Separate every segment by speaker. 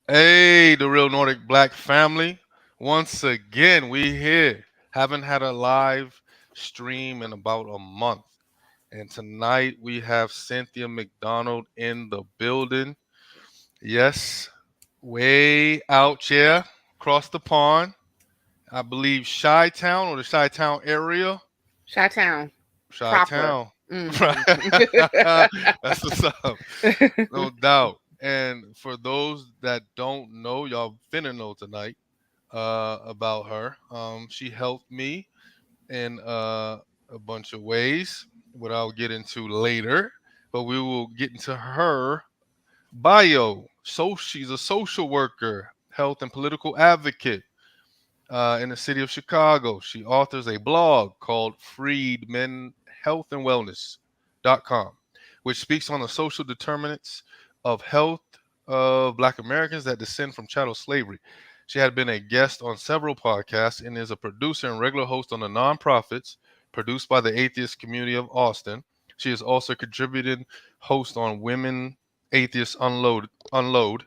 Speaker 1: Hey, the real Nordic Black family. Once again, we here. Haven't had a live stream in about a month. And tonight we have Cynthia McDonald in the building. Yes, way out here, across the pond. I believe Chi Town or the Chi Town area.
Speaker 2: Chi-town
Speaker 1: Chi
Speaker 2: proper.
Speaker 1: Town.
Speaker 2: Hmm.
Speaker 1: Right. That's what's up. No doubt. And for those that don't know, y'all finna know tonight about her. She helped me in a bunch of ways, what I'll get into later. But we will get into her bio. So she's a social worker, health and political advocate in the city of Chicago. She authors a blog called Freedmen Health and Wellness.com, which speaks on the social determinants of health of Black Americans that descend from chattel slavery. She had been a guest on several podcasts and is a producer and regular host on the nonprofits produced by the atheist community of Austin. She is also a contributing host on Women Atheists Unload,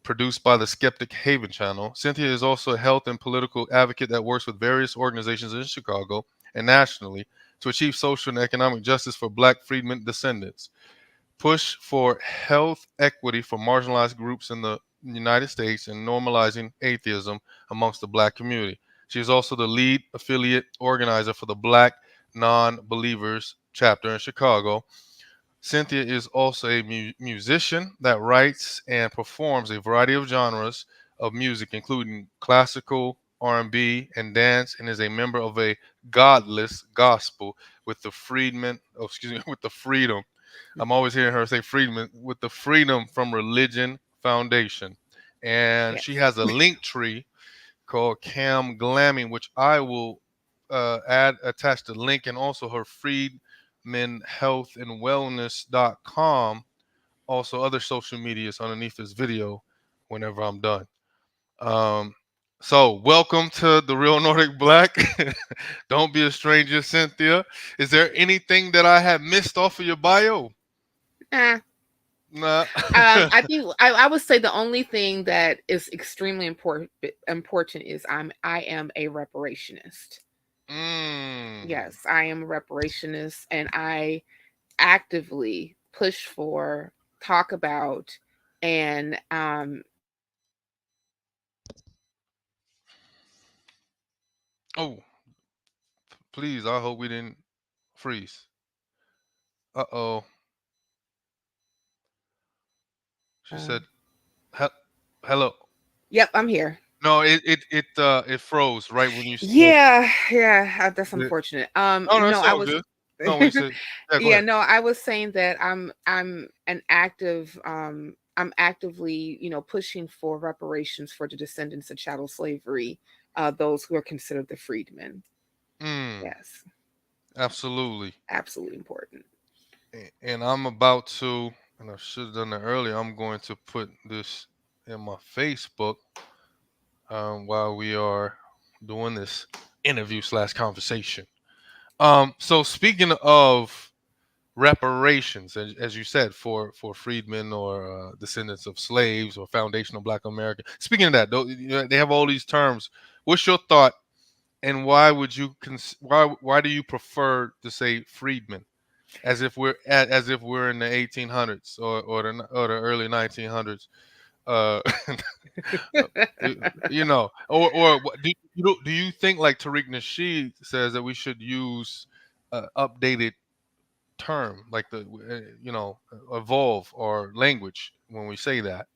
Speaker 1: produced by the Skeptic Haven channel. Cynthia is also a health and political advocate that works with various organizations in Chicago and nationally to achieve social and economic justice for Black freedmen descendants, push for health equity for marginalized groups in the United States, and normalizing atheism amongst the Black community. She is also the lead affiliate organizer for the Black Non Believers chapter in Chicago. Cynthia is also a musician that writes and performs a variety of genres of music, including classical, R&B, and dance, and is a member of a godless gospel with the Freedmen. Oh, excuse me, with the Freedom. I'm always hearing her say Freedmen with the Freedom from Religion Foundation, and she
Speaker 2: Yes.
Speaker 1: has a link tree called Cam Glamming, which I will add attach the link, and also her Freedmen Health and Wellness.com. Also, other social medias underneath this video whenever I'm done. Um, so, welcome to the Real Nordic Black. Don't be a stranger, Cynthia. Is there anything that I have missed off of your bio?
Speaker 2: Nah.
Speaker 1: Nah.
Speaker 2: I think I would say the only thing that is extremely important is I am a reparationist.
Speaker 1: mm.
Speaker 2: Yes, I am a reparationist, and I actively push for, talk about, and
Speaker 1: Oh, please. I hope we didn't freeze. Uh oh. She
Speaker 2: uh,
Speaker 1: said, "Hel- "Hello."
Speaker 2: yep, I'm here.
Speaker 1: No, it froze right when you said.
Speaker 2: Yeah, that's
Speaker 1: It.
Speaker 2: unfortunate.
Speaker 1: Oh, no,
Speaker 2: No,
Speaker 1: it's
Speaker 2: I
Speaker 1: all
Speaker 2: was
Speaker 1: good. No, when you said, yeah, go
Speaker 2: yeah,
Speaker 1: ahead.
Speaker 2: no, I was saying that I'm actively, pushing for reparations for the descendants of chattel slavery, those who are considered the freedmen.
Speaker 1: Mm,
Speaker 2: Yes,
Speaker 1: absolutely.
Speaker 2: absolutely important.
Speaker 1: And I'm about to, and I should have done that earlier. I'm going to put this in my Facebook while we are doing this interview slash conversation. So speaking of reparations, as you said, for freedmen or descendants of slaves or foundational Black America. Speaking of that, though, they have all these terms. What's your thought, and why would you why do you prefer to say freedmen, as if we're in the 1800s or the early 1900s? Uh, do you think like Tariq Nasheed says that we should use updated term like evolve our language when we say that,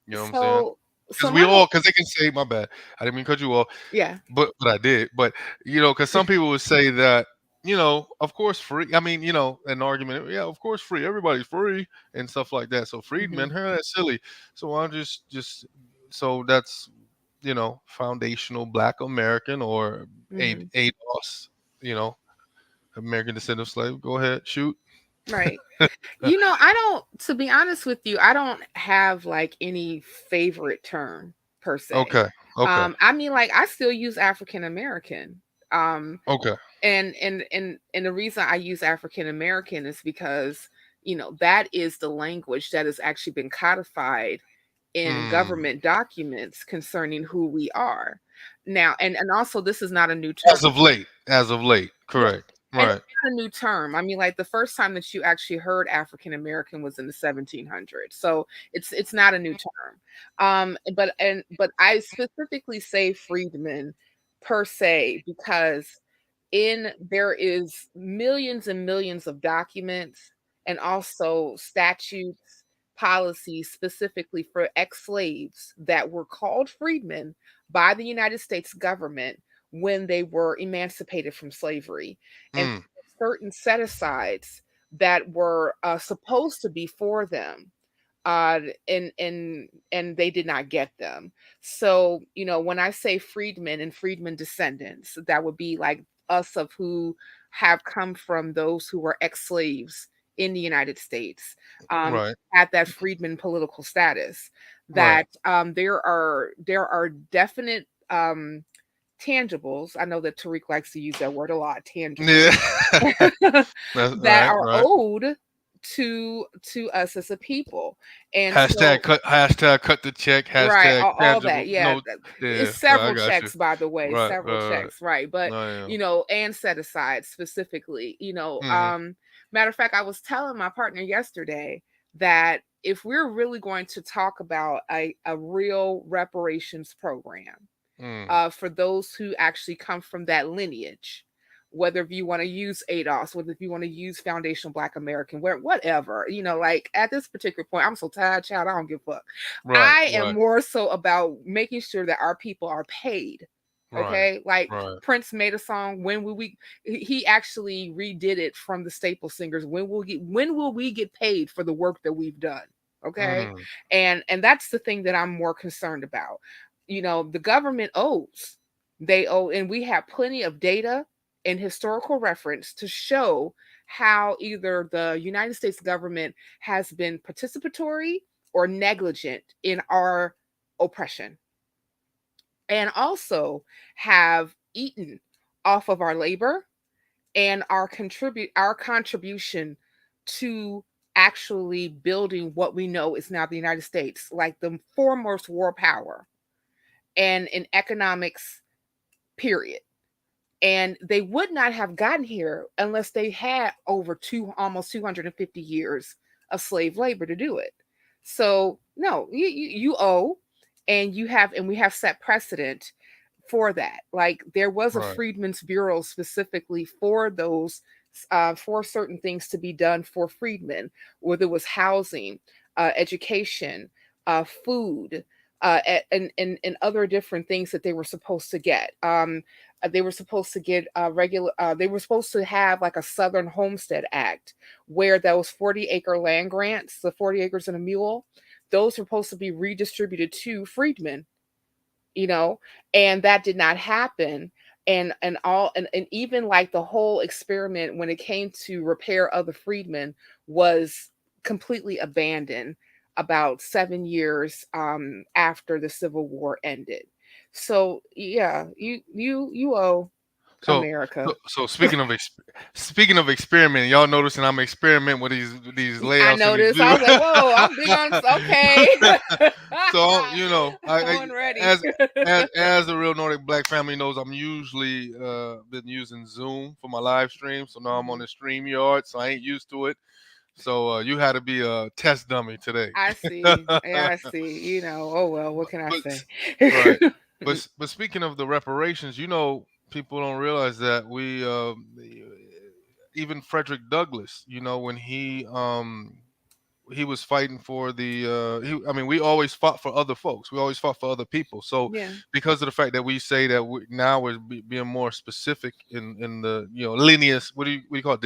Speaker 1: you know what I'm saying?
Speaker 2: So,
Speaker 1: Because
Speaker 2: so my whole
Speaker 1: because they can say, my bad, I didn't mean to cut you off,
Speaker 2: yeah.
Speaker 1: but I did. But because some people would say that, of course free, I mean, an argument, yeah, of course free, everybody's free and stuff like that. So
Speaker 2: Hmm.
Speaker 1: freedmen, that's silly. So I'm just so that's foundational Black American or a
Speaker 2: Hmm.
Speaker 1: ADOS, you know American descendant of slave. Go ahead, shoot.
Speaker 2: Right. I don't, to be honest with you, I don't have like any favorite term per se.
Speaker 1: Okay. Okay.
Speaker 2: I mean, like, I still use African American. Um,
Speaker 1: Okay.
Speaker 2: and the reason I use African American is because, that is the language that has actually been codified in
Speaker 1: Mm.
Speaker 2: government documents concerning who we are. Now, and also this is not a new term.
Speaker 1: As of late,
Speaker 2: Yeah.
Speaker 1: correct.
Speaker 2: And
Speaker 1: Right.
Speaker 2: it's not a new term. I mean, like the first time that you actually heard African American was in the 1700s. So it's not a new term. But I specifically say freedmen per se because in there is millions and millions of documents and also statutes, policies specifically for ex-slaves that were called freedmen by the United States government when they were emancipated from slavery, and
Speaker 1: Mm.
Speaker 2: certain set asides that were supposed to be for them, uh and they did not get them. So when I say freedmen and freedmen descendants, that would be like us of who have come from those who were ex-slaves in the United States,
Speaker 1: Right.
Speaker 2: at that freedmen political status,
Speaker 1: Right.
Speaker 2: that there are definite tangibles. I know that Tariq likes to use that word a lot, tangibles,
Speaker 1: Yeah. That's
Speaker 2: that
Speaker 1: right.
Speaker 2: are
Speaker 1: Right.
Speaker 2: owed to us as a people. And
Speaker 1: Hashtag
Speaker 2: so,
Speaker 1: cut. Hashtag cut the check.
Speaker 2: right,
Speaker 1: Hashtag
Speaker 2: all
Speaker 1: tangible.
Speaker 2: that, yeah,
Speaker 1: No.
Speaker 2: it's
Speaker 1: Yeah. I
Speaker 2: several
Speaker 1: got you.
Speaker 2: checks, by the way,
Speaker 1: Right.
Speaker 2: several
Speaker 1: Right.
Speaker 2: checks, right? But
Speaker 1: I am.
Speaker 2: and set aside specifically,
Speaker 1: Hmm.
Speaker 2: matter of fact, I was telling my partner yesterday that if we're really going to talk about a real reparations program,
Speaker 1: Mm.
Speaker 2: for those who actually come from that lineage, whether if you want to use ADOS, whether if you want to use Foundation Black American, whatever, like at this particular point, I'm so tired, child, I don't give a fuck.
Speaker 1: Right.
Speaker 2: I am
Speaker 1: Right.
Speaker 2: more so about making sure that our people are paid.
Speaker 1: Right.
Speaker 2: Okay, like
Speaker 1: Right.
Speaker 2: Prince made a song. When will we? He actually redid it from the Staple Singers. When will we get paid for the work that we've done? Okay,
Speaker 1: Mm.
Speaker 2: and that's the thing that I'm more concerned about. The government owes. They owe, and we have plenty of data and historical reference to show how either the United States government has been participatory or negligent in our oppression, and also have eaten off of our labor and our contribution to actually building what we know is now the United States, like the foremost war power and in economics, period. And they would not have gotten here unless they had over almost 250 years of slave labor to do it. So no, you owe, and we have set precedent for that. Like there was a
Speaker 1: Right.
Speaker 2: Freedmen's Bureau specifically for those, for certain things to be done for freedmen, whether it was housing, education, food, and other different things that they were supposed to get. They were supposed to get regular. They were supposed to have like a Southern Homestead Act, where those 40-acre land grants, the 40 acres and a mule, those were supposed to be redistributed to freedmen, you know and that did not happen. And even like the whole experiment when it came to repair of the freedmen was completely abandoned about 7 years after the Civil War ended. So yeah, you owe
Speaker 1: So,
Speaker 2: America.
Speaker 1: so speaking of experiment, y'all noticing I'm experimenting with these
Speaker 2: I
Speaker 1: layouts and these
Speaker 2: noticed. I
Speaker 1: views.
Speaker 2: was like, whoa, I'm big on. Okay.
Speaker 1: So
Speaker 2: I'm on ready.
Speaker 1: as a real Nordic black family knows, I'm usually been using Zoom for my live stream. So now I'm on
Speaker 2: Mhm.
Speaker 1: the StreamYard, so I ain't used to it. So you had to be a test dummy today.
Speaker 2: I see. Yeah, I see. Oh well, what can I
Speaker 1: But
Speaker 2: say?
Speaker 1: right, but speaking of the reparations, people don't realize that even Frederick Douglass, when he was fighting for I mean, we always fought for other folks. We always fought for other people. So
Speaker 2: Yeah.
Speaker 1: because of the fact that we say that now we're being more specific in the lineage, what do you call it,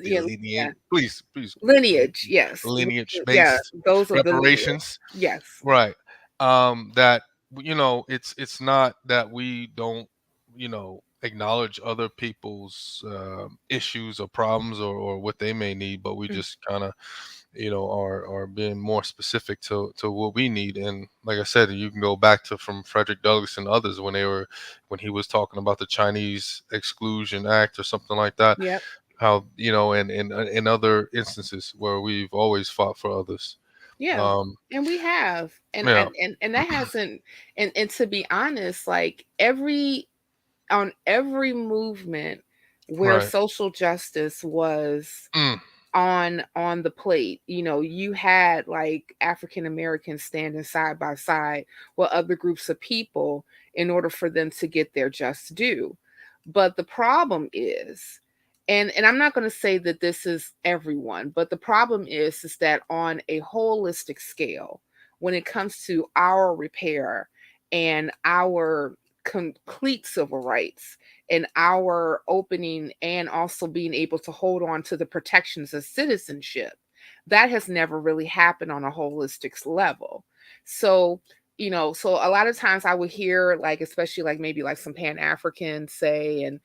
Speaker 2: Yeah, yeah.
Speaker 1: please forgive me.
Speaker 2: Lineage, yes.
Speaker 1: Lineage
Speaker 2: Yeah,
Speaker 1: based
Speaker 2: those of the lineage.
Speaker 1: reparations,
Speaker 2: Yes.
Speaker 1: right? That it's not that we don't acknowledge other people's issues or problems or what they may need, but we
Speaker 2: Mm.
Speaker 1: just kind of are being more specific to what we need. And like I said, you can go back to from Frederick Douglass and others when he was talking about the Chinese Exclusion Act or something like that,
Speaker 2: Yep.
Speaker 1: how and in other instances where we've always fought for others.
Speaker 2: Yeah.
Speaker 1: Um,
Speaker 2: And we have. And
Speaker 1: yeah,
Speaker 2: and and that hasn't, and to be honest, like every movement where
Speaker 1: right.
Speaker 2: social justice was
Speaker 1: Mm,
Speaker 2: on the plate, you had like African Americans standing side by side with other groups of people in order for them to get their just due. But the problem is, and I'm not going to say that this is everyone, but the problem is that on a holistic scale, when it comes to our repair and our complete civil rights and our opening and also being able to hold on to the protections of citizenship, that has never really happened on a holistic level. So, so a lot of times I would hear, like, especially like maybe like some Pan Africans say, and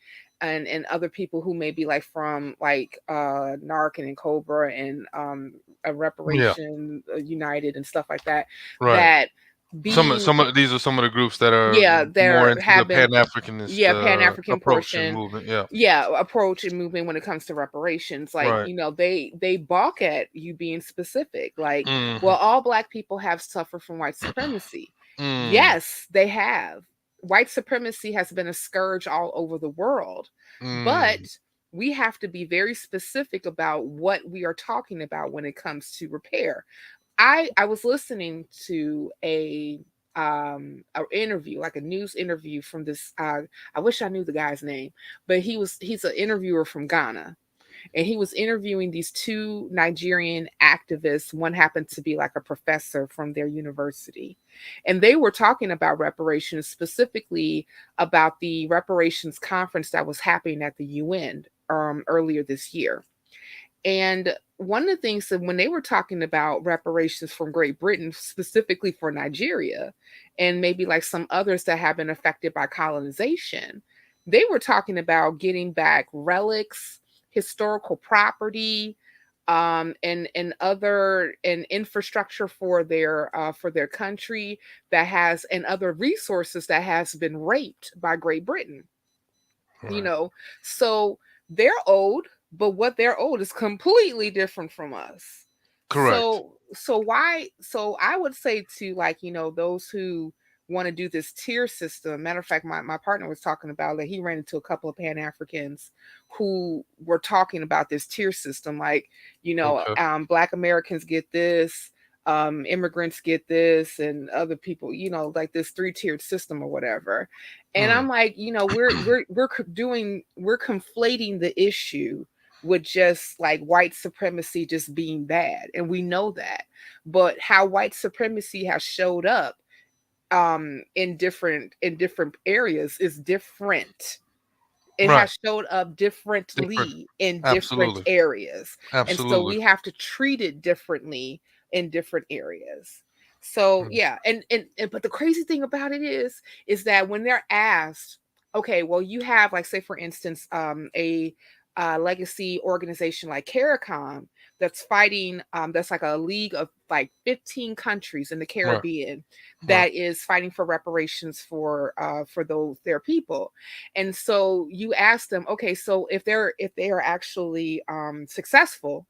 Speaker 2: other people who may be like from like NARC and Cobra and a
Speaker 1: yeah,
Speaker 2: Reparation United and stuff like that,
Speaker 1: right.
Speaker 2: that being,
Speaker 1: Some of these are some of the groups that are
Speaker 2: yeah,
Speaker 1: more
Speaker 2: there
Speaker 1: into the
Speaker 2: have been,
Speaker 1: Pan Africanist
Speaker 2: yeah, Pan African
Speaker 1: approach and
Speaker 2: portion,
Speaker 1: movement. Yeah,
Speaker 2: yeah, approach and movement when it comes to reparations. Like,
Speaker 1: right.
Speaker 2: they balk at you being specific. Like,
Speaker 1: Hmm.
Speaker 2: well, all black people have suffered from white supremacy.
Speaker 1: Mm,
Speaker 2: Yes, they have. White supremacy has been a scourge all over the world, but
Speaker 1: mm,
Speaker 2: we have to be very specific about what we are talking about when it comes to repair. I was listening to a interview, like a news interview from this, I wish I knew the guy's name, but he's an interviewer from Ghana, and he was interviewing these two Nigerian activists. One happened to be like a professor from their university, and they were talking about reparations, specifically about the reparations conference that was happening at the UN earlier this year. And one of the things that when they were talking about reparations from Great Britain, specifically for Nigeria, and maybe like some others that have been affected by colonization, they were talking about getting back relics, historical property, and other and infrastructure for their country that has, and other resources that has been raped by Great Britain, you
Speaker 1: right.
Speaker 2: know. So they're old, but what they're old is completely different from us.
Speaker 1: Correct.
Speaker 2: So I would say to, like, those who want to do this tier system. Matter of fact, my partner was talking about that he ran into a couple of Pan Africans who were talking about this tier system, like,
Speaker 1: Okay.
Speaker 2: black Americans get this, immigrants get this, and other people, like this three-tiered system or whatever. And
Speaker 1: Mm,
Speaker 2: I'm like, we're conflating the issue with just like white supremacy just being bad, and we know that. But how white supremacy has showed up in different areas is different. It
Speaker 1: right.
Speaker 2: has showed up
Speaker 1: Different.
Speaker 2: differently in different
Speaker 1: Absolutely.
Speaker 2: areas. And so
Speaker 1: Absolutely.
Speaker 2: we have to treat it differently in different areas. So
Speaker 1: Mm,
Speaker 2: yeah, and but the crazy thing about it is that when they're asked, okay, well, you have, like, say for instance, a legacy organization like CARICOM that's fighting, that's like a league of like 15 countries in the
Speaker 1: right.
Speaker 2: Caribbean
Speaker 1: Right.
Speaker 2: that is fighting for reparations for those their people. And so you ask them, okay, so if they are actually successful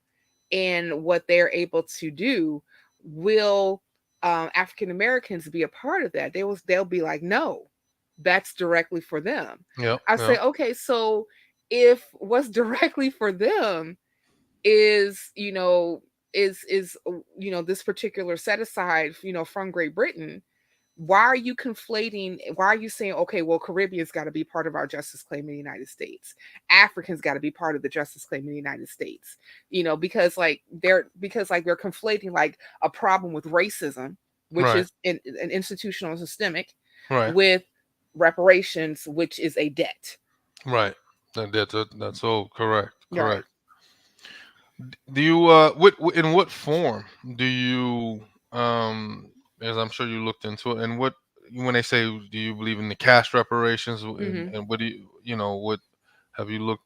Speaker 2: in what they're able to do, will African Americans be a part of that? They'll be like, no, that's directly for them.
Speaker 1: Yep.
Speaker 2: I say,
Speaker 1: Yep.
Speaker 2: okay, so if what's directly for them is this particular set aside, from Great Britain, why are you saying, okay, well, Caribbean's got to be part of our justice claim in the United States, Africans got to be part of the justice claim in the United States? Because they're conflating like a problem with racism, which
Speaker 1: Right.
Speaker 2: is an institutional and systemic,
Speaker 1: Right.
Speaker 2: with reparations, which is a debt.
Speaker 1: Right. That's all correct.
Speaker 2: Right.
Speaker 1: Correct. Do you in what form do you um as I'm sure you looked into it, and what, when they say, do you believe in the cash reparations,
Speaker 2: Hmm.
Speaker 1: and what do what have you looked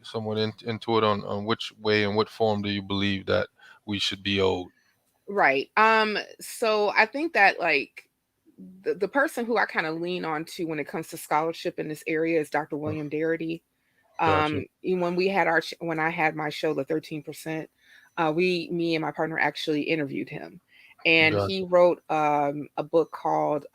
Speaker 1: somewhat into it, on which way and what form do you believe that we should be owed?
Speaker 2: Right. So I think that, like, the person who I kind of lean on to when it comes to scholarship in this area is Dr. William Darity.
Speaker 1: Gotcha.
Speaker 2: When I had my show, the 13%, Me and my partner actually interviewed him, and he
Speaker 1: Gotcha.
Speaker 2: wrote a book called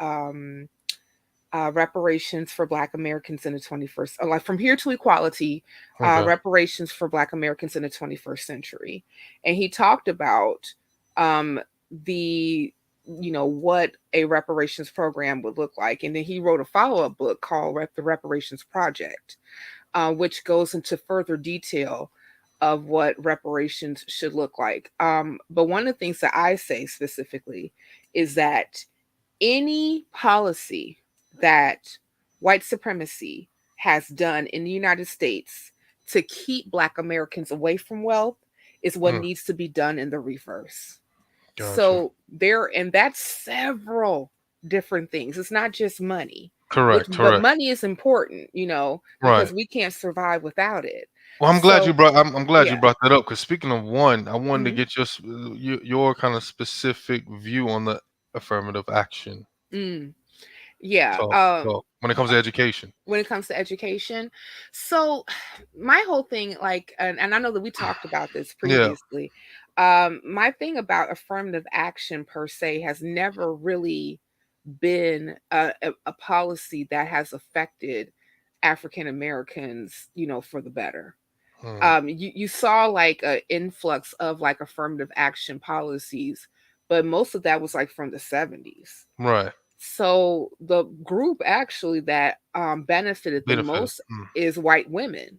Speaker 2: Reparations for Black Americans in the 21st, like From Here to Equality,
Speaker 1: Okay.
Speaker 2: Reparations for Black Americans in the 21st Century. And he talked about um, the, what a reparations program would look like. And then he wrote a follow up book called The Reparations Project, which goes into further detail of what reparations should look like. But one of the things that I say specifically is that any policy that white supremacy has done in the United States to keep Black Americans away from wealth is what
Speaker 1: Mm,
Speaker 2: needs to be done in the reverse.
Speaker 1: gotcha.
Speaker 2: So and that's several different things. It's not just money,
Speaker 1: Correct.
Speaker 2: but
Speaker 1: Correct.
Speaker 2: money is important,
Speaker 1: Right.
Speaker 2: because we can't survive without it.
Speaker 1: Well, I'm glad you
Speaker 2: So,
Speaker 1: brought. I'm glad you
Speaker 2: yeah.
Speaker 1: brought that up because speaking of one, I wanted to
Speaker 2: Hmm.
Speaker 1: get your kind of specific view on the affirmative action
Speaker 2: Mm, yeah.
Speaker 1: talk when it comes to education.
Speaker 2: When it comes to education. So my whole thing, like, and I know that we talked about this
Speaker 1: Yeah.
Speaker 2: previously. My thing about affirmative action per se has never really been a policy that has affected African Americans, for the better.
Speaker 1: Mm,
Speaker 2: You saw like an influx of like affirmative action policies, but most of that was like from the 70s.
Speaker 1: right.
Speaker 2: So the group actually that benefited the
Speaker 1: Benefit.
Speaker 2: most
Speaker 1: Mm,
Speaker 2: is white women,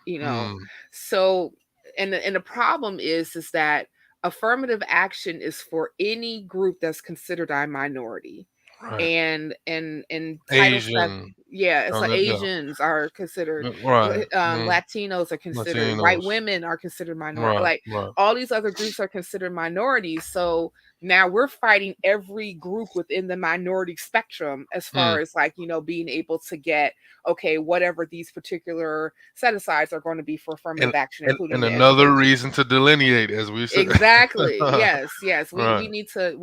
Speaker 2: you know.
Speaker 1: mm,
Speaker 2: So and the problem is that affirmative action is for any group that's considered a minority.
Speaker 1: right.
Speaker 2: And Title VII,
Speaker 1: Asian.
Speaker 2: yeah, it's like
Speaker 1: Yeah.
Speaker 2: Asians are considered,
Speaker 1: Right. Mm,
Speaker 2: Latinos are considered, white
Speaker 1: Latinos.
Speaker 2: women are considered minority,
Speaker 1: Right.
Speaker 2: like
Speaker 1: Right.
Speaker 2: all these other groups are considered minorities. So now we're fighting every group within the minority spectrum as
Speaker 1: Mm.
Speaker 2: far as like, being able to get, okay, whatever these particular set asides are going to be for
Speaker 1: And
Speaker 2: affirmative action,
Speaker 1: and
Speaker 2: including the
Speaker 1: another
Speaker 2: education.
Speaker 1: reason to delineate, as we said.
Speaker 2: Exactly. Yes, yes. We
Speaker 1: Right.
Speaker 2: we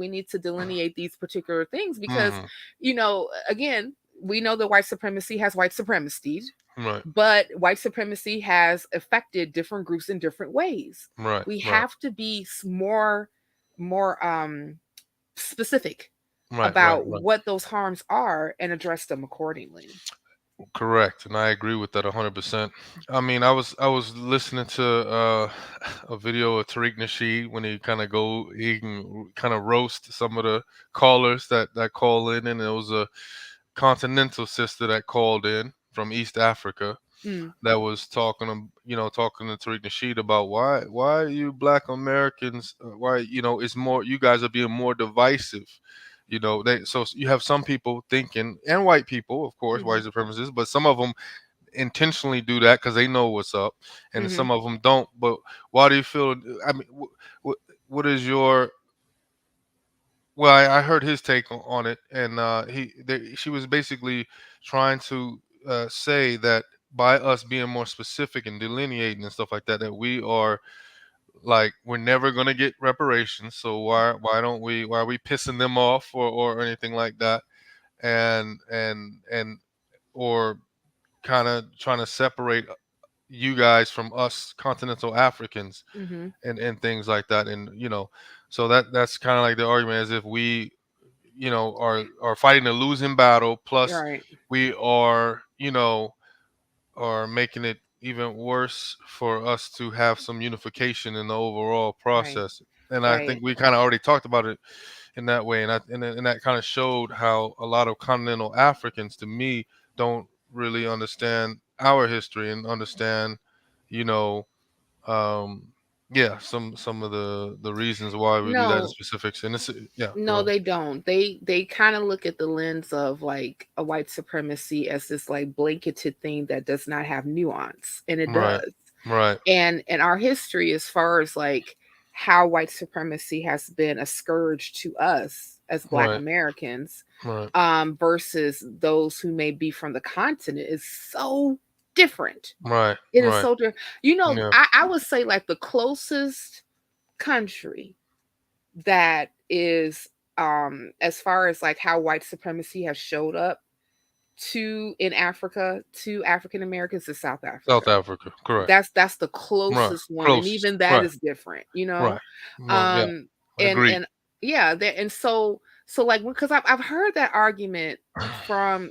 Speaker 2: need to delineate these particular things because,
Speaker 1: Mm,
Speaker 2: again, we know that white supremacy has white supremacy,
Speaker 1: right.
Speaker 2: but white supremacy has affected different groups in different ways.
Speaker 1: Right.
Speaker 2: We
Speaker 1: Right.
Speaker 2: have to be more specific
Speaker 1: Right. Right.
Speaker 2: about
Speaker 1: Right.
Speaker 2: what those harms are and address them accordingly.
Speaker 1: Correct, and I agree with that 100%. I mean, I was listening to a video of Tariq Nasheed when he can kind of roast some of the callers that call in, and it was a continental sister that called in from East Africa
Speaker 2: Mm,
Speaker 1: that was talking to Tariq Nasheed about why you Black Americans, why it's more, you guys are being more divisive. You have some people thinking, and white people, of course,
Speaker 2: mm-hmm,
Speaker 1: white supremacists, but some of them intentionally do that because they know what's up, and
Speaker 2: mm-hmm,
Speaker 1: some of them don't. But why do you feel? I mean, what is your? Well, I heard his take on it, and she was basically trying to say that by us being more specific and delineating and stuff like that, that we are like we're never gonna get reparations. So why are we pissing them off or anything like that? And or kind of trying to separate you guys from us continental Africans
Speaker 2: mm-hmm.
Speaker 1: and things like that. And so that's kind of like the argument, as if we are fighting a losing battle, plus
Speaker 2: Right,
Speaker 1: we are making it even worse for us to have some unification in the overall
Speaker 2: right,
Speaker 1: process. And I think
Speaker 2: right.
Speaker 1: we kind of already talked about it in that way, and that kind of showed how a lot of continental Africans, to me, don't really understand our history and understand, you know, um, yeah, some of the reasons why we do that in
Speaker 2: No,
Speaker 1: specifics. And it's yeah, go
Speaker 2: no,
Speaker 1: ahead.
Speaker 2: they don't. They kind of look at the lens of like a white supremacy as this like blanketed thing that does not have nuance, and it
Speaker 1: Right,
Speaker 2: does.
Speaker 1: right,
Speaker 2: And our history as far as like how white supremacy has been a scourge to us as Black
Speaker 1: right,
Speaker 2: Americans,
Speaker 1: right,
Speaker 2: versus those who may be from the continent is so different.
Speaker 1: right,
Speaker 2: It is
Speaker 1: right.
Speaker 2: so different.
Speaker 1: Yeah,
Speaker 2: I would say like the closest country that is, as far as like how white supremacy has showed up to in Africa to African Americans is South
Speaker 1: South
Speaker 2: Africa.
Speaker 1: Africa, correct.
Speaker 2: That's the
Speaker 1: Right,
Speaker 2: closest one, and
Speaker 1: closest.
Speaker 2: even that
Speaker 1: Right,
Speaker 2: is different, you know.
Speaker 1: right. Well, yeah,
Speaker 2: Um,
Speaker 1: agreed.
Speaker 2: and yeah, and so like because I've heard that argument from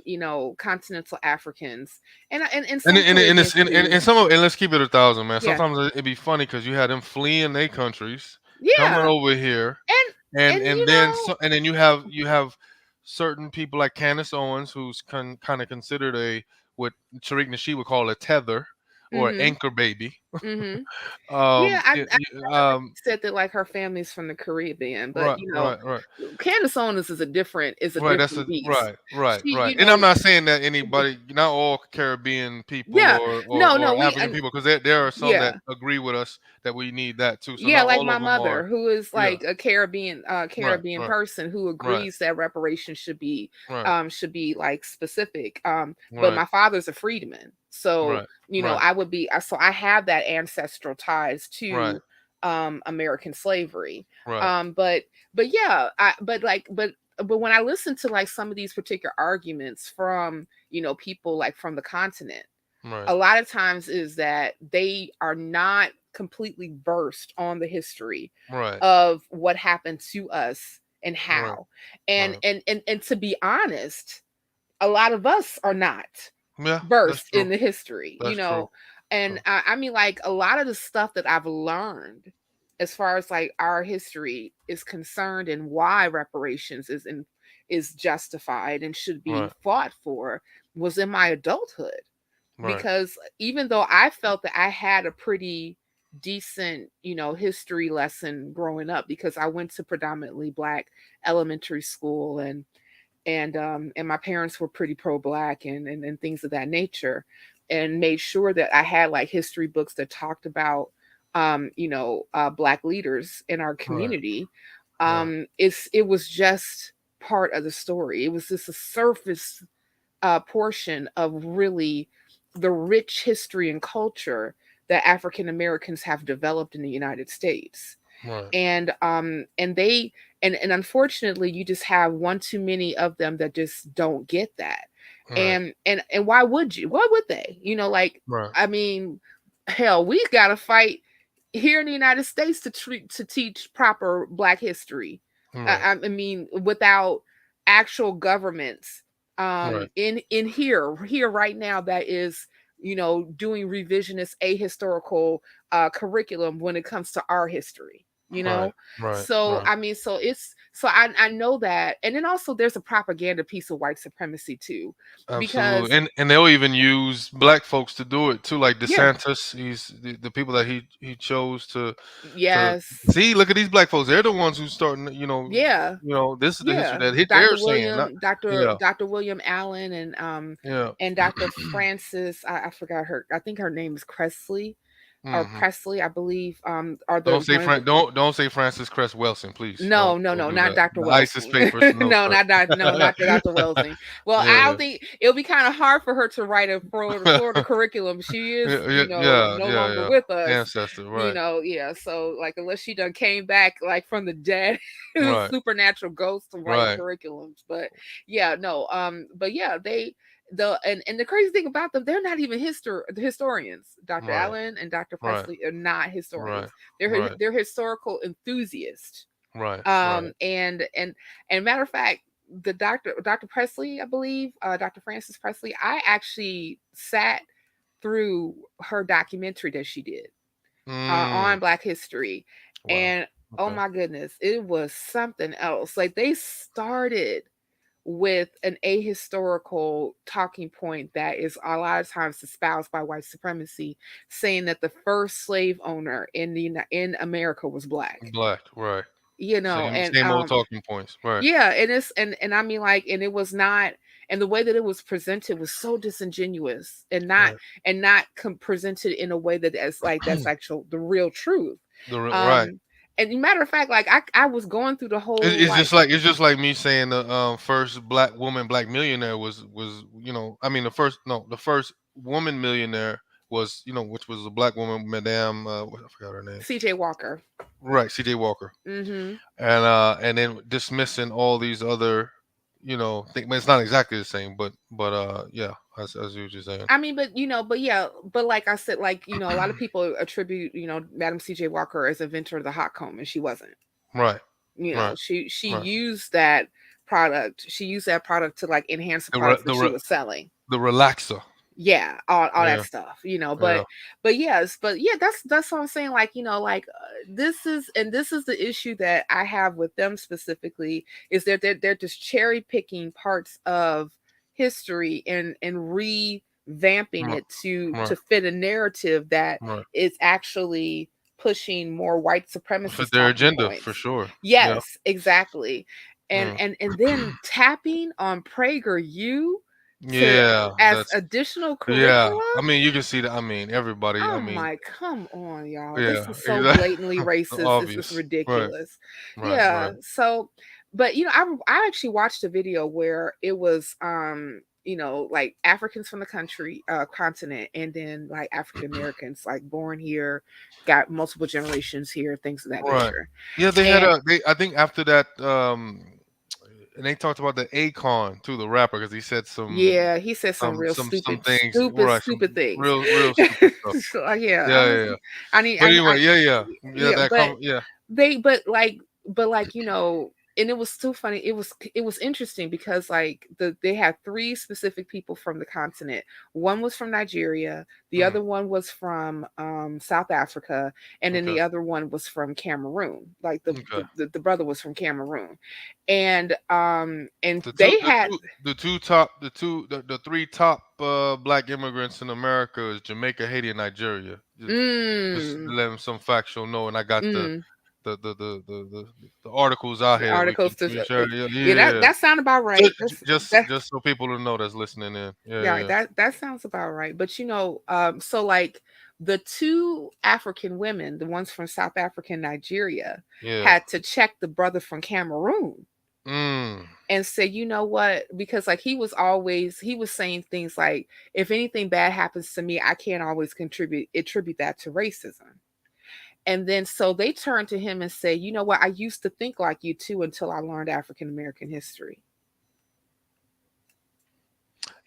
Speaker 2: continental Africans and
Speaker 1: And
Speaker 2: some
Speaker 1: and
Speaker 2: Caribbeans
Speaker 1: it's
Speaker 2: too.
Speaker 1: and some of and let's keep it 1,000, man.
Speaker 2: Yeah,
Speaker 1: Sometimes it'd be funny because you had them fleeing their countries, coming
Speaker 2: yeah,
Speaker 1: over here,
Speaker 2: and
Speaker 1: and then and then you have certain people like Candace Owens, who's kind of considered a what Tariq Nasheed would call a tether or an
Speaker 2: mhm,
Speaker 1: anchor baby.
Speaker 2: mhm. Yeah, I said that like her family's from the Caribbean, but
Speaker 1: Right, right, right.
Speaker 2: Candace Owens is a
Speaker 1: Right, that's
Speaker 2: different
Speaker 1: a
Speaker 2: beast.
Speaker 1: right, right,
Speaker 2: She,
Speaker 1: right. And I'm not saying that anybody, not all Caribbean people
Speaker 2: yeah, no, no,
Speaker 1: or African people, because there are some that
Speaker 2: yeah.
Speaker 1: agree with us that we need that too. So
Speaker 2: Yeah,
Speaker 1: not
Speaker 2: like
Speaker 1: all
Speaker 2: my
Speaker 1: of them are.
Speaker 2: mother, who is
Speaker 1: Yeah,
Speaker 2: like a
Speaker 1: right,
Speaker 2: Caribbean
Speaker 1: right,
Speaker 2: person who
Speaker 1: right,
Speaker 2: agrees that reparations
Speaker 1: right,
Speaker 2: should be like specific. But
Speaker 1: right,
Speaker 2: my father's a freedman. So,
Speaker 1: right, right,
Speaker 2: I would be so I have that ancestral ties
Speaker 1: right,
Speaker 2: to American slavery.
Speaker 1: right,
Speaker 2: But yeah, but when I listen to like some of these particular arguments from, people like from the continent,
Speaker 1: right,
Speaker 2: a lot of times is that they are not completely versed on the history
Speaker 1: right,
Speaker 2: of what happened to us and
Speaker 1: right,
Speaker 2: how. And
Speaker 1: right.
Speaker 2: and to be honest, a lot of us are not
Speaker 1: Yeah, that's
Speaker 2: versed
Speaker 1: true.
Speaker 2: in the history,
Speaker 1: That's true.
Speaker 2: and
Speaker 1: True.
Speaker 2: I mean, like a lot of the stuff that I've learned as far as like our history is concerned and why reparations is justified and should be
Speaker 1: Right,
Speaker 2: fought for was in my adulthood,
Speaker 1: right,
Speaker 2: because even though I felt that I had a pretty decent, history lesson growing up, because I went to predominantly black elementary school, and my parents were pretty pro black and things of that nature, and made sure that I had like history books that talked about black leaders in our
Speaker 1: right,
Speaker 2: community.
Speaker 1: right,
Speaker 2: It was just part of the story. It was just a surface portion of really the rich history and culture that African Americans have developed in the United States.
Speaker 1: right,
Speaker 2: And unfortunately you just have one too many of them that just don't get that.
Speaker 1: right,
Speaker 2: And why would they, like,
Speaker 1: right,
Speaker 2: I mean, hell, we got to fight here in the United States to teach proper black history.
Speaker 1: right,
Speaker 2: I mean, without actual governments
Speaker 1: right,
Speaker 2: in here right now that is, doing revisionist ahistorical curriculum when it comes to our history,
Speaker 1: right, right,
Speaker 2: so
Speaker 1: right.
Speaker 2: I mean, I know that. And then also there's a propaganda piece of white supremacy too,
Speaker 1: Absolutely,
Speaker 2: because
Speaker 1: and they'll even use black folks to do it too, like
Speaker 2: yeah,
Speaker 1: DeSantis. He's the people that he chose to
Speaker 2: yes,
Speaker 1: see. Look at these black folks; they're the ones who's starting.
Speaker 2: yeah,
Speaker 1: This is the history
Speaker 2: yeah,
Speaker 1: that
Speaker 2: Dr.
Speaker 1: they're saying. Not,
Speaker 2: William, Dr.
Speaker 1: yeah,
Speaker 2: Dr. William Allen,
Speaker 1: yeah.
Speaker 2: and Dr. Francis, I forgot her, I think her name is Presley or
Speaker 1: hmm
Speaker 2: Presley, I believe, are the one of the,
Speaker 1: Don't say Francis Cress Welsing, please.
Speaker 2: no, no,
Speaker 1: Don't
Speaker 2: no,
Speaker 1: do
Speaker 2: not
Speaker 1: that.
Speaker 2: Dr.
Speaker 1: The ISIS
Speaker 2: Welsing.
Speaker 1: papers, no
Speaker 2: No,
Speaker 1: sir.
Speaker 2: not Dr. Welsing. Well, I
Speaker 1: Yeah,
Speaker 2: don't think it'll be kind of hard for her to write a Florida curriculum. She is,
Speaker 1: yeah, yeah, yeah,
Speaker 2: no
Speaker 1: yeah,
Speaker 2: longer
Speaker 1: yeah.
Speaker 2: with us.
Speaker 1: Ancestor, right,
Speaker 2: Yeah. So like, unless she done came back like from the dead,
Speaker 1: right,
Speaker 2: supernatural ghost to write
Speaker 1: right,
Speaker 2: curriculums. But yeah, no, but yeah, and the crazy thing about them, they're not even historians. Dr.
Speaker 1: right,
Speaker 2: Allen and Dr.
Speaker 1: right,
Speaker 2: Presley are not
Speaker 1: right,
Speaker 2: historians.
Speaker 1: right,
Speaker 2: They're historical enthusiasts.
Speaker 1: right, right.
Speaker 2: And matter of fact, the Dr. Presley, I believe, Dr. Francis Presley, I actually sat through her documentary that she did
Speaker 1: Mm,
Speaker 2: on Black history,
Speaker 1: wow.
Speaker 2: and oh
Speaker 1: Okay.
Speaker 2: my goodness, it was something else. Like, they started with an ahistorical talking point that is a lot of times espoused by white supremacy, saying that the first slave owner in America was black.
Speaker 1: Black, right. Same
Speaker 2: And
Speaker 1: same old talking points. Right.
Speaker 2: yeah, and and I mean, like, and it was not, and the way that it was presented was so disingenuous,
Speaker 1: Right.
Speaker 2: and not presented in a way that is like that's actual the real truth.
Speaker 1: Right.
Speaker 2: Um, and matter of fact, like I was going through the whole like,
Speaker 1: It's just like me saying the first black woman black millionaire was I mean the first woman millionaire was which was a black woman, Madame I forgot her name.
Speaker 2: C.J. Walker.
Speaker 1: Right, C.J. Walker.
Speaker 2: Mm-hmm.
Speaker 1: And then dismissing all these other think it's not exactly the same, but yeah, as you were just saying.
Speaker 2: I mean, but yeah, but like I said, like, a lot of people attribute, Madam C.J. Walker as inventor of the hot comb, and she wasn't.
Speaker 1: Right, right,
Speaker 2: She
Speaker 1: right.
Speaker 2: used that product. She used that product to like enhance the products that she was selling.
Speaker 1: The relaxer.
Speaker 2: Yeah, all that
Speaker 1: Yeah,
Speaker 2: stuff,
Speaker 1: yeah.
Speaker 2: but yes, but yeah, that's what I'm saying, like, like, this is the issue that I have with them specifically, is that they're just cherry picking parts of history and revamping
Speaker 1: Right,
Speaker 2: it to
Speaker 1: right,
Speaker 2: fit a narrative that
Speaker 1: right.
Speaker 2: is actually pushing more white
Speaker 1: Fit
Speaker 2: supremacist
Speaker 1: their
Speaker 2: talking
Speaker 1: agenda for
Speaker 2: points.
Speaker 1: sure. Yeah,
Speaker 2: Yes, exactly. and
Speaker 1: yeah.
Speaker 2: and and then tapping on PragerU to
Speaker 1: Yeah,
Speaker 2: as
Speaker 1: that's
Speaker 2: additional
Speaker 1: yeah.
Speaker 2: curriculum.
Speaker 1: I mean, you can see that. I mean, everybody. I
Speaker 2: Oh
Speaker 1: mean,
Speaker 2: my, come on, y'all. This
Speaker 1: yeah,
Speaker 2: is so
Speaker 1: exactly.
Speaker 2: blatantly racist. This is
Speaker 1: Obvious. Right,
Speaker 2: ridiculous.
Speaker 1: right,
Speaker 2: Yeah.
Speaker 1: right.
Speaker 2: So, but I actually watched a video where it was like Africans from the continent, and then like African Americans like born here, got multiple generations here, things of that
Speaker 1: Right.
Speaker 2: nature.
Speaker 1: Yeah, they had
Speaker 2: And
Speaker 1: a. They. I think after that, and they talked about the Akon too, the rapper, because he said
Speaker 2: yeah, he said some real
Speaker 1: some
Speaker 2: stupid,
Speaker 1: things.
Speaker 2: stupid,
Speaker 1: Right. Some
Speaker 2: stupid things.
Speaker 1: real stupid stuff.
Speaker 2: So, yeah,
Speaker 1: Yeah, yeah, yeah.
Speaker 2: honestly, I need,
Speaker 1: But anyway, yeah, yeah, yeah.
Speaker 2: yeah,
Speaker 1: That
Speaker 2: but
Speaker 1: come. Yeah.
Speaker 2: they, but like, and it was still funny. It was interesting because like they had three specific people from the continent. One was from Nigeria, the
Speaker 1: Mm,
Speaker 2: other one was from South Africa, and then
Speaker 1: okay.
Speaker 2: the other one was from Cameroon. Like
Speaker 1: Okay.
Speaker 2: the brother was from Cameroon, and
Speaker 1: The two,
Speaker 2: they had
Speaker 1: the three top black immigrants in America is Jamaica, Haiti, and Nigeria. Just
Speaker 2: mm,
Speaker 1: letting some factual know, and I got
Speaker 2: mm,
Speaker 1: the articles out
Speaker 2: the
Speaker 1: here that
Speaker 2: articles to
Speaker 1: we share. Yeah,
Speaker 2: yeah, that
Speaker 1: yeah.
Speaker 2: that sound about right. That's
Speaker 1: Just so people to know that's listening in. Yeah,
Speaker 2: Yeah,
Speaker 1: yeah,
Speaker 2: that sounds about right. But so like the two African women, the ones from South Africa and Nigeria,
Speaker 1: yeah.
Speaker 2: had to check the brother from Cameroon
Speaker 1: Mm.
Speaker 2: and say, you know what? Because like he was saying things like, if anything bad happens to me, I can't always attribute that to racism. And then so they turned to him and say, you know what? I used to think like you too until I learned African American history.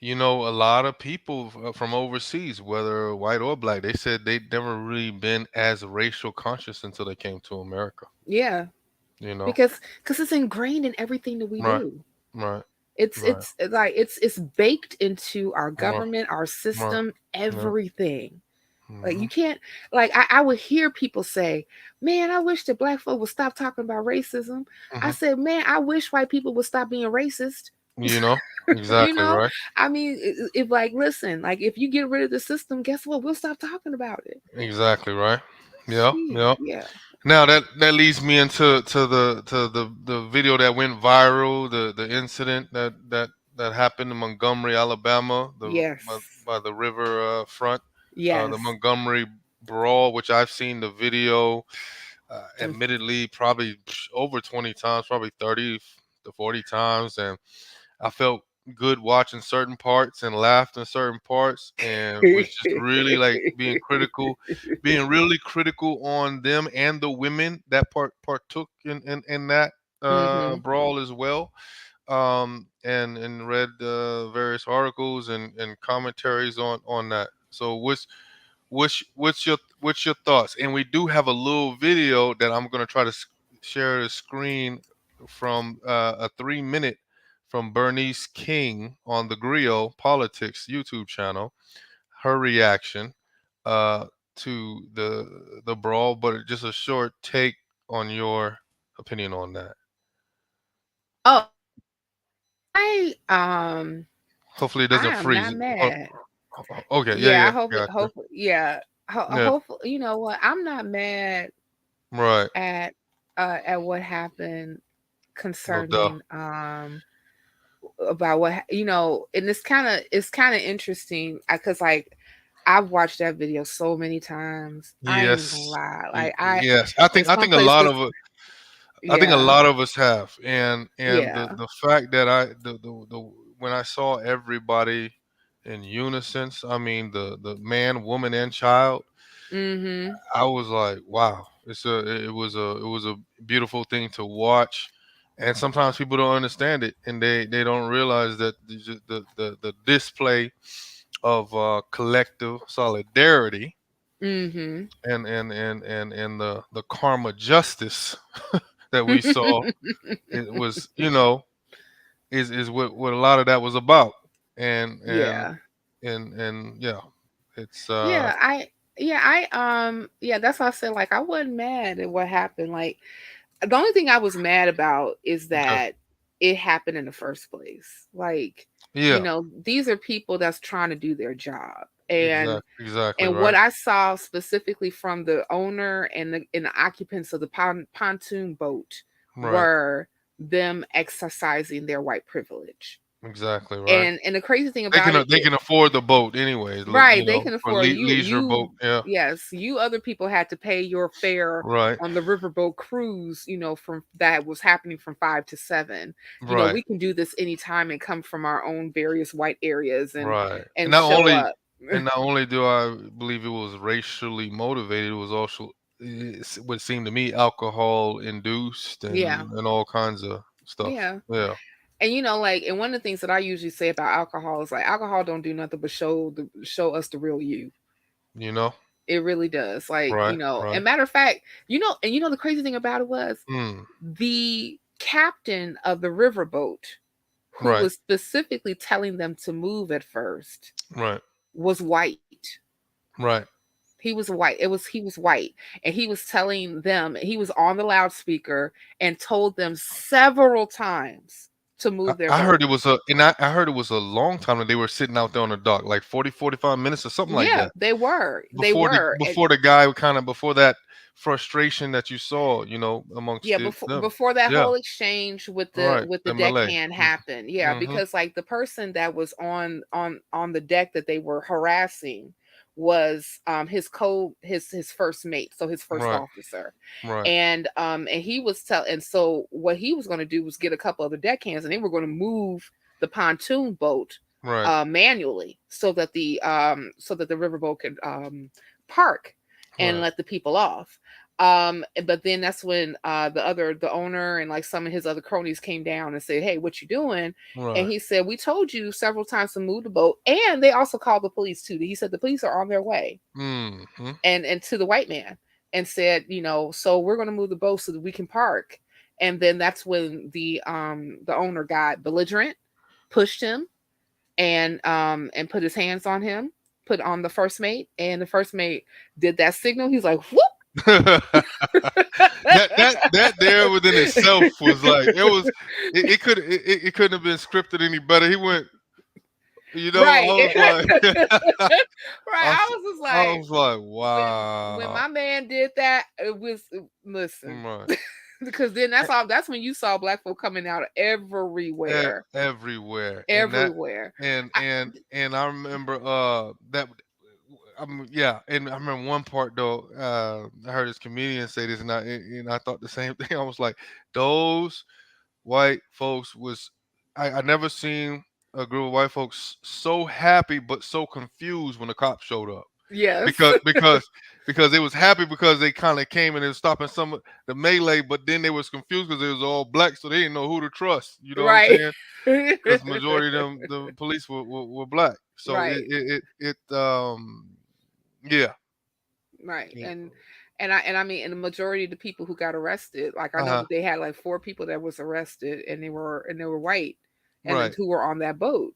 Speaker 1: A lot of people from overseas, whether white or black, they said they'd never really been as racial conscious until they came to America.
Speaker 2: Yeah,
Speaker 1: You know,
Speaker 2: because it's ingrained in everything that we
Speaker 1: right,
Speaker 2: do.
Speaker 1: right,
Speaker 2: It's
Speaker 1: right,
Speaker 2: it's like it's baked into our
Speaker 1: right,
Speaker 2: government, our
Speaker 1: right.
Speaker 2: system,
Speaker 1: Yeah.
Speaker 2: everything. Like
Speaker 1: Hmm.
Speaker 2: you can't, like I would hear people say, "Man, I wish that black folk would stop talking about racism." I
Speaker 1: Hmm.
Speaker 2: said, "Man, I wish white people would stop being racist."
Speaker 1: You know,
Speaker 2: you
Speaker 1: exactly
Speaker 2: know,
Speaker 1: right.
Speaker 2: I mean, if like, listen, like if you get rid of the system, guess what? We'll stop talking about it.
Speaker 1: Exactly right. Yeah,
Speaker 2: Shit,
Speaker 1: yeah.
Speaker 2: yeah.
Speaker 1: Now that leads me into the video that went viral, the incident that happened in Montgomery, Alabama,
Speaker 2: Yes.
Speaker 1: by the river front, the
Speaker 2: Yes.
Speaker 1: Montgomery brawl, which I've seen the video,
Speaker 2: Mm.
Speaker 1: admittedly probably over 20 times, probably 30 to 40 times, and I felt good watching certain parts and laughed in certain parts, and was just really like being really critical on them and the women that partook in that
Speaker 2: Mhm.
Speaker 1: brawl as well. And read various articles and commentaries on that. So what's your thoughts? And we do have a little video that I'm gonna try to share the screen from a 3 minute from Bernice King on the Griot Politics YouTube channel. Her reaction uh, to the brawl, but just a short take on your opinion on that.
Speaker 2: Oh, I
Speaker 1: Hopefully, it
Speaker 2: I
Speaker 1: doesn't
Speaker 2: am
Speaker 1: freeze.
Speaker 2: not mad.
Speaker 1: Okay, yeah,
Speaker 2: Yeah, I
Speaker 1: yeah,
Speaker 2: hope it.
Speaker 1: gotcha.
Speaker 2: Hopefully, yeah.
Speaker 1: Yeah,
Speaker 2: Hopefully, you know what? I'm not mad
Speaker 1: right.
Speaker 2: at what happened
Speaker 1: No doubt.
Speaker 2: concerning about and it's kind of interesting because like I've watched that video so many times. I ain't even gonna
Speaker 1: Yes.
Speaker 2: lie. Like
Speaker 1: Yes.
Speaker 2: in
Speaker 1: I
Speaker 2: some
Speaker 1: think a lot
Speaker 2: places,
Speaker 1: of I think a
Speaker 2: yeah,
Speaker 1: lot of us have, and
Speaker 2: yeah.
Speaker 1: the fact that the when I saw everybody in unison, I mean the man, woman, and child,
Speaker 2: Mm-hmm.
Speaker 1: I was like, wow, it was a beautiful thing to watch, And sometimes people don't understand it, and they don't realize that the display of collective solidarity
Speaker 2: Mm-hmm.
Speaker 1: and the karma justice that we saw, it was, is what a lot of that was about. and and
Speaker 2: Yeah.
Speaker 1: and yeah, it's
Speaker 2: Yeah, yeah, that's why I said like I wasn't mad at what happened. Like the only thing I was mad about is
Speaker 1: okay.
Speaker 2: that it happened in the first place. Like,
Speaker 1: Yeah,
Speaker 2: these are people that's trying to do their job. And
Speaker 1: exactly
Speaker 2: and what
Speaker 1: right.
Speaker 2: I saw specifically from the owner and the occupants of the pontoon boat
Speaker 1: Right,
Speaker 2: were them exercising their white privilege.
Speaker 1: exactly right.
Speaker 2: And the crazy thing
Speaker 1: They
Speaker 2: about
Speaker 1: can
Speaker 2: it,
Speaker 1: they can afford the boat anyways,
Speaker 2: right, they can
Speaker 1: for
Speaker 2: afford
Speaker 1: leisure boat. Yeah,
Speaker 2: yes, you other people had to pay your fare
Speaker 1: right,
Speaker 2: on the riverboat cruise, from that was happening from 5 to 7.
Speaker 1: right,
Speaker 2: We can do this anytime and come from our own various white areas
Speaker 1: right. And
Speaker 2: and
Speaker 1: not
Speaker 2: show
Speaker 1: only
Speaker 2: up.
Speaker 1: and not only do I believe it was racially motivated, it was also, it would seem to me, alcohol induced
Speaker 2: Yeah.
Speaker 1: and all kinds of stuff.
Speaker 2: Yeah.
Speaker 1: Yeah,
Speaker 2: And like, and one of the things that I usually say about alcohol is like alcohol don't do nothing but show us the real you.
Speaker 1: you know.
Speaker 2: It really does. Like,
Speaker 1: Right,
Speaker 2: and
Speaker 1: right.
Speaker 2: matter of fact, the crazy thing about it was
Speaker 1: Mm,
Speaker 2: the captain of the riverboat, who
Speaker 1: right,
Speaker 2: was specifically telling them to move at first,
Speaker 1: right,
Speaker 2: was white.
Speaker 1: right.
Speaker 2: He was white. He was white, and he was telling them, he was on the loudspeaker and told them several times to move their
Speaker 1: I heard
Speaker 2: boat.
Speaker 1: it was I heard it was a long time that they were sitting out there on the dock, like 40, 45 minutes or something like
Speaker 2: Yeah,
Speaker 1: that.
Speaker 2: they were. They
Speaker 1: Before
Speaker 2: were. And
Speaker 1: before the guy kind of before that frustration that you saw, amongst
Speaker 2: yeah,
Speaker 1: them.
Speaker 2: before that
Speaker 1: Yeah,
Speaker 2: whole exchange with the
Speaker 1: right. MLA.
Speaker 2: deckhand happened. Yeah,
Speaker 1: Mm-hmm.
Speaker 2: because like the person that was on the deck that they were harassing was his first mate, so his first
Speaker 1: Right,
Speaker 2: officer.
Speaker 1: right,
Speaker 2: And he was and so what he was going to do was get a couple of the deckhands, and they were going to move the pontoon boat
Speaker 1: right,
Speaker 2: manually so that the riverboat could park and
Speaker 1: right,
Speaker 2: let the people off. But then that's when the owner and like some of his other cronies came down and said, "Hey, what you doing?" And
Speaker 1: right.
Speaker 2: he said, "We told you several times to move the boat." And they also called the police too. He said the police are on their way,
Speaker 1: Mm-hmm.
Speaker 2: and to the white man, and said, "So we're going to move the boat so that we can park." And then that's when the owner got belligerent, pushed him, and put his hands on him, put on the first mate, and the first mate did that signal. He's like, "Whoop!"
Speaker 1: That there within itself was like, it couldn't have been scripted any better. He went,
Speaker 2: Right.
Speaker 1: I was like,
Speaker 2: Right. I was just
Speaker 1: I
Speaker 2: like,
Speaker 1: was like,
Speaker 2: when
Speaker 1: wow.
Speaker 2: my man did that, it was listen.
Speaker 1: Right.
Speaker 2: Because then that's when you saw black folk coming out everywhere.
Speaker 1: Everywhere.
Speaker 2: Everywhere. I,
Speaker 1: And I remember that yeah, and I remember one part though, I heard this comedian say this, and I thought the same thing. I was like, those white folks was, I never seen a group of white folks so happy but so confused when the cops showed up.
Speaker 2: yes.
Speaker 1: Because they was happy because they kind of came and they was stopping some of the melee, but then they was confused because it was all black, so they didn't know who to trust. You know what I'm
Speaker 2: Right.
Speaker 1: saying? Because majority of them, the police were black. So
Speaker 2: Right.
Speaker 1: yeah.
Speaker 2: Right.
Speaker 1: Yeah.
Speaker 2: And I mean, and the majority of the people who got arrested, like I know
Speaker 1: Uh-huh.
Speaker 2: that they had like four people that was arrested, and they were white, and then
Speaker 1: Right.
Speaker 2: who were on that boat.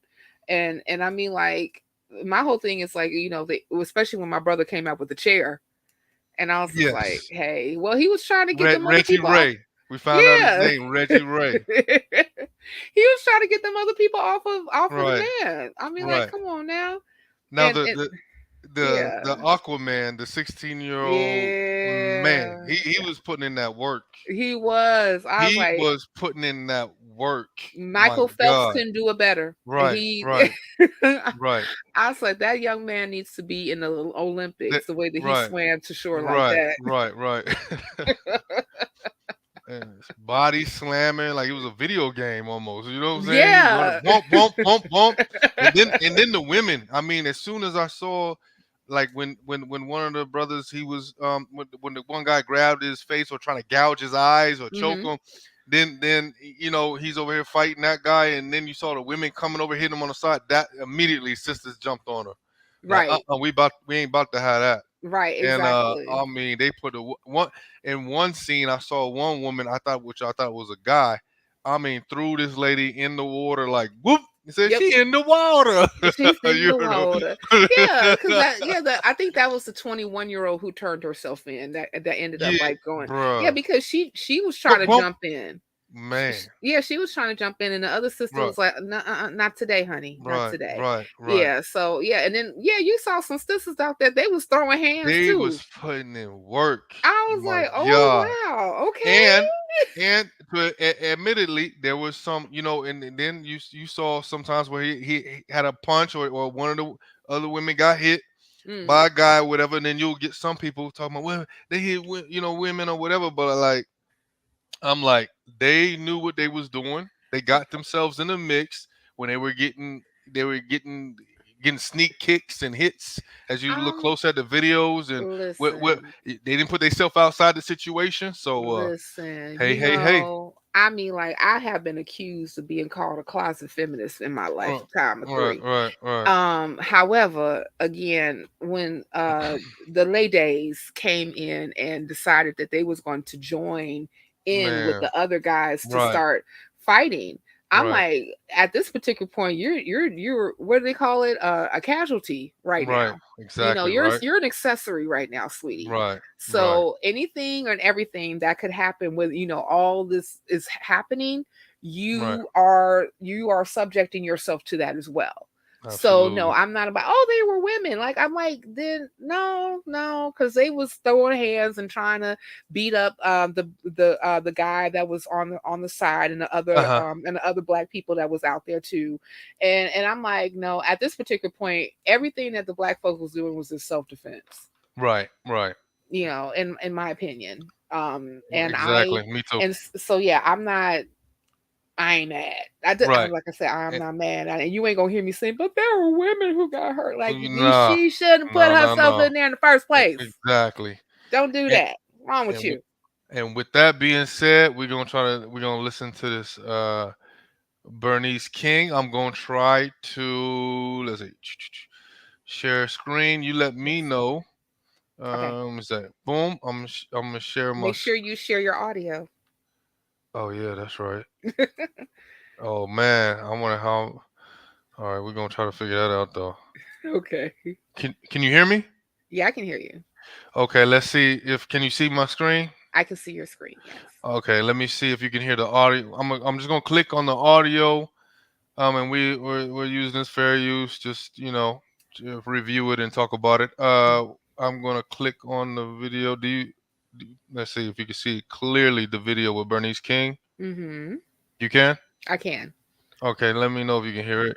Speaker 2: And I mean, like, my whole thing is like, especially when my brother came out with the chair, and I was just like,
Speaker 1: Yes.
Speaker 2: hey, well, he was trying to get them other
Speaker 1: Reggie
Speaker 2: people off.
Speaker 1: Ray. We found out his
Speaker 2: Yeah.
Speaker 1: name, Reggie Ray.
Speaker 2: He was trying to get them other people off of the
Speaker 1: Right.
Speaker 2: man. I mean, like,
Speaker 1: Right.
Speaker 2: come on now.
Speaker 1: Now
Speaker 2: And
Speaker 1: the
Speaker 2: yeah.
Speaker 1: Aquaman, the 16-year-old man,
Speaker 2: Yeah.
Speaker 1: he was putting in that work.
Speaker 2: He was. I was
Speaker 1: He
Speaker 2: like,
Speaker 1: was putting in that work. My
Speaker 2: Michael Phelps
Speaker 1: God.
Speaker 2: couldn't do it better.
Speaker 1: Right,
Speaker 2: He,
Speaker 1: right,
Speaker 2: I
Speaker 1: right.
Speaker 2: was like, that young man needs to be in the
Speaker 1: That,
Speaker 2: Olympics the way that he
Speaker 1: right,
Speaker 2: swam to shore like
Speaker 1: right,
Speaker 2: that.
Speaker 1: right, right. And his body slamming like it was a video game almost. You know what I'm saying? He running
Speaker 2: Yeah.
Speaker 1: bump, bump, bump, bump. And then the women. I mean, as soon as I saw, like when one of the brothers, he was when the one guy grabbed his face or trying to gouge his eyes or choke
Speaker 2: Hmm.
Speaker 1: him, then he's over here fighting that guy, and then you saw the women coming over hitting him on the side. That immediately sisters jumped on her, like
Speaker 2: Right.
Speaker 1: we ain't about to have that.
Speaker 2: Right.
Speaker 1: And I
Speaker 2: Exactly.
Speaker 1: mean, they put one in one scene. I saw one woman. Which I thought was a guy. I mean, threw this lady in the water like whoop. He said
Speaker 2: Yep.
Speaker 1: she in the water.
Speaker 2: She's in
Speaker 1: You
Speaker 2: the
Speaker 1: heard
Speaker 2: water. Yeah, because
Speaker 1: her.
Speaker 2: I think that was the 21-year-old who turned herself in that ended up
Speaker 1: Yeah,
Speaker 2: like going. Yeah,
Speaker 1: bruh.
Speaker 2: because she was trying
Speaker 1: Bump,
Speaker 2: to
Speaker 1: bump.
Speaker 2: jump in.
Speaker 1: Man.
Speaker 2: Yeah, she was trying to jump in, and the other sister
Speaker 1: Right,
Speaker 2: was like, not today, honey, not
Speaker 1: right,
Speaker 2: today."
Speaker 1: right, right.
Speaker 2: Yeah, so yeah, and then yeah, you saw some sisters out there. They was throwing hands
Speaker 1: They
Speaker 2: too.
Speaker 1: was putting in work.
Speaker 2: I was
Speaker 1: My
Speaker 2: like, "Oh
Speaker 1: God.
Speaker 2: wow, okay."
Speaker 1: And admittedly, there was some, and then you saw sometimes where he had a punch, or one of the other women got hit
Speaker 2: Mm.
Speaker 1: by a guy, or whatever. And then you'll get some people talking about, well, they hit women or whatever. But like, I'm like, they knew what they was doing. They got themselves in the mix when they were getting sneak kicks and hits. As you look
Speaker 2: Um,
Speaker 1: close at the videos, and what
Speaker 2: listen.
Speaker 1: they didn't put themselves outside the situation. So
Speaker 2: Listen,
Speaker 1: hey, hey, hey.
Speaker 2: I mean, like, I have been accused of being called a closet feminist in my
Speaker 1: Right,
Speaker 2: lifetime of
Speaker 1: right,
Speaker 2: three.
Speaker 1: right, right.
Speaker 2: However, again, when the ladies came in and decided that they was going to join in with
Speaker 1: Man,
Speaker 2: the other guys to
Speaker 1: right,
Speaker 2: start fighting, I'm
Speaker 1: right,
Speaker 2: like, at this particular point, you're what do they call it? A casualty right
Speaker 1: right.
Speaker 2: now.
Speaker 1: Exactly, right,
Speaker 2: You're an accessory right now, sweetie.
Speaker 1: right, right,
Speaker 2: So anything and everything that could happen with all this is happening,
Speaker 1: right.
Speaker 2: you are subjecting yourself to that as well. So no,
Speaker 1: Absolutely.
Speaker 2: I'm not about, oh, they were women. Like, I'm like, then no, no, because they was throwing hands and trying to beat up the guy that was on the side,
Speaker 1: Uh huh.
Speaker 2: and the other black people that was out there too. And I'm like, no, at this particular point, everything that the black folks was doing was in self-defense,
Speaker 1: Right, right.
Speaker 2: in my opinion.
Speaker 1: Exactly. Me too.
Speaker 2: So yeah, I ain't mad.
Speaker 1: Right.
Speaker 2: Like I said, I'm
Speaker 1: Eh,
Speaker 2: not mad. And you ain't gonna hear me saying, but there were women who got hurt. Like,
Speaker 1: Nah,
Speaker 2: she shouldn't put
Speaker 1: no, no,
Speaker 2: herself
Speaker 1: no.
Speaker 2: in there in the first place.
Speaker 1: Exactly.
Speaker 2: Don't do
Speaker 1: And
Speaker 2: that. What's wrong with
Speaker 1: and with,
Speaker 2: you?
Speaker 1: and with that being said, we're gonna listen to this Bernice King. I'm gonna try to, let's see, share screen. You let me
Speaker 2: Yes.
Speaker 1: know.
Speaker 2: Okay.
Speaker 1: Is that boom? I'm gonna share my.
Speaker 2: Make sure you share your audio.
Speaker 1: Oh yeah, that's right. Oh man, I wonder how. All right, we're gonna try to figure that out though.
Speaker 2: Okay.
Speaker 1: Can you hear me?
Speaker 2: Yeah, I can hear you.
Speaker 1: Okay, let's see if can you see my screen?
Speaker 2: I can see your screen. Yes.
Speaker 1: Okay, let me see if you can hear the audio. I'm just gonna click on the audio. And we're using this fair use, just to review it and talk about it. I'm gonna click on the video. Let's see if you can see clearly the video with Bernice King.
Speaker 2: Mm-hmm.
Speaker 1: You can?
Speaker 2: I can.
Speaker 1: Okay, let me know if you can hear it.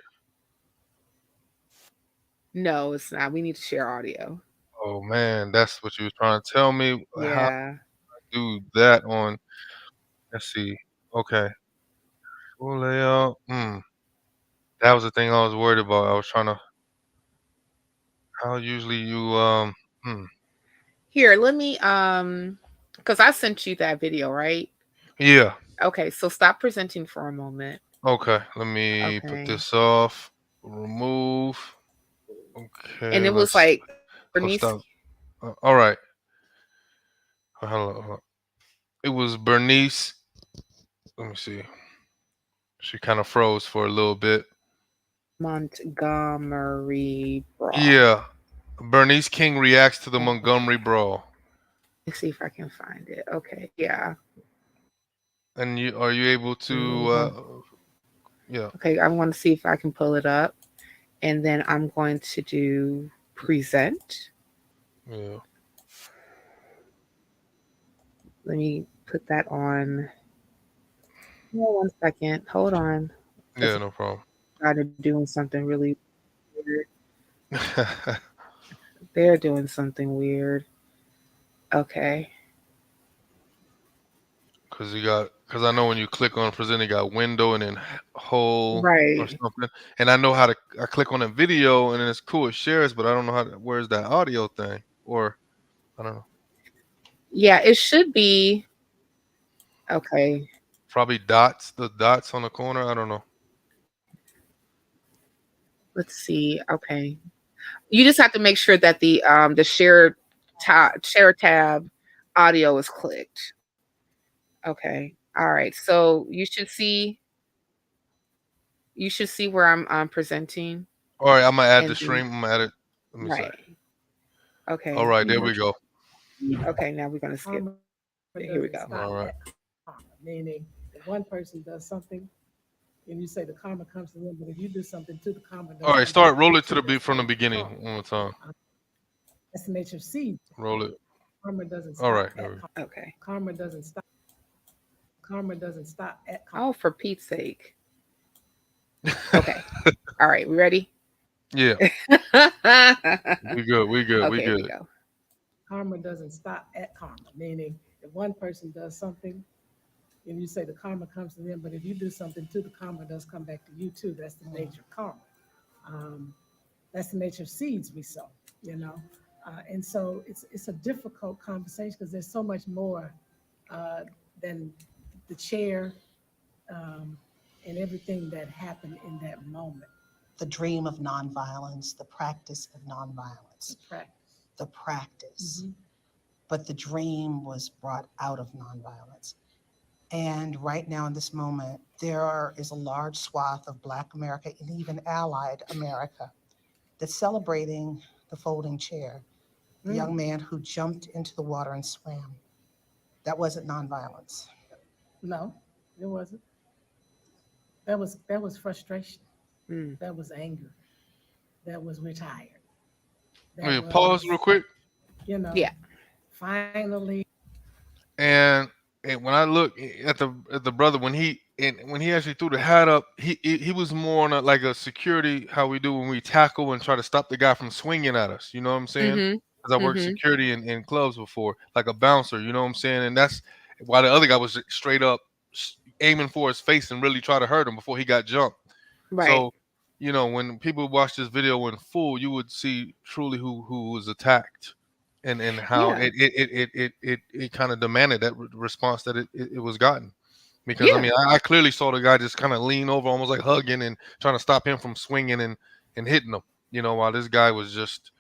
Speaker 2: No, it's not. We need to share audio.
Speaker 1: Oh man, that's what you were trying to tell me. How to
Speaker 2: Yeah.
Speaker 1: do that on? Let's see. Okay, full layout. That was the thing I was worried about. I was trying to. How usually you Hmm.
Speaker 2: Here, let me because I sent you that video, right?
Speaker 1: Yeah.
Speaker 2: Okay, so stop presenting for a moment.
Speaker 1: Okay. Let me put
Speaker 2: Okay.
Speaker 1: this off. Remove.
Speaker 2: And
Speaker 1: Okay.
Speaker 2: it was
Speaker 1: Let's
Speaker 2: like
Speaker 1: let's
Speaker 2: Bernice.
Speaker 1: stop. All right. Hello. It was Bernice. Let me see. She kind of froze for a little bit.
Speaker 2: Montgomery Brawl.
Speaker 1: Yeah. Bernice King reacts to the
Speaker 2: Oh, okay.
Speaker 1: Montgomery Brawl.
Speaker 2: Let's see if I can find it. Okay. Yeah.
Speaker 1: And are you able to?
Speaker 2: Mhm.
Speaker 1: Yeah.
Speaker 2: Okay. I want to see if I can pull it up. And then I'm going to do present.
Speaker 1: Yeah.
Speaker 2: Let me put that on. Oh, 1 second. Hold on. Because
Speaker 1: Yeah. No problem.
Speaker 2: they're doing something really weird. They're doing something weird. Okay.
Speaker 1: Because I know when you click on present, it got window and then whole or
Speaker 2: Right.
Speaker 1: something. And I know how to, I click on a video and then it's cool, it shares, but I don't know where's that audio thing? Or, I don't know.
Speaker 2: Yeah. It should be. Okay.
Speaker 1: Probably dots. The dots on the corner. I don't know.
Speaker 2: Let's see. Okay. You just have to make sure that the share tab audio is clicked. Okay. All right. So you should see where I'm presenting
Speaker 1: All right, I'm gonna add the
Speaker 2: and then
Speaker 1: stream. I'm gonna add it. Let me see.
Speaker 2: right.
Speaker 1: All
Speaker 2: Okay.
Speaker 1: right, there we go.
Speaker 2: Okay, now we're gonna skip
Speaker 3: Karma doesn't stop
Speaker 2: here we
Speaker 3: at
Speaker 2: go.
Speaker 1: All
Speaker 3: karma,
Speaker 1: right.
Speaker 3: meaning if one person does something and you say the karma comes to them, but if you do something to the karma does come
Speaker 1: All
Speaker 3: back
Speaker 1: right,
Speaker 3: to you
Speaker 1: start.
Speaker 3: too.
Speaker 1: Roll it
Speaker 3: That's
Speaker 1: to
Speaker 3: the
Speaker 1: the beat
Speaker 3: nature
Speaker 1: from
Speaker 3: of
Speaker 1: the
Speaker 3: karma.
Speaker 1: beginning one more time.
Speaker 3: That's the nature of seed.
Speaker 1: Roll it.
Speaker 3: Karma doesn't
Speaker 1: All
Speaker 3: stop
Speaker 1: right,
Speaker 3: at
Speaker 1: there we go.
Speaker 3: karma.
Speaker 2: Okay.
Speaker 3: Karma doesn't stop. Karma doesn't stop at karma.
Speaker 2: Oh, for Pete's sake. Okay. All right, we ready?
Speaker 1: Yeah, we good. We good. We
Speaker 2: Okay, we
Speaker 1: good.
Speaker 2: go.
Speaker 3: Karma doesn't stop at karma, meaning if one person does something and you say the karma comes to them, but if you do something too, the karma does come back to you too. That's the nature of karma. Um, that's the nature of seeds we sow, you know. And so it's a difficult conversation because there's so much more uh, than the chair um, and everything that happened in that moment.
Speaker 4: The dream of nonviolence, the practice of nonviolence,
Speaker 3: The practice.
Speaker 4: the practice.
Speaker 3: Mm-hmm.
Speaker 4: But the dream was brought out of nonviolence. And right now, in this moment, is a large swath of Black America and even allied America that's celebrating the folding chair, the
Speaker 3: Mm.
Speaker 4: young man who jumped into the water and swam. That wasn't nonviolence.
Speaker 3: No, it wasn't. That was frustration.
Speaker 2: Mm.
Speaker 3: That was anger. That was retired. That
Speaker 1: Wait, pause real
Speaker 3: was,
Speaker 1: quick.
Speaker 2: Yeah.
Speaker 3: Finally.
Speaker 1: And when I look at the brother when he actually threw the hat up, he was more on like a security how we do when we tackle and try to stop the guy from swinging at us. You know what I'm saying?
Speaker 2: Mhm.
Speaker 1: Because I worked
Speaker 2: Mhm.
Speaker 1: security in clubs before, like a bouncer. You know what I'm saying? And that's why the other guy was straight up aiming for his face and really try to hurt him before he got jumped.
Speaker 2: Right.
Speaker 1: So, when people watch this video in full, you would see truly who was attacked, and how
Speaker 2: Yeah.
Speaker 1: it kind of demanded that response that it was gotten. Because I
Speaker 2: Yeah.
Speaker 1: mean, I clearly saw the guy just kind of lean over, almost like hugging and trying to stop him from swinging and hitting him. While this guy was just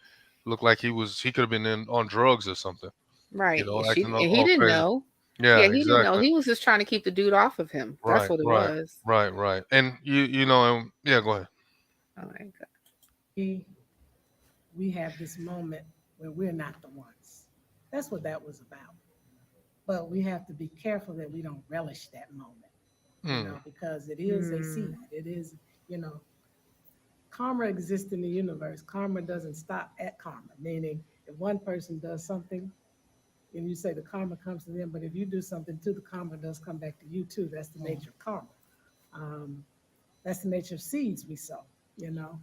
Speaker 1: looked like he could have been on drugs or something.
Speaker 2: Right. And
Speaker 1: Acting
Speaker 2: he
Speaker 1: all
Speaker 2: didn't
Speaker 1: crazy.
Speaker 2: know. Yeah,
Speaker 1: Yeah,
Speaker 2: he didn't know.
Speaker 1: exactly.
Speaker 2: He was just trying to keep the dude off of him. That's
Speaker 1: Right,
Speaker 2: what it
Speaker 1: right,
Speaker 2: was.
Speaker 1: right. And yeah, go ahead.
Speaker 2: Oh my god.
Speaker 3: we we have this moment where we're not the ones. That's what that was about. But we have to be careful that we don't relish that moment,
Speaker 1: Mm,
Speaker 3: because it is a
Speaker 2: Mm.
Speaker 3: seed. It is, you know, karma exists in the universe. Karma doesn't stop at karma, meaning if one person does something and you say the karma comes to them, but if you do something too, the karma does come back to you too. That's the nature of karma. Um, that's the nature of seeds we sow, you know.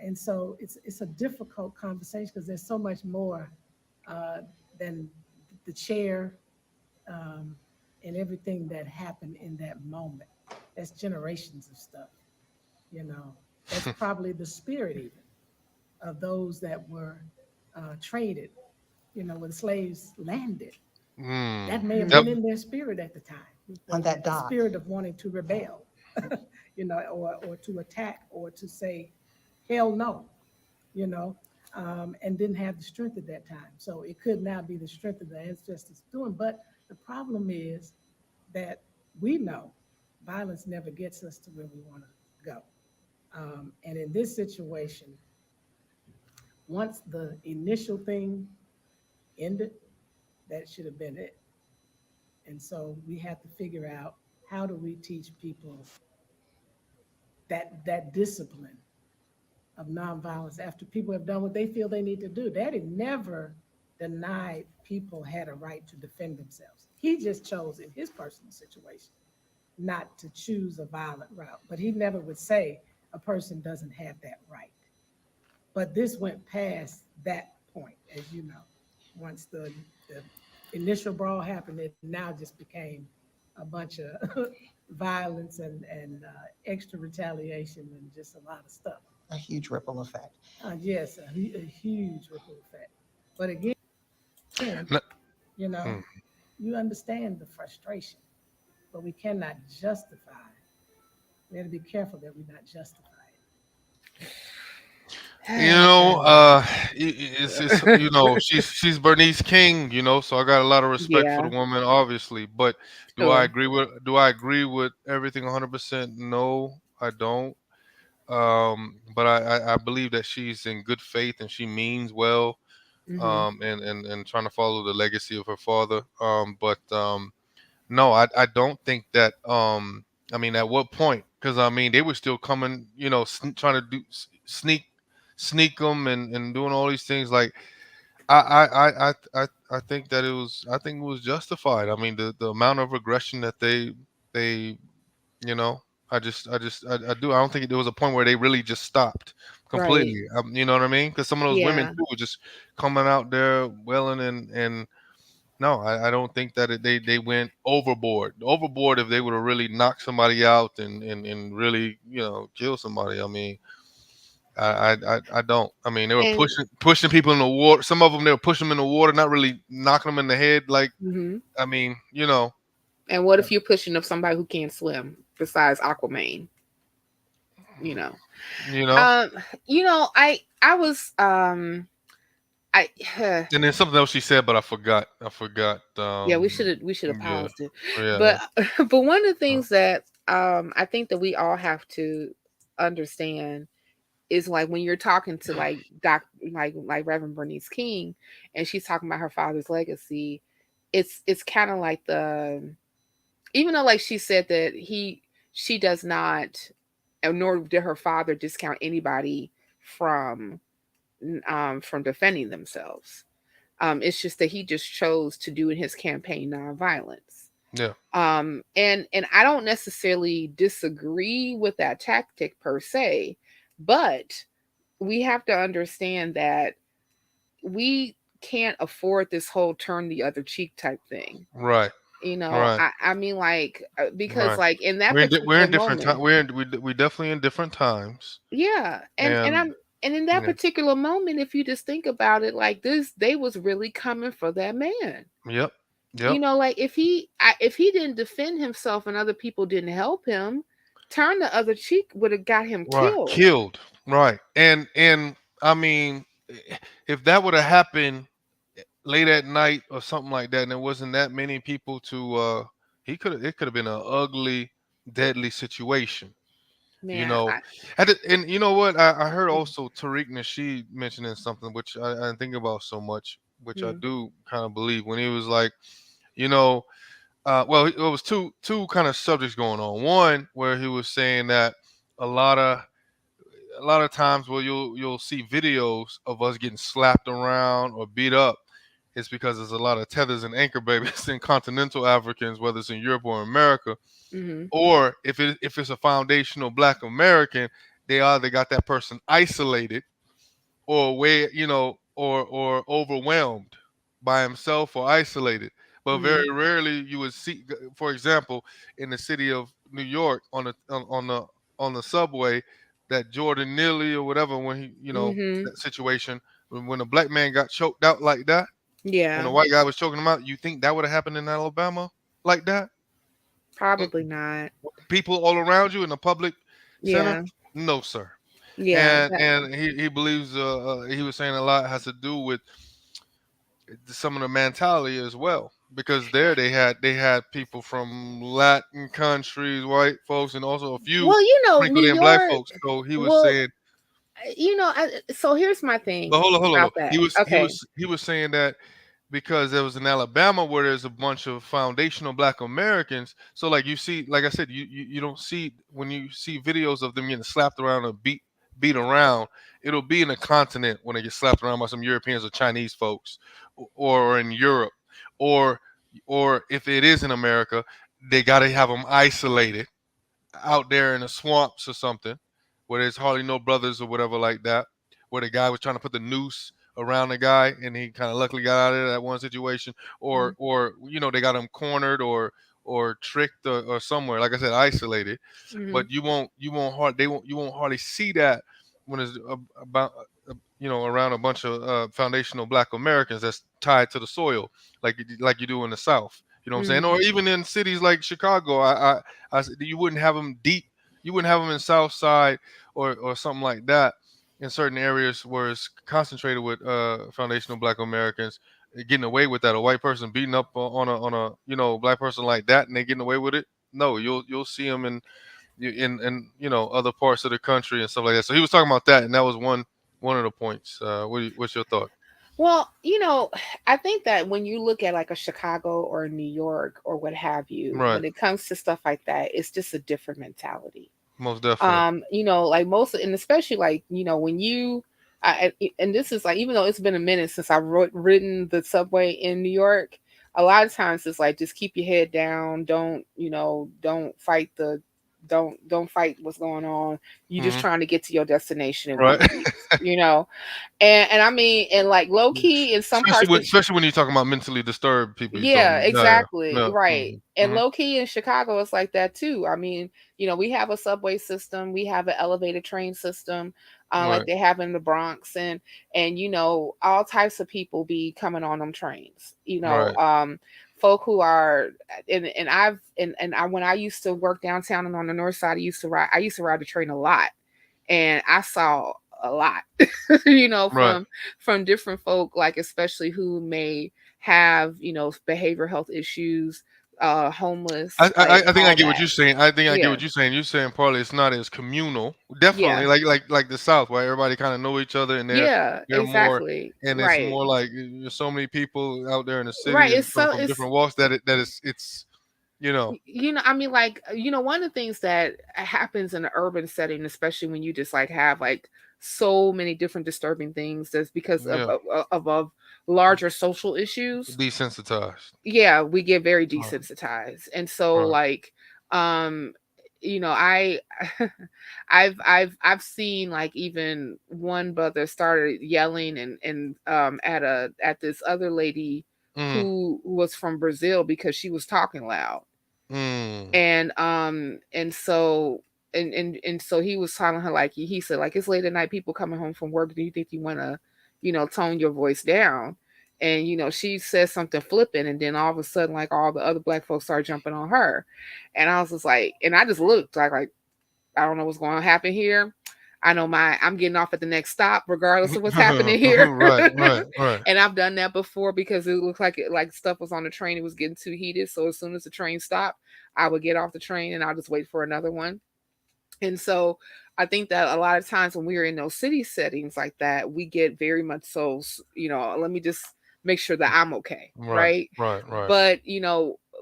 Speaker 3: And so it's a difficult conversation because there's so much more uh, than the chair um, and everything that happened in that moment. That's generations of stuff, you know. That's probably the spirit even of those that were traded, when slaves landed.
Speaker 1: mm.
Speaker 3: That may have
Speaker 1: Yep.
Speaker 3: been in
Speaker 2: Mhm.
Speaker 3: their spirit at the time,
Speaker 4: On that
Speaker 3: the
Speaker 4: dock.
Speaker 3: spirit of wanting to rebel, or to attack or to say, hell no, you know, and didn't have the strength at that time. So it could now be the strength of the ancestors doing. But the problem is that we know violence never gets us to where we want to go. And in this situation, once the initial thing ended, that should have been it. And so we have to figure out, how do we teach people that discipline of nonviolence after people have done what they feel they need to do. Daddy never denied people had a right to defend themselves. He just chose in his personal situation not to choose a violent route. But he never would say a person doesn't have that right. But this went past that point, as you know. Once the initial brawl happened, it now just became a bunch of violence and extra retaliation and just a lot of stuff.
Speaker 4: A huge ripple effect.
Speaker 3: Yes, a huge ripple effect. But again,
Speaker 1: N-
Speaker 3: you know,
Speaker 1: mm.
Speaker 3: you understand the frustration. but we cannot justify. We have to be careful that we not justify
Speaker 1: You know, it's she's Bernice King, so I got a lot of respect for the
Speaker 2: Yeah,
Speaker 1: woman, obviously. But
Speaker 2: sure.
Speaker 1: do I agree with everything 100%? No, I don't. But I believe that she's in good faith and she means well,
Speaker 2: Hmm.
Speaker 1: and trying to follow the legacy of her father. But no, I don't think that. I mean, at what point? Because I mean, they were still coming, trying to sneak them and doing all these things. Like I think that I think it was justified. I mean, the amount of aggression that they you know I do. I don't think there was a point where they really just stopped
Speaker 2: Right.
Speaker 1: completely. You know what I mean? Because some of those women
Speaker 2: Yeah.
Speaker 1: too were just coming out there welling and no, I don't think that they went overboard. Overboard if they would have really knocked somebody out and really kill somebody. I mean, I don't. I mean, they were
Speaker 2: And
Speaker 1: pushing people in the water. Some of them they were pushing them in the water, not really knocking them in the head. Like
Speaker 2: mhm.
Speaker 1: I mean,
Speaker 2: And what if you're pushing up somebody who can't swim besides Aquaman? You know.
Speaker 1: you know.
Speaker 2: Um, I was I
Speaker 1: And then something else she said, but I forgot. I forgot.
Speaker 2: yeah, we should have
Speaker 1: Yeah,
Speaker 2: paused it.
Speaker 1: yeah,
Speaker 2: But but one of the
Speaker 1: yeah.
Speaker 2: things that I think that we all have to understand is like when you're talking to like like Reverend Bernice King and she's talking about her father's legacy, it's kind of like the even though like she said that she does not nor did her father discount anybody from from defending themselves. It's just that he just chose to do in his campaign nonviolence.
Speaker 1: Yeah.
Speaker 2: And I don't necessarily disagree with that tactic per se, but we have to understand that we can't afford this whole turn the other cheek type thing.
Speaker 1: Right. Right.
Speaker 2: I mean, like, because
Speaker 1: Right.
Speaker 2: like in that
Speaker 1: We're
Speaker 2: particular
Speaker 1: in different time.
Speaker 2: moment,
Speaker 1: We definitely in different times.
Speaker 2: yeah, and
Speaker 1: And
Speaker 2: and in that
Speaker 1: yeah.
Speaker 2: particular moment, if you just think about it like this, they was really coming for that man.
Speaker 1: Yep. Yep.
Speaker 2: Like if he didn't defend himself and other people didn't help him, turn the other cheek would have got him
Speaker 1: Right.
Speaker 2: killed.
Speaker 1: Killed. Right. And I mean, if that would have happened late at night or something like that, and there wasn't that many people to, it could have been an ugly, deadly situation. You
Speaker 2: Man,
Speaker 1: know,
Speaker 2: I
Speaker 1: and you know what? I heard
Speaker 2: mm,
Speaker 1: also Tariq Nasheed mentioning something which I think about so much, which I
Speaker 2: mm,
Speaker 1: do kind of believe when he was like, you know, well, it was two kind of subjects going on. One where he was saying that a lot of a lot of times where you'll see videos of us getting slapped around or beat up, it's because there's a lot of tethers and anchor babies in continental Africans, whether it's in Europe or America,
Speaker 2: mhm,
Speaker 1: or if it's a foundational Black American, they either got that person isolated or way or overwhelmed by himself or isolated. But
Speaker 2: mhm,
Speaker 1: very rarely you would see, for example, in the city of New York on the subway, that Jordan Neely or whatever, when he
Speaker 2: mhm.
Speaker 1: that situation when a black man got choked out like that and
Speaker 2: Yeah,
Speaker 1: a white guy was choking him out, you think that would have happened in Alabama like that?
Speaker 2: probably not.
Speaker 1: People all around you in the public center?
Speaker 2: Yeah,
Speaker 1: No, sir.
Speaker 2: yeah,
Speaker 1: And he believes he was saying a lot has to do with some of the mentality as well, because there they had people from Latin countries, white folks, and also a few
Speaker 2: well,
Speaker 1: sprinkled
Speaker 2: New
Speaker 1: in black
Speaker 2: York.
Speaker 1: folks. So he was
Speaker 2: Well,
Speaker 1: saying,
Speaker 2: so here's my
Speaker 1: but
Speaker 2: thing
Speaker 1: hold on.
Speaker 2: about that. Okay.
Speaker 1: He was saying that because there was in Alabama where there's a bunch of foundational Black Americans. So like you see, like I said, you don't see when you see videos of them getting slapped around or beat around. It'll be in a continent when they get slapped around by some Europeans or Chinese folks, or in Europe, or or if it is in America, they got to have them isolated out there in the swamps or something where there's hardly no brothers or whatever like that, where the guy was trying to put the noose around the guy and he kind of luckily got out of that one situation,
Speaker 2: Mm,
Speaker 1: or they got him cornered or tricked or somewhere, like I said, isolated.
Speaker 2: mhm,
Speaker 1: But you won't hardly see that when it's about around a bunch of foundational Black Americans that's tied to the soil, like you do in the South. You know what I'm saying? Or
Speaker 2: Mm.
Speaker 1: even in cities like Chicago, you wouldn't have them deep. You wouldn't have them in South Side or something like that in certain areas where it's concentrated with foundational Black Americans getting away with that. A white person beating up on a black person like that, and they getting away with it. No, you'll see them in other parts of the country and stuff like that. So he was talking about that, and that was one of the points. What's your thought?
Speaker 2: Well, I think that when you look at like a Chicago or a New York or what have you,
Speaker 1: Right,
Speaker 2: when it comes to stuff like that, it's just a different mentality.
Speaker 1: most definitely.
Speaker 2: Like most, and especially like, when and this is like, even though it's been a minute since I've ridden the subway in New York, a lot of times it's like, just keep your head down. Don't fight what's going on. You're just
Speaker 1: Hmm.
Speaker 2: trying to get to your destination in one
Speaker 1: Right.
Speaker 2: piece. And I mean, and like low key in some
Speaker 1: especially
Speaker 2: parts
Speaker 1: when
Speaker 2: of
Speaker 1: especially when you're talking about mentally disturbed people. You're
Speaker 2: yeah,
Speaker 1: talking. Yeah,
Speaker 2: exactly.
Speaker 1: yeah.
Speaker 2: Right.
Speaker 1: Hmm.
Speaker 2: And
Speaker 1: Hmm.
Speaker 2: low key in Chicago, it's like that too. I mean, we have a subway system, we have an elevated train system, like
Speaker 1: Right,
Speaker 2: they have in the Bronx, and all types of people be coming on them trains.
Speaker 1: right.
Speaker 2: Folk who are and I've and I when I used to work downtown and on the north side, I used to ride the train a lot, and I saw a lot,
Speaker 1: Right.
Speaker 2: from different folk, like especially who may have behavioral health issues, homeless, like
Speaker 1: I think I
Speaker 2: all
Speaker 1: get what
Speaker 2: that.
Speaker 1: you're saying. I think I get
Speaker 2: Yeah,
Speaker 1: what you're saying. You're saying partly it's not as communal.
Speaker 2: yeah,
Speaker 1: Definitely, like the South, where everybody kind of know each other, and
Speaker 2: yeah,
Speaker 1: they're more,
Speaker 2: exactly,
Speaker 1: and it's
Speaker 2: right,
Speaker 1: more like there's so many people out there in the city
Speaker 2: right.
Speaker 1: and
Speaker 2: It's so
Speaker 1: from
Speaker 2: it's
Speaker 1: different walks that it's you know.
Speaker 2: I mean, like, one of the things that happens in an urban setting, especially when you just like have like so many different disturbing things, that's because of
Speaker 1: Yeah,
Speaker 2: larger social issues.
Speaker 1: desensitized.
Speaker 2: Yeah, we get very
Speaker 1: Right,
Speaker 2: desensitized. And so
Speaker 1: right.
Speaker 2: like I I've seen like even one brother started yelling and at this other lady
Speaker 1: Mm,
Speaker 2: who was from Brazil because she was talking loud.
Speaker 1: mm,
Speaker 2: And so he was telling her, like, he said, like, it's late at night, people coming home from work, do you think you want to tone your voice down? And she says something flippant, and then all of a sudden, like, all the other black folks start jumping on her. And I was just like, and I just looked like I don't know what's going to happen here. I know I'm getting off at the next stop regardless of what's happening here.
Speaker 1: right, right, right,
Speaker 2: And I've done that before because it looked like stuff was on the train, it was getting too heated, so as soon as the train stopped, I would get off the train and I'll just wait for another one. And so I think that a lot of times when we're in those city settings like that, we get very much so, let me just make sure that I'm okay,
Speaker 1: right,
Speaker 2: right?
Speaker 1: right, right.
Speaker 2: But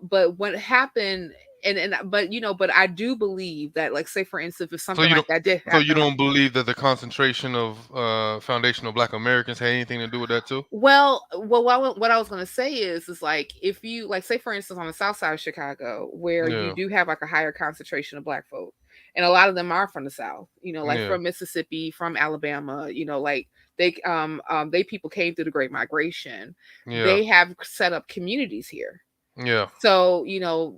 Speaker 2: but what happened, but I do believe that, like, say for instance, if
Speaker 1: So
Speaker 2: something
Speaker 1: you
Speaker 2: like
Speaker 1: don't.
Speaker 2: that did
Speaker 1: So you
Speaker 2: happen, like,
Speaker 1: don't believe that the concentration of foundational Black Americans had anything to do with that too?
Speaker 2: what I was gonna say is like, if you, like, say for instance on the south side of Chicago, where you
Speaker 1: Yeah,
Speaker 2: do have like a higher concentration of black folk, and a lot of them are from the south, like
Speaker 1: yeah,
Speaker 2: from Mississippi, from Alabama, like they people came through the Great Migration.
Speaker 1: yeah,
Speaker 2: They have set up communities here.
Speaker 1: yeah.
Speaker 2: So,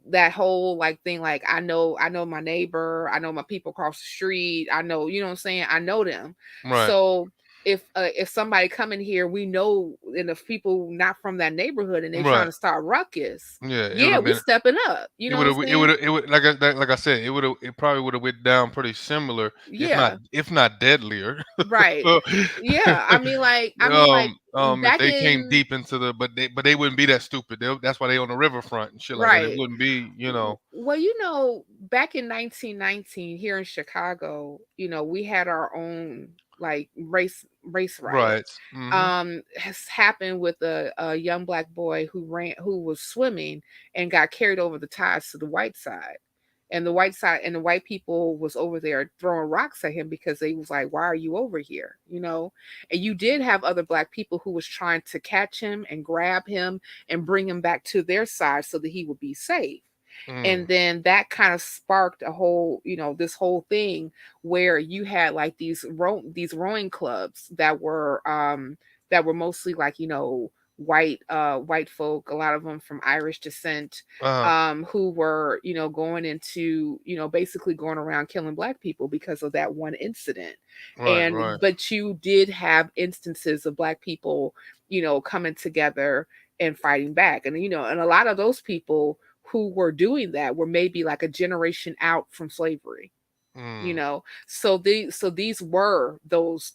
Speaker 2: that whole like thing, like, I know my neighbor, I know my people across the street, I know, you know what I'm saying? I know them.
Speaker 1: Right.
Speaker 2: So if somebody come in here, we know, and if people not from that neighborhood and they trying
Speaker 1: Right.
Speaker 2: to start ruckus,
Speaker 1: Yeah. It would
Speaker 2: yeah,
Speaker 1: have
Speaker 2: we
Speaker 1: been.
Speaker 2: stepping up. You
Speaker 1: It
Speaker 2: know
Speaker 1: would
Speaker 2: what
Speaker 1: have.
Speaker 2: I'm
Speaker 1: It would.
Speaker 2: saying?
Speaker 1: It would. Like I said. It would have. It probably would have went down pretty similar,
Speaker 2: Yeah.
Speaker 1: if not deadlier.
Speaker 2: Right. Yeah. I mean like
Speaker 1: If
Speaker 2: back
Speaker 1: they came
Speaker 2: in
Speaker 1: deep into the, but they wouldn't be that stupid. That's why they on the riverfront and shit like that. It
Speaker 2: right.
Speaker 1: wouldn't be.
Speaker 2: Well, back in 1919 here in Chicago, we had our own like race riot.
Speaker 1: Right. Mm-hmm.
Speaker 2: Has happened with a young black boy who was swimming and got carried over the tides to the white side. And the white people was over there throwing rocks at him because they was like, why are you over here? And you did have other black people who was trying to catch him and grab him and bring him back to their side so that he would be safe.
Speaker 1: Mm.
Speaker 2: And then that kind of sparked a whole, this whole thing where you had like these rowing clubs that were mostly like, white folk, a lot of them from Irish descent,
Speaker 1: Uh.
Speaker 2: who were, going into, basically going around killing black people because of that one incident.
Speaker 1: Right.
Speaker 2: And
Speaker 1: Right.
Speaker 2: but you did have instances of black people, coming together and fighting back. And and a lot of those people who were doing that were maybe like a generation out from slavery.
Speaker 1: Mm.
Speaker 2: So these were those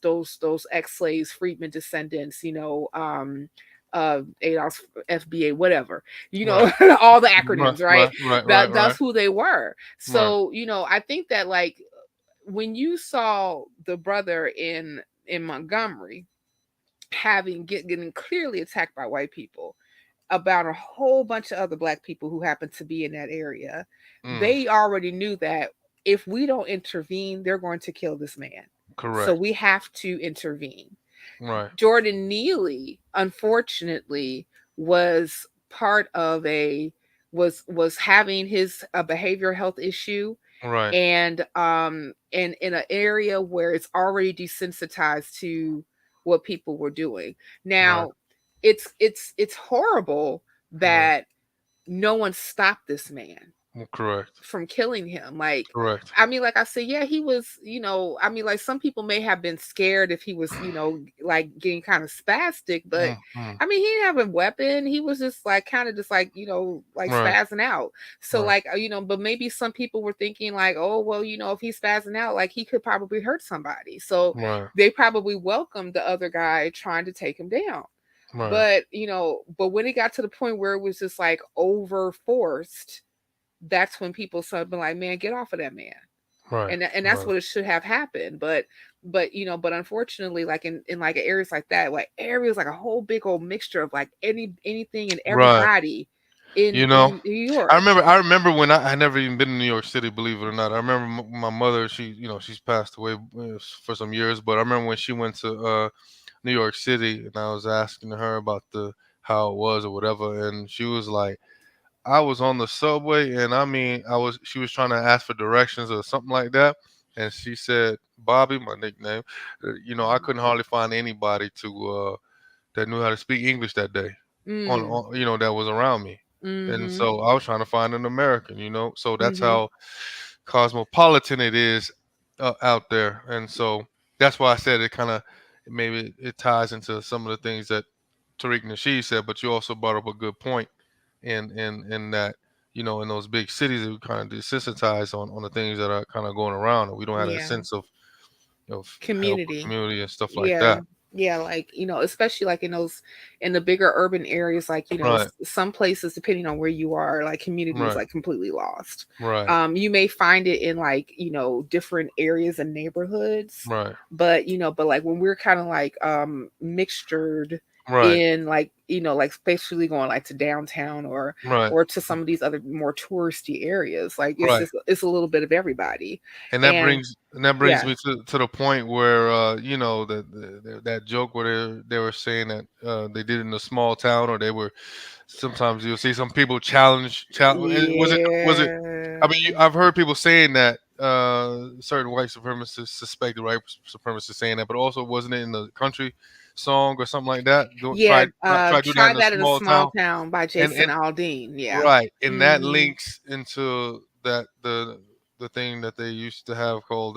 Speaker 2: ex-slaves, freedmen descendants, ADOS, FBA, whatever,
Speaker 1: Right.
Speaker 2: all the
Speaker 1: Right.
Speaker 2: acronyms, right?
Speaker 1: Right. Right. Right.
Speaker 2: That's
Speaker 1: Right.
Speaker 2: who they were.
Speaker 1: Right.
Speaker 2: So I think that, like, when you saw the brother in Montgomery getting clearly attacked by white people about a whole bunch of other black people who happened to be in that area,
Speaker 1: Mm.
Speaker 2: they already knew that if we don't intervene, they're going to kill this man. So
Speaker 1: Correct.
Speaker 2: we have to intervene.
Speaker 1: Right.
Speaker 2: Jordan Neely, unfortunately, was part of was having his a behavioral health issue,
Speaker 1: Right.
Speaker 2: and in an area where it's already desensitized to what people were doing.
Speaker 1: Right.
Speaker 2: Now, it's horrible
Speaker 1: Right.
Speaker 2: that no one stopped this man
Speaker 1: Correct.
Speaker 2: from killing him. Like,
Speaker 1: Correct.
Speaker 2: I mean, like I said, yeah, he was, I mean, like, some people may have been scared if he was, like, getting kind of spastic, but
Speaker 1: Mm. Mm.
Speaker 2: I mean, he didn't have a weapon. He was just like kind of just like, like
Speaker 1: Right.
Speaker 2: spazzing out. So,
Speaker 1: Right.
Speaker 2: like, but maybe some people were thinking like, oh, well, if he's spazzing out, like, he could probably hurt somebody. So
Speaker 1: Right.
Speaker 2: they probably welcomed the other guy trying to take him down.
Speaker 1: Right.
Speaker 2: But when it got to the point where it was just like over forced, that's when people started being like, man, get off of that man.
Speaker 1: Right.
Speaker 2: And that's
Speaker 1: Right.
Speaker 2: what it should have happened. But unfortunately, like in like areas like that, like areas like a whole big old mixture of like anything and
Speaker 1: Right.
Speaker 2: everybody in
Speaker 1: You know,
Speaker 2: in New
Speaker 1: I
Speaker 2: York.
Speaker 1: remember. I remember when I never even been in New York City, believe it or not. I remember my mother. She, she's passed away for some years, but I remember when she went to New York City, and I was asking her about the how it was or whatever, and she was like, I was on the subway, and I mean, she was trying to ask for directions or something like that, and she said, Bobby, my nickname, I couldn't hardly find anybody that knew how to speak English that day
Speaker 2: Mm.
Speaker 1: that was around me. And
Speaker 2: Mm-hmm.
Speaker 1: so I was trying to find an American, so that's
Speaker 2: Mm-hmm.
Speaker 1: how cosmopolitan it is out there. And so that's why I said it kind of maybe it ties into some of the things that Tariq Nasheed said, but you also brought up a good point in that, in those big cities, we kind of desensitize on the things that are kind of going around, and we don't have that
Speaker 2: Yeah.
Speaker 1: sense of help or
Speaker 2: Community.
Speaker 1: community and stuff like
Speaker 2: Yeah.
Speaker 1: that.
Speaker 2: Yeah, like, especially like in the bigger urban areas, like,
Speaker 1: Right,
Speaker 2: some places, depending on where you are, like, community is
Speaker 1: right,
Speaker 2: like completely lost.
Speaker 1: right,
Speaker 2: You may find it in like, different areas and neighborhoods,
Speaker 1: right,
Speaker 2: but like when we're kind of like mixtured
Speaker 1: right,
Speaker 2: in, like, like especially going like to downtown
Speaker 1: right,
Speaker 2: or to some of these other more touristy areas, like
Speaker 1: right.
Speaker 2: it's a little bit of everybody.
Speaker 1: And that
Speaker 2: And
Speaker 1: brings
Speaker 2: yeah.
Speaker 1: me to the point where that joke where they were saying that they did it in a small town, or they were sometimes you'll see some people challenge. Was it?
Speaker 2: Yeah.
Speaker 1: I mean, I've heard people saying that certain white supremacists, suspected white supremacists saying that, but also wasn't it in the country song or something like that? Don't
Speaker 2: Yeah,
Speaker 1: try doing that
Speaker 2: Try
Speaker 1: in a
Speaker 2: That in a
Speaker 1: small
Speaker 2: Small
Speaker 1: town,
Speaker 2: Town by Jason
Speaker 1: and
Speaker 2: Aldean. Yeah.
Speaker 1: right, and that
Speaker 2: Hmm.
Speaker 1: links into that the thing that they used to have called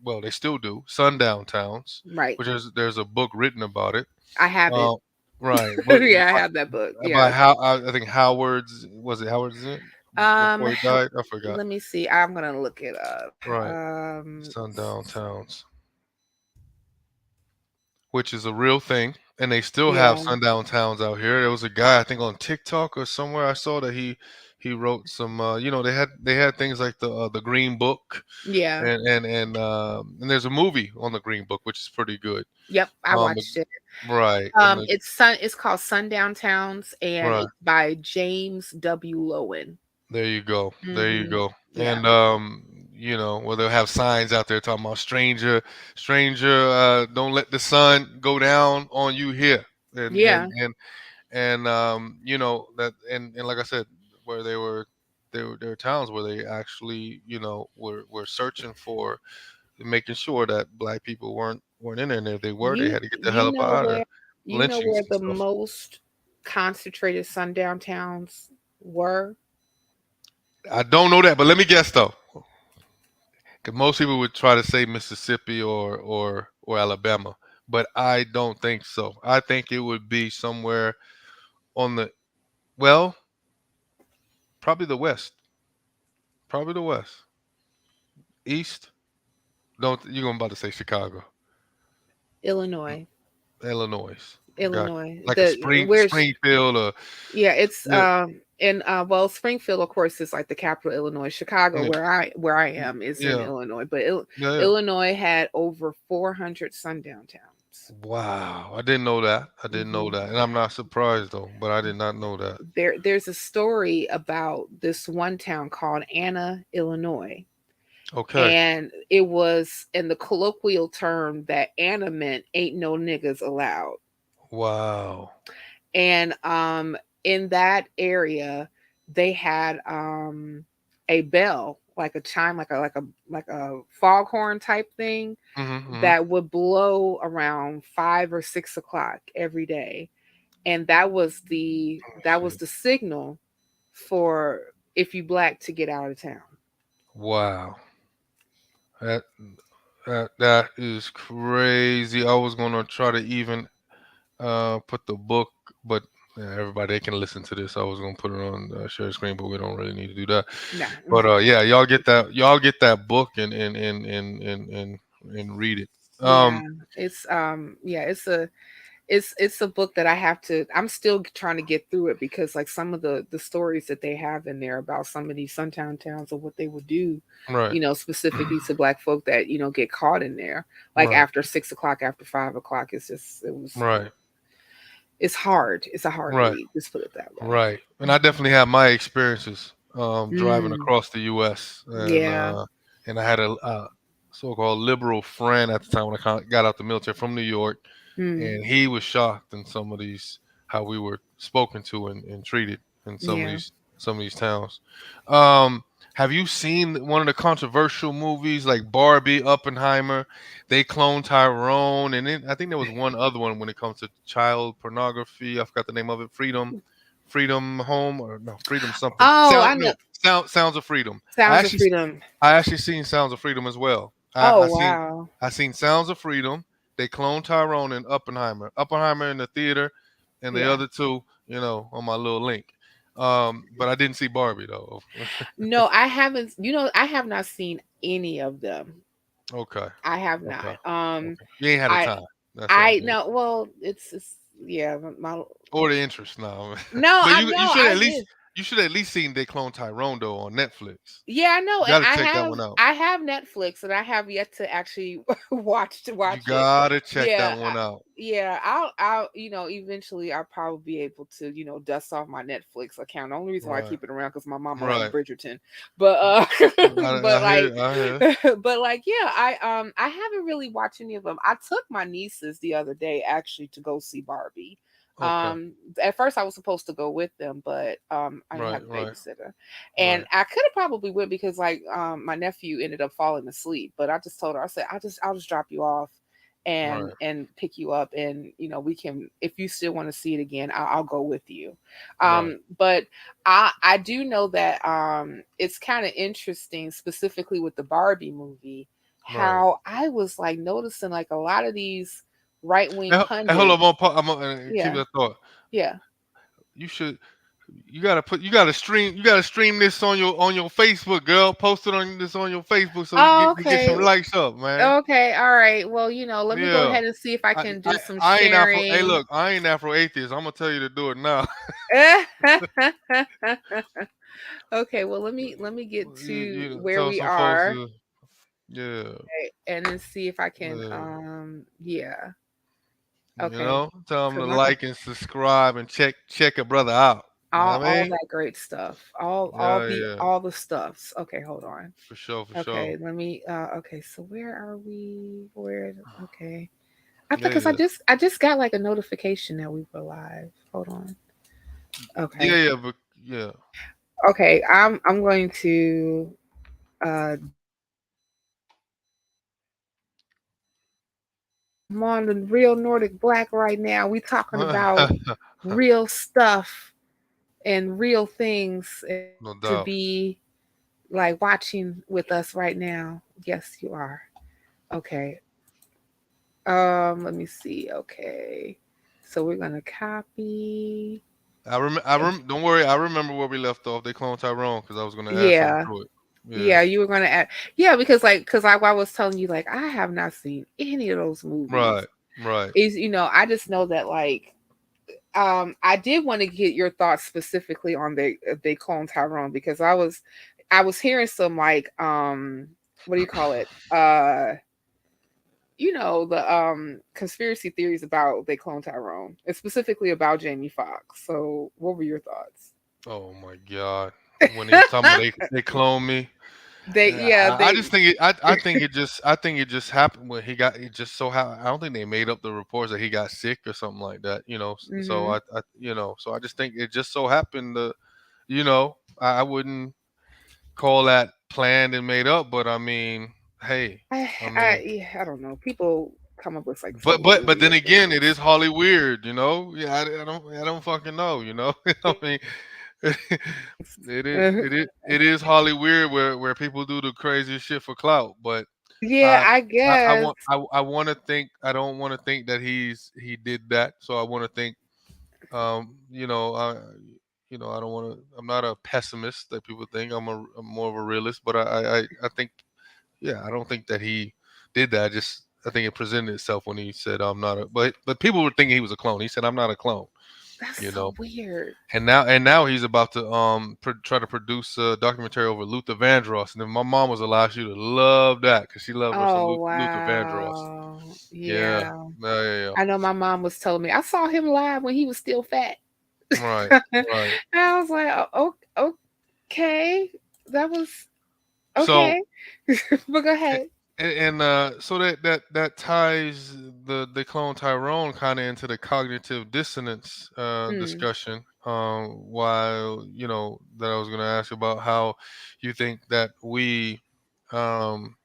Speaker 1: well, they still do, sundown towns,
Speaker 2: Right.
Speaker 1: which is there's a book written about it.
Speaker 2: I have it.
Speaker 1: Uh, right, but
Speaker 2: Yeah, I have that book.
Speaker 1: by
Speaker 2: Yeah.
Speaker 1: how I think Howard's was it Howard's it
Speaker 2: Um,
Speaker 1: before he died? I forgot.
Speaker 2: Let me see. I'm gonna look it up.
Speaker 1: Right, sundown towns, which is a real thing, and they still have
Speaker 2: Yeah.
Speaker 1: sundown towns out here. There was a guy I think on TikTok or somewhere I saw that he wrote some. They had things like the Green Book,
Speaker 2: Yeah.
Speaker 1: and there's a movie on the Green Book which is pretty good.
Speaker 2: Yep, I
Speaker 1: Um,
Speaker 2: watched it.
Speaker 1: right, and
Speaker 2: It's called Sundown Towns, and
Speaker 1: right
Speaker 2: it's by James W. Lowen.
Speaker 1: there you go, there you
Speaker 2: Hmm.
Speaker 1: go,
Speaker 2: Yeah.
Speaker 1: and where they'll have signs out there talking about stranger, don't let the sun go down on you here, and and
Speaker 2: Yeah.
Speaker 1: and and that and like I said, where there were towns where they actually were searching for making sure that black people weren't in there, and if they were, they
Speaker 2: You
Speaker 1: had to get the hell
Speaker 2: you
Speaker 1: up
Speaker 2: know
Speaker 1: out of there.
Speaker 2: where
Speaker 1: Lynchings and
Speaker 2: the
Speaker 1: stuff.
Speaker 2: most concentrated sundown towns were?
Speaker 1: I don't know that, but let me guess though, because most people would try to say Mississippi or Alabama, but I don't think so. I think it would be somewhere on the well, probably the west, probably the west, east. Don't you're gonna about to say Chicago,
Speaker 2: Illinois.
Speaker 1: Illinois? Got
Speaker 2: Illinois.
Speaker 1: like a
Speaker 2: The where's
Speaker 1: Springfield or
Speaker 2: Yeah, it's
Speaker 1: yeah,
Speaker 2: in well, Springfield, of course, is like the capital of Illinois. Chicago,
Speaker 1: yeah,
Speaker 2: where I am, is in
Speaker 1: yeah,
Speaker 2: Illinois, but
Speaker 1: yeah, yeah.
Speaker 2: Illinois had over 400 sundown towns.
Speaker 1: Wow, I didn't know that. I didn't know
Speaker 2: Hmm.
Speaker 1: that, and I'm not surprised though. But I did not know that.
Speaker 2: There's a story about this one town called Anna, Illinois,
Speaker 1: Okay.
Speaker 2: and it was in the colloquial term that Anna meant "ain't no niggas allowed."
Speaker 1: Wow.
Speaker 2: And in that area they had a bell, like a chime, like a foghorn type thing
Speaker 1: Mm-hmm, mm-hmm.
Speaker 2: that would blow around 5 or 6 o'clock every day, and that was the signal for if you black to get out of town.
Speaker 1: Wow. That that is crazy. I was gonna try to even put the book, but yeah, everybody they can listen to this. I was gonna put it on share screen, but we don't really need to do that.
Speaker 2: Nah.
Speaker 1: But yeah, y'all get that book and read it.
Speaker 2: Yeah,
Speaker 1: Um,
Speaker 2: it's a book that I'm still trying to get through it, because like some of the stories that they have in there about some of these suntown towns or what they would do,
Speaker 1: right,
Speaker 2: specifically to black folk that get caught in there, like
Speaker 1: right,
Speaker 2: after 6 o'clock, after 5 o'clock.
Speaker 1: right,
Speaker 2: It's hard. It's a hard
Speaker 1: right,
Speaker 2: read, just put it that way.
Speaker 1: right. And I definitely have my experiences driving
Speaker 2: Mm,
Speaker 1: across the U.S.
Speaker 2: yeah.
Speaker 1: And I had a so-called liberal friend at the time when I got out the military from New York,
Speaker 2: Mm,
Speaker 1: and he was shocked in some of these how we were spoken to and treated in
Speaker 2: yeah.
Speaker 1: some of these towns. Um, have you seen one of the controversial movies like Barbie, Oppenheimer? They cloned Tyrone, and then I think there was one other one when it comes to child pornography. I forgot the name of it. Freedom Home or no Freedom something.
Speaker 2: Oh, I know.
Speaker 1: Sounds of Freedom. I
Speaker 2: Sounds of
Speaker 1: actually
Speaker 2: Freedom.
Speaker 1: I actually seen Sounds of Freedom as well.
Speaker 2: Oh, wow.
Speaker 1: I seen Sounds of Freedom. They cloned Tyrone and Oppenheimer. Oppenheimer in the theater, and the
Speaker 2: Yeah.
Speaker 1: other two, on my little link. But I didn't see Barbie though.
Speaker 2: No, I haven't. I have not seen any of them.
Speaker 1: Okay,
Speaker 2: I have
Speaker 1: okay,
Speaker 2: not.
Speaker 1: okay. You ain't had the
Speaker 2: I
Speaker 1: time. That's all
Speaker 2: I
Speaker 1: good.
Speaker 2: no. Well, it's yeah.
Speaker 1: Or the interest now.
Speaker 2: No,
Speaker 1: But
Speaker 2: I
Speaker 1: you
Speaker 2: know.
Speaker 1: should
Speaker 2: I
Speaker 1: at least
Speaker 2: did.
Speaker 1: seen They Clone Tyrone though on Netflix.
Speaker 2: Yeah, I know,
Speaker 1: You
Speaker 2: and
Speaker 1: got to
Speaker 2: I
Speaker 1: check that
Speaker 2: have
Speaker 1: one out.
Speaker 2: I have Netflix, and I have yet to actually
Speaker 1: You
Speaker 2: watch it.
Speaker 1: gotta check
Speaker 2: Yeah,
Speaker 1: that one out.
Speaker 2: yeah. I'll eventually I'll probably be able to dust off my Netflix account. The only reason why I
Speaker 1: Right,
Speaker 2: keep it around because my mama like
Speaker 1: right.
Speaker 2: Bridgerton, but but
Speaker 1: I
Speaker 2: like
Speaker 1: hear, I hear.
Speaker 2: but like yeah, I haven't really watched any of them. I took my nieces the other day actually to go see Barbie.
Speaker 1: Okay.
Speaker 2: At first I was supposed to go with them, but I didn't
Speaker 1: Right,
Speaker 2: have a
Speaker 1: right,
Speaker 2: babysitter, and
Speaker 1: right,
Speaker 2: I could have probably went because like my nephew ended up falling asleep, but I just told her, I said I'll just drop you off and
Speaker 1: right,
Speaker 2: pick you up, and we can, if you still want to see it again, I'll go with you.
Speaker 1: right,
Speaker 2: But I do know that it's kind of interesting, specifically with the Barbie movie,
Speaker 1: right.
Speaker 2: how I was like noticing like a lot of these right wing
Speaker 1: Hey, hold on,
Speaker 2: pundits.
Speaker 1: I'm gonna keep
Speaker 2: Yeah,
Speaker 1: that thought.
Speaker 2: yeah.
Speaker 1: You should, you gotta stream this on your Facebook, girl. Post it on this on your Facebook so
Speaker 2: Oh,
Speaker 1: you get some
Speaker 2: okay.
Speaker 1: likes up, man.
Speaker 2: Okay, all right. Well, let me go
Speaker 1: Yeah.
Speaker 2: ahead and see if I
Speaker 1: I,
Speaker 2: can
Speaker 1: I
Speaker 2: do some
Speaker 1: I ain't Afro. Hey,
Speaker 2: sharing.
Speaker 1: look, I ain't Afro atheist. I'm gonna tell you to do it now.
Speaker 2: Okay, well let me get to
Speaker 1: You
Speaker 2: where
Speaker 1: tell
Speaker 2: we
Speaker 1: some folks
Speaker 2: are,
Speaker 1: to, yeah,
Speaker 2: and then see if I can
Speaker 1: yeah.
Speaker 2: yeah. Okay.
Speaker 1: Tell them to
Speaker 2: Cuz
Speaker 1: like and subscribe and check a brother out. You know what I
Speaker 2: all
Speaker 1: mean?
Speaker 2: that great stuff. All all
Speaker 1: Yeah,
Speaker 2: the
Speaker 1: yeah,
Speaker 2: all the stuffs. Okay, hold on.
Speaker 1: for sure, for sure.
Speaker 2: Okay, let me okay, so where are we? Where okay. I
Speaker 1: Yeah,
Speaker 2: because I
Speaker 1: yeah,
Speaker 2: just got like a notification that we were live. Hold on.
Speaker 1: yeah,
Speaker 2: Okay.
Speaker 1: yeah, but yeah.
Speaker 2: Okay, I'm going to I'm on the real Nordic Black right now. We talking about real stuff and real things
Speaker 1: No
Speaker 2: to
Speaker 1: doubt.
Speaker 2: be like watching with us right now. Yes, you are. Okay. Let me see. Okay. So we're gonna copy.
Speaker 1: Don't worry. I remember where we left off. They cloned Tyrone because I was gonna add something
Speaker 2: Yeah.
Speaker 1: to it. Yeah.
Speaker 2: Yeah, you were gonna add, yeah, because like I was telling you, like I have not seen any of those movies.
Speaker 1: Right. Right.
Speaker 2: Is I just know that I did want to get your thoughts specifically on they clone Tyrone because I was hearing some what do you call it? The conspiracy theories about they clone Tyrone, and specifically about Jamie Foxx. So what were your thoughts?
Speaker 1: Oh my God. When he was talking about they cloned me.
Speaker 2: They yeah,
Speaker 1: I
Speaker 2: they
Speaker 1: just think I think it just happened when he got it just so how I don't think they made up the reports that he got sick or something like that, so
Speaker 2: mhm.
Speaker 1: so I just think it just so happened I wouldn't call that planned and made up, but I mean, hey, I mean,
Speaker 2: Yeah, I don't know. People come up with like so
Speaker 1: but
Speaker 2: many
Speaker 1: but then
Speaker 2: weird
Speaker 1: again, it
Speaker 2: things.
Speaker 1: is Holly weird. Yeah, I don't fucking know. I mean, it is Holly weird where people do the crazy shit for clout, but
Speaker 2: Yeah,
Speaker 1: I
Speaker 2: I
Speaker 1: I
Speaker 2: guess.
Speaker 1: want I want to think I don't want to think that he did that. So I want to think I don't want to. I'm not a pessimist that people think. I'm more of a realist, but I think I don't think that he did that. I think it presented itself when he said I'm not a. But people were thinking he was a clone. He said I'm not a clone.
Speaker 2: That's
Speaker 1: You
Speaker 2: so
Speaker 1: know.
Speaker 2: weird.
Speaker 1: And now he's about to try to produce a documentary over Luther Vandross. And if my mom was alive, she would love that because she loved her some
Speaker 2: Oh
Speaker 1: Luther Vandross.
Speaker 2: wow.
Speaker 1: Yeah,
Speaker 2: Yeah.
Speaker 1: yeah, yeah, yeah.
Speaker 2: I know my mom was telling me I saw him live when he was still fat.
Speaker 1: Right,
Speaker 2: And
Speaker 1: right.
Speaker 2: I was like, oh, okay. That was
Speaker 1: So
Speaker 2: okay. But go ahead.
Speaker 1: so that ties the clone Tyrone kind of into the cognitive dissonance
Speaker 2: Mm,
Speaker 1: discussion. While that I was going to ask about how you think that um,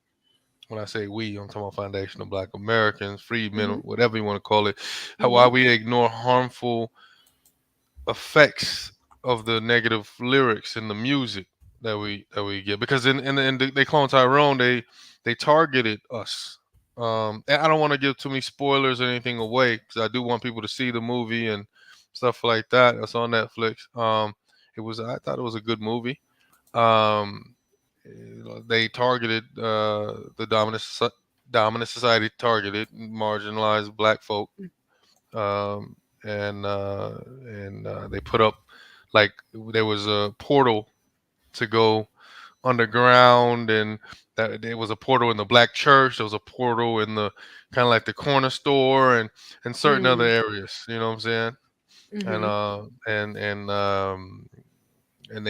Speaker 1: when I say we, I'm talking about foundational Black Americans, freedmen,
Speaker 2: mhm,
Speaker 1: whatever you want to call it, how why
Speaker 2: mhm,
Speaker 1: we ignore harmful effects of the negative lyrics in the music that we get because they clone Tyrone they targeted us. And I don't want to give too many spoilers or anything away because I do want people to see the movie and stuff like that. It's on Netflix. I thought it was a good movie. Um, they targeted the dominant society targeted marginalized Black folk, um, and they put up like there was a portal to go underground, and that there was a portal in the Black church. There was a portal in the kind of like the corner store and certain other
Speaker 2: mm,
Speaker 1: areas. You know what I'm saying? And
Speaker 2: mhm,
Speaker 1: uh and and um and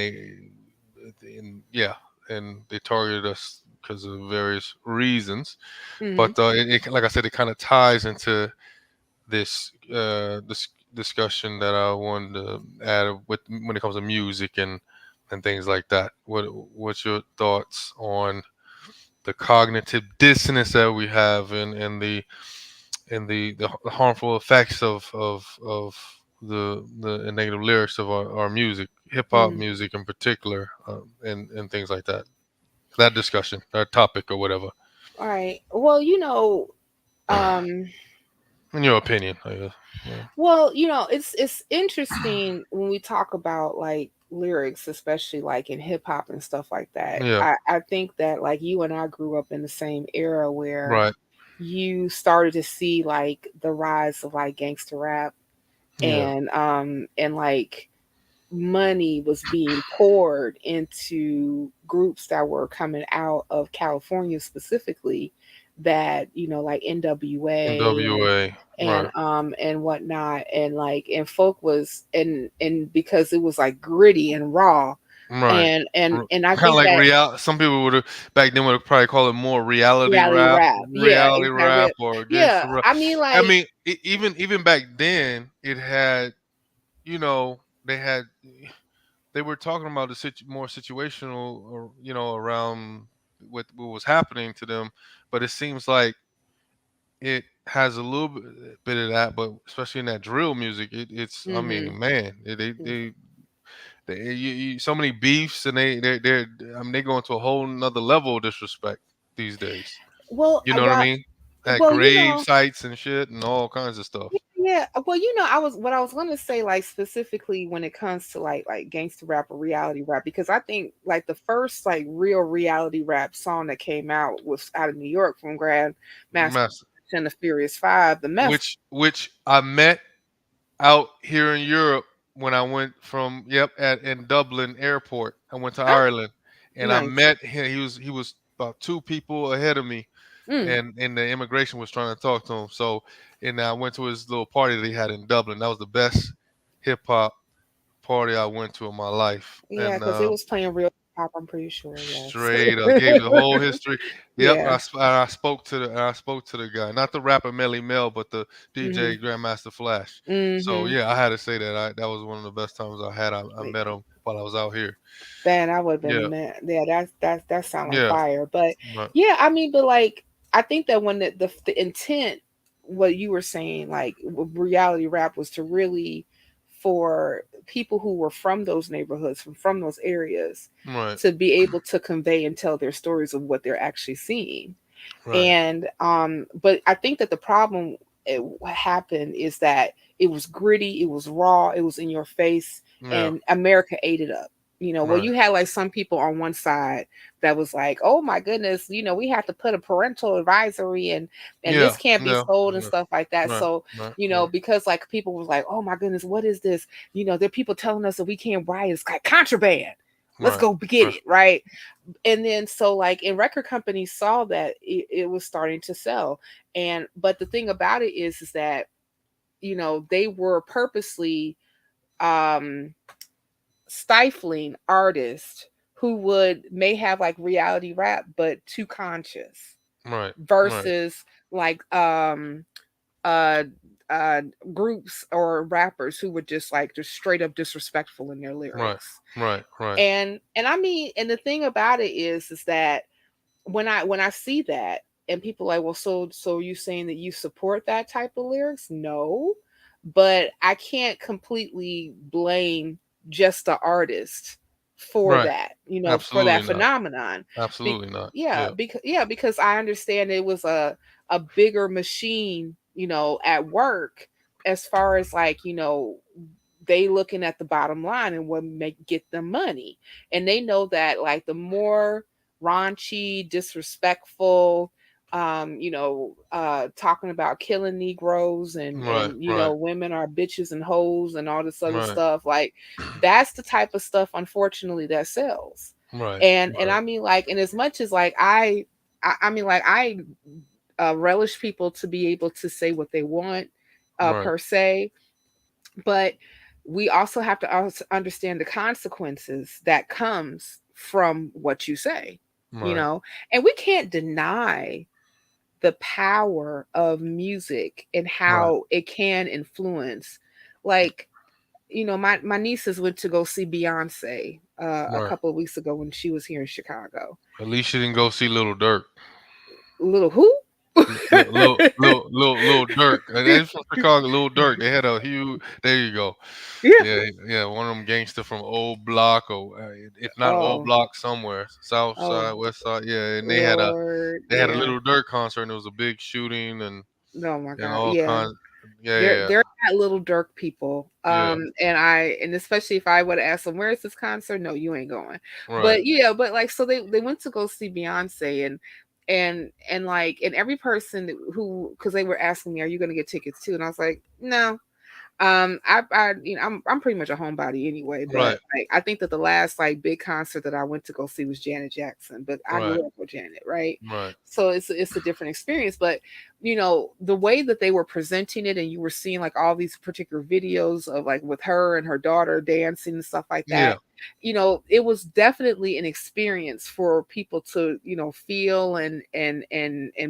Speaker 1: and they targeted us because of various reasons.
Speaker 2: mhm,
Speaker 1: But like I said, it kind of ties into this discussion that I wanted to add with when it comes to music and things like that. What's your thoughts on the cognitive dissonance that we have and the harmful effects of the negative lyrics of our music, hip hop
Speaker 2: mhm.
Speaker 1: music in particular, and things like that. That discussion, that topic, or whatever.
Speaker 2: All right. Well, um,
Speaker 1: In your opinion, I guess. Yeah.
Speaker 2: it's interesting when we talk about like lyrics, especially like in hip hop and stuff like that.
Speaker 1: Yeah.
Speaker 2: I think that like you and I grew up in the same era where
Speaker 1: Right.
Speaker 2: you started to see like the rise of like gangster rap
Speaker 1: Yeah.
Speaker 2: and like money was being poured into groups that were coming out of California specifically that like NWA
Speaker 1: NWA. Right.
Speaker 2: and whatnot and folk was and because it was like gritty and raw
Speaker 1: Right.
Speaker 2: and I
Speaker 1: Kind of
Speaker 2: think
Speaker 1: like
Speaker 2: that
Speaker 1: real. Some people would have back then would have probably called it more reality
Speaker 2: reality
Speaker 1: rap,
Speaker 2: rap, yeah, exactly,
Speaker 1: or
Speaker 2: yeah,
Speaker 1: gangster rap.
Speaker 2: I mean
Speaker 1: I
Speaker 2: like
Speaker 1: mean, even back then, it had you know they had they were talking about the more situational, or around what was happening to them, but it seems like it has a little bit of that, but especially in that drill music, it's I
Speaker 2: mhm.
Speaker 1: mean, man, so many beefs, and they're I mean they go into a whole nother level of disrespect these days.
Speaker 2: Well,
Speaker 1: You
Speaker 2: I
Speaker 1: know what I
Speaker 2: got
Speaker 1: mean? At
Speaker 2: well,
Speaker 1: grave sites and shit and all kinds of stuff.
Speaker 2: Yeah, well, what I was gonna say, like specifically when it comes to like gangster rap or reality rap, because I think like the first like real reality rap song that came out was out of New York from Grand Master
Speaker 1: Master,
Speaker 2: and the Furious Five, the Meth.
Speaker 1: which I met out here in Europe when I went from at in Dublin airport. I went to
Speaker 2: Oh,
Speaker 1: Ireland and I
Speaker 2: nice.
Speaker 1: met him. He was about two people ahead of me,
Speaker 2: Mm.
Speaker 1: and the immigration was trying to talk to him. So and I went to his little party that he had in Dublin. That was the best hip hop party I went to in my life.
Speaker 2: Yeah,
Speaker 1: And
Speaker 2: because it was playing real pop. I'm pretty sure. Yes.
Speaker 1: straight up gave the whole history. Yep,
Speaker 2: Yeah.
Speaker 1: I spoke to the guy, not the rapper Melly Mel, but the
Speaker 2: Mhm.
Speaker 1: DJ Grandmaster Flash. So
Speaker 2: Mhm.
Speaker 1: yeah, I had to say that that was one of the best times I had. I met him while I was out here.
Speaker 2: Man, I would have been
Speaker 1: Yeah,
Speaker 2: man. Yeah, that sound like
Speaker 1: yeah,
Speaker 2: fire. But
Speaker 1: right,
Speaker 2: yeah, I mean, but like I think that when the intent, what you were saying, like reality rap was to really for people who were from those neighborhoods, from those areas,
Speaker 1: right,
Speaker 2: to be able to convey and tell their stories of what they're actually seeing.
Speaker 1: right.
Speaker 2: And but I think that the problem what happened is that it was gritty, it was raw, it was in your face,
Speaker 1: Yeah,
Speaker 2: and America ate it up. Well,
Speaker 1: right.
Speaker 2: you had like some people on one side that was like, "Oh my goodness, we have to put a parental advisory and
Speaker 1: Yeah,
Speaker 2: this can't be
Speaker 1: yeah,
Speaker 2: sold and
Speaker 1: yeah.
Speaker 2: stuff like that."
Speaker 1: Right,
Speaker 2: So,
Speaker 1: right, right,
Speaker 2: because like people was like, "Oh my goodness, what is this?" There are people telling us that we can't buy it. It's like contraband. Let's
Speaker 1: right.
Speaker 2: go get
Speaker 1: Right,
Speaker 2: it, right? And then so like and record companies saw that it was starting to sell. And but the thing about it is that they were purposely um stifling artists who would may have like reality rap but too conscious
Speaker 1: right, right,
Speaker 2: versus like uh uh groups or rappers who were just like just straight up disrespectful in their
Speaker 1: right,
Speaker 2: lyrics.
Speaker 1: right, right,
Speaker 2: And I mean, and the thing about it is that when I see that and people like, well, so you saying that you support that type of lyrics? No, but I can't completely blame just the artist for
Speaker 1: right.
Speaker 2: that, for that
Speaker 1: Absolutely not.
Speaker 2: phenomenon.
Speaker 1: Absolutely not.
Speaker 2: Yeah,
Speaker 1: Yeah,
Speaker 2: because I understand it was a bigger machine, at work as far as like, they looking at the bottom line and what make get them money. And they know that like the more raunchy, disrespectful, talking about killing Negroes and
Speaker 1: right, right,
Speaker 2: women are bitches and hoes and all this other
Speaker 1: right,
Speaker 2: stuff, like that's the type of stuff unfortunately that sells.
Speaker 1: right,
Speaker 2: And
Speaker 1: right,
Speaker 2: I mean like, and as much as like I mean like I relish people to be able to say what they want
Speaker 1: right,
Speaker 2: per se, but we also have to understand the consequences that comes from what you say, you
Speaker 1: right,
Speaker 2: know and we can't deny the power of music and
Speaker 1: right,
Speaker 2: how it can influence. Like, my nieces went to go see Beyonce a
Speaker 1: right.
Speaker 2: couple of weeks ago when she was here in Chicago.
Speaker 1: At least you didn't go see Little Dirk.
Speaker 2: Little who?
Speaker 1: Little Dirk. They from Chicago. Little Dirk. They had a huge. There you go.
Speaker 2: Yeah.
Speaker 1: Yeah, yeah. One of them gangster from Old Block, or if not Old
Speaker 2: Oh.
Speaker 1: Block, somewhere South
Speaker 2: Oh,
Speaker 1: Side, West Side. Yeah, and
Speaker 2: Lord.
Speaker 1: they had a
Speaker 2: Yeah.
Speaker 1: Little Dirk concert, and it was a big shooting
Speaker 2: Oh my
Speaker 1: and
Speaker 2: God.
Speaker 1: all
Speaker 2: Yeah.
Speaker 1: kinds. Yeah,
Speaker 2: They're
Speaker 1: yeah,
Speaker 2: they're not little Dirk people.
Speaker 1: yeah.
Speaker 2: And especially if I would ask them, where is this concert? No, you ain't going.
Speaker 1: Right,
Speaker 2: But yeah, but like so they went to go see Beyonce and like and every person who because they were asking me, are you gonna get tickets too? And I was like, no. I I'm pretty much a homebody anyway, but
Speaker 1: right,
Speaker 2: like I think that the last like big concert that I went to go see was Janet Jackson, but I
Speaker 1: right,
Speaker 2: grew up with Janet, right?
Speaker 1: right.
Speaker 2: So it's a different experience, but the way that they were presenting it, and you were seeing like all these particular videos of like with her and her daughter dancing and stuff like that.
Speaker 1: Yeah,
Speaker 2: It was definitely an experience for people to feel and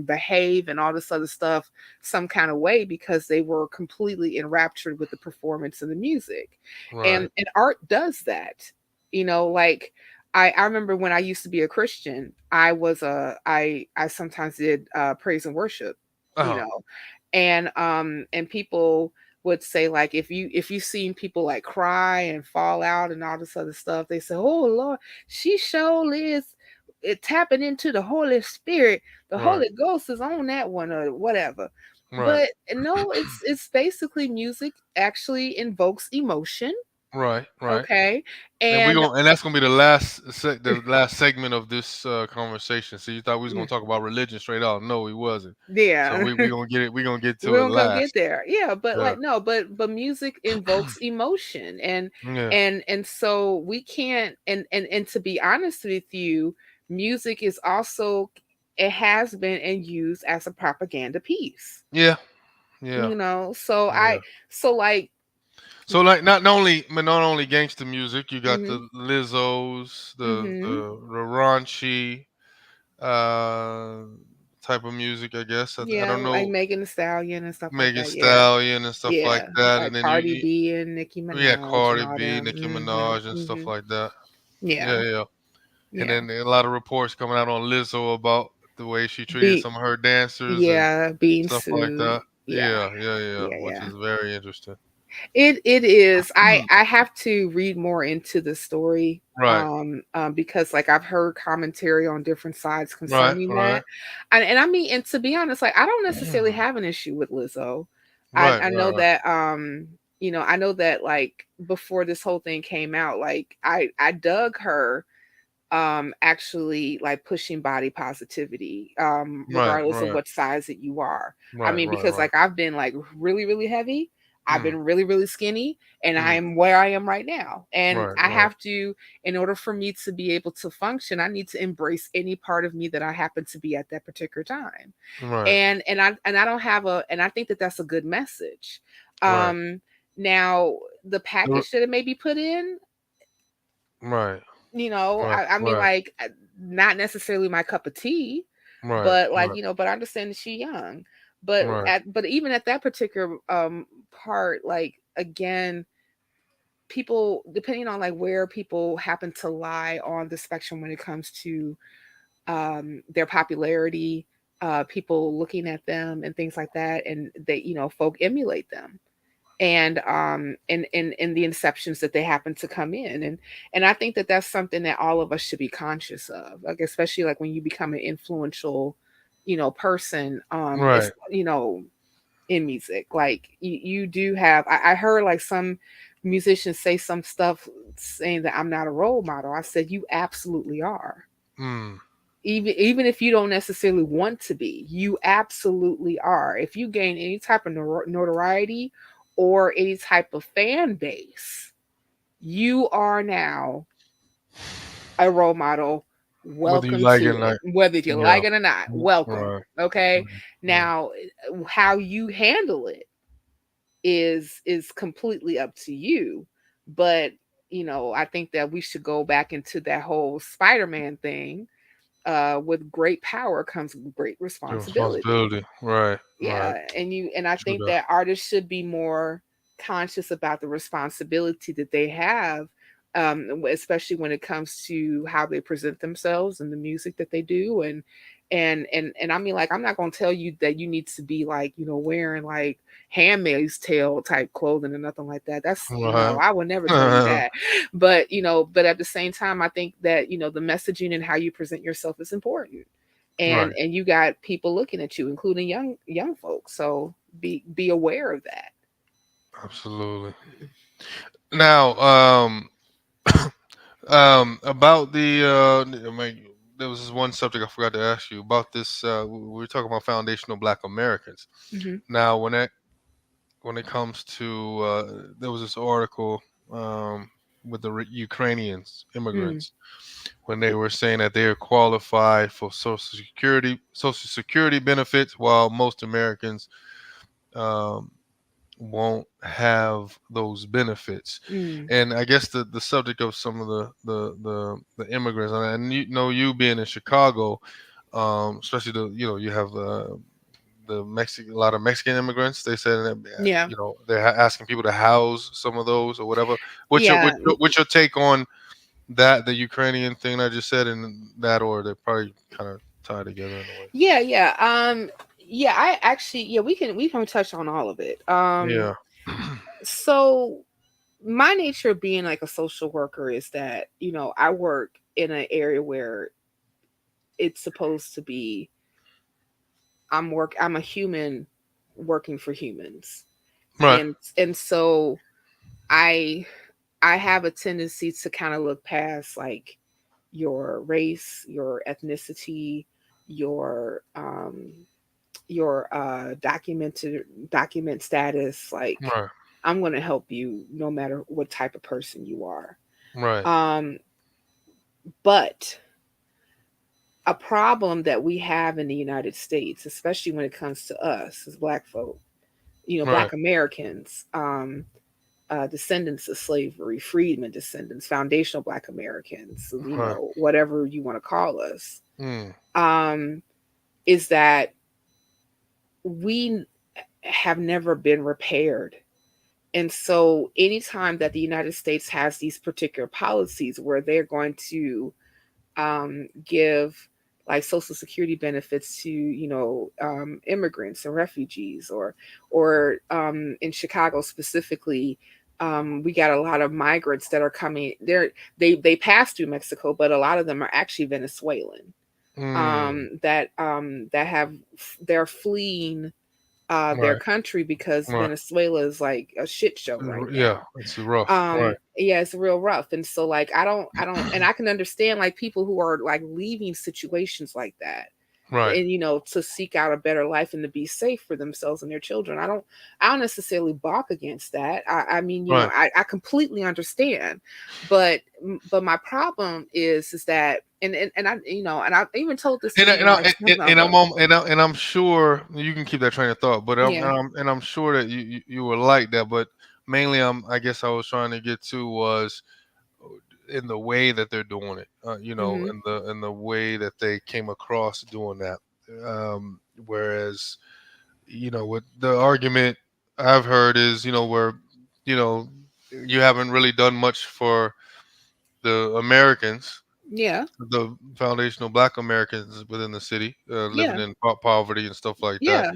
Speaker 2: behave and all this other stuff some kind of way because they were completely enraptured with the performance and the music.
Speaker 1: right.
Speaker 2: And art does that. Like I remember when I used to be a Christian, I sometimes did praise and worship, you
Speaker 1: Oh,
Speaker 2: know. And people would say like if you seen people like cry and fall out and all this other stuff, they say, "Oh Lord, she sure is it tapping into the Holy Spirit. The
Speaker 1: right,
Speaker 2: Holy Ghost is on that one or whatever."
Speaker 1: Right.
Speaker 2: But no, it's basically music actually invokes emotion.
Speaker 1: Right. Right.
Speaker 2: Okay.
Speaker 1: And we
Speaker 2: And
Speaker 1: going and that's gonna be the the last segment of this conversation. So you thought we was gonna talk about religion straight out? No, we wasn't. So
Speaker 2: yeah.
Speaker 1: we gonna get it. We gonna get
Speaker 2: We're
Speaker 1: to it
Speaker 2: gonna get
Speaker 1: last.
Speaker 2: there. Yeah, but
Speaker 1: Yeah.
Speaker 2: like no, but music invokes emotion,
Speaker 1: Yeah.
Speaker 2: and so we can't, and to be honest with you, music is also, it has been and used as a propaganda piece.
Speaker 1: Yeah. Yeah.
Speaker 2: So
Speaker 1: Yeah.
Speaker 2: so like
Speaker 1: So like not only gangster music, you got
Speaker 2: mhm,
Speaker 1: the Lizzos,
Speaker 2: mhm.
Speaker 1: the raunchy uh type of music, I guess. I
Speaker 2: Yeah,
Speaker 1: don't
Speaker 2: like
Speaker 1: know,
Speaker 2: Megan Thee Stallion and stuff like
Speaker 1: Megan
Speaker 2: that. Yeah.
Speaker 1: Stallion and stuff like
Speaker 2: Yeah.
Speaker 1: that, and
Speaker 2: Like
Speaker 1: then
Speaker 2: Cardi B and Nicki
Speaker 1: yeah,
Speaker 2: Minaj and
Speaker 1: Cardi
Speaker 2: all
Speaker 1: B,
Speaker 2: them.
Speaker 1: Nicki Minaj, and stuff
Speaker 2: Mhm.
Speaker 1: like that.
Speaker 2: Yeah.
Speaker 1: Yeah, yeah. And
Speaker 2: Yeah.
Speaker 1: then a lot of reports coming out on Lizzo about the way she treated
Speaker 2: Be
Speaker 1: some of her dancers and
Speaker 2: yeah, being
Speaker 1: stuff like
Speaker 2: sued.
Speaker 1: that.
Speaker 2: Yeah.
Speaker 1: Yeah, yeah, yeah,
Speaker 2: Yeah,
Speaker 1: which
Speaker 2: yeah.
Speaker 1: is very interesting.
Speaker 2: It is. I have to read more into the story,
Speaker 1: Right,
Speaker 2: because like I've heard commentary on different sides
Speaker 1: right,
Speaker 2: concerning
Speaker 1: right,
Speaker 2: that, and I mean, and to be honest, like I don't necessarily have an issue with Lizzo.
Speaker 1: right,
Speaker 2: I
Speaker 1: right,
Speaker 2: know
Speaker 1: right.
Speaker 2: that I know that like before this whole thing came out, like I dug her actually like pushing body positivity,
Speaker 1: Right,
Speaker 2: regardless of
Speaker 1: right,
Speaker 2: what size that you are. I
Speaker 1: right,
Speaker 2: mean,
Speaker 1: right,
Speaker 2: because
Speaker 1: right.
Speaker 2: like I've been like really really heavy, I've
Speaker 1: Mm,
Speaker 2: been really really skinny, and I
Speaker 1: mm,
Speaker 2: am where I am right now, and
Speaker 1: right,
Speaker 2: I
Speaker 1: right,
Speaker 2: have to, in order for me to be able to function, I need to embrace any part of me that I happen to be at that particular time.
Speaker 1: right,
Speaker 2: And I don't have a, and I think that that's a good message.
Speaker 1: right,
Speaker 2: um Now, the
Speaker 1: r-
Speaker 2: package that it may be put in,
Speaker 1: right, right,
Speaker 2: I mean,
Speaker 1: right,
Speaker 2: like, not necessarily my cup of tea,
Speaker 1: right,
Speaker 2: but like,
Speaker 1: right,
Speaker 2: but I understand that she's young. But
Speaker 1: right,
Speaker 2: but even at that particular part, like again, people, depending on like where people happen to lie on the spectrum when it comes to their popularity, people looking at them and things like that, and they, folk emulate them, and the inceptions that they happen to come in, and I think that that's something that all of us should be conscious of, like especially like when you become an influential person, it's
Speaker 1: right.
Speaker 2: in music, like you do have, I heard like some musicians say some stuff saying that I'm not a role model. I said you absolutely are.
Speaker 1: Mm,
Speaker 2: Even if you don't necessarily want to be, you absolutely are. If you gain any type of notoriety or any type of fan base, you are now a role model.
Speaker 1: whether you
Speaker 2: Welcome
Speaker 1: like it
Speaker 2: to
Speaker 1: or
Speaker 2: it,
Speaker 1: not.
Speaker 2: whether you
Speaker 1: Yeah.
Speaker 2: like it or not.
Speaker 1: Mm,
Speaker 2: Welcome.
Speaker 1: right,
Speaker 2: Okay.
Speaker 1: right, right.
Speaker 2: Now, how you handle it is completely up to you. But I think that we should go back into that whole Spider-Man thing. With great power comes great
Speaker 1: The
Speaker 2: responsibility.
Speaker 1: responsibility. Right, right.
Speaker 2: Yeah, and I
Speaker 1: True
Speaker 2: think
Speaker 1: that.
Speaker 2: that artists should be more conscious about the responsibility that they have, especially when it comes to how they present themselves and the music that they do, and I mean, like, I'm not gonna tell you that you need to be like wearing like Handmaid's Tale type clothing or nothing like that. That's no,
Speaker 1: Right.
Speaker 2: I would never tell you that. But but at the same time, I think that the messaging and how you present yourself is important,
Speaker 1: Right.
Speaker 2: and you got people looking at you, including young folks, so be aware of that.
Speaker 1: Absolutely. Now, about I mean, there was this one subject I forgot to ask you about this. We were talking about foundational Black Americans.
Speaker 2: Hmm.
Speaker 1: Now, when it comes to there was this article with the Ukrainians
Speaker 2: Mm.
Speaker 1: immigrants when they were saying that they are qualified for social security benefits while most Americans um, won't have those benefits.
Speaker 2: Mm.
Speaker 1: And I guess the subject of some of the immigrants, and you being in Chicago, especially you have a lot of Mexican immigrants. They said that
Speaker 2: Yeah.
Speaker 1: they're asking people to house some of those or whatever. What's your
Speaker 2: Yeah.
Speaker 1: what's your, what's your take on that, the Ukrainian thing I just said, and that, or they're probably kind of tied together in a way?
Speaker 2: Yeah. Yeah. Yeah, I actually, yeah, we can touch on all of it.
Speaker 1: Yeah.
Speaker 2: So my nature of being like a social worker is that I work in an area where it's supposed to be, I'm a human working for humans.
Speaker 1: Right.
Speaker 2: And so I I have a tendency to kind of look past like your race, your ethnicity, your documented document status. Like
Speaker 1: Right.
Speaker 2: I'm going to help you no matter what type of person you are.
Speaker 1: Right.
Speaker 2: But a problem that we have in the United States, especially when it comes to us as Black folk,
Speaker 1: Right.
Speaker 2: Black Americans, descendants of slavery, freedmen descendants, foundational Black Americans,
Speaker 1: Right.
Speaker 2: whatever you want to call us,
Speaker 1: Mm.
Speaker 2: um, is that we have never been repaired. And so, anytime that the United States has these particular policies where they're going to give like social security benefits to immigrants and refugees, or in Chicago specifically, we got a lot of migrants that are coming there. They pass through Mexico, but a lot of them are actually Venezuelan,
Speaker 1: Mm.
Speaker 2: that have they're fleeing their
Speaker 1: Right.
Speaker 2: country because
Speaker 1: Right.
Speaker 2: Venezuela is like a shit show right
Speaker 1: Yeah,
Speaker 2: now.
Speaker 1: it's rough. Right.
Speaker 2: Yeah, it's real rough. And so like I don't and I can understand like people who are like leaving situations like that,
Speaker 1: Right.
Speaker 2: and to seek out a better life and to be safe for themselves and their children. I don't necessarily balk against that. I mean,
Speaker 1: Right.
Speaker 2: I completely understand. But my problem is that, and I, and I even told this to
Speaker 1: And I,
Speaker 2: even
Speaker 1: and, I,
Speaker 2: my
Speaker 1: and,
Speaker 2: son,
Speaker 1: and
Speaker 2: but
Speaker 1: I'm sure you can keep that train of thought, but
Speaker 2: yeah.
Speaker 1: I'm sure that you were like that. But mainly, I guess I was trying to get to was in the way that they're doing it.
Speaker 2: Hmm.
Speaker 1: In the way that they came across doing that. Whereas, what the argument I've heard is, where, you know, you haven't really done much for the Americans,
Speaker 2: Yeah.
Speaker 1: the foundational Black Americans within the city, living
Speaker 2: Yeah.
Speaker 1: in poverty and stuff like that.
Speaker 2: Yeah.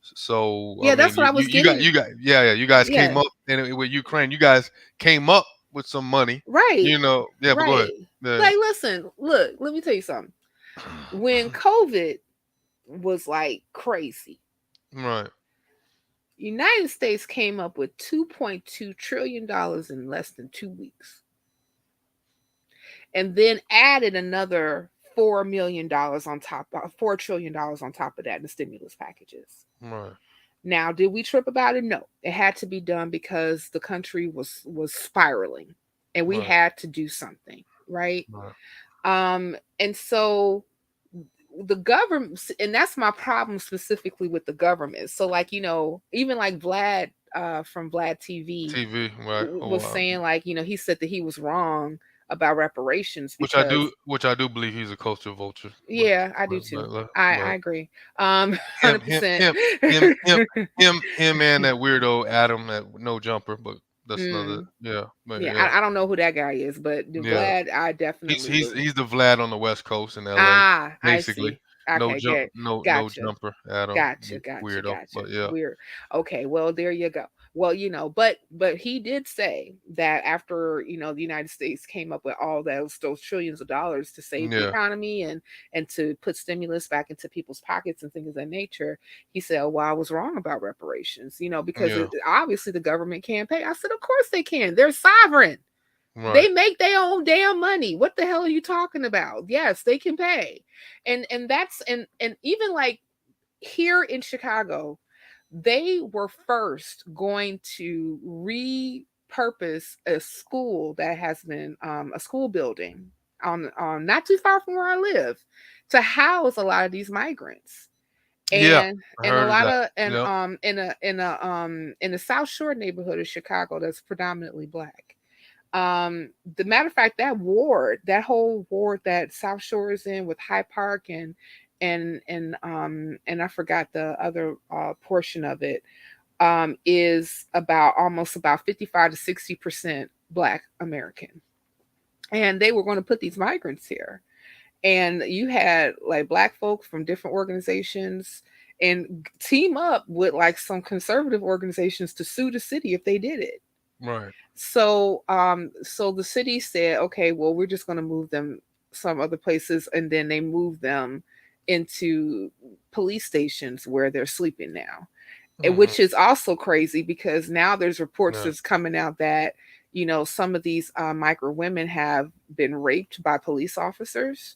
Speaker 1: So I
Speaker 2: Yeah,
Speaker 1: mean,
Speaker 2: that's what I was getting.
Speaker 1: yeah, you guys
Speaker 2: Yeah.
Speaker 1: came up and with Ukraine. You guys came up with some money.
Speaker 2: Right.
Speaker 1: Yeah, but go ahead.
Speaker 2: Right.
Speaker 1: Yeah,
Speaker 2: Like, listen, look, let me tell you something. When COVID was like crazy,
Speaker 1: right,
Speaker 2: United States came up with $2.2 trillion in less than 2 weeks, and then added another $4 million on top, $4 trillion on top of that in stimulus packages.
Speaker 1: right,
Speaker 2: Now, did we trip about it? No. It had to be done because the country was spiraling, and we
Speaker 1: right,
Speaker 2: had to do something, right?
Speaker 1: right.
Speaker 2: And so the government, and that's my problem specifically with the government. So like, even like Vlad from Vlad TV
Speaker 1: TV, right. Oh
Speaker 2: was
Speaker 1: wow.
Speaker 2: saying, like, he said that he was wrong about reparations because
Speaker 1: Which I do believe he's a culture vulture, but
Speaker 2: yeah, I do too. I agree. 100%.
Speaker 1: him, and that weirdo Adam, that no jumper, but that's another.
Speaker 2: Mm,
Speaker 1: Yeah, but
Speaker 2: yeah,
Speaker 1: yeah,
Speaker 2: I don't know who that guy is, but the
Speaker 1: yeah.
Speaker 2: Vlad, I definitely would.
Speaker 1: He's the Vlad on the West Coast in L.A.
Speaker 2: Ah, I
Speaker 1: Basically,
Speaker 2: see. Okay, good.
Speaker 1: no
Speaker 2: Gotcha.
Speaker 1: jumper, Adam,
Speaker 2: Gotcha, gotcha,
Speaker 1: weirdo.
Speaker 2: gotcha.
Speaker 1: But yeah,
Speaker 2: Weird. Okay, well there you go. Well, but he did say that after the United States came up with all those trillions of dollars to save the
Speaker 1: yeah,
Speaker 2: economy and to put stimulus back into people's pockets and things of that nature, he said, "Well, I was wrong about reparations, because
Speaker 1: yeah,
Speaker 2: obviously the government can't pay." I said, "Of course they can. They're sovereign.
Speaker 1: right,
Speaker 2: They make their own damn money. What the hell are you talking about? Yes, they can pay." And that's and even like here in Chicago, they were first going to repurpose a school that has been a school building on not too far from where I live to house a lot of these migrants.
Speaker 1: yeah. I
Speaker 2: And a
Speaker 1: heard of
Speaker 2: lot
Speaker 1: that.
Speaker 2: of and
Speaker 1: Yep.
Speaker 2: in the South Shore neighborhood of Chicago that's predominantly Black. The matter of fact, that whole ward that South Shore is in with High Park and I forgot the other portion of it, is about almost about 55 to 60% Black American. And they were going to put these migrants here. And you had like Black folks from different organizations and team up with like some conservative organizations to sue the city if they did it.
Speaker 1: Right.
Speaker 2: So the city said, okay, well, we're just going to move them some other places, and then they moved them into police stations where they're sleeping now.
Speaker 1: Hmm.
Speaker 2: which is also crazy because now there's reports
Speaker 1: Yeah.
Speaker 2: that's coming out that some of these migrant women have been raped by police officers.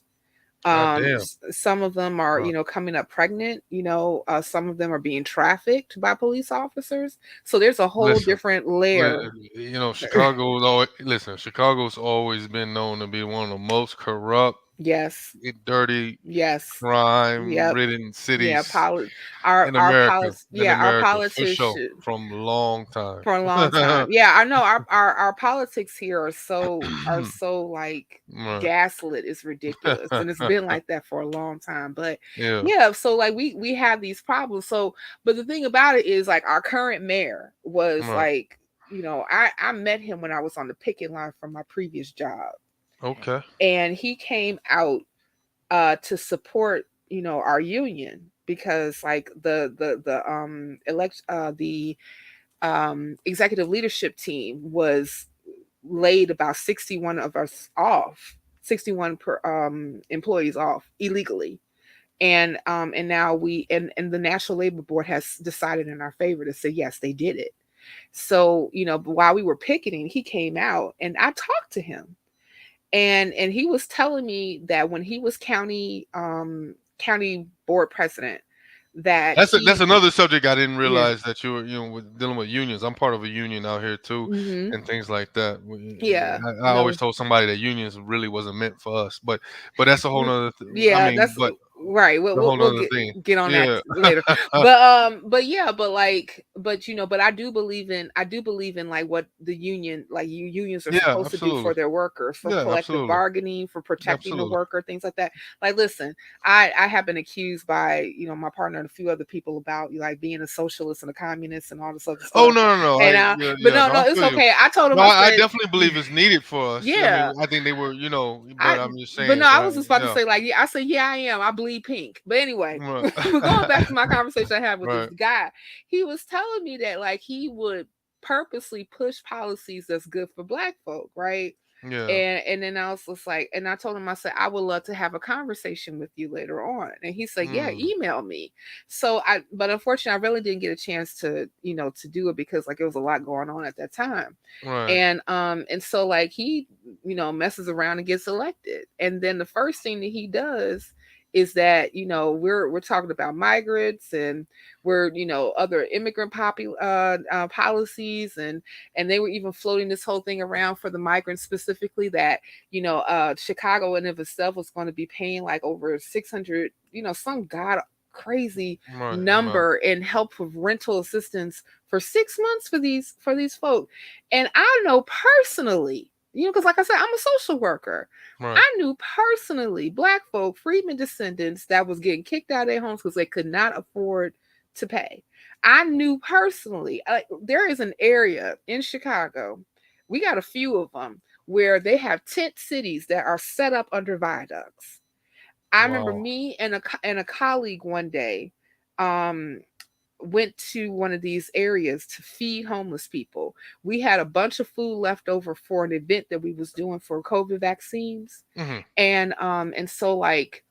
Speaker 1: God damn.
Speaker 2: Some of them are
Speaker 1: Right.
Speaker 2: coming up pregnant. Some of them are being trafficked by police officers. So there's a whole
Speaker 1: Listen,
Speaker 2: different layer.
Speaker 1: Chicago's always been known to be one of the most corrupt,
Speaker 2: Yes,
Speaker 1: dirty,
Speaker 2: yes, yep,
Speaker 1: crime-ridden
Speaker 2: yeah.
Speaker 1: cities in
Speaker 2: Our
Speaker 1: America,
Speaker 2: our
Speaker 1: for sure,
Speaker 2: politicians
Speaker 1: from a long time.
Speaker 2: for a long time. Yeah, I know our politics here are so like
Speaker 1: Right.
Speaker 2: gaslit is ridiculous, and it's been like that for a long time. But
Speaker 1: Yeah.
Speaker 2: yeah, so like we have these problems. So, but the thing about it is like our current mayor was
Speaker 1: Right.
Speaker 2: like, I met him when I was on the picket line from my previous job,
Speaker 1: Okay.
Speaker 2: and he came out to support our union because like the executive leadership team was laid about 61 of us off, 61 employees off illegally. And now and the National Labor Board has decided in our favor to say yes, they did it. So while we were picketing, he came out and I talked to him, and he was telling me that when he was county board president, that
Speaker 1: That's
Speaker 2: he.
Speaker 1: another subject I didn't
Speaker 2: Yeah.
Speaker 1: realize that you were dealing with unions. I'm part of a union out here too,
Speaker 2: Hmm.
Speaker 1: and things like that.
Speaker 2: Yeah.
Speaker 1: I always
Speaker 2: No.
Speaker 1: told somebody that unions really wasn't meant for us, but that's a whole nother. I
Speaker 2: Yeah,
Speaker 1: mean,
Speaker 2: that's
Speaker 1: but
Speaker 2: right. We'll
Speaker 1: a
Speaker 2: we'll,
Speaker 1: whole
Speaker 2: we'll
Speaker 1: nother
Speaker 2: get
Speaker 1: thing.
Speaker 2: get on that
Speaker 1: Yeah.
Speaker 2: later. But yeah, but I do believe in like what the union like unions are
Speaker 1: Yeah.
Speaker 2: supposed to do
Speaker 1: Absolutely.
Speaker 2: for their workers, for
Speaker 1: Yeah.
Speaker 2: collective
Speaker 1: Absolutely.
Speaker 2: bargaining, for protecting the
Speaker 1: Absolutely.
Speaker 2: worker, things like that. Like, listen, I have been accused by my partner and a few other people about like being a socialist and a communist and all this other
Speaker 1: Oh,
Speaker 2: stuff.
Speaker 1: no, no, no.
Speaker 2: And
Speaker 1: Yeah,
Speaker 2: but
Speaker 1: yeah.
Speaker 2: no,
Speaker 1: No, I
Speaker 2: no, it's
Speaker 1: feel you.
Speaker 2: okay. I told him,
Speaker 1: No,
Speaker 2: I
Speaker 1: I
Speaker 2: said,
Speaker 1: definitely believe it's needed for us. I mean,
Speaker 2: yeah.
Speaker 1: I think they were, but
Speaker 2: I
Speaker 1: I'm just
Speaker 2: but
Speaker 1: saying.
Speaker 2: no, I
Speaker 1: Right?
Speaker 2: was just about to
Speaker 1: Yeah.
Speaker 2: say like, yeah, I said, yeah, I am. I bleed pink. But anyway,
Speaker 1: Right.
Speaker 2: but going back to my conversation I had with this
Speaker 1: Right.
Speaker 2: guy, he was telling me that like he would purposely push policies that's good for black folk, right?
Speaker 1: Yeah.
Speaker 2: And then I was just like, and I told him, I said, I would love to have a conversation with you later on. And he said, yeah,
Speaker 1: Mm,
Speaker 2: email me. But unfortunately, I really didn't get a chance to do it because like it was a lot going on at that time.
Speaker 1: right.
Speaker 2: And so like he messes around and gets elected, and then the first thing that he does is that we're talking about migrants, and we're other immigrant policies, and they were even floating this whole thing around for the migrants specifically that Chicago in of itself was going to be paying like over 600, some god crazy
Speaker 1: Right. Right.
Speaker 2: number in help with rental assistance for 6 months for these folks. And I know personally, because like I said, I'm a social worker.
Speaker 1: Right.
Speaker 2: I knew personally black folk, freedmen descendants that was getting kicked out of their homes because they could not afford to pay. I knew personally, there is an area in Chicago, we got a few of them, where they have tent cities that are set up under viaducts. I remember
Speaker 1: Wow.
Speaker 2: me and a colleague one day um went to one of these areas to feed homeless people. We had a bunch of food left over for an event that we was doing for COVID vaccines.
Speaker 1: Hmm.
Speaker 2: And so like,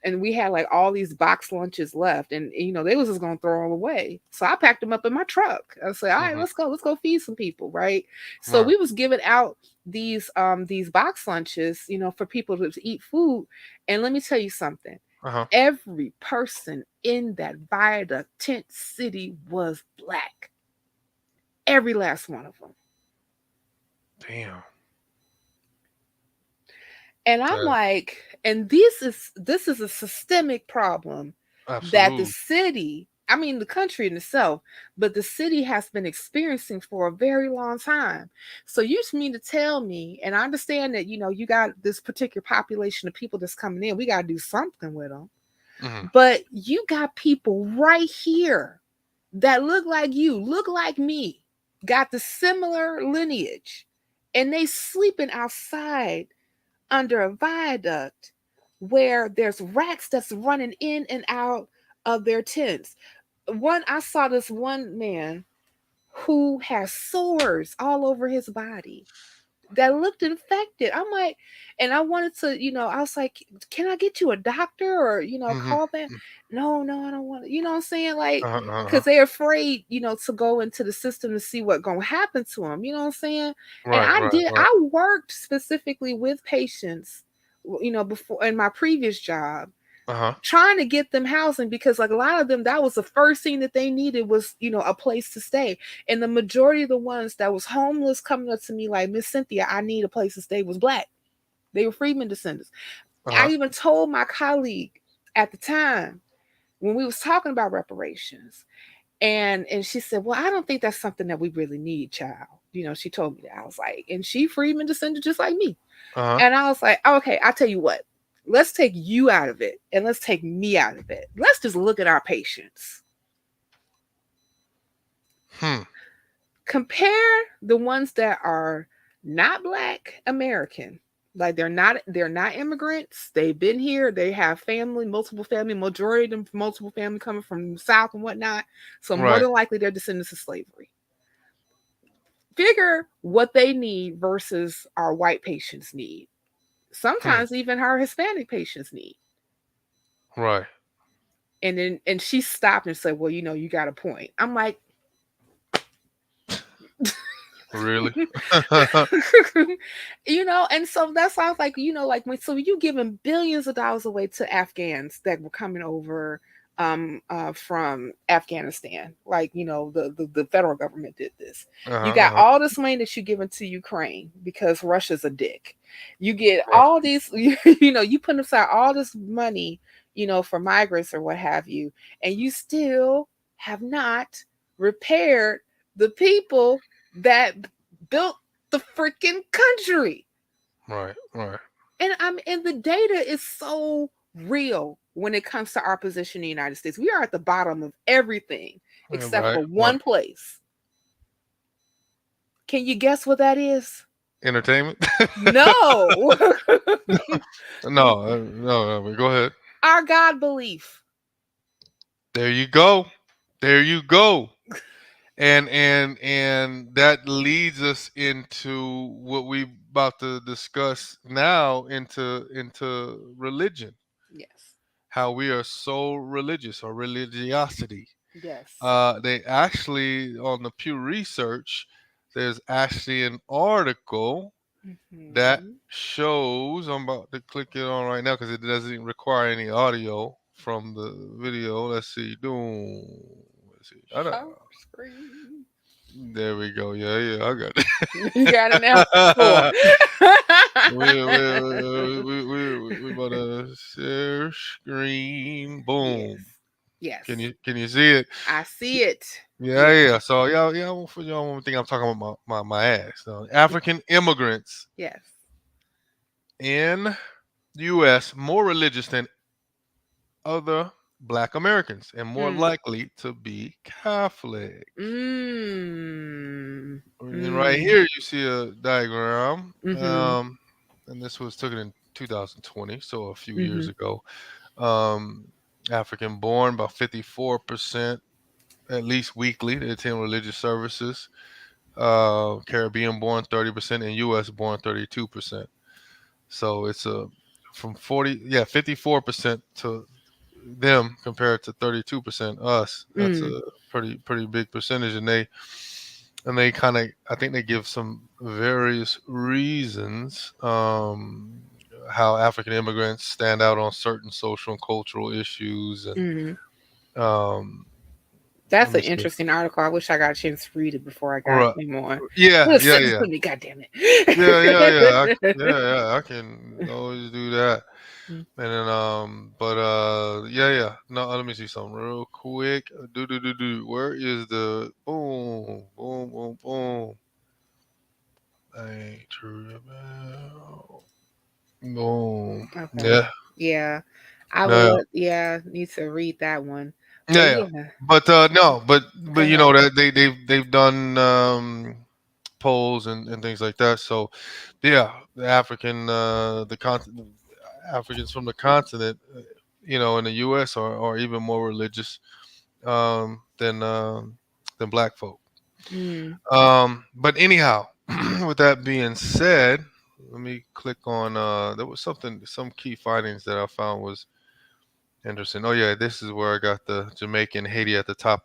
Speaker 2: and we had like all these box lunches left, and they was just gonna throw them away. So I packed them up in my truck. I said, all right,
Speaker 1: Hmm.
Speaker 2: let's go feed some people, right? So
Speaker 1: Right.
Speaker 2: we was giving out these box lunches, for people to eat food. And let me tell you something.
Speaker 1: Uh huh.
Speaker 2: Every person in that viaduct tent city was black. Every last one of them.
Speaker 1: Damn.
Speaker 2: And I'm
Speaker 1: That
Speaker 2: like, and this is a systemic problem that the
Speaker 1: absolutely.
Speaker 2: city, I mean the country in itself, but the city has been experiencing for a very long time. So you just mean to tell me, and I understand that you got this particular population of people that's coming in, we got to do something with them.
Speaker 1: Hmm.
Speaker 2: But you got people right here that look like you, look like me, got the similar lineage, and they sleeping outside under a viaduct where there's rats that's running in and out of their tents. I saw this one man who has sores all over his body. that looked infected. I'm like, and I wanted to, I was like, can I get you a doctor or,
Speaker 1: Mhm.
Speaker 2: call that? No, no, I don't want to, you know what I'm saying? Like,
Speaker 1: Uh-huh, uh-huh.
Speaker 2: because they're afraid, to go into the system to see what gonna happen to them. You know what I'm saying? And
Speaker 1: Right, right, right.
Speaker 2: I worked specifically with patients, before in my previous job
Speaker 1: Uh-huh.
Speaker 2: trying to get them housing because like a lot of them that was the first thing that they needed was a place to stay, and the majority of the ones that was homeless coming up to me like, Miss Cynthia, I need a place to stay, was black. They were freedmen descendants. I
Speaker 1: Uh-huh.
Speaker 2: even told my colleague at the time when we was talking about reparations, and she said, well, I don't think that's something that we really need, child. She told me that. I was like, and she freedmen descendant just like me.
Speaker 1: Uh-huh.
Speaker 2: And I was like, okay, I'll tell you what. Let's take you out of it and let's take me out of it. Let's just look at our patients.
Speaker 1: Hmm.
Speaker 2: Compare the ones that are not black American. Like they're not immigrants. They've been here. They have family, multiple family, majority of them multiple family coming from the South and whatnot. So more
Speaker 1: Right.
Speaker 2: than likely they're descendants of slavery. Figure what they need versus our white patients need.
Speaker 1: Hmm.
Speaker 2: Sometimes even our Hispanic patients need.
Speaker 1: Right.
Speaker 2: And she stopped and said, well, you got a point. I'm like,
Speaker 1: Really?
Speaker 2: and so that's why I was like, like when so you giving billions of dollars away to Afghans that were coming over from Afghanistan. Like, the federal government did this. You
Speaker 1: Uh-huh,
Speaker 2: got
Speaker 1: uh-huh.
Speaker 2: all this money that you're giving to Ukraine because Russia's a dick. You get
Speaker 1: Right.
Speaker 2: all these, you put aside all this money, for migrants or what have you, and you still have not repaired the people that built the freaking country.
Speaker 1: Right. Right.
Speaker 2: And the data is so real when it comes to our position in the United States. We are at the bottom of everything except
Speaker 1: Right.
Speaker 2: for
Speaker 1: Right.
Speaker 2: one place. Can you guess what that is?
Speaker 1: Entertainment?
Speaker 2: No.
Speaker 1: No, no, no. Go ahead.
Speaker 2: Our God belief.
Speaker 1: There you go. There you go. And that leads us into what we about to discuss now, into religion.
Speaker 2: Yes.
Speaker 1: How we are so religious, or religiosity.
Speaker 2: Yes.
Speaker 1: They actually, on the Pew Research, there's actually an article that
Speaker 2: Hmm.
Speaker 1: shows. I'm about to click it on right now because it doesn't require any audio from the video. Let's see. Doom. Let's see.
Speaker 2: Short screen.
Speaker 1: There we go. Yeah, yeah, I got
Speaker 2: You got it now? Cool.
Speaker 1: it. We about to share screen.
Speaker 2: Yes.
Speaker 1: Boom.
Speaker 2: Yes.
Speaker 1: Can you see it?
Speaker 2: I see it.
Speaker 1: Yeah,
Speaker 2: Yes.
Speaker 1: yeah. So yeah. For y'all won't think I'm talking about my ass. So, African immigrants
Speaker 2: Yes.
Speaker 1: in U.S. more religious than other Black Americans and more
Speaker 2: Mm.
Speaker 1: likely to be Catholic.
Speaker 2: Mm.
Speaker 1: And right
Speaker 2: Mm.
Speaker 1: here you see a diagram.
Speaker 2: Mhm.
Speaker 1: And this was taken in 2020, so a few years
Speaker 2: Mhm.
Speaker 1: ago. Um, African born, about 54%, at least weekly, they attend religious services. Caribbean born 30%, and U.S. born 32%. So it's a from 54% to them compared to 32% us. That's
Speaker 2: Mm.
Speaker 1: a pretty big percentage, and they kind of, I think they give some various reasons, how African immigrants stand out on certain social and cultural issues, and
Speaker 2: Mhm.
Speaker 1: um, let
Speaker 2: That's
Speaker 1: me
Speaker 2: an
Speaker 1: see.
Speaker 2: interesting article. I wish I got a chance to read it before I got
Speaker 1: Right.
Speaker 2: came on.
Speaker 1: Yeah,
Speaker 2: Well,
Speaker 1: yeah,
Speaker 2: send it
Speaker 1: yeah.
Speaker 2: to me, God damn
Speaker 1: Yeah, yeah, yeah.
Speaker 2: it.
Speaker 1: Yeah. I can always do that. And then, but yeah, yeah. No, let me see something real quick. Do. Where is the boom, boom, boom, boom? Ain't true about boom.
Speaker 2: Okay.
Speaker 1: Yeah,
Speaker 2: Yeah. I
Speaker 1: yeah,
Speaker 2: would, yeah, need to read that one. But
Speaker 1: yeah, yeah.
Speaker 2: yeah,
Speaker 1: But no, but
Speaker 2: go
Speaker 1: you
Speaker 2: ahead.
Speaker 1: know that they've done polls and things like that. So yeah, the continent, Africans from the continent, in the U.S. are even more religious, than black folk.
Speaker 2: Mm.
Speaker 1: But anyhow, with that being said, let me click on. There was some key findings that I found was interesting. Oh yeah, this is where I got the Jamaican, Haiti at the top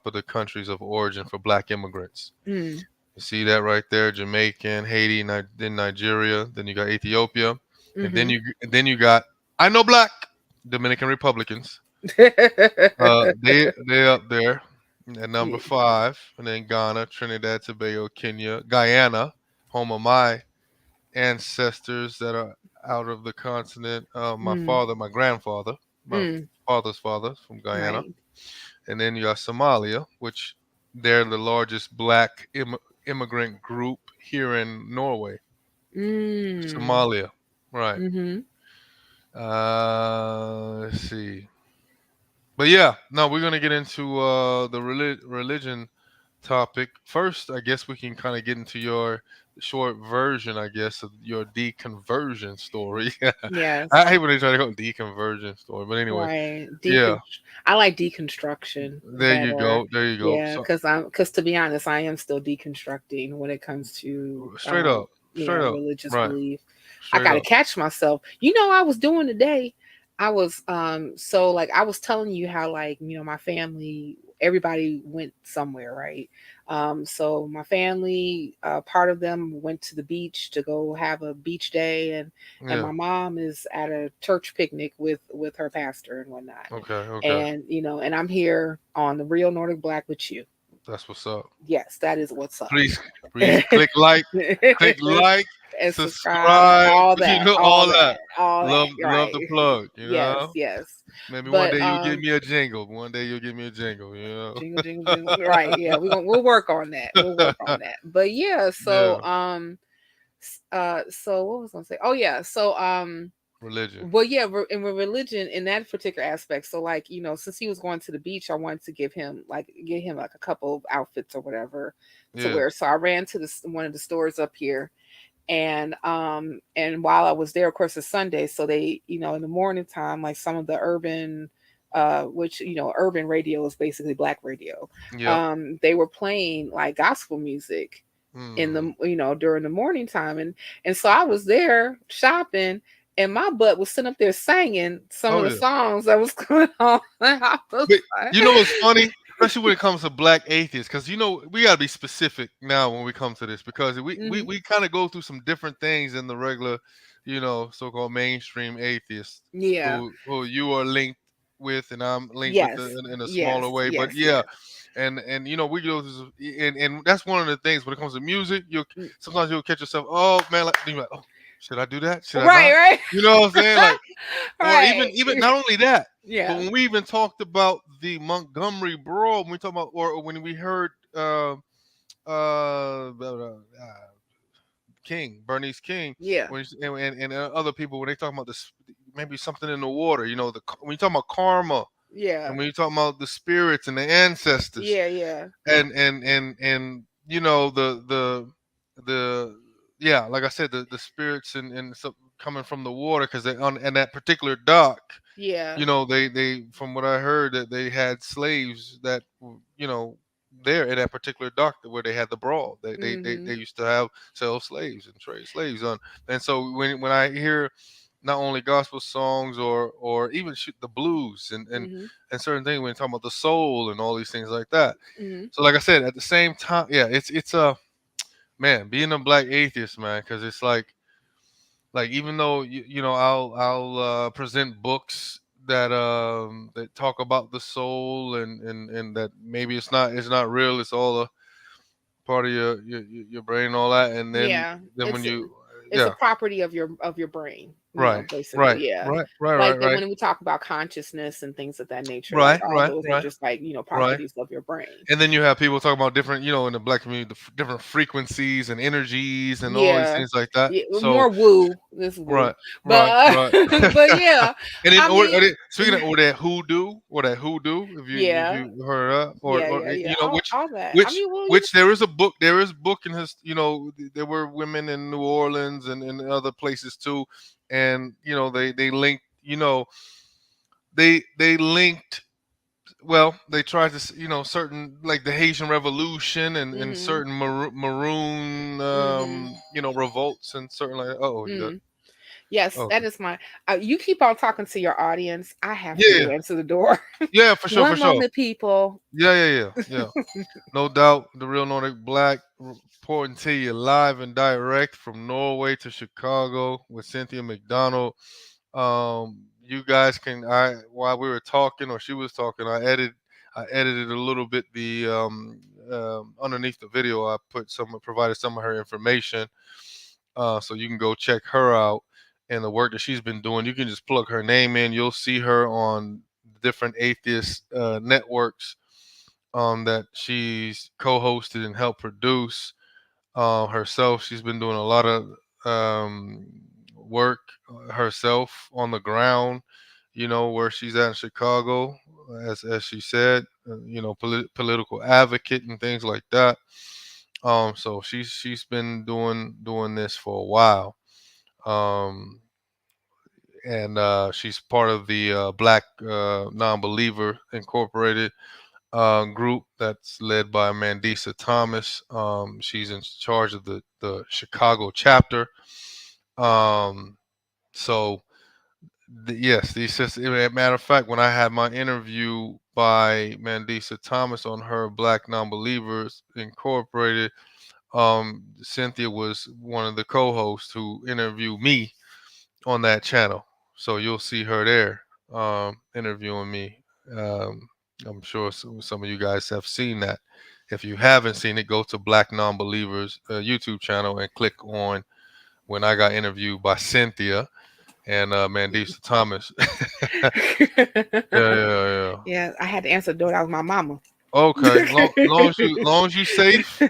Speaker 1: of the countries of origin for Black immigrants.
Speaker 2: Mm,
Speaker 1: You see that right there, Jamaican, Haiti, then Nigeria, then you got Ethiopia,
Speaker 2: mm-hmm.
Speaker 1: and then you got I know black Dominican Republicans. They up there at number
Speaker 2: Yeah.
Speaker 1: 5, and then Ghana, Trinidad, Tobago, Kenya, Guyana, home of my ancestors that are out of the continent.
Speaker 2: Mm,
Speaker 1: My grandfather, my
Speaker 2: mm,
Speaker 1: father's father from Guyana,
Speaker 2: right.
Speaker 1: and then you got Somalia, which they're the largest black immigrant group here in Norway.
Speaker 2: Mm,
Speaker 1: Somalia, right?
Speaker 2: mm-hmm.
Speaker 1: Let's see. But yeah, no, we're gonna get into the religion topic first. I guess we can kind of get into your short version, I guess, of your deconversion story. I
Speaker 2: Yes.
Speaker 1: hate when they try to go deconversion story, but anyway,
Speaker 2: Right.
Speaker 1: yeah,
Speaker 2: I like deconstruction
Speaker 1: there you
Speaker 2: better.
Speaker 1: go, there you go.
Speaker 2: Yeah,
Speaker 1: So
Speaker 2: because to be honest, I am still deconstructing when it comes to
Speaker 1: straight up,
Speaker 2: religious
Speaker 1: right,
Speaker 2: belief. I
Speaker 1: straight
Speaker 2: gotta
Speaker 1: up.
Speaker 2: catch myself. I was doing today. I was so like I was telling you how like, my family, everybody went somewhere, right? So my family, part of them went to the beach to go have a beach day, and
Speaker 1: Yeah.
Speaker 2: my mom is at a church picnic with her pastor and whatnot.
Speaker 1: Okay. Okay.
Speaker 2: And and I'm here on the Real Nordic Black with you.
Speaker 1: That's what's up.
Speaker 2: Yes, that is what's up.
Speaker 1: Please, please
Speaker 2: And
Speaker 1: click like,
Speaker 2: subscribe,
Speaker 1: subscribe.
Speaker 2: all
Speaker 1: You
Speaker 2: that,
Speaker 1: know all that.
Speaker 2: all that.
Speaker 1: Love
Speaker 2: Right.
Speaker 1: the plug. You
Speaker 2: Yes,
Speaker 1: know.
Speaker 2: yes.
Speaker 1: Maybe one
Speaker 2: But
Speaker 1: day you'll give me a jingle. One day you'll give me a jingle. You know.
Speaker 2: jingle, jingle, jingle. Right. Yeah, we'll work on that. We'll work on that. But yeah,
Speaker 1: Yeah.
Speaker 2: so what was I gonna say? Oh yeah, so
Speaker 1: Religion.
Speaker 2: well, yeah, and with religion in that particular aspect. So, like, since he was going to the beach, I wanted to get him like a couple of outfits or whatever to
Speaker 1: Yeah.
Speaker 2: wear. So I ran to one of the stores up here, and while I was there, of course, it's Sunday, so they, in the morning time, like some of the urban, which urban radio is basically black radio,
Speaker 1: Yep.
Speaker 2: they were playing like gospel music in
Speaker 1: Hmm.
Speaker 2: the during the morning time, and so I was there shopping, and my butt was sitting up there singing some of
Speaker 1: Oh
Speaker 2: the
Speaker 1: yeah.
Speaker 2: songs that was going on. I was
Speaker 1: But
Speaker 2: like,
Speaker 1: you know what's funny? Especially when it comes to black atheists, because we gotta be specific now when we come to this, because
Speaker 2: hmm,
Speaker 1: we kind of go through some different things in the regular, so-called mainstream atheists
Speaker 2: yeah,
Speaker 1: who you are linked with, and I'm linked with
Speaker 2: yes,
Speaker 1: in a
Speaker 2: yes,
Speaker 1: smaller way. But
Speaker 2: yes,
Speaker 1: yeah,
Speaker 2: yes.
Speaker 1: and we go through, and that's one of the things when it comes to music. You
Speaker 2: Mm,
Speaker 1: sometimes you'll catch yourself, oh man, like you're like, oh, should I do that? Should I
Speaker 2: right,
Speaker 1: not?
Speaker 2: right,
Speaker 1: You know what I'm saying? Like, or
Speaker 2: right.
Speaker 1: even not only that, but
Speaker 2: Yeah,
Speaker 1: when we even talked about the Montgomery brawl, when we talk about, or when we heard King, Bernice King,
Speaker 2: yeah,
Speaker 1: and other people when they talk about this, maybe something in the water, when you talk about karma,
Speaker 2: yeah,
Speaker 1: and when you talk about the spirits and the ancestors,
Speaker 2: yeah, yeah.
Speaker 1: and the yeah, like I said, the spirits and so coming from the water, because they on and that particular dock,
Speaker 2: Yeah.
Speaker 1: they from what I heard, that they had slaves that there in that particular dock where they had the brawl. They
Speaker 2: Mhm.
Speaker 1: used to have sell slaves and trade slaves on. And so when I hear not only gospel songs, or even the blues,
Speaker 2: Mhm.
Speaker 1: and certain things when you talk about the soul and all these things like that.
Speaker 2: Mhm.
Speaker 1: So like I said, at the same time, yeah, it's a man being a black atheist, man, because it's like even though I'll present books that talk about the soul, and that maybe it's not real, it's all a part of your brain and all that, and
Speaker 2: Yeah.
Speaker 1: then when you
Speaker 2: It's a
Speaker 1: yeah,
Speaker 2: property of your brain,
Speaker 1: right,
Speaker 2: basically.
Speaker 1: right,
Speaker 2: Yeah.
Speaker 1: right, right, right,
Speaker 2: Like
Speaker 1: right,
Speaker 2: when we talk about consciousness and things of that nature, like
Speaker 1: right,
Speaker 2: all
Speaker 1: right,
Speaker 2: those are
Speaker 1: right,
Speaker 2: just like,
Speaker 1: right.
Speaker 2: properties of your brain.
Speaker 1: And then you have people talking about different, in the black community, different frequencies and energies and all these
Speaker 2: Yeah.
Speaker 1: things like that.
Speaker 2: Yeah,
Speaker 1: So
Speaker 2: more woo. This woo.
Speaker 1: right, right,
Speaker 2: But
Speaker 1: right.
Speaker 2: but yeah,
Speaker 1: And then,
Speaker 2: I mean,
Speaker 1: speaking of, or that hoodoo, if
Speaker 2: yeah.
Speaker 1: you heard of that,
Speaker 2: Yeah, yeah, yeah. All that. I mean, well,
Speaker 1: which there is a book in his, there were women in New Orleans and other places too, and they linked, they linked well, they tried to, certain like the Haitian Revolution and
Speaker 2: Mm-hmm.
Speaker 1: certain maroon,
Speaker 2: Mm-hmm.
Speaker 1: revolts and certain like. Oh, you got
Speaker 2: Mm. Yes,
Speaker 1: okay.
Speaker 2: that is my. You keep on talking to your audience. I have to
Speaker 1: Yeah,
Speaker 2: go into the door.
Speaker 1: yeah, for sure, for
Speaker 2: One
Speaker 1: sure.
Speaker 2: moment, people.
Speaker 1: Yeah, yeah, yeah, yeah. No doubt, the real Nordic Black reporting to you live and direct from Norway to Chicago with Cynthia McDonald. You guys can, I while we were talking or she was talking, I edited a little bit the underneath the video. I provided some of her information, so you can go check her out and the work that she's been doing. You can just plug her name in. You'll see her on different atheist networks that she's co-hosted and helped produce herself. She's been doing a lot of um, work herself on the ground. Where she's at in Chicago, as she said. Political advocate and things like that. So she's been doing this for a while. Um, and she's part of the Black Non-Believer Incorporated group that's led by Mandisa Thomas. She's in charge of the Chicago chapter. Um, so yes, these sisters. Matter of fact, when I had my interview by Mandisa Thomas on her Black Non-Believers Incorporated, Cynthia was one of the co-hosts who interviewed me on that channel. So you'll see her there interviewing me. Um, I'm sure some of you guys have seen that. If you haven't seen it, go to Black Nonbelievers YouTube channel and click on when I got interviewed by Cynthia and Mandisa Thomas. Yeah, yeah, yeah.
Speaker 2: Yeah, I had to answer the door. That was my mama.
Speaker 1: Okay, long as you safe,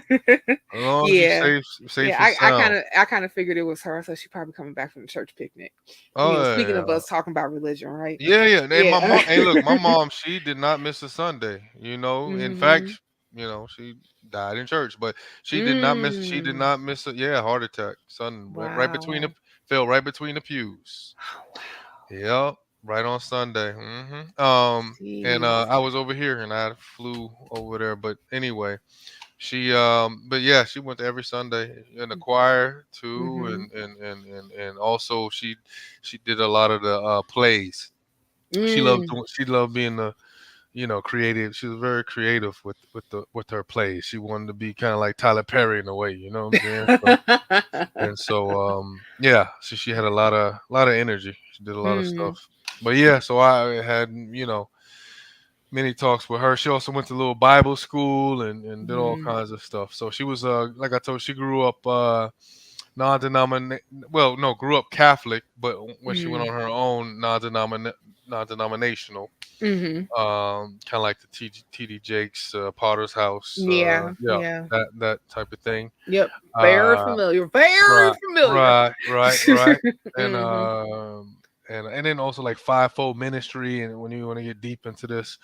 Speaker 1: as long as you
Speaker 2: Yeah.
Speaker 1: safe
Speaker 2: Yeah,
Speaker 1: and
Speaker 2: I kind
Speaker 1: sound.
Speaker 2: of I kind of figured it was her, so she probably coming back from the church picnic. Speaking of
Speaker 1: Oh
Speaker 2: us talking about religion, right?
Speaker 1: yeah, yeah. And my
Speaker 2: Yeah.
Speaker 1: mom, hey, look, my mom, she did not miss a Sunday. In fact,
Speaker 2: Mhm.
Speaker 1: she died in church, but she did not miss. She did
Speaker 2: Mm.
Speaker 1: not miss a heart attack. Son, right between the
Speaker 2: Wow.
Speaker 1: fell right between the pews.
Speaker 2: Oh, wow.
Speaker 1: Yep, right on Sunday. And
Speaker 2: Jeez.
Speaker 1: I was over here and I flew over there. But anyway, but yeah, she went to every Sunday in the choir too,
Speaker 2: Mhm.
Speaker 1: and also she did a lot of the plays.
Speaker 2: Mm.
Speaker 1: She loved being the creative. She was very creative with her plays. She wanted to be kind of like Tyler Perry in a way, you know what I'm saying? Yeah, so she had a lot of energy. She did a lot of stuff.
Speaker 2: Mm.
Speaker 1: But yeah, so I had many talks with her. She also went to little Bible school and did all
Speaker 2: Mm.
Speaker 1: kinds of stuff. So she was like I told, she grew up non-denominational. Well, no, grew up Catholic, but when she went
Speaker 2: Mm.
Speaker 1: on her own non-denominational,
Speaker 2: Mhm.
Speaker 1: kind of like the TD Jakes, Potter's House,
Speaker 2: Yeah.
Speaker 1: yeah,
Speaker 2: Yeah.
Speaker 1: that type of thing.
Speaker 2: Yep. Very
Speaker 1: Uh,
Speaker 2: familiar. Very
Speaker 1: right,
Speaker 2: familiar.
Speaker 1: right, and
Speaker 2: Mhm.
Speaker 1: and then also like fivefold ministry, and when you want to get deep into this,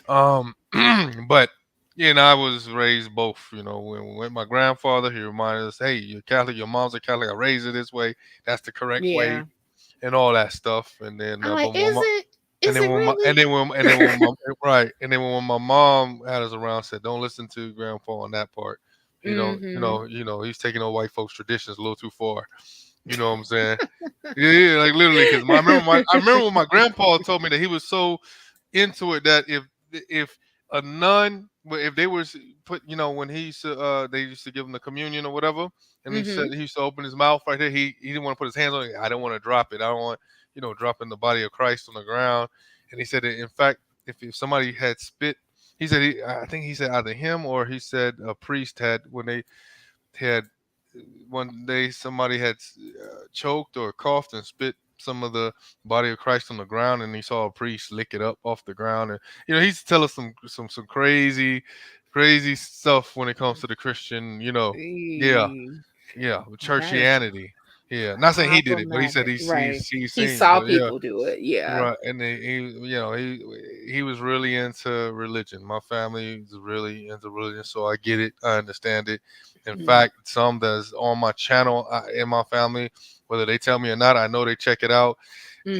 Speaker 1: but I was raised both. When my grandfather, he reminded us, "Hey, you're Catholic, your mom's a Catholic. I raised her this way. That's the correct way,"
Speaker 2: Yeah.
Speaker 1: and all that stuff. And then,
Speaker 2: I'm
Speaker 1: but
Speaker 2: like,
Speaker 1: when
Speaker 2: is
Speaker 1: my
Speaker 2: it?
Speaker 1: and
Speaker 2: Is
Speaker 1: then
Speaker 2: it
Speaker 1: when my
Speaker 2: really?
Speaker 1: and then when my mom had us around, said, "Don't listen to grandpa on that part. He don't,
Speaker 2: Mhm.
Speaker 1: he's taking on white folks' traditions a little too far." You know what I'm saying? Yeah, yeah, like literally, because I remember when my grandpa told me that he was so into it that if a nun, if they was put, when he used to, they used to give him the communion or whatever, and he said
Speaker 2: Mhm.
Speaker 1: he used to open his mouth right there. He didn't want to put his hands on it. I don't want to drop it. I don't want dropping the body of Christ on the ground. And he said that in fact, if somebody had spit, he said I think he said either him or he said a priest had when they had one day somebody had choked or coughed and spit some of the body of Christ on the ground, and he saw a priest lick it up off the ground. And he used to tell us some crazy, crazy stuff when it comes to the Christian. Yeah,
Speaker 2: Eee,
Speaker 1: yeah,
Speaker 2: that is
Speaker 1: churchianity. Yeah, not saying he did it, but he said
Speaker 2: problematic, right?
Speaker 1: he's
Speaker 2: He
Speaker 1: seen.
Speaker 2: saw
Speaker 1: But yeah,
Speaker 2: people do it. Yeah.
Speaker 1: right, and he was really into religion. My family is really into religion, so I get it. I understand it. In
Speaker 2: Mm.
Speaker 1: fact, some that's on my channel in my family, whether they tell me or not, I know they check it out,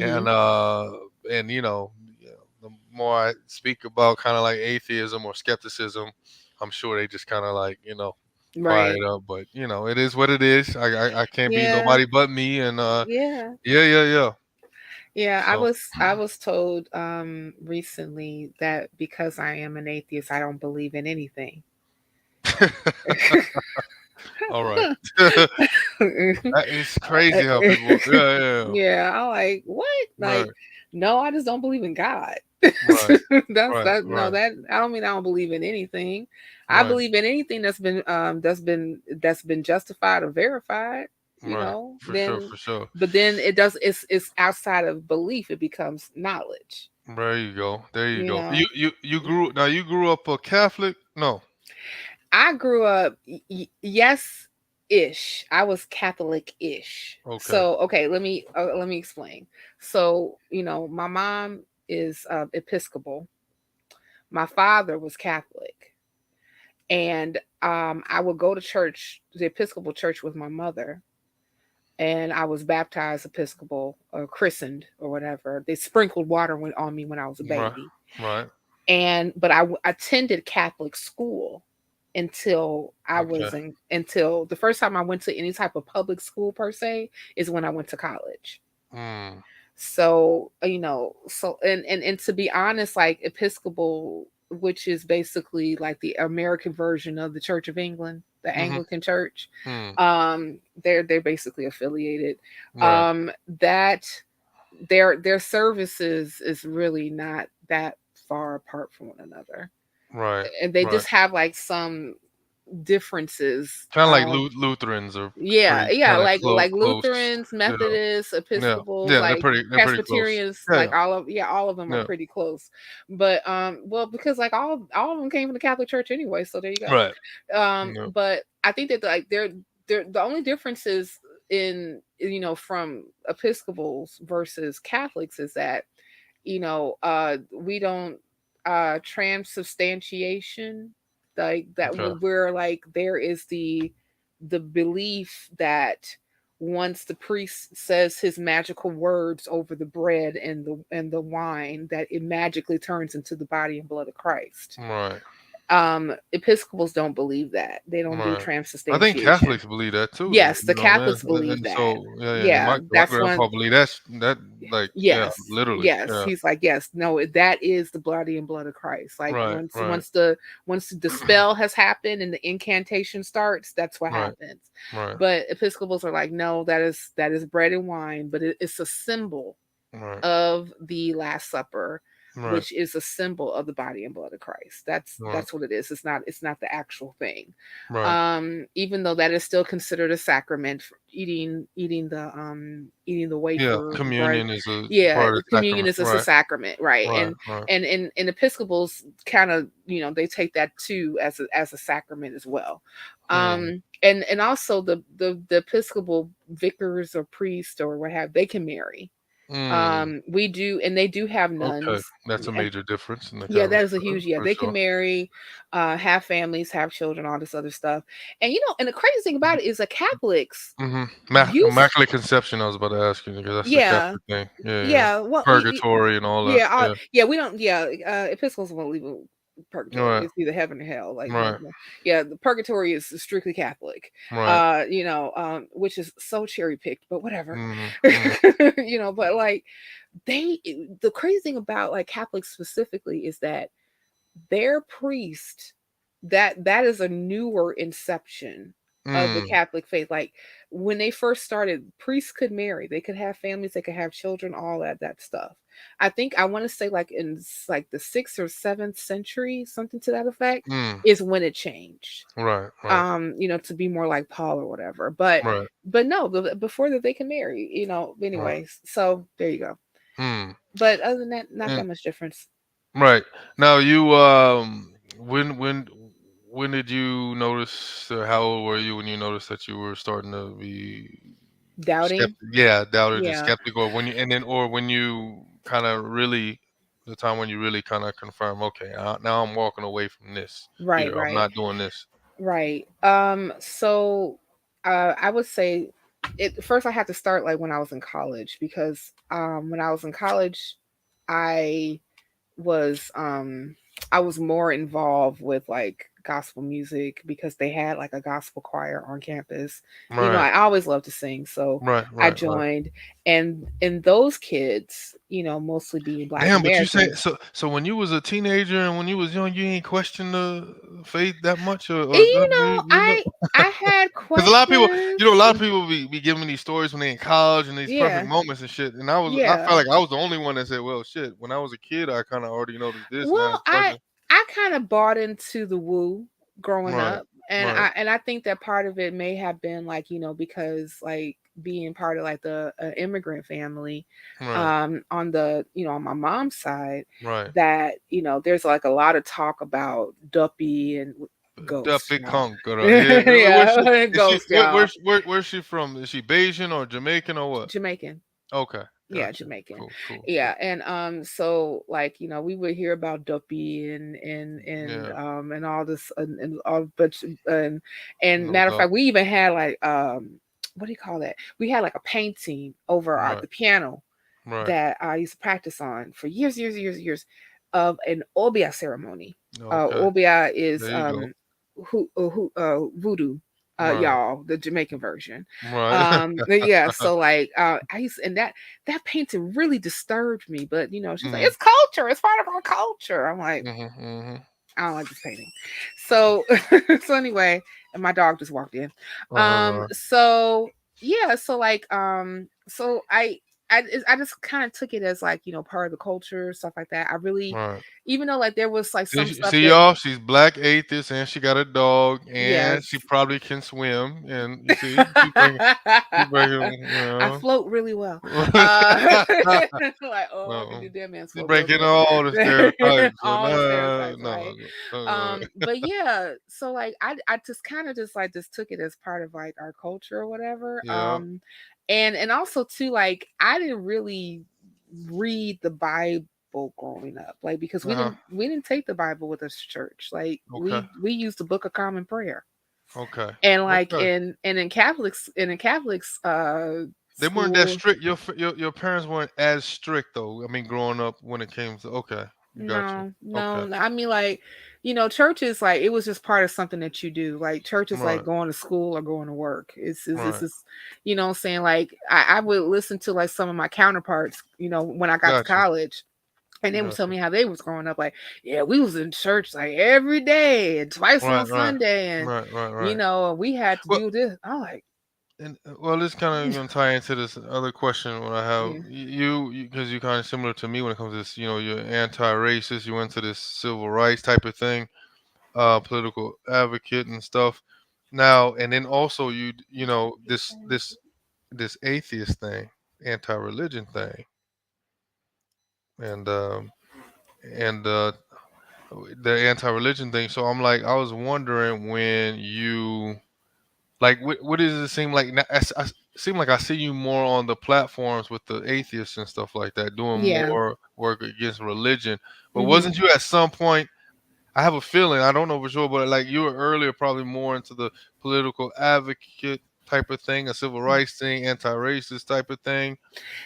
Speaker 1: and
Speaker 2: Mhm.
Speaker 1: uh, and more I speak about kind of like atheism or skepticism, I'm sure they just kind of like quiet
Speaker 2: Right.
Speaker 1: up. But it is what it is. I can't be
Speaker 2: Yeah.
Speaker 1: nobody but me. And
Speaker 2: Yeah.
Speaker 1: yeah, yeah, yeah.
Speaker 2: Yeah, I
Speaker 1: So
Speaker 2: was I was told recently that because I am an atheist, I don't believe in anything.
Speaker 1: all right. That is crazy how people. Yeah, yeah, yeah.
Speaker 2: Yeah, I'm like, what? Like,
Speaker 1: Right,
Speaker 2: no, I just don't believe in God.
Speaker 1: right,
Speaker 2: That's
Speaker 1: right,
Speaker 2: that. No,
Speaker 1: right,
Speaker 2: that I don't mean I don't believe in anything. I
Speaker 1: right,
Speaker 2: believe in anything that's been justified or verified.
Speaker 1: right. For sure,
Speaker 2: Then,
Speaker 1: for sure.
Speaker 2: but then it's outside of belief. It becomes knowledge.
Speaker 1: There you go. There you
Speaker 2: You
Speaker 1: go. You
Speaker 2: know,
Speaker 1: you you grew now. You grew up a Catholic? No.
Speaker 2: I grew up, yes, ish. I was Catholic ish.
Speaker 1: Okay.
Speaker 2: So, okay, let me explain. So, my mom is Episcopal. My father was Catholic, and I would go to church, the Episcopal church, with my mother, and I was baptized Episcopal or christened or whatever. They sprinkled water on me when I was a
Speaker 1: Right.
Speaker 2: baby,
Speaker 1: Right.
Speaker 2: and but attended Catholic school until
Speaker 1: Okay.
Speaker 2: until the first time I went to any type of public school per se is when I went to college.
Speaker 1: Mm.
Speaker 2: So and to be honest, like Episcopal, which is basically like the American version of the Church of England, the
Speaker 1: Mhm.
Speaker 2: Anglican Church,
Speaker 1: Mm.
Speaker 2: they're basically affiliated.
Speaker 1: Right.
Speaker 2: That their services is really not that far apart from one another,
Speaker 1: Right.
Speaker 2: and they
Speaker 1: Right.
Speaker 2: just have like some differences.
Speaker 1: Kind of like Lutherans are
Speaker 2: Yeah,
Speaker 1: pretty
Speaker 2: yeah,
Speaker 1: kind of
Speaker 2: like
Speaker 1: close.
Speaker 2: Lutherans,
Speaker 1: Yeah.
Speaker 2: Methodists,
Speaker 1: Yeah.
Speaker 2: Episcopals,
Speaker 1: Yeah. They're
Speaker 2: like
Speaker 1: pretty close.
Speaker 2: Presbyterians,
Speaker 1: Yeah.
Speaker 2: like
Speaker 1: Yeah.
Speaker 2: all of them are
Speaker 1: Yeah.
Speaker 2: pretty close. But well, because like all of them came from the Catholic Church anyway, so there you go.
Speaker 1: Right. Yeah.
Speaker 2: But I think that like they're the only differences in from Episcopals versus Catholics is that we don't transubstantiation, like that
Speaker 1: Okay.
Speaker 2: where like there is the belief that once the priest says his magical words over the bread and the wine, that it magically turns into the body and blood of Christ.
Speaker 1: Right.
Speaker 2: Episcopals don't believe that. They don't do
Speaker 1: Right. I think
Speaker 2: transubstantiation.
Speaker 1: Catholics believe that too, though.
Speaker 2: Yes, the Catholics believe
Speaker 1: And
Speaker 2: that.
Speaker 1: so yeah, yeah. And
Speaker 2: Yeah,
Speaker 1: my
Speaker 2: that's one.
Speaker 1: grandpa believed that like yeah,
Speaker 2: Yes,
Speaker 1: literally
Speaker 2: yes.
Speaker 1: yeah.
Speaker 2: He's like, yes, no, that is the bloody and blood of Christ. Like
Speaker 1: Right.
Speaker 2: once
Speaker 1: Right.
Speaker 2: the spell has happened and the incantation starts, that's what
Speaker 1: Right.
Speaker 2: happens.
Speaker 1: Right.
Speaker 2: But Episcopals are like, no, that is bread and wine, but it's a symbol
Speaker 1: Right.
Speaker 2: of the Last Supper,
Speaker 1: Right.
Speaker 2: which is a symbol of the body and blood of Christ. That's
Speaker 1: Right.
Speaker 2: that's what it is. It's not the actual thing.
Speaker 1: Right.
Speaker 2: Even though that is still considered a sacrament, eating the
Speaker 1: Yeah.
Speaker 2: wafer bread.
Speaker 1: Communion is a
Speaker 2: Yeah,
Speaker 1: part of the
Speaker 2: communion
Speaker 1: sacrament.
Speaker 2: is a
Speaker 1: Right.
Speaker 2: sacrament, right?
Speaker 1: Right.
Speaker 2: And
Speaker 1: Right.
Speaker 2: and and Episcopals kind of they take that too as a sacrament as well.
Speaker 1: Mm.
Speaker 2: And also the Episcopal vicars or priests or what have, they can marry.
Speaker 1: Mm.
Speaker 2: We do, and they do have
Speaker 1: Okay.
Speaker 2: nuns.
Speaker 1: That's a major difference in the
Speaker 2: Yeah,
Speaker 1: Catholic
Speaker 2: that is a huge, yeah.
Speaker 1: for
Speaker 2: They can
Speaker 1: sure.
Speaker 2: marry, have families, have children, all this other stuff. And and the crazy thing about it is that Catholics use,
Speaker 1: Immaculate Conception. I was about to ask you because that's the
Speaker 2: yeah,
Speaker 1: Catholic thing. Yeah. Yeah.
Speaker 2: yeah. Well,
Speaker 1: Purgatory and all that.
Speaker 2: yeah,
Speaker 1: Yeah.
Speaker 2: yeah. We don't. Yeah, Episcopals won't leave purgatory.
Speaker 1: Right.
Speaker 2: It's either heaven or hell. Like,
Speaker 1: Right.
Speaker 2: yeah, the purgatory is strictly Catholic.
Speaker 1: Right.
Speaker 2: Which is so cherry picked, but whatever.
Speaker 1: Mm. Mm.
Speaker 2: But like they, the crazy thing about like Catholics specifically is that their priest, that is a newer inception of the
Speaker 1: Mm.
Speaker 2: Catholic faith. Like when they first started, priests could marry, they could have families, they could have children, all that stuff. I think I want to say like in like the 6th or 7th century, something to that effect,
Speaker 1: Mm.
Speaker 2: is when it changed.
Speaker 1: Right. Right.
Speaker 2: To be more like Paul or whatever. But no, before that they can marry,
Speaker 1: Right.
Speaker 2: anyways. So there you go.
Speaker 1: Mm.
Speaker 2: But other than that, not
Speaker 1: And
Speaker 2: that much difference.
Speaker 1: right now, you when did you notice? How old were you when you noticed that you were starting to be
Speaker 2: Doubting.
Speaker 1: skeptic? Yeah, doubted and
Speaker 2: Yeah.
Speaker 1: skeptical. When you and then or when you kind of really the time when you really kind of confirm, okay, now I'm walking away from this
Speaker 2: Right,
Speaker 1: here. I'm
Speaker 2: right,
Speaker 1: not doing this.
Speaker 2: right. So I would say it first. I had to start like when I was in college, because when I was in college, I was I was more involved with like gospel music because they had like a gospel choir on campus. You know,
Speaker 1: Right.
Speaker 2: I always loved to sing, so
Speaker 1: Right.
Speaker 2: I
Speaker 1: Right. Right.
Speaker 2: joined. And those kids, you know, mostly being Black
Speaker 1: Damn, but you say
Speaker 2: Americans.
Speaker 1: so. So when you was a teenager and when you was young, you ain't question the faith that much, or
Speaker 2: You
Speaker 1: that,
Speaker 2: know,
Speaker 1: you know,
Speaker 2: I had
Speaker 1: because a lot of people,
Speaker 2: questions.
Speaker 1: a lot of people be giving me these stories when they in college and these perfect
Speaker 2: Yeah,
Speaker 1: moments and shit. And I
Speaker 2: yeah.
Speaker 1: felt like I was the only one that said, "Well, shit." When I was a kid, I kind of already noticed this, and I
Speaker 2: Well,
Speaker 1: had questions.
Speaker 2: I kind of bought into the woo growing
Speaker 1: Right.
Speaker 2: up, and
Speaker 1: Right.
Speaker 2: I think that part of it may have been like, you know, because like being part of like the immigrant family,
Speaker 1: Right.
Speaker 2: on the, you know, on my mom's side,
Speaker 1: Right.
Speaker 2: that, you know, there's like a lot of talk about Duppy and
Speaker 1: The
Speaker 2: ghosts,
Speaker 1: big
Speaker 2: y'all.
Speaker 1: conqueror. Yeah. Where's she?
Speaker 2: Yeah,
Speaker 1: Is she?
Speaker 2: ghosts, y'all.
Speaker 1: Where's she from? Is she Bayesian or Jamaican or what?
Speaker 2: Jamaican.
Speaker 1: Okay.
Speaker 2: Yeah,
Speaker 1: Gotcha.
Speaker 2: Jamaican.
Speaker 1: Cool. Cool.
Speaker 2: Yeah,
Speaker 1: Cool.
Speaker 2: and so like, you know, we would hear about Duppy
Speaker 1: Yeah.
Speaker 2: and all this and all, but and
Speaker 1: No
Speaker 2: matter of
Speaker 1: doubt.
Speaker 2: fact, we even had like what do you call that? We had like a painting over our
Speaker 1: Right.
Speaker 2: the piano
Speaker 1: Right.
Speaker 2: that I used to practice on for years of an obia ceremony.
Speaker 1: Okay.
Speaker 2: Obia is
Speaker 1: There you go.
Speaker 2: voodoo,
Speaker 1: Right.
Speaker 2: y'all, the Jamaican version.
Speaker 1: Right.
Speaker 2: Yeah, so like I used, and that painting really disturbed me, but you know, she's like,
Speaker 1: Mhm.
Speaker 2: it's culture, it's part of our culture. I'm like,
Speaker 1: Mhm. Mhm.
Speaker 2: I don't like this painting. So so anyway, and my dog just walked in.
Speaker 1: Right.
Speaker 2: So yeah, so like so I just kind of took it as like, you know, part of the culture, stuff like that. I really,
Speaker 1: Right.
Speaker 2: even though like there was like some stuff
Speaker 1: See
Speaker 2: that,
Speaker 1: y'all. She's black atheist and she got a dog and
Speaker 2: yes.
Speaker 1: she probably can swim. And you see, she bringing,
Speaker 2: I float really well. Like, oh, I can
Speaker 1: no,
Speaker 2: do dead man's
Speaker 1: she's
Speaker 2: float real
Speaker 1: breaking
Speaker 2: good.
Speaker 1: all the stereotypes. So
Speaker 2: All the
Speaker 1: no,
Speaker 2: stereotypes,
Speaker 1: no,
Speaker 2: right?
Speaker 1: no.
Speaker 2: But yeah, so like I just kind of just like just took it as part of like our culture or whatever.
Speaker 1: Yeah.
Speaker 2: And also too, like I didn't really read the Bible growing up, like because
Speaker 1: Uh huh.
Speaker 2: we didn't take the Bible with us to church. Like
Speaker 1: Okay.
Speaker 2: we used the Book of Common Prayer.
Speaker 1: Okay.
Speaker 2: And like
Speaker 1: Okay.
Speaker 2: in Catholics
Speaker 1: They weren't that
Speaker 2: school,
Speaker 1: strict. Your parents weren't as strict though. I mean, growing up when it came to okay, gotcha. Okay.
Speaker 2: I mean, like, you know, church is like it was just part of something that you do. Like church is like
Speaker 1: Right.
Speaker 2: going to school or going to work. It's
Speaker 1: Right.
Speaker 2: just, you know what I'm saying? Like I would listen to like some of my counterparts, you know, when I got to
Speaker 1: Gotcha.
Speaker 2: college. And they would tell
Speaker 1: Gotcha.
Speaker 2: me how they was growing up. Like, yeah, we was in church like every day and twice on
Speaker 1: Right. Right.
Speaker 2: Sunday, and
Speaker 1: Right. Right.
Speaker 2: you
Speaker 1: Right.
Speaker 2: know, we had to
Speaker 1: Well,
Speaker 2: do this. I'm like,
Speaker 1: and well, this kind of gonna tie into this other question. What I have
Speaker 2: yeah,
Speaker 1: because you kind of similar to me when it comes to this. You know, you're anti-racist. You into this civil rights type of thing, political advocate and stuff. Now, and then also you know this atheist thing, anti-religion thing, and and the anti-religion thing. So I'm like, I was wondering when you like, what does it seem like? Seem like I see you more on the platforms with the atheists and stuff like that, doing
Speaker 2: yeah.
Speaker 1: more work against religion. But
Speaker 2: Hmm.
Speaker 1: wasn't you at some point? I have a feeling, I don't know for sure, but like you were earlier, probably more into the political advocate type of thing, a civil rights thing, anti-racist type of thing,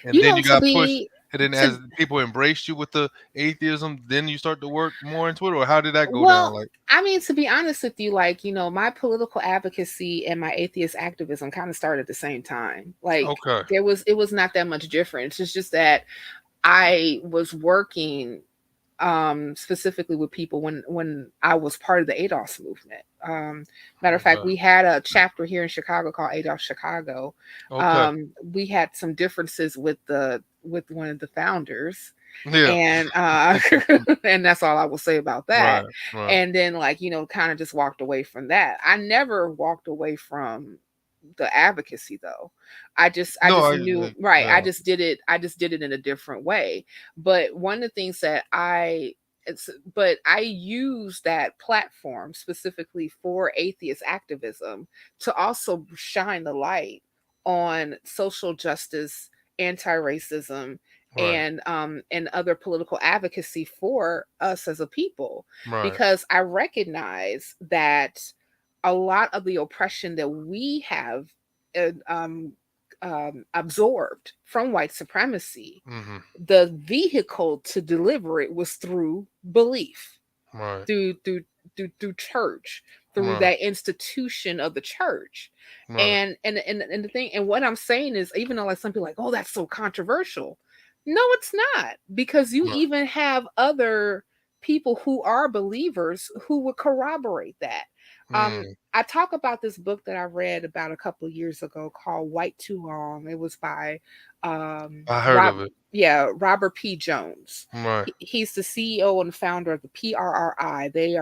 Speaker 1: and
Speaker 2: You
Speaker 1: then
Speaker 2: know,
Speaker 1: you
Speaker 2: to
Speaker 1: got pushed.
Speaker 2: be
Speaker 1: And then
Speaker 2: to
Speaker 1: as people embraced you with the atheism, then you start to work more into it, or how did that go down?
Speaker 2: well,
Speaker 1: Like,
Speaker 2: I mean, to be honest with you, like, you know, my political advocacy and my atheist activism kind of started at the same time. Like,
Speaker 1: okay,
Speaker 2: it was not that much difference. It's just that I was working specifically with people when I was part of the ADOS movement. Matter of fact,
Speaker 1: okay,
Speaker 2: we had a chapter here in Chicago called ADOS Chicago.
Speaker 1: okay,
Speaker 2: We had some differences with one of the founders,
Speaker 1: yeah,
Speaker 2: and and that's all I will say about that.
Speaker 1: right, right.
Speaker 2: And then like, you know, kind of just walked away from that. I never walked away from the advocacy though. I
Speaker 1: No,
Speaker 2: just knew, right,
Speaker 1: yeah,
Speaker 2: I just did it in a different way. But one of the things that it's but I use that platform specifically for atheist activism to also shine the light on social justice, anti-racism,
Speaker 1: right,
Speaker 2: and other political advocacy for us as a people,
Speaker 1: right,
Speaker 2: because I recognize that a lot of the oppression that we have uh, um, absorbed from white supremacy,
Speaker 1: Mm-hmm.
Speaker 2: the vehicle to deliver it was through belief,
Speaker 1: Right.
Speaker 2: through through through church, through
Speaker 1: Right.
Speaker 2: that institution of the church.
Speaker 1: Right.
Speaker 2: And the thing, and what I'm saying is, even though like some people are like, oh, that's so controversial, no, it's not, because you
Speaker 1: Right.
Speaker 2: even have other people who are believers who would corroborate that.
Speaker 1: Mm.
Speaker 2: I talk about this book that I read about a couple of years ago called White Too Long. It was by
Speaker 1: I heard
Speaker 2: Rob
Speaker 1: of it.
Speaker 2: yeah, Robert P. Jones.
Speaker 1: Right.
Speaker 2: He's the CEO and founder of the PRRI. They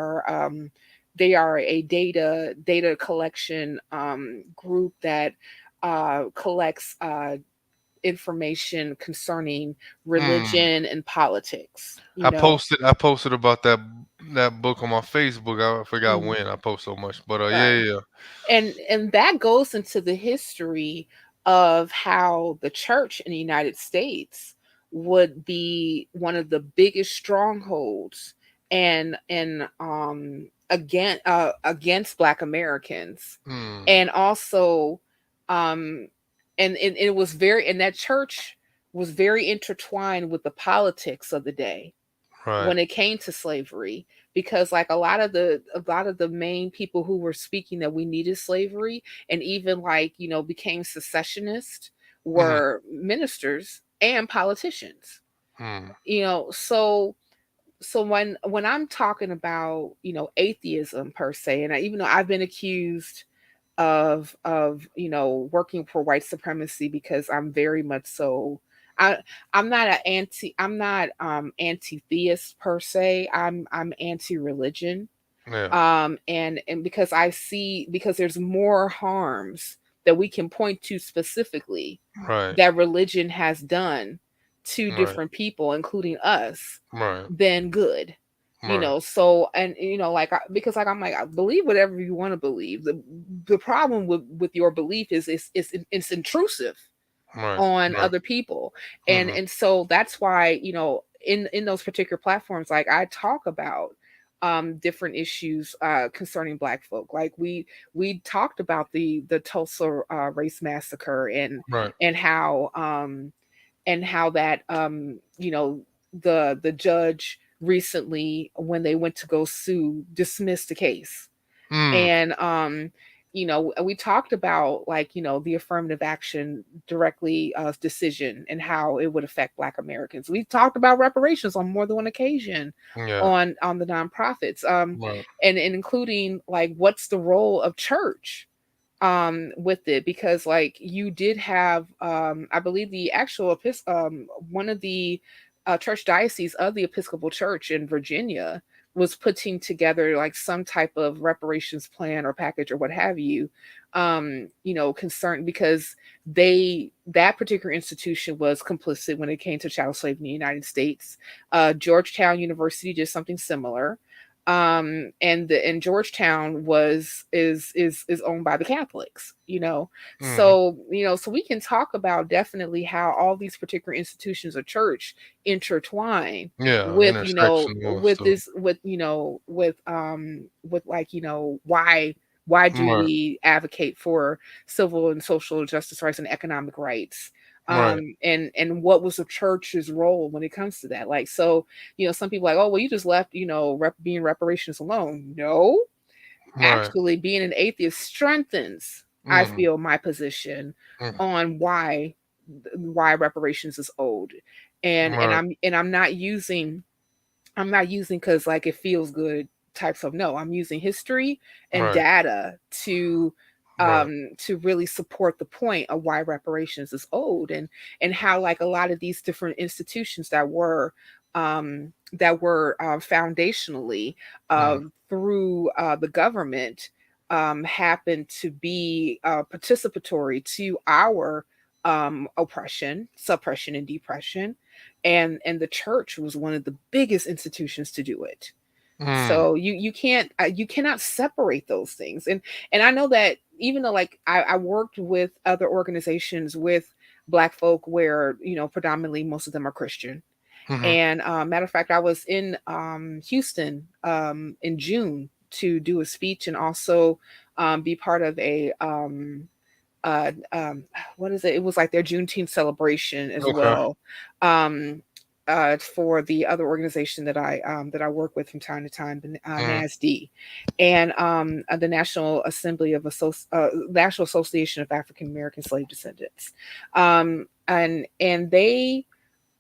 Speaker 2: are a data collection group that collects information concerning
Speaker 1: Mm.
Speaker 2: religion and politics. You know,
Speaker 1: I posted about that book on my Facebook. I forgot
Speaker 2: mm,
Speaker 1: when I post so much, but yeah,
Speaker 2: right.
Speaker 1: yeah,
Speaker 2: And that goes into the history of how the church in the United States would be one of the biggest strongholds and against Black Americans,
Speaker 1: yeah. Mm.
Speaker 2: and also um and it was very, and that church was very intertwined with the politics of the day
Speaker 1: Right.
Speaker 2: when it came to slavery, because like a lot of the main people who were speaking that we needed slavery, and even like, became secessionists,
Speaker 1: Mm-hmm.
Speaker 2: were ministers and politicians.
Speaker 1: Mm.
Speaker 2: So when I'm talking about, atheism per se, and even though I've been accused of working for white supremacy, because I'm very much so, I I'm not anti-theist per se. I'm anti-religion.
Speaker 1: Yeah.
Speaker 2: And because I see, because there's more harms that we can point to specifically
Speaker 1: Right.
Speaker 2: that religion has done to
Speaker 1: Right.
Speaker 2: different people, including us,
Speaker 1: Right.
Speaker 2: than good.
Speaker 1: Right.
Speaker 2: So, and like, because like, I'm like, I believe whatever you want to believe. The problem with your belief is it's intrusive
Speaker 1: Right.
Speaker 2: on
Speaker 1: Right.
Speaker 2: other people. and
Speaker 1: Mm-hmm.
Speaker 2: and so that's why, in those particular platforms, like, I talk about different issues concerning Black folk. Like, we talked about the Tulsa race massacre,
Speaker 1: Right.
Speaker 2: and how that, the judge recently, when they went to go sue, dismissed the case.
Speaker 1: Mm.
Speaker 2: And we talked about, like, the affirmative action directly decision, and how it would affect Black Americans. We talked about reparations on more than one occasion
Speaker 1: Yeah.
Speaker 2: on the nonprofits,
Speaker 1: Right.
Speaker 2: and including, like, what's the role of church with it, because like, you did have, I believe the actual one of the church diocese of the Episcopal Church in Virginia was putting together like some type of reparations plan or package or what have you, concerned, because that particular institution was complicit when it came to chattel slavery in the United States. Georgetown University did something similar. And Georgetown is owned by the Catholics,
Speaker 1: Mm-hmm.
Speaker 2: so we can talk about definitely how all these particular institutions of church intertwine
Speaker 1: Yeah.
Speaker 2: with,
Speaker 1: Intersection was
Speaker 2: with
Speaker 1: too.
Speaker 2: this, with like, why do
Speaker 1: Right.
Speaker 2: we advocate for civil and social justice rights and economic rights,
Speaker 1: Right.
Speaker 2: and what was the church's role when it comes to that? Like, so, some people are like, oh, well, you just left, being reparations alone. No,
Speaker 1: Right.
Speaker 2: actually, being an atheist strengthens, I
Speaker 1: Mm.
Speaker 2: feel, my position
Speaker 1: Mm.
Speaker 2: on why reparations is owed. And
Speaker 1: Right.
Speaker 2: I'm not using because like it feels good types of, no, I'm using history and
Speaker 1: Right.
Speaker 2: data
Speaker 1: Right.
Speaker 2: to really support the point of why reparations is owed, and how like a lot of these different institutions that were foundationally
Speaker 1: Mm.
Speaker 2: through the government happened to be participatory to our oppression, suppression, and depression, and the church was one of the biggest institutions to do it.
Speaker 1: Mm.
Speaker 2: So you cannot separate those things. And I know that, even though like I worked with other organizations with Black folk where, predominantly most of them are Christian.
Speaker 1: Mm-hmm.
Speaker 2: And matter of fact, I was in Houston in June to do a speech, and also be part of uh what is it? It was like their Juneteenth celebration as
Speaker 1: Okay.
Speaker 2: well. For the other organization that I work with from time to time, the
Speaker 1: Mm,
Speaker 2: NASD, and the National Association of African American Slave Descendants, and they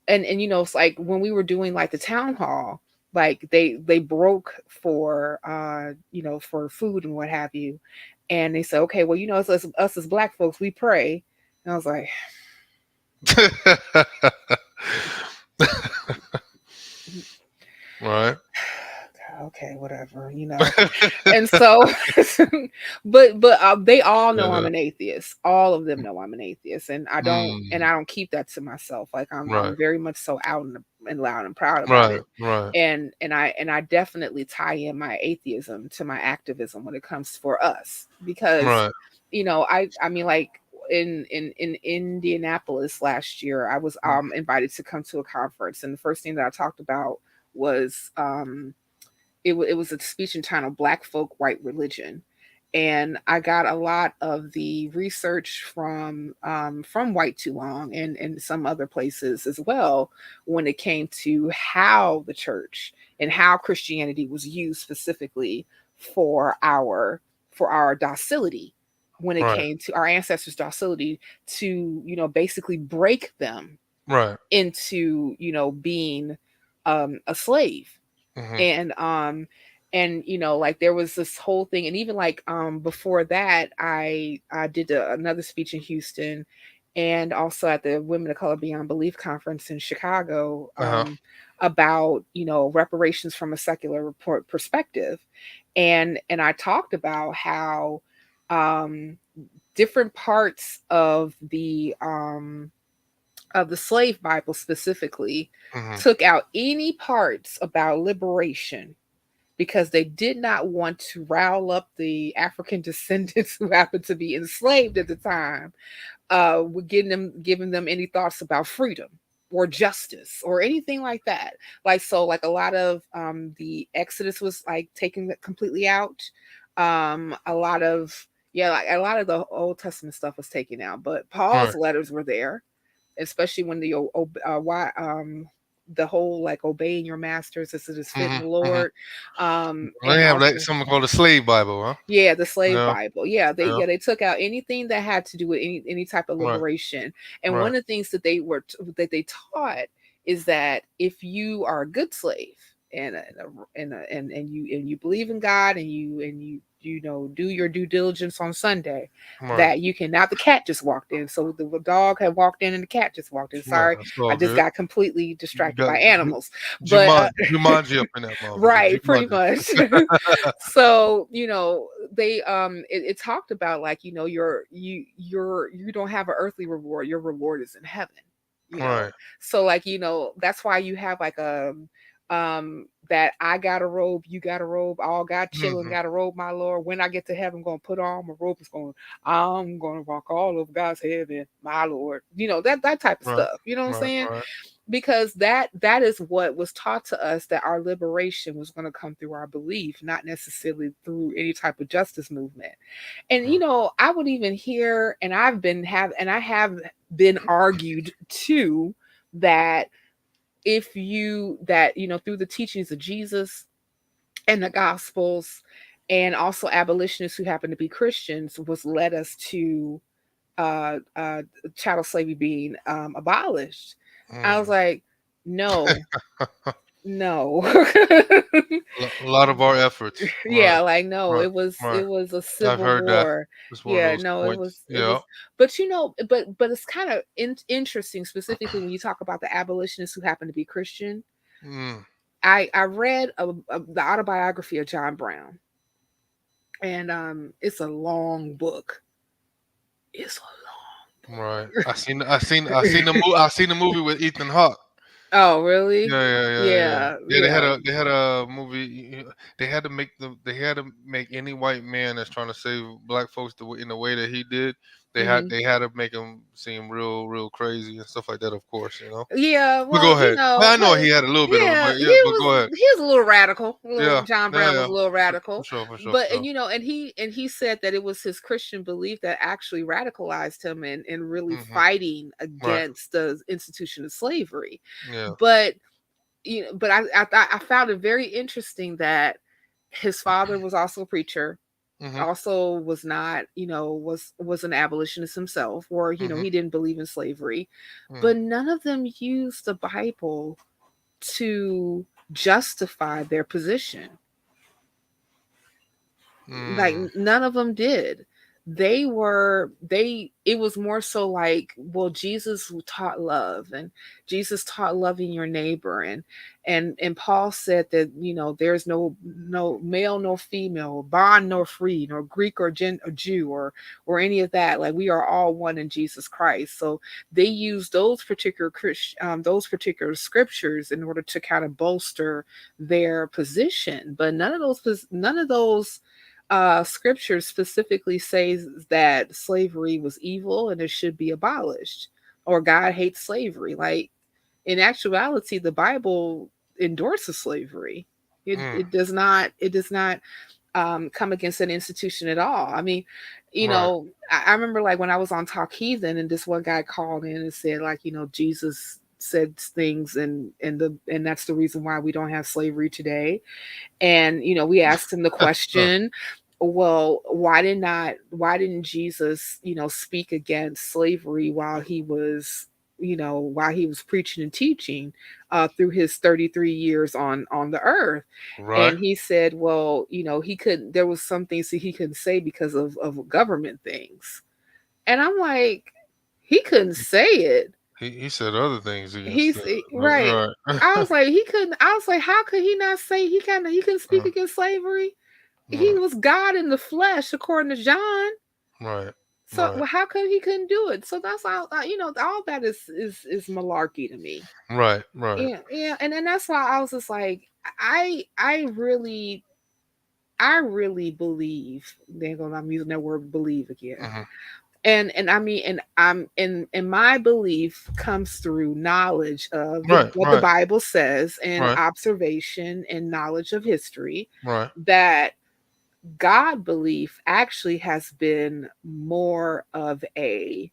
Speaker 2: and it's like when we were doing like the town hall, like they broke for for food and what have you, and they said, okay, well, it's us as black folks, we pray. And I was like,
Speaker 1: right.
Speaker 2: okay, whatever. And so, but they all know I'm
Speaker 1: Yeah.
Speaker 2: an atheist. All of them know I'm an atheist, and I don't and
Speaker 1: Mm,
Speaker 2: I don't keep that to myself. Like I'm
Speaker 1: right.
Speaker 2: very much so out and loud and proud about
Speaker 1: Right.
Speaker 2: it.
Speaker 1: Right.
Speaker 2: And I definitely tie in my atheism to my activism when it comes for us, because
Speaker 1: Right.
Speaker 2: I mean, like in Indianapolis last year, I was invited to come to a conference, and the first thing that I talked about was it was a speech entitled Black Folk White Religion. And I got a lot of the research from White Too Long and some other places as well, when it came to how the church and how Christianity was used specifically for our docility, when it
Speaker 1: Right.
Speaker 2: came to our ancestors' docility, to basically break them
Speaker 1: Right.
Speaker 2: into being a slave.
Speaker 1: Hmm.
Speaker 2: And like there was this whole thing, and even like before that, I did another speech in Houston, and also at the Women of Color Beyond Belief conference in Chicago,
Speaker 1: Uh-huh.
Speaker 2: about reparations from a secular perspective. And I talked about how um different parts of the slave Bible specifically
Speaker 1: Hmm.
Speaker 2: took out any parts about liberation, because they did not want to rile up the African descendants who happened to be enslaved at the time, with giving them any thoughts about freedom or justice or anything like that. Like, so like a lot of the Exodus was like taken completely out. A lot of Yeah, like a lot of the Old Testament stuff was taken out, but Paul's
Speaker 1: Right.
Speaker 2: letters were there, especially when why the whole like obeying your masters as it is fit in
Speaker 1: Hmm.
Speaker 2: the
Speaker 1: Hmm.
Speaker 2: Lord,
Speaker 1: They
Speaker 2: and
Speaker 1: have like
Speaker 2: also,
Speaker 1: something called a slave Bible, huh?
Speaker 2: yeah, the slave
Speaker 1: Yeah.
Speaker 2: Bible. Yeah, they
Speaker 1: Yeah.
Speaker 2: yeah they took out anything that had to do with any type of
Speaker 1: Right.
Speaker 2: liberation. And one
Speaker 1: Right.
Speaker 2: of the things that they taught is that if you are a good slave, and you believe in God, and you do your due diligence on Sunday,
Speaker 1: Right.
Speaker 2: that you can. Now the cat just walked in, so the dog had walked in and the cat just walked in.
Speaker 1: Right.
Speaker 2: Sorry,
Speaker 1: It's
Speaker 2: I
Speaker 1: all
Speaker 2: just
Speaker 1: good.
Speaker 2: got completely
Speaker 1: You
Speaker 2: distracted
Speaker 1: got
Speaker 2: by animals, but
Speaker 1: Jumanji up in that motherfucker.
Speaker 2: right, pretty
Speaker 1: Jumanji.
Speaker 2: much. So it talked about, like, you don't have an earthly reward, your reward is in heaven. you know
Speaker 1: Right.
Speaker 2: so, like, that's why you have like that I got a robe, you got a robe, all got children
Speaker 1: Hmm.
Speaker 2: got a robe, my Lord. When I get to heaven, I'm gonna put on my robe, I'm gonna walk all over God's heaven, my Lord. That type of
Speaker 1: Right.
Speaker 2: stuff, you know what I'm
Speaker 1: Right.
Speaker 2: saying?
Speaker 1: Right.
Speaker 2: Because that is what was taught to us, that our liberation was going to come through our belief, not necessarily through any type of justice movement. And
Speaker 1: Right.
Speaker 2: I would even hear, and I have been argued too, that if you that through the teachings of Jesus and the gospels, and also abolitionists who happen to be Christians, was led us to chattel slavery being abolished. I was
Speaker 1: Mm.
Speaker 2: like, no, no.
Speaker 1: A lot of our efforts. Right.
Speaker 2: Yeah, like, no,
Speaker 1: Right.
Speaker 2: it
Speaker 1: Right.
Speaker 2: was a
Speaker 1: I've
Speaker 2: civil
Speaker 1: heard that.
Speaker 2: war.
Speaker 1: It's one of
Speaker 2: Yeah,
Speaker 1: those
Speaker 2: no, it
Speaker 1: points.
Speaker 2: was it
Speaker 1: Yeah.
Speaker 2: was but it's kind of interesting, specifically when you talk about the abolitionists who happen to be Christian.
Speaker 1: Mm.
Speaker 2: I read the autobiography of John Brown, and it's a long book. It's
Speaker 1: Right.
Speaker 2: a
Speaker 1: I seen the I seen the movie with Ethan Hawke.
Speaker 2: Oh, really?
Speaker 1: Yeah, yeah, yeah, yeah.
Speaker 2: Yeah,
Speaker 1: Yeah,
Speaker 2: yeah.
Speaker 1: they had a movie. They had to make they had to make any white man that's trying to save black folks in the way that he did.
Speaker 2: Hmm.
Speaker 1: they had to make him seem real crazy and stuff like that. Of course, you know.
Speaker 2: Yeah,
Speaker 1: But
Speaker 2: well,
Speaker 1: go ahead. Well, I know
Speaker 2: but
Speaker 1: he had a little bit of it,
Speaker 2: yeah,
Speaker 1: but yeah, but go ahead.
Speaker 2: he was a little radical. A little
Speaker 1: Yeah,
Speaker 2: John
Speaker 1: yeah,
Speaker 2: Brown was
Speaker 1: yeah.
Speaker 2: a little
Speaker 1: For
Speaker 2: radical,
Speaker 1: sure, for sure, for
Speaker 2: but
Speaker 1: sure.
Speaker 2: and he said that it was his Christian belief that actually radicalized him and really
Speaker 1: Hmm.
Speaker 2: fighting
Speaker 1: Right.
Speaker 2: against the institution of slavery.
Speaker 1: Yeah.
Speaker 2: But but I found it very interesting that his father was also a preacher,
Speaker 1: Hmm.
Speaker 2: also was not, was an abolitionist himself, or
Speaker 1: Hmm.
Speaker 2: he didn't believe in slavery,
Speaker 1: Mm.
Speaker 2: but none of them used the Bible to justify their position. Like
Speaker 1: Mm.
Speaker 2: none of them did. They it was more so like, well, Jesus taught love, and Jesus taught loving your neighbor, and Paul said that there's no male nor female, bond nor free, nor Greek or Jew, or any of that. Like, we are all one in Jesus Christ. So they use those particular scriptures in order to kind of bolster their position, but none of those scripture specifically says that slavery was evil and it should be abolished, or God hates slavery. Like, in actuality, the Bible endorses slavery.
Speaker 1: Mm.
Speaker 2: It does not come against an institution at all. I mean,
Speaker 1: Right.
Speaker 2: I remember, like, when I was on Talk Heathen, and this one guy called in and said, like, Jesus said things, and that's the reason why we don't have slavery today. And we asked him the
Speaker 1: Huh.
Speaker 2: question, well, why didn't Jesus speak against slavery while he was preaching and teaching through his 33 years on the earth?
Speaker 1: Right.
Speaker 2: And he said, well, he couldn't, there was some things that he couldn't say because of government things. And I'm like, he couldn't say it.
Speaker 1: He said other things against
Speaker 2: He's
Speaker 1: that.
Speaker 2: right.
Speaker 1: Right.
Speaker 2: I was like, he couldn't. I was like, how could he not say he couldn't speak against slavery? He
Speaker 1: Right.
Speaker 2: was God in the flesh, according to John.
Speaker 1: Right.
Speaker 2: So,
Speaker 1: Right.
Speaker 2: well, how come he couldn't do it? So that's all. All that is malarkey to me.
Speaker 1: Right. Right.
Speaker 2: Yeah, yeah, and that's why I was just like, I really, I really believe. There goes, I'm using that word believe again.
Speaker 1: Hmm.
Speaker 2: And I mean, and my belief comes through knowledge of
Speaker 1: Right.
Speaker 2: what the
Speaker 1: Right.
Speaker 2: Bible says, and
Speaker 1: Right.
Speaker 2: observation and knowledge of history,
Speaker 1: Right.
Speaker 2: that God belief actually has been more of a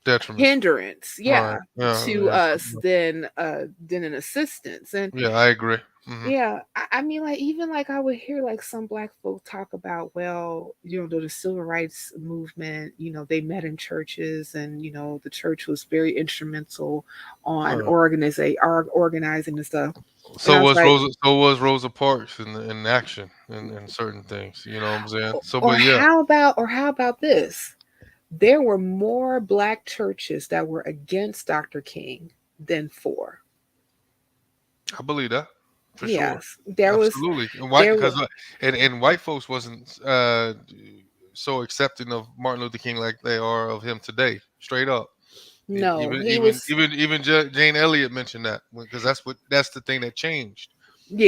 Speaker 1: Detriment.
Speaker 2: hindrance,
Speaker 1: Right.
Speaker 2: yeah,
Speaker 1: Yeah.
Speaker 2: to
Speaker 1: Yeah.
Speaker 2: us than an assistance. And
Speaker 1: Yeah. I agree. Hmm.
Speaker 2: yeah, I mean, like, even like I would hear like some black folk talk about, well, the civil rights movement, they met in churches, and the church was very instrumental on
Speaker 1: Right.
Speaker 2: organizing and stuff. And
Speaker 1: So
Speaker 2: I was
Speaker 1: was
Speaker 2: like,
Speaker 1: Rosa. So was Rosa Parks in action in certain things. You know what I'm saying? So,
Speaker 2: or
Speaker 1: but yeah,
Speaker 2: how about this? There were more black churches that were against Dr. King than for.
Speaker 1: I believe that for sure.
Speaker 2: Yes, there was
Speaker 1: Absolutely. And white
Speaker 2: there
Speaker 1: because
Speaker 2: was
Speaker 1: and white folks wasn't so accepting of Martin Luther King like they are of him today. Straight up.
Speaker 2: no,
Speaker 1: Even
Speaker 2: he
Speaker 1: even
Speaker 2: was,
Speaker 1: even even Jane Elliott mentioned that because that's the thing that changed.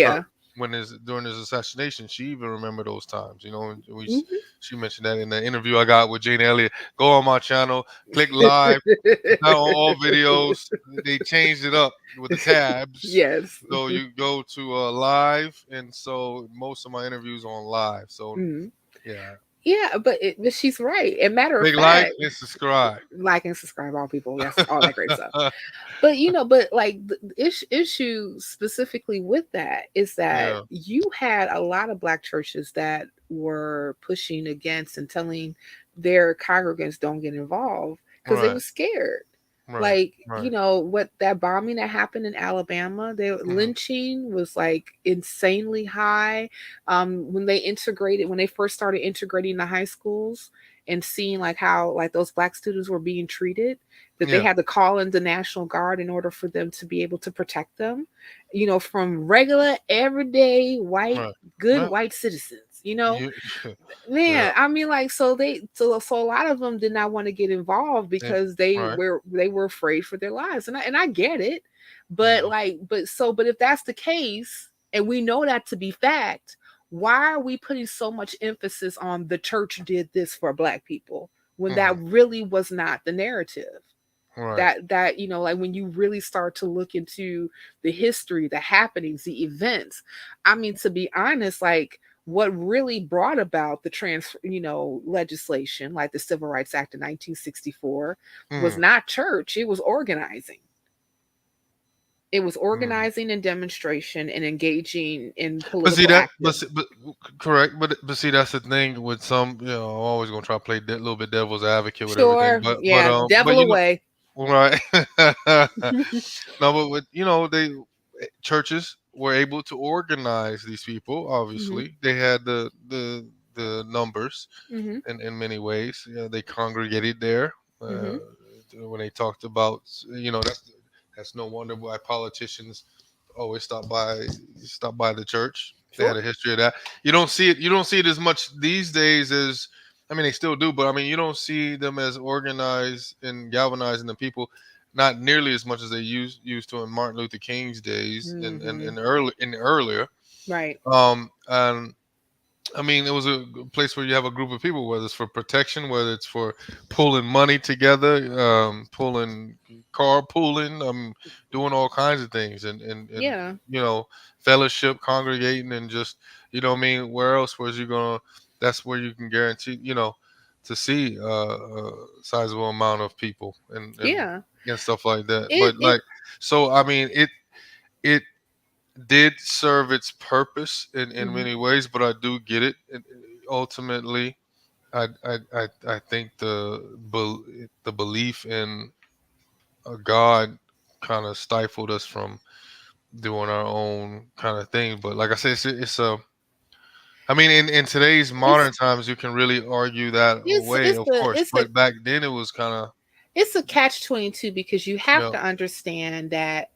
Speaker 1: Uh,
Speaker 2: yeah.
Speaker 1: when his during his assassination, she even remembered those times. You know, and
Speaker 2: Mhm.
Speaker 1: she mentioned that in the interview I got with Jane Elliott. Go on my channel, click live. It's not on all videos. They changed it up with the tabs.
Speaker 2: Yes.
Speaker 1: So you go to live, and so most of my interviews on live. So
Speaker 2: Mhm.
Speaker 1: yeah,
Speaker 2: Yeah, but she's right. And matter of
Speaker 1: click like
Speaker 2: fact,
Speaker 1: and subscribe.
Speaker 2: like and subscribe, all people, yes, all that great stuff. But like the issue specifically with that is that
Speaker 1: Yeah,
Speaker 2: you had a lot of black churches that were pushing against and telling their congregants don't get involved because they
Speaker 1: right,
Speaker 2: were scared.
Speaker 1: right,
Speaker 2: Like,
Speaker 1: right.
Speaker 2: what that bombing that happened in Alabama, the
Speaker 1: Hmm.
Speaker 2: lynching was like insanely high. When they first started integrating the high schools, and seeing like how like those black students were being treated, that they
Speaker 1: Yeah,
Speaker 2: had to call in the National Guard in order for them to be able to protect them, from regular, everyday, white,
Speaker 1: right.
Speaker 2: good
Speaker 1: Yeah,
Speaker 2: white citizens.
Speaker 1: you, yeah,
Speaker 2: Man, I mean, like, so a lot of them did not want to get involved
Speaker 1: yeah,
Speaker 2: because they
Speaker 1: right.
Speaker 2: were afraid for their lives, and I get it, but
Speaker 1: Hmm.
Speaker 2: like, but if that's the case, and we know that to be fact, why are we putting so much emphasis on the church did this for black people? when that
Speaker 1: Hmm.
Speaker 2: really was not the narrative.
Speaker 1: Right.
Speaker 2: That like when you really start to look into the history, the happenings, the events, I mean, to be honest, like what really brought about the legislation like the Civil Rights Act of 1964 was
Speaker 1: Hmm.
Speaker 2: not church, it was organizing. It was
Speaker 1: Hmm.
Speaker 2: organizing and demonstration and engaging in
Speaker 1: But see
Speaker 2: political
Speaker 1: that,
Speaker 2: activism.
Speaker 1: but correct. But see, that's the thing with some. You know, I'm always gonna try to play a little bit devil's advocate with everything.
Speaker 2: Sure, yeah,
Speaker 1: But
Speaker 2: devil away.
Speaker 1: right. No, but with they churches were able to organize these people.
Speaker 2: Hmm.
Speaker 1: Obviously, they had the numbers
Speaker 2: Hmm.
Speaker 1: in many ways. Yeah, they congregated there. Uh,
Speaker 2: Hmm.
Speaker 1: when they talked about, that's no wonder why politicians always stop by the church. They had
Speaker 2: Sure.
Speaker 1: a history of that. You don't see it as much these days as, I mean, they still do, but I mean, you don't see them as organized and galvanizing the people, not nearly as much as they used to in Martin Luther King's days
Speaker 2: Hmm.
Speaker 1: and earlier.
Speaker 2: Right.
Speaker 1: And I mean, it was a place where you have a group of people, whether it's for protection, whether it's for pulling money together, pulling carpooling, doing all kinds of things, and
Speaker 2: Yeah.
Speaker 1: you know, fellowship, congregating, and just what I mean. Where else was you gonna? That's where you can guarantee, to see a sizable amount of people
Speaker 2: Yeah.
Speaker 1: and stuff like that.
Speaker 2: It
Speaker 1: But
Speaker 2: it
Speaker 1: like, so I mean, it did serve its purpose in
Speaker 2: Mhm.
Speaker 1: many ways, but I do get it. Ultimately, I think the belief in a God kind of stifled us from doing our own kind of thing. But like I said, it's I mean, in today's
Speaker 2: it's
Speaker 1: modern times, you can really argue that
Speaker 2: it's
Speaker 1: away,
Speaker 2: it's
Speaker 1: of
Speaker 2: a
Speaker 1: course.
Speaker 2: it's a
Speaker 1: But back then, it was kind of,
Speaker 2: it's a catch-22 because you have
Speaker 1: yeah,
Speaker 2: to understand that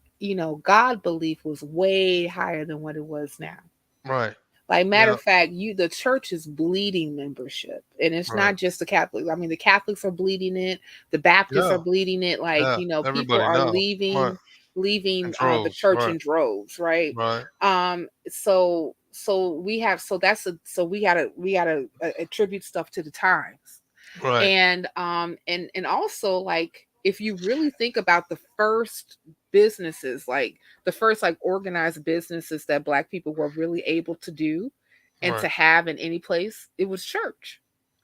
Speaker 2: God belief was way higher than what it was now.
Speaker 1: right,
Speaker 2: Like matter
Speaker 1: yeah,
Speaker 2: of fact, the church is bleeding membership, and it's
Speaker 1: right,
Speaker 2: not just the Catholics. I mean, the Catholics are bleeding it, the Baptists are
Speaker 1: yeah,
Speaker 2: bleeding it. Like
Speaker 1: yeah.
Speaker 2: people
Speaker 1: Everybody
Speaker 2: are
Speaker 1: now, right,
Speaker 2: leaving the
Speaker 1: controls,
Speaker 2: church
Speaker 1: right,
Speaker 2: in droves, right?
Speaker 1: right,
Speaker 2: So we have so we gotta attribute stuff to the times,
Speaker 1: right,
Speaker 2: and also like if you really think about the first businesses, like the first like organized businesses that Black people were really able to do and
Speaker 1: right,
Speaker 2: to have in any place, it was church.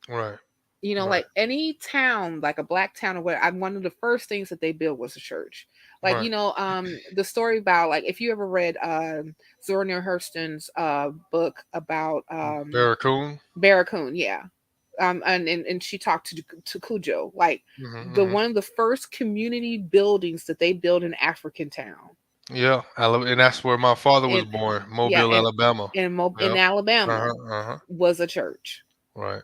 Speaker 1: right,
Speaker 2: Like
Speaker 1: right,
Speaker 2: any town, like a Black town or where one of the first things that they built was a church. Like
Speaker 1: right.
Speaker 2: the story about, like, if you ever read Zora Neale Hurston's book about
Speaker 1: Barracoon.
Speaker 2: Barracoon, yeah. And she talked to Cujo, like
Speaker 1: Hmm.
Speaker 2: the
Speaker 1: Hmm.
Speaker 2: one of the first community buildings that they built in African town.
Speaker 1: Yeah, and that's where my father was
Speaker 2: And
Speaker 1: born,
Speaker 2: yeah,
Speaker 1: Mobile, Alabama.
Speaker 2: in
Speaker 1: Yeah. Uh
Speaker 2: Alabama
Speaker 1: huh. Uh huh.
Speaker 2: was a church.
Speaker 1: Right.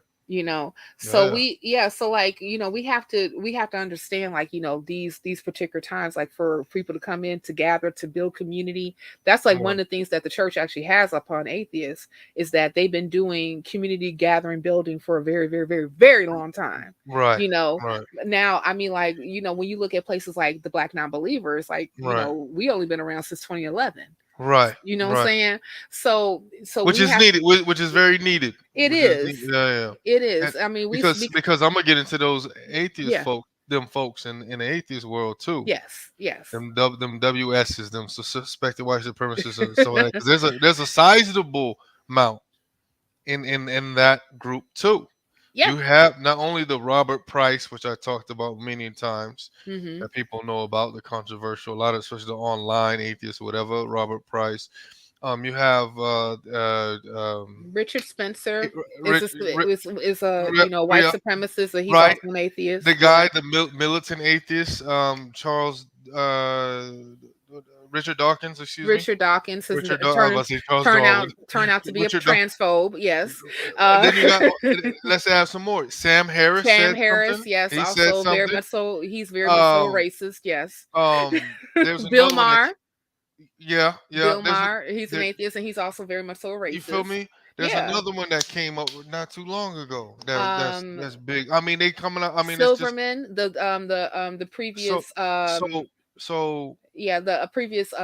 Speaker 2: So
Speaker 1: Yeah.
Speaker 2: so like we have to understand, like, these particular times, like for people to come in to gather to build community. That's like one
Speaker 1: Right.
Speaker 2: of the things that the church actually has upon atheists, is that they've been doing community gathering building for a very, very, very, very long time.
Speaker 1: Right.
Speaker 2: you know
Speaker 1: Right.
Speaker 2: Now, I mean, like, when you look at places like the Black non-believers, like,
Speaker 1: Right.
Speaker 2: we only been around since 2011.
Speaker 1: Right.
Speaker 2: You know what I'm
Speaker 1: Right.
Speaker 2: saying? So
Speaker 1: Which
Speaker 2: we
Speaker 1: is
Speaker 2: have
Speaker 1: needed. Which is very needed.
Speaker 2: it
Speaker 1: Which is
Speaker 2: is
Speaker 1: yeah, yeah.
Speaker 2: it
Speaker 1: And
Speaker 2: is I mean,
Speaker 1: because I'm gonna get into those atheist
Speaker 2: yeah.
Speaker 1: folk, them folks in the atheist world too.
Speaker 2: Yes, yes.
Speaker 1: Them WSs, them suspected white supremacists and stuff like that. Because there's a sizable amount in that group too.
Speaker 2: Yeah.
Speaker 1: You have not only the Robert Price, which I talked about many times,
Speaker 2: Hmm.
Speaker 1: that people know about, the controversial, a lot of, especially the online atheists, whatever. Robert Price. You have
Speaker 2: Richard Spencer is
Speaker 1: Rich,
Speaker 2: a white
Speaker 1: yeah,
Speaker 2: supremacist, but he's
Speaker 1: right.
Speaker 2: also an atheist.
Speaker 1: The
Speaker 2: Yeah.
Speaker 1: guy, the militant atheist, Charles Richard Dawkins, excuse me.
Speaker 2: Richard Dawkins has
Speaker 1: Richard, I was
Speaker 2: turned
Speaker 1: about to say Charles Darwin.
Speaker 2: turn out to be a
Speaker 1: Richard,
Speaker 2: transphobe. Yes.
Speaker 1: and
Speaker 2: Uh,
Speaker 1: then you got. Let's add some more. Sam Harris
Speaker 2: Sam
Speaker 1: said
Speaker 2: Harris,
Speaker 1: something.
Speaker 2: yes,
Speaker 1: He said
Speaker 2: also very
Speaker 1: something.
Speaker 2: much so. He's very much so a
Speaker 1: Um,
Speaker 2: racist. Yes.
Speaker 1: there's
Speaker 2: Bill
Speaker 1: another one that.
Speaker 2: Maher,
Speaker 1: Yeah, yeah.
Speaker 2: Bill Maher, he's an
Speaker 1: There.
Speaker 2: atheist, and he's also very much so a
Speaker 1: You feel
Speaker 2: racist.
Speaker 1: me? There's
Speaker 2: Yeah.
Speaker 1: another one that came up not too long ago.
Speaker 2: Um,
Speaker 1: That's big. I mean, they coming up. I mean, it's just
Speaker 2: Silverman, the
Speaker 1: so
Speaker 2: previous
Speaker 1: so so.
Speaker 2: yeah, the previous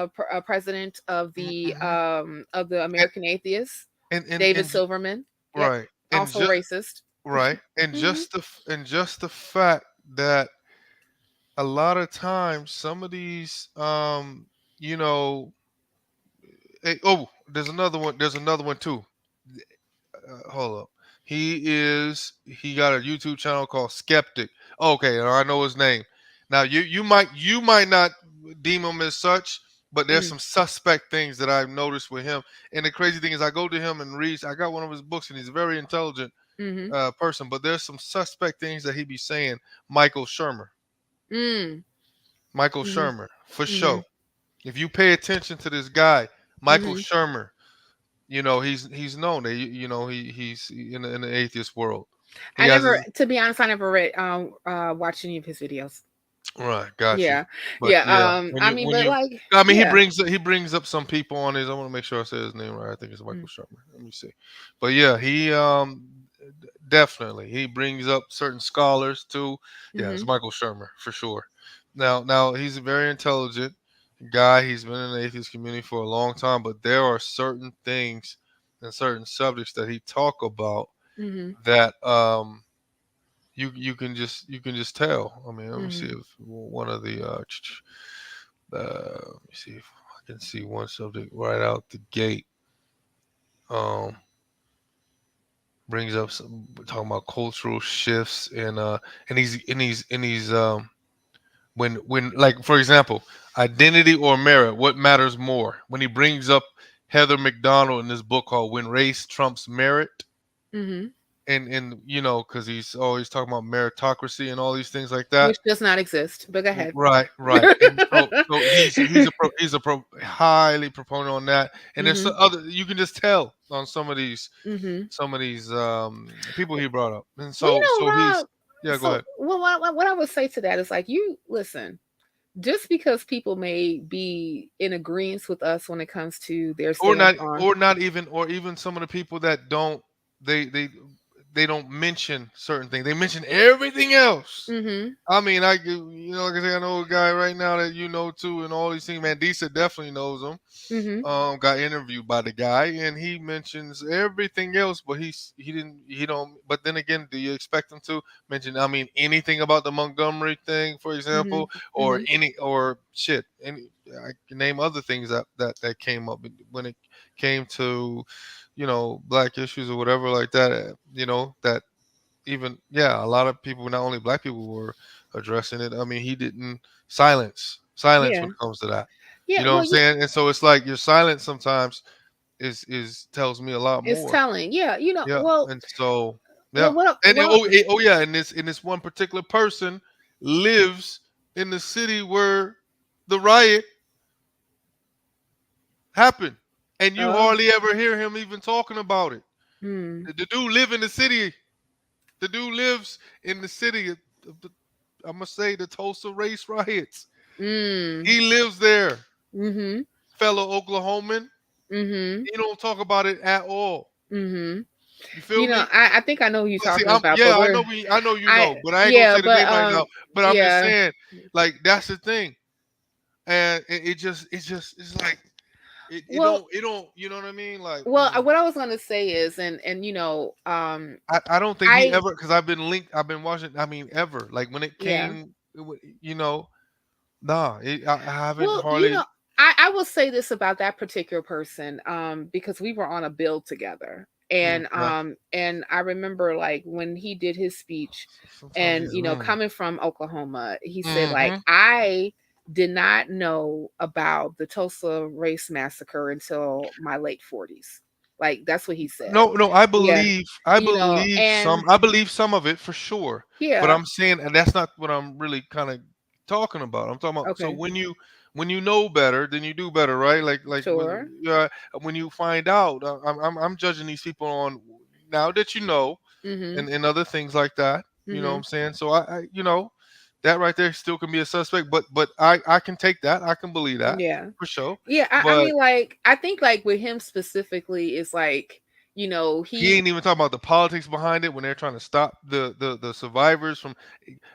Speaker 2: president
Speaker 1: Mhm.
Speaker 2: of the
Speaker 1: And
Speaker 2: American Atheists,
Speaker 1: and
Speaker 2: David Silverman. Yep,
Speaker 1: right, and
Speaker 2: also
Speaker 1: just
Speaker 2: racist.
Speaker 1: right,
Speaker 2: Mhm.
Speaker 1: and just the fact that a lot of times some of these you know oh, there's another one too. Hold up. He got a YouTube channel called Skeptic. Okay, I know his name. Now you might not deem him as such, but there's
Speaker 2: Mhm.
Speaker 1: some suspect things that I've noticed with him. And the crazy thing is, I go to him and read. I got one of his books, and he's a very intelligent
Speaker 2: Mhm.
Speaker 1: person. But there's some suspect things that he be saying. Michael Shermer,
Speaker 2: Mm.
Speaker 1: Michael
Speaker 2: Mhm.
Speaker 1: Shermer, for sure.
Speaker 2: Mhm.
Speaker 1: If you pay attention to this guy, Michael
Speaker 2: Mhm.
Speaker 1: Shermer, he's known that he's in the atheist world. He
Speaker 2: I
Speaker 1: has
Speaker 2: never,
Speaker 1: his
Speaker 2: to be honest, I never read watched any of his videos.
Speaker 1: right, got you.
Speaker 2: Yeah.
Speaker 1: But
Speaker 2: Yeah.
Speaker 1: yeah,
Speaker 2: I mean,
Speaker 1: when
Speaker 2: but
Speaker 1: you
Speaker 2: like,
Speaker 1: I mean
Speaker 2: yeah.
Speaker 1: he brings up some people on his. I want to make sure I say his name right. I think it's
Speaker 2: Mm.
Speaker 1: Michael Shermer. Let me see. But yeah, he definitely he brings up certain scholars too. Yeah, it's
Speaker 2: Mhm.
Speaker 1: Michael Shermer for sure. Now he's a very intelligent guy. He's been in the atheist community for a long time, but there are certain things and certain subjects that he talk about
Speaker 2: Mhm.
Speaker 1: that you can just tell. I mean, let me see
Speaker 2: Mhm.
Speaker 1: if one of the let me see if I can see one subject right out the gate. Um, brings up some talking about cultural shifts and he's when like for example, identity or merit, what matters more? When he brings up Heather McDonald in this book called "When Race Trumps Merit."
Speaker 2: Mhm.
Speaker 1: And because he's always talking about meritocracy and all these things like that.
Speaker 2: Which does not exist. But go ahead.
Speaker 1: Right, right. And so he's a highly proponent on that. And there's some
Speaker 2: Mhm.
Speaker 1: other you can just tell on
Speaker 2: Mhm.
Speaker 1: some of these people he brought up. And
Speaker 2: Well,
Speaker 1: so he's
Speaker 2: Rob,
Speaker 1: yeah, go
Speaker 2: so
Speaker 1: ahead.
Speaker 2: what I would say to that is like, you listen, just because people may be in agreement with us when it comes to their stance on.
Speaker 1: Or even some of the people that don't they they they don't mention certain things. They mention everything else.
Speaker 2: Mhm.
Speaker 1: I mean, like I say, I know a guy right now that you know too, and all these things. Man, Disa definitely knows him.
Speaker 2: Mhm.
Speaker 1: Got interviewed by the guy, and he mentions everything else, but he didn't he don't. But then again, do you expect him to mention? I mean, anything about the Montgomery thing, for
Speaker 2: Mhm.
Speaker 1: example, or
Speaker 2: Mhm.
Speaker 1: any or shit? Any I can name other things that came up when it came to, black issues or whatever like that. That even yeah, a lot of people, not only black people, were addressing it. I mean, he didn't silence
Speaker 2: Yeah.
Speaker 1: when it comes to that. You
Speaker 2: Yeah.
Speaker 1: know what
Speaker 2: Well,
Speaker 1: I'm
Speaker 2: yeah,
Speaker 1: saying? And so it's like your silence sometimes is tells me a lot
Speaker 2: it's
Speaker 1: more.
Speaker 2: telling. Yeah.
Speaker 1: Yeah. And so
Speaker 2: Well,
Speaker 1: yeah. And
Speaker 2: what
Speaker 1: oh yeah, and this one particular person lives in the city where the riot happened. And you
Speaker 2: uh,
Speaker 1: hardly ever hear him even talking about it.
Speaker 2: hmm.
Speaker 1: The dude live in the city. The dude lives in the city of the, I'm gonna say, the Tulsa race riots.
Speaker 2: Mm.
Speaker 1: He lives there,
Speaker 2: Mhm.
Speaker 1: fellow Oklahoman.
Speaker 2: Mhm.
Speaker 1: He don't talk about it at all.
Speaker 2: Mhm.
Speaker 1: You feel me?
Speaker 2: I think I know who you're
Speaker 1: But see,
Speaker 2: talking about, but
Speaker 1: I
Speaker 2: we're
Speaker 1: know I know
Speaker 2: I
Speaker 1: but I ain't gonna
Speaker 2: yeah,
Speaker 1: say the
Speaker 2: but
Speaker 1: name right now. But I'm just
Speaker 2: yeah.
Speaker 1: saying, like that's the thing, and it's like
Speaker 2: Well,
Speaker 1: it don't you know what I mean? Like
Speaker 2: what I was gonna say is, and
Speaker 1: I don't think he
Speaker 2: I
Speaker 1: ever because I've been watching. I mean, ever like when it
Speaker 2: yeah.
Speaker 1: came, nah, I haven't
Speaker 2: Well,
Speaker 1: hardly.
Speaker 2: I will say this about that particular person, because we were on a build together.
Speaker 1: Okay.
Speaker 2: And I remember like when he did his speech,
Speaker 1: Sometimes
Speaker 2: and
Speaker 1: he's
Speaker 2: coming from Oklahoma, he said like,
Speaker 1: Mhm.
Speaker 2: I did not know about the Tulsa race massacre until my late 40s. Like that's what he said.
Speaker 1: No,
Speaker 2: Yeah. And
Speaker 1: I believe some of it for sure. But
Speaker 2: yeah,
Speaker 1: I'm saying and that's not what I'm really kind of talking about. I'm talking about so
Speaker 2: okay,
Speaker 1: when you know better, then you do better, right? Like
Speaker 2: sure.
Speaker 1: when you find out, I'm judging these people on now that you know
Speaker 2: Mhm.
Speaker 1: and other things like that. You know what I'm
Speaker 2: Mhm.
Speaker 1: saying? So that right there still can be a suspect, but I can take that. I can believe that
Speaker 2: Yeah.
Speaker 1: for sure.
Speaker 2: Yeah, I
Speaker 1: But
Speaker 2: mean, like, I think, like, with him specifically, it's like,
Speaker 1: he
Speaker 2: he,
Speaker 1: ain't even talking about the politics behind it when they're trying to stop the survivors from.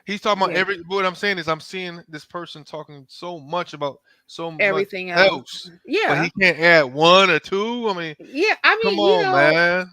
Speaker 1: He's talking about
Speaker 2: yeah,
Speaker 1: every. What I'm saying is, I'm seeing this person talking so much about so much
Speaker 2: everything else.
Speaker 1: else, but
Speaker 2: Yeah.
Speaker 1: he can't add one or two. I mean,
Speaker 2: Yeah, I
Speaker 1: come
Speaker 2: mean,
Speaker 1: on, man.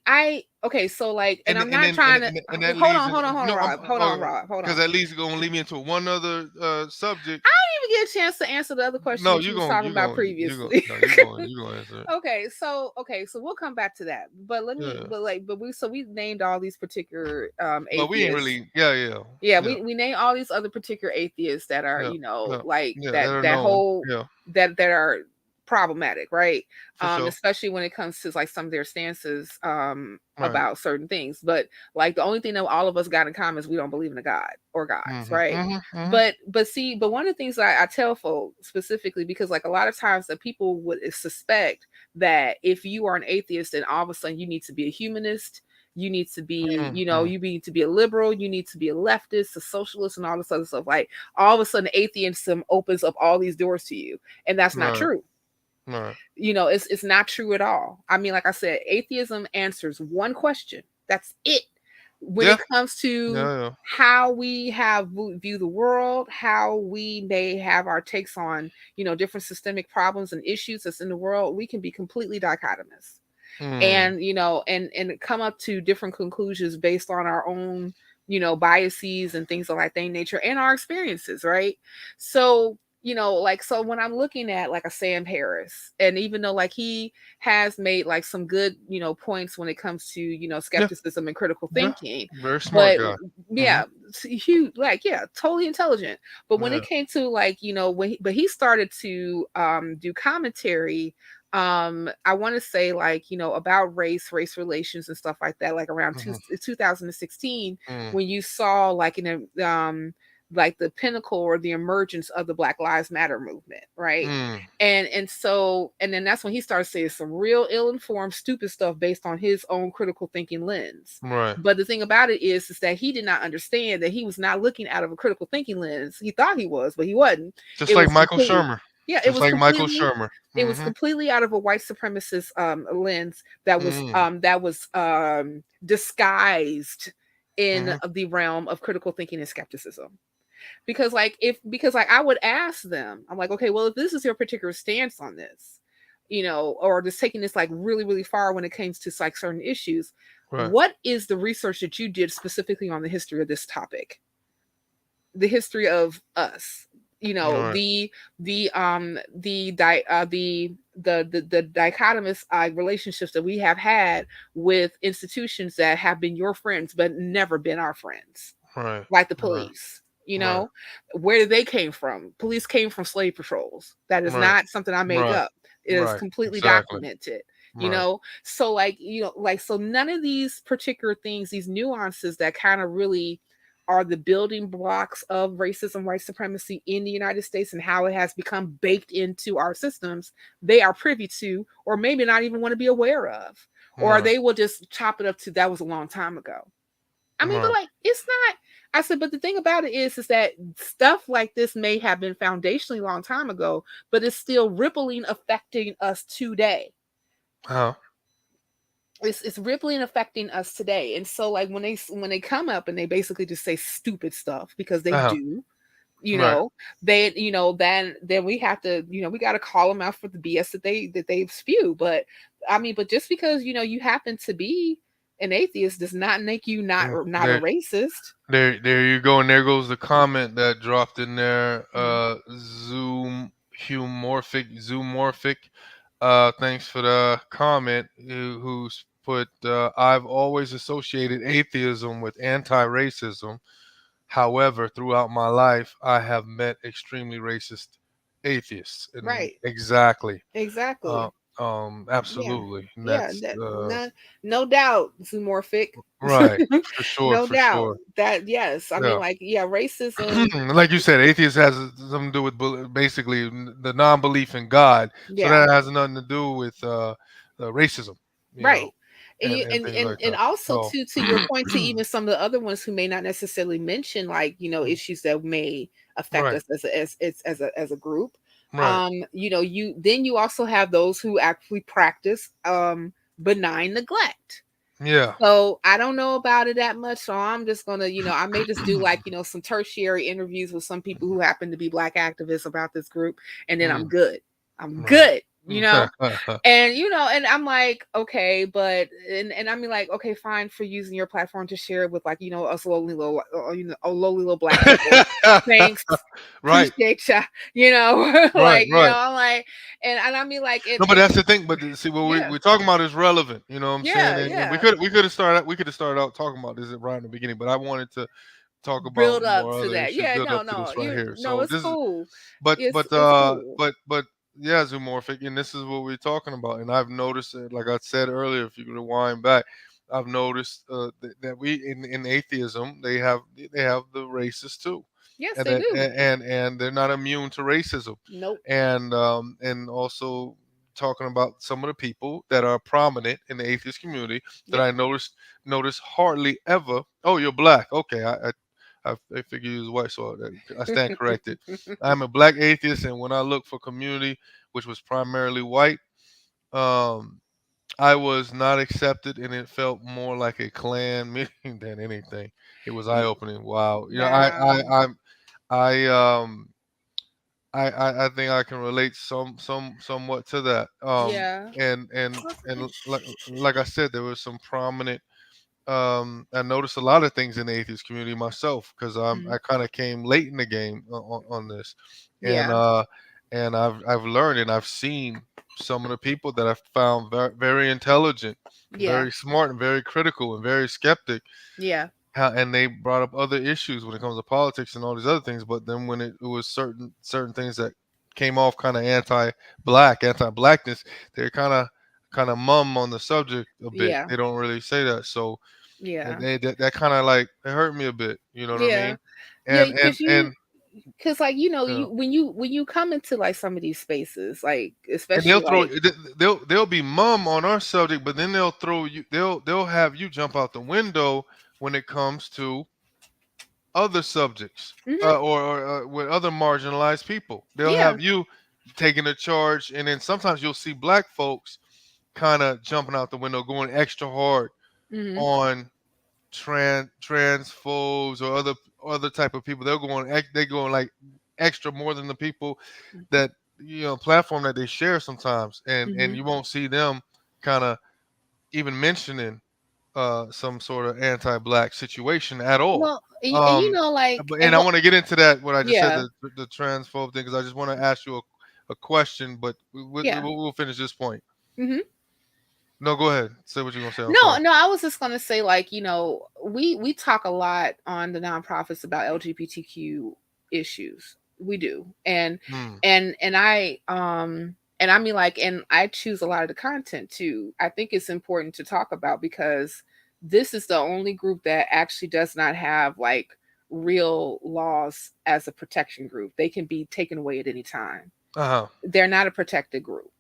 Speaker 2: I okay, so like, and
Speaker 1: And
Speaker 2: I'm
Speaker 1: and
Speaker 2: not
Speaker 1: then and,
Speaker 2: trying to
Speaker 1: and and that
Speaker 2: hold
Speaker 1: leads
Speaker 2: on,
Speaker 1: in, I'm
Speaker 2: Rob, hold
Speaker 1: because
Speaker 2: on.
Speaker 1: that leads gonna lead me into one other subject.
Speaker 2: I didn't even get a chance to answer the other question
Speaker 1: No,
Speaker 2: that you was talking about
Speaker 1: you going
Speaker 2: previously.
Speaker 1: no, you gonna answer it.
Speaker 2: Okay, so we'll come back to that. But let me,
Speaker 1: Yeah,
Speaker 2: but we named all these particular
Speaker 1: but we ain't
Speaker 2: atheists.
Speaker 1: really. Yeah, yeah,
Speaker 2: Yeah,
Speaker 1: yeah,
Speaker 2: we name all these other particular atheists that are,
Speaker 1: yeah, yeah,
Speaker 2: like
Speaker 1: yeah. That
Speaker 2: that
Speaker 1: are
Speaker 2: that
Speaker 1: known.
Speaker 2: whole
Speaker 1: Yeah,
Speaker 2: that are problematic, right?
Speaker 1: for sure.
Speaker 2: Especially when it comes to like some of their stances
Speaker 1: Right.
Speaker 2: about certain things. But like the only thing that all of us got in common is we don't believe in a God or gods,
Speaker 1: Mhm.
Speaker 2: right?
Speaker 1: Mhm. Mhm.
Speaker 2: But one of the things I tell folks specifically, because like a lot of times that people would suspect that if you are an atheist, then all of a sudden you need to be a humanist, you need to be,
Speaker 1: Mhm.
Speaker 2: you need to be a liberal, you need to be a leftist, a socialist, and all this other stuff. Like all of a sudden, atheism opens up all these doors to you, and that's not
Speaker 1: Right.
Speaker 2: true.
Speaker 1: Right.
Speaker 2: It's not true at all. I mean, like I said, atheism answers one question. That's it. When
Speaker 1: Yeah.
Speaker 2: it comes to
Speaker 1: Yeah. Yeah.
Speaker 2: how we have view the world, how we may have our takes on, different systemic problems and issues that's in the world, we can be completely dichotomous,
Speaker 1: Mm.
Speaker 2: and and come up to different conclusions based on our own biases and things of like that nature and our experiences, right? So like, so when I'm looking at like a Sam Harris, and even though like he has made like some good points when it comes to
Speaker 1: Yeah.
Speaker 2: skepticism and critical
Speaker 1: Yeah.
Speaker 2: thinking,
Speaker 1: Very smart
Speaker 2: but
Speaker 1: guy. Mhm.
Speaker 2: yeah, huge, like, yeah, totally intelligent. But when
Speaker 1: Yeah.
Speaker 2: it came to like but he started to do commentary, I want to say like about race relations and stuff like that, like around
Speaker 1: Mhm.
Speaker 2: 2016,
Speaker 1: Mm.
Speaker 2: when you saw like in a like the pinnacle or the emergence of the Black Lives Matter movement, right?
Speaker 1: Mm.
Speaker 2: And then that's when he started saying some real ill-informed stupid stuff based on his own critical thinking lens.
Speaker 1: Right.
Speaker 2: But the thing about it is that he did not understand that he was not looking out of a critical thinking lens. He thought he was, but he wasn't.
Speaker 1: Just
Speaker 2: It
Speaker 1: like
Speaker 2: was
Speaker 1: Michael
Speaker 2: completely,
Speaker 1: Shermer.
Speaker 2: yeah,
Speaker 1: Just like Michael Shermer.
Speaker 2: it was
Speaker 1: Mhm.
Speaker 2: completely out of a white supremacist lens
Speaker 1: Mm.
Speaker 2: that was disguised in
Speaker 1: Mhm.
Speaker 2: the realm of critical thinking and skepticism. Because like I would ask them, I'm like, okay, well, if this is your particular stance on this, or just taking this like really really far when it comes to like certain issues,
Speaker 1: Right.
Speaker 2: what is the research that you did specifically on the history of this topic, the history of us,
Speaker 1: Right.
Speaker 2: the dichotomous relationships that we have had with institutions that have been your friends but never been our friends,
Speaker 1: Right.
Speaker 2: like the
Speaker 1: Right.
Speaker 2: police.
Speaker 1: Right.
Speaker 2: Where did they came from? Police came from slave patrols. That is
Speaker 1: Right.
Speaker 2: not something I made
Speaker 1: Right.
Speaker 2: up. It is
Speaker 1: Right.
Speaker 2: completely
Speaker 1: Exactly.
Speaker 2: documented.
Speaker 1: Right.
Speaker 2: So like like, so none of these particular things, these nuances that kind of really are the building blocks of racism, white supremacy in the United States, and how it has become baked into our systems, they are privy to, or maybe not even want to be aware of, or
Speaker 1: Right.
Speaker 2: they will just chop it up to that was a long time ago. I mean, but
Speaker 1: Right.
Speaker 2: like, it's not. I said, but the thing about it is that stuff like this may have been foundationally a long time ago, but it's still rippling, affecting us today.
Speaker 1: Uh-huh.
Speaker 2: It's rippling, affecting us today. And so, like, when they come up and they basically just say stupid stuff, because they
Speaker 1: Uh-huh.
Speaker 2: do,
Speaker 1: Right.
Speaker 2: then we have to, we got to call them out for the BS that they spew. But I mean, but just because you happen to be an atheist does not make you not
Speaker 1: Mm.
Speaker 2: not a racist.
Speaker 1: There you go, and there goes the comment that dropped in there.
Speaker 2: Mhm.
Speaker 1: Zoomorphic. Thanks for the comment. Who's put? I've always associated atheism with anti-racism. However, throughout my life, I have met extremely racist atheists, and
Speaker 2: Right.
Speaker 1: exactly. Uh,
Speaker 2: Exactly. Yeah.
Speaker 1: Absolutely. And
Speaker 2: Yeah.
Speaker 1: that's
Speaker 2: No doubt, zoomorphic.
Speaker 1: right. For sure.
Speaker 2: No
Speaker 1: For
Speaker 2: doubt
Speaker 1: sure.
Speaker 2: that, yes. I mean,
Speaker 1: Yeah.
Speaker 2: like, yeah, racism.
Speaker 1: Like you said, atheist has something to do with basically the non-belief in God. So
Speaker 2: Yeah.
Speaker 1: that has nothing to do with racism, you know,
Speaker 2: Right. And you
Speaker 1: and things like
Speaker 2: and
Speaker 1: that.
Speaker 2: also
Speaker 1: So
Speaker 2: to your point, to even some of the other ones who may not necessarily mention like, issues that may affect
Speaker 1: right,
Speaker 2: us as a group.
Speaker 1: right,
Speaker 2: You also have those who actually practice benign neglect.
Speaker 1: Yeah.
Speaker 2: So I don't know about it that much. So I'm just gonna, I may just do like, some tertiary interviews with some people who happen to be black activists about this group, and then I'm
Speaker 1: Mm,
Speaker 2: good. I'm
Speaker 1: right.
Speaker 2: good, And and I'm like, okay, but and I mean like, okay, fine for using your platform to share it with like, us lowly little black people. Thanks.
Speaker 1: Right.
Speaker 2: Appreciate ya,
Speaker 1: Right. Right.
Speaker 2: I'm like, and I mean like
Speaker 1: No, but
Speaker 2: and
Speaker 1: that's the thing. But see, what
Speaker 2: yeah,
Speaker 1: we're talking about is relevant. You know what I'm saying?
Speaker 2: yeah,
Speaker 1: And
Speaker 2: yeah.
Speaker 1: we could have started out talking about this right in the beginning. But I wanted to talk about
Speaker 2: Build up
Speaker 1: more
Speaker 2: to
Speaker 1: other
Speaker 2: that.
Speaker 1: issues,
Speaker 2: Yeah,
Speaker 1: build
Speaker 2: no,
Speaker 1: up to
Speaker 2: no,
Speaker 1: this right here.
Speaker 2: no,
Speaker 1: So
Speaker 2: it's
Speaker 1: this is,
Speaker 2: cool.
Speaker 1: but
Speaker 2: It's
Speaker 1: but
Speaker 2: it's
Speaker 1: uh
Speaker 2: cool.
Speaker 1: but but yeah, zoomorphic, and this is what we're talking about. And I've noticed it, like I said earlier, if you could rewind back, I've noticed that we in atheism they have the racists too,
Speaker 2: Yes,
Speaker 1: and
Speaker 2: they do.
Speaker 1: and they're not immune to racism,
Speaker 2: Nope.
Speaker 1: and also talking about some of the people that are prominent in the atheist community that
Speaker 2: Yep.
Speaker 1: I notice hardly ever. Oh, you're black. Okay, I figure you was white, so I stand corrected. I'm a black atheist, and when I look for community, which was primarily white, um, I was not accepted, and it felt more like a clan meeting than anything. It was eye opening. Wow,
Speaker 2: Wow.
Speaker 1: I think I can relate somewhat to that.
Speaker 2: Yeah.
Speaker 1: And like I said, there was some prominent. I noticed a lot of things in the atheist community myself because
Speaker 2: Mhm.
Speaker 1: I kind of came late in the game on this, and
Speaker 2: Yeah.
Speaker 1: I've learned and I've seen some of the people that I've found very intelligent,
Speaker 2: Yeah.
Speaker 1: very smart, and very critical and very skeptic.
Speaker 2: Yeah.
Speaker 1: And they brought up other issues when it comes to politics and all these other things. But then when it was certain things that came off kind of anti-blackness, they're kind of mum on the subject a bit.
Speaker 2: Yeah.
Speaker 1: They don't really say that. So and
Speaker 2: Yeah.
Speaker 1: that kind of like it hurt me a bit. You know what I
Speaker 2: Yeah.
Speaker 1: mean?
Speaker 2: Yeah,
Speaker 1: And
Speaker 2: because like
Speaker 1: you know,
Speaker 2: when you come into like some of these spaces, like
Speaker 1: and
Speaker 2: especially like
Speaker 1: they'll be mum on our subject, but then they'll throw you they'll have you jump out the window when it comes to other subjects
Speaker 2: hmm
Speaker 1: or with other marginalized people. They'll
Speaker 2: yeah.
Speaker 1: have you taking a charge, and then sometimes you'll see black folks kind of jumping out the window, going extra hard
Speaker 2: hmm
Speaker 1: on transphobes or other type of people. They going like extra more than the people that platform that they share sometimes, and
Speaker 2: hmm
Speaker 1: you won't see them kind of even mentioning some sort of anti-black situation at all.
Speaker 2: Well, and
Speaker 1: Um,
Speaker 2: like
Speaker 1: but
Speaker 2: and
Speaker 1: and I
Speaker 2: what
Speaker 1: want to get into that what I just said
Speaker 2: yeah.
Speaker 1: the transphobe thing because I just want to ask you a question, but
Speaker 2: Yeah.
Speaker 1: we'll finish this point.
Speaker 2: hmm
Speaker 1: No, go ahead. Say what you're gonna say. I'm
Speaker 2: No,
Speaker 1: sorry.
Speaker 2: no, I was just gonna say, like, we talk a lot on the nonprofits about LGBTQ issues. We do,
Speaker 1: Hmm.
Speaker 2: and I mean, like, and I choose a lot of the content too. I think it's important to talk about because this is the only group that actually does not have like real laws as a protection group. They can be taken away at any time.
Speaker 1: Uh huh.
Speaker 2: They're not a protected group.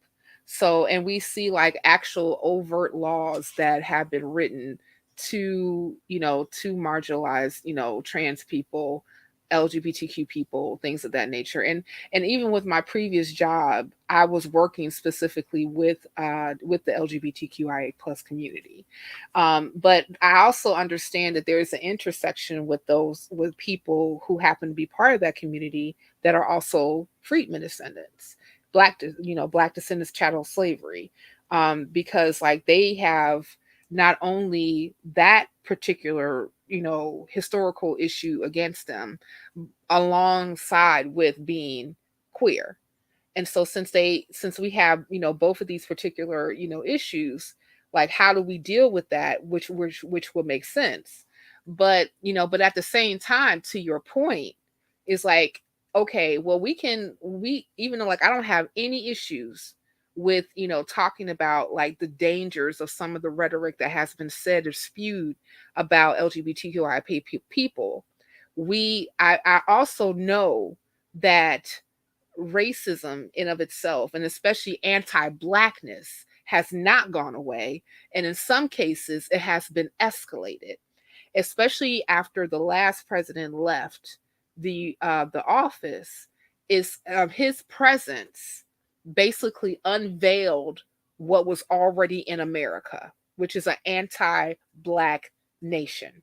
Speaker 2: So, and we see like actual overt laws that have been written to marginalize, trans people, LGBTQ people, things of that nature. And even with my previous job, I was working specifically with the LGBTQIA plus community. But I also understand that there is an intersection with people who happen to be part of that community that are also freedmen descendants, black descendants, chattel slavery, because like they have not only that particular historical issue against them alongside with being queer. And so since we have both of these particular issues, like how do we deal with that, which would make sense. But at the same time, to your point, is like, okay, well, we even though like I don't have any issues with talking about like the dangers of some of the rhetoric that has been said or spewed about LGBTQI people. I also know that racism in of itself, and especially anti-blackness, has not gone away, and in some cases it has been escalated, especially after the last president left the office. Is his presence basically unveiled what was already in America. which is an anti-black nation.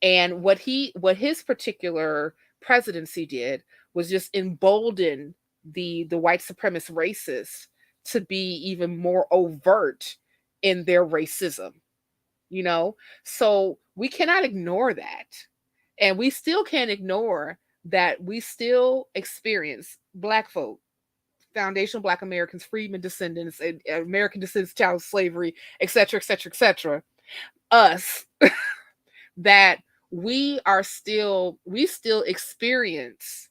Speaker 2: And what his particular presidency did was just embolden the white supremacist racists to be even more overt in their racism, you know? So we cannot ignore that. And we still can't ignore that we still experience black folk, foundational black Americans, freedmen descendants, and American descendants, child of slavery, etc., etc., etc. Us, that we still experience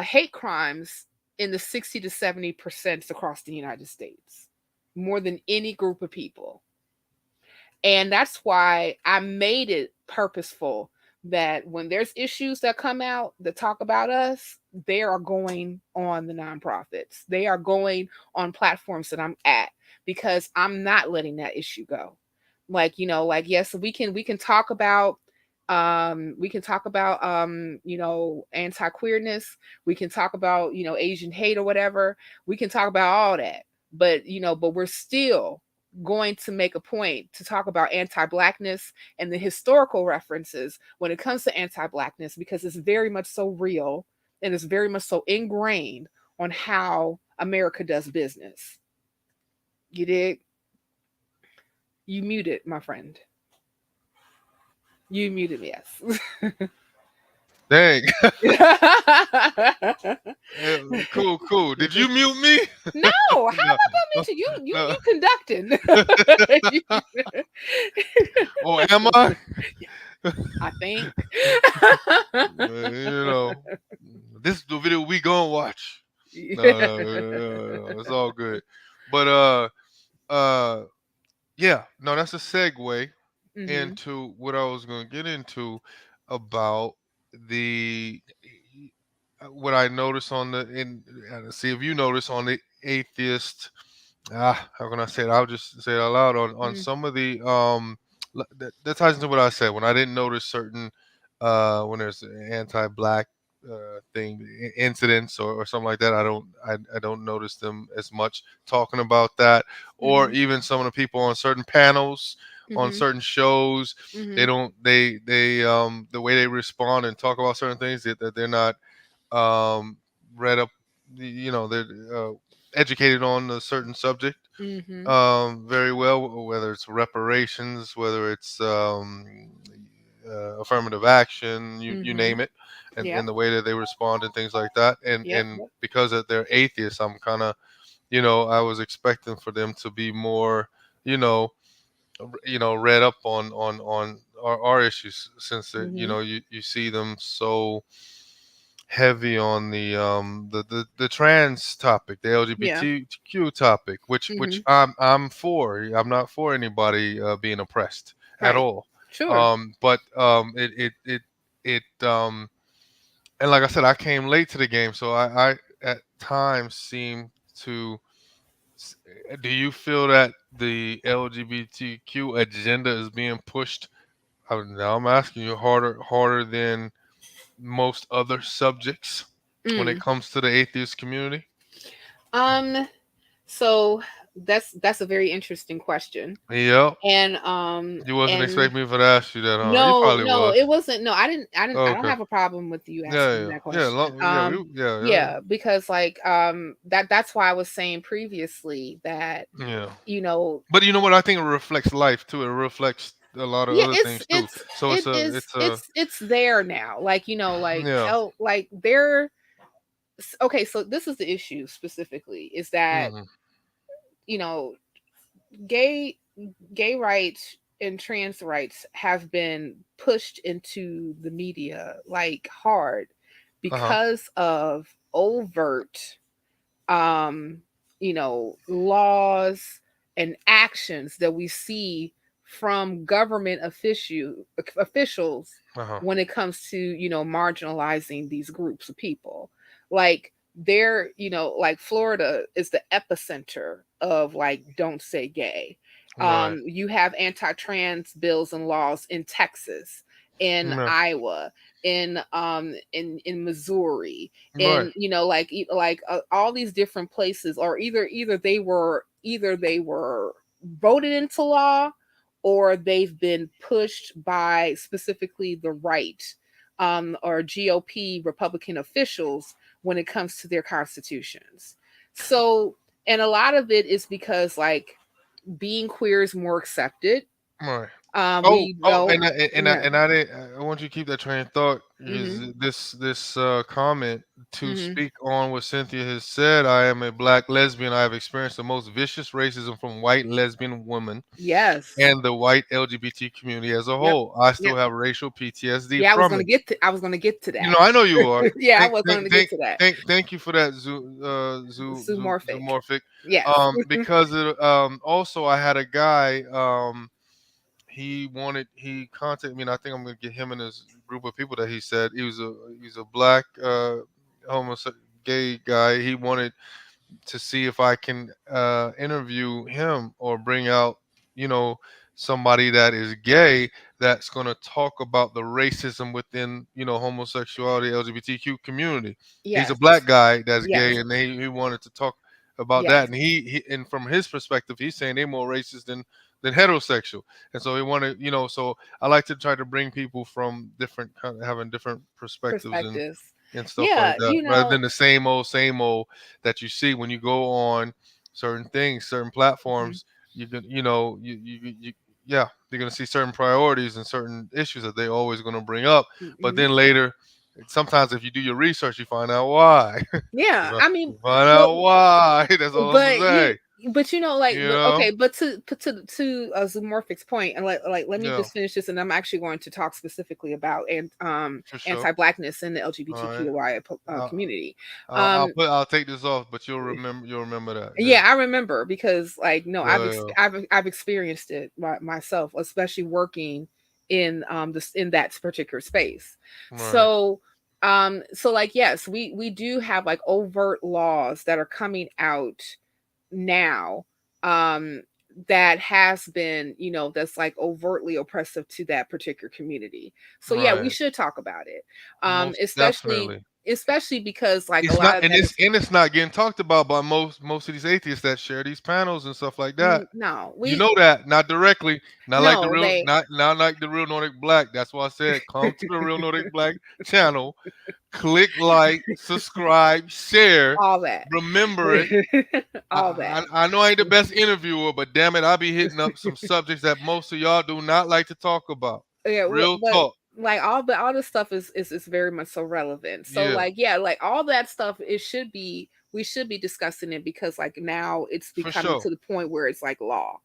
Speaker 2: hate crimes in the 60 to 70% across the United States, more than any group of people. And that's why I made it purposeful that when there's issues that come out that talk about us, they are going on the nonprofits. They are going on platforms that I'm at, because I'm not letting that issue go. Like, like, yes, we can talk about anti-queerness. We can talk about, Asian hate or whatever. We can talk about all that. But we're still going to make a point to talk about anti-blackness and the historical references when it comes to anti-blackness, because it's very much so real, and it's very much so ingrained on how America does business. You dig? You muted, my friend. You muted me, yes.
Speaker 1: Dang. Cool, cool. Did you mute me?
Speaker 2: No, how am
Speaker 1: No.
Speaker 2: I gonna mute you?
Speaker 1: No.
Speaker 2: You conducting.
Speaker 1: Or am I?
Speaker 2: I think.
Speaker 1: You know, this is the video we gonna watch. No, it's all good. But yeah, no, that's a segue
Speaker 2: Hmm.
Speaker 1: into what I was gonna get into about the what I noticed on the in see if you notice on the atheist, how can I say it? I'll just say it out loud on
Speaker 2: Hmm.
Speaker 1: some of the that ties into what I said when I didn't notice certain when there's anti-black thing incidents or something like that. I don't notice them as much talking about that, or
Speaker 2: Hmm.
Speaker 1: even some of the people on certain panels on
Speaker 2: Hmm.
Speaker 1: certain shows. They
Speaker 2: Hmm.
Speaker 1: don't they the way they respond and talk about certain things that they're not um read up, they're educated on a certain subject
Speaker 2: Hmm.
Speaker 1: very well, whether it's reparations, whether it's affirmative action, you
Speaker 2: Hmm.
Speaker 1: name it,
Speaker 2: Yep.
Speaker 1: and the way that they respond and things like that.
Speaker 2: Yep.
Speaker 1: And
Speaker 2: Yep.
Speaker 1: because that they're atheists, I'm kind of, I was expecting for them to be more, you know, read up on our issues, since
Speaker 2: Hmm.
Speaker 1: you see them so heavy on the trans topic, the
Speaker 2: Yeah.
Speaker 1: LGBTQ topic, which
Speaker 2: Hmm.
Speaker 1: I'm for. I'm not for anybody being oppressed at
Speaker 2: Right.
Speaker 1: all.
Speaker 2: Sure.
Speaker 1: But and like I said, I came late to the game, so I at times seem to. Do you feel that the LGBTQ agenda is being pushed? Now I'm asking you harder than most other subjects when it
Speaker 2: Mm.
Speaker 1: comes to the atheist community?
Speaker 2: Um. So that's a very interesting question.
Speaker 1: Yep. You wasn't
Speaker 2: And
Speaker 1: expecting me for to ask you that, huh? You
Speaker 2: no,
Speaker 1: probably
Speaker 2: no,
Speaker 1: was.
Speaker 2: it wasn't. No, I don't
Speaker 1: Okay.
Speaker 2: have a problem with you
Speaker 1: Yeah,
Speaker 2: asking
Speaker 1: yeah,
Speaker 2: that
Speaker 1: yeah.
Speaker 2: question.
Speaker 1: Yeah, yeah, yeah,
Speaker 2: Yeah, because like that's why I was saying previously that,
Speaker 1: yeah.
Speaker 2: you know,
Speaker 1: But you know what? I think it reflects life too. It reflects a lot of
Speaker 2: yeah,
Speaker 1: other things too. So
Speaker 2: it's there now. Like, like
Speaker 1: yeah.
Speaker 2: like there. Okay, so this is the issue specifically, is that,
Speaker 1: Hmm.
Speaker 2: you know, gay gay rights and trans rights have been pushed into the media like hard
Speaker 1: Uh huh.
Speaker 2: because of overt um laws and actions that we see from government officials
Speaker 1: Uh huh.
Speaker 2: when it comes to, marginalizing these groups of people. Like, like Florida is the epicenter of, like, don't say gay.
Speaker 1: Right.
Speaker 2: You have anti-trans bills and laws in Texas, in
Speaker 1: Yeah.
Speaker 2: Iowa, in Missouri,
Speaker 1: Right.
Speaker 2: in, all these different places. Or either they were voted into law, or they've been pushed by specifically the right, or GOP Republican officials when it comes to their constitutions. So, and a lot of it is because like being queer is more accepted.
Speaker 1: Right.
Speaker 2: We know, yeah.
Speaker 1: And I didn't. I want you to keep that train of thought because
Speaker 2: Mhm.
Speaker 1: this comment to
Speaker 2: Mhm.
Speaker 1: speak on what Cynthia has said. I am a black lesbian. I have experienced the most vicious racism from white lesbian women
Speaker 2: Yes.
Speaker 1: and the white LGBT community as a
Speaker 2: Yep.
Speaker 1: whole. I still
Speaker 2: Yep.
Speaker 1: have racial PTSD
Speaker 2: Yeah,
Speaker 1: from it.
Speaker 2: I was going to get to
Speaker 1: You
Speaker 2: that.
Speaker 1: know, I know you are.
Speaker 2: Yeah, I was going to get to that.
Speaker 1: Thank you for that,
Speaker 2: Zoomorphic.
Speaker 1: zoomorphic.
Speaker 2: Yes.
Speaker 1: Because also I had a guy. He contacted me, and I think I'm gonna get him in this group of people that he said he's a black homosexual gay guy. He wanted to see if I can interview him or bring out, you know, somebody that is gay that's going to talk about the racism within, homosexuality, LGBTQ community. He's a
Speaker 2: Yes.
Speaker 1: black guy that's gay,
Speaker 2: Yes.
Speaker 1: and he wanted to talk about that.
Speaker 2: Yes.
Speaker 1: And he and from his perspective, he's saying they're more racist than heterosexual. And so he wanted, so I like to try to bring people from different kind of having different perspectives
Speaker 2: Perspectives.
Speaker 1: and stuff like
Speaker 2: Yeah,
Speaker 1: that, rather than the same old that you see when you go on certain things, certain
Speaker 2: mhm,
Speaker 1: platforms. You can, yeah, you're gonna see certain priorities and certain issues that they're always gonna bring up. But
Speaker 2: mhm.
Speaker 1: then later, sometimes if you do your research, you find out why.
Speaker 2: Yeah, I mean,
Speaker 1: You find
Speaker 2: but
Speaker 1: out why. That's all I'm gonna
Speaker 2: but you
Speaker 1: say.
Speaker 2: but you know like
Speaker 1: You know?
Speaker 2: okay, but to Zoomorphic's point, and like let me
Speaker 1: Yeah,
Speaker 2: just finish this, and I'm actually going to talk specifically about and
Speaker 1: for sure.
Speaker 2: anti-blackness in the
Speaker 1: All right.
Speaker 2: LGBTQI
Speaker 1: I'll,
Speaker 2: community.
Speaker 1: I'll
Speaker 2: um
Speaker 1: put. I'll take this off, but you'll remember that. Yeah.
Speaker 2: yeah, I remember, because like no,
Speaker 1: Yeah.
Speaker 2: I've experienced it myself, especially working in this in that particular space.
Speaker 1: Right.
Speaker 2: So so like yes, we do have like overt laws that are coming out now, um that has been, that's like overtly oppressive to that particular community. So yeah, we
Speaker 1: Right.
Speaker 2: should talk about it.
Speaker 1: Most
Speaker 2: Especially
Speaker 1: definitely.
Speaker 2: because like a
Speaker 1: It's not,
Speaker 2: lot of
Speaker 1: and
Speaker 2: that is
Speaker 1: it's not getting talked about by most of these atheists that share these panels and stuff like that.
Speaker 2: no,
Speaker 1: You
Speaker 2: we
Speaker 1: know that, not directly, not like the
Speaker 2: no
Speaker 1: real,
Speaker 2: they
Speaker 1: not like the real Nordic Black. That's why I said come to the real Nordic Black channel, click like, subscribe, share.
Speaker 2: all that.
Speaker 1: Remember it.
Speaker 2: All that.
Speaker 1: I know I ain't the best interviewer, but damn it, I be hitting up some subjects that most of y'all do not like to talk about.
Speaker 2: Yeah,
Speaker 1: Real
Speaker 2: but
Speaker 1: talk.
Speaker 2: like all this stuff is very much so relevant. So
Speaker 1: Yeah,
Speaker 2: like yeah, like all that stuff, it should be we should be discussing it, because like now it's
Speaker 1: for
Speaker 2: becoming
Speaker 1: sure.
Speaker 2: to the point where it's like law.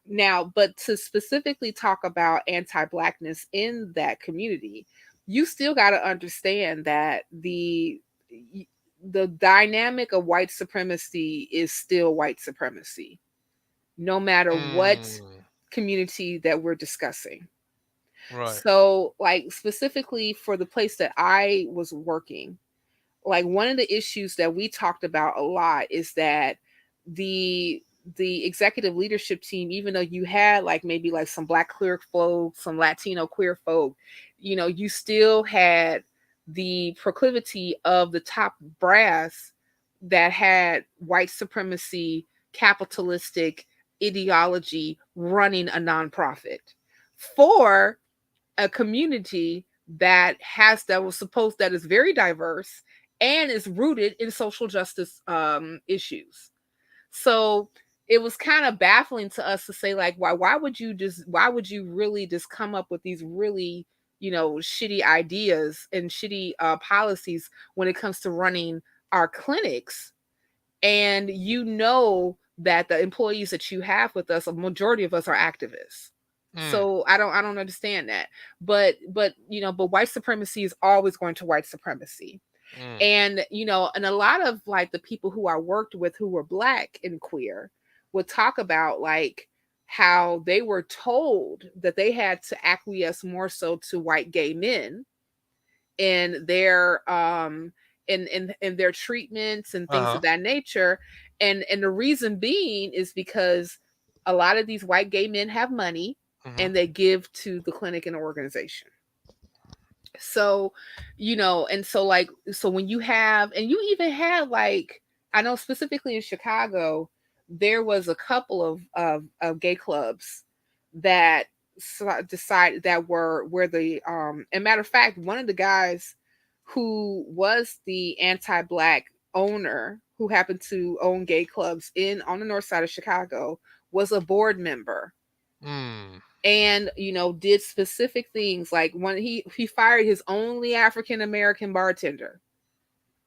Speaker 2: Now, but to specifically talk about anti-blackness in that community, you still got to understand that the dynamic of white supremacy is still white supremacy, no matter what
Speaker 1: Mm,
Speaker 2: community that we're discussing.
Speaker 1: right.
Speaker 2: So, like specifically for the place that I was working, like one of the issues that we talked about a lot is that the the executive leadership team, even though you had like maybe like some black queer folk, some Latino queer folk, you still had the proclivity of the top brass that had white supremacy, capitalistic ideology running a nonprofit for a community that was supposed that is very diverse and is rooted in social justice issues. So it was kind of baffling to us to say like why would you really just come up with these really shitty ideas and shitty policies when it comes to running our clinics, and that the employees that you have with us, a majority of us are activists.
Speaker 1: Mm,
Speaker 2: So I don't understand that. But white supremacy is always going to white supremacy.
Speaker 1: mm,
Speaker 2: And a lot of like the people who I worked with who were black and queer would talk about like how they were told that they had to acquiesce more so to white gay men in their treatments and things of
Speaker 1: uh-huh.
Speaker 2: that nature. And the reason being is because a lot of these white gay men have money,
Speaker 1: Hmm.
Speaker 2: and they give to the clinic and organization. So and so when you have, and you even had like, I know specifically in Chicago, there was a couple of gay clubs that decided that were where the and matter of fact, one of the guys who was the anti-black owner who happened to own gay clubs in on the north side of Chicago was a board member,
Speaker 1: Mm.
Speaker 2: and did specific things like when he fired his only African American bartender.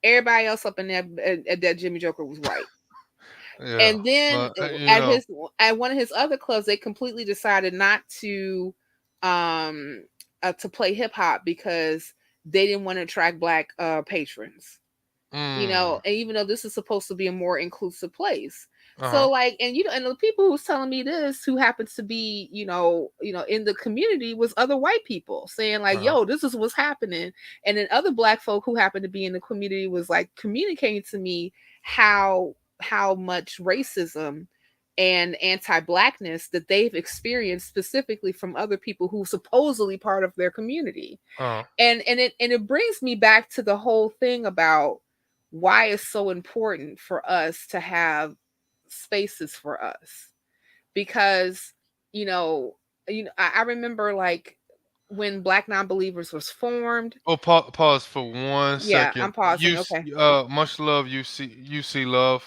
Speaker 2: Everybody else up in that at that Jimmy Joker was white.
Speaker 1: Yeah.
Speaker 2: And then
Speaker 1: But
Speaker 2: at one of his other clubs, they completely decided not um to play hip hop because they didn't want to attract black patrons.
Speaker 1: mm.
Speaker 2: And even though this is supposed to be a more inclusive place.
Speaker 1: Uh-huh.
Speaker 2: So like, and and the people who's telling me this, who happens to be, in the community, was other white people saying like,
Speaker 1: Uh-huh.
Speaker 2: yo, this is what's happening. And then other black folk who happened to be in the community was like communicating to me how much racism and anti-blackness that they've experienced specifically from other people who supposedly part of their community.
Speaker 1: Uh-huh.
Speaker 2: And it brings me back to the whole thing about why it's so important for us to have spaces for us, because you know I remember like when Black Non-Believers was formed.
Speaker 1: Oh, pause for one
Speaker 2: Yeah,
Speaker 1: second.
Speaker 2: I'm pausing. Okay.
Speaker 1: Much love, UC love.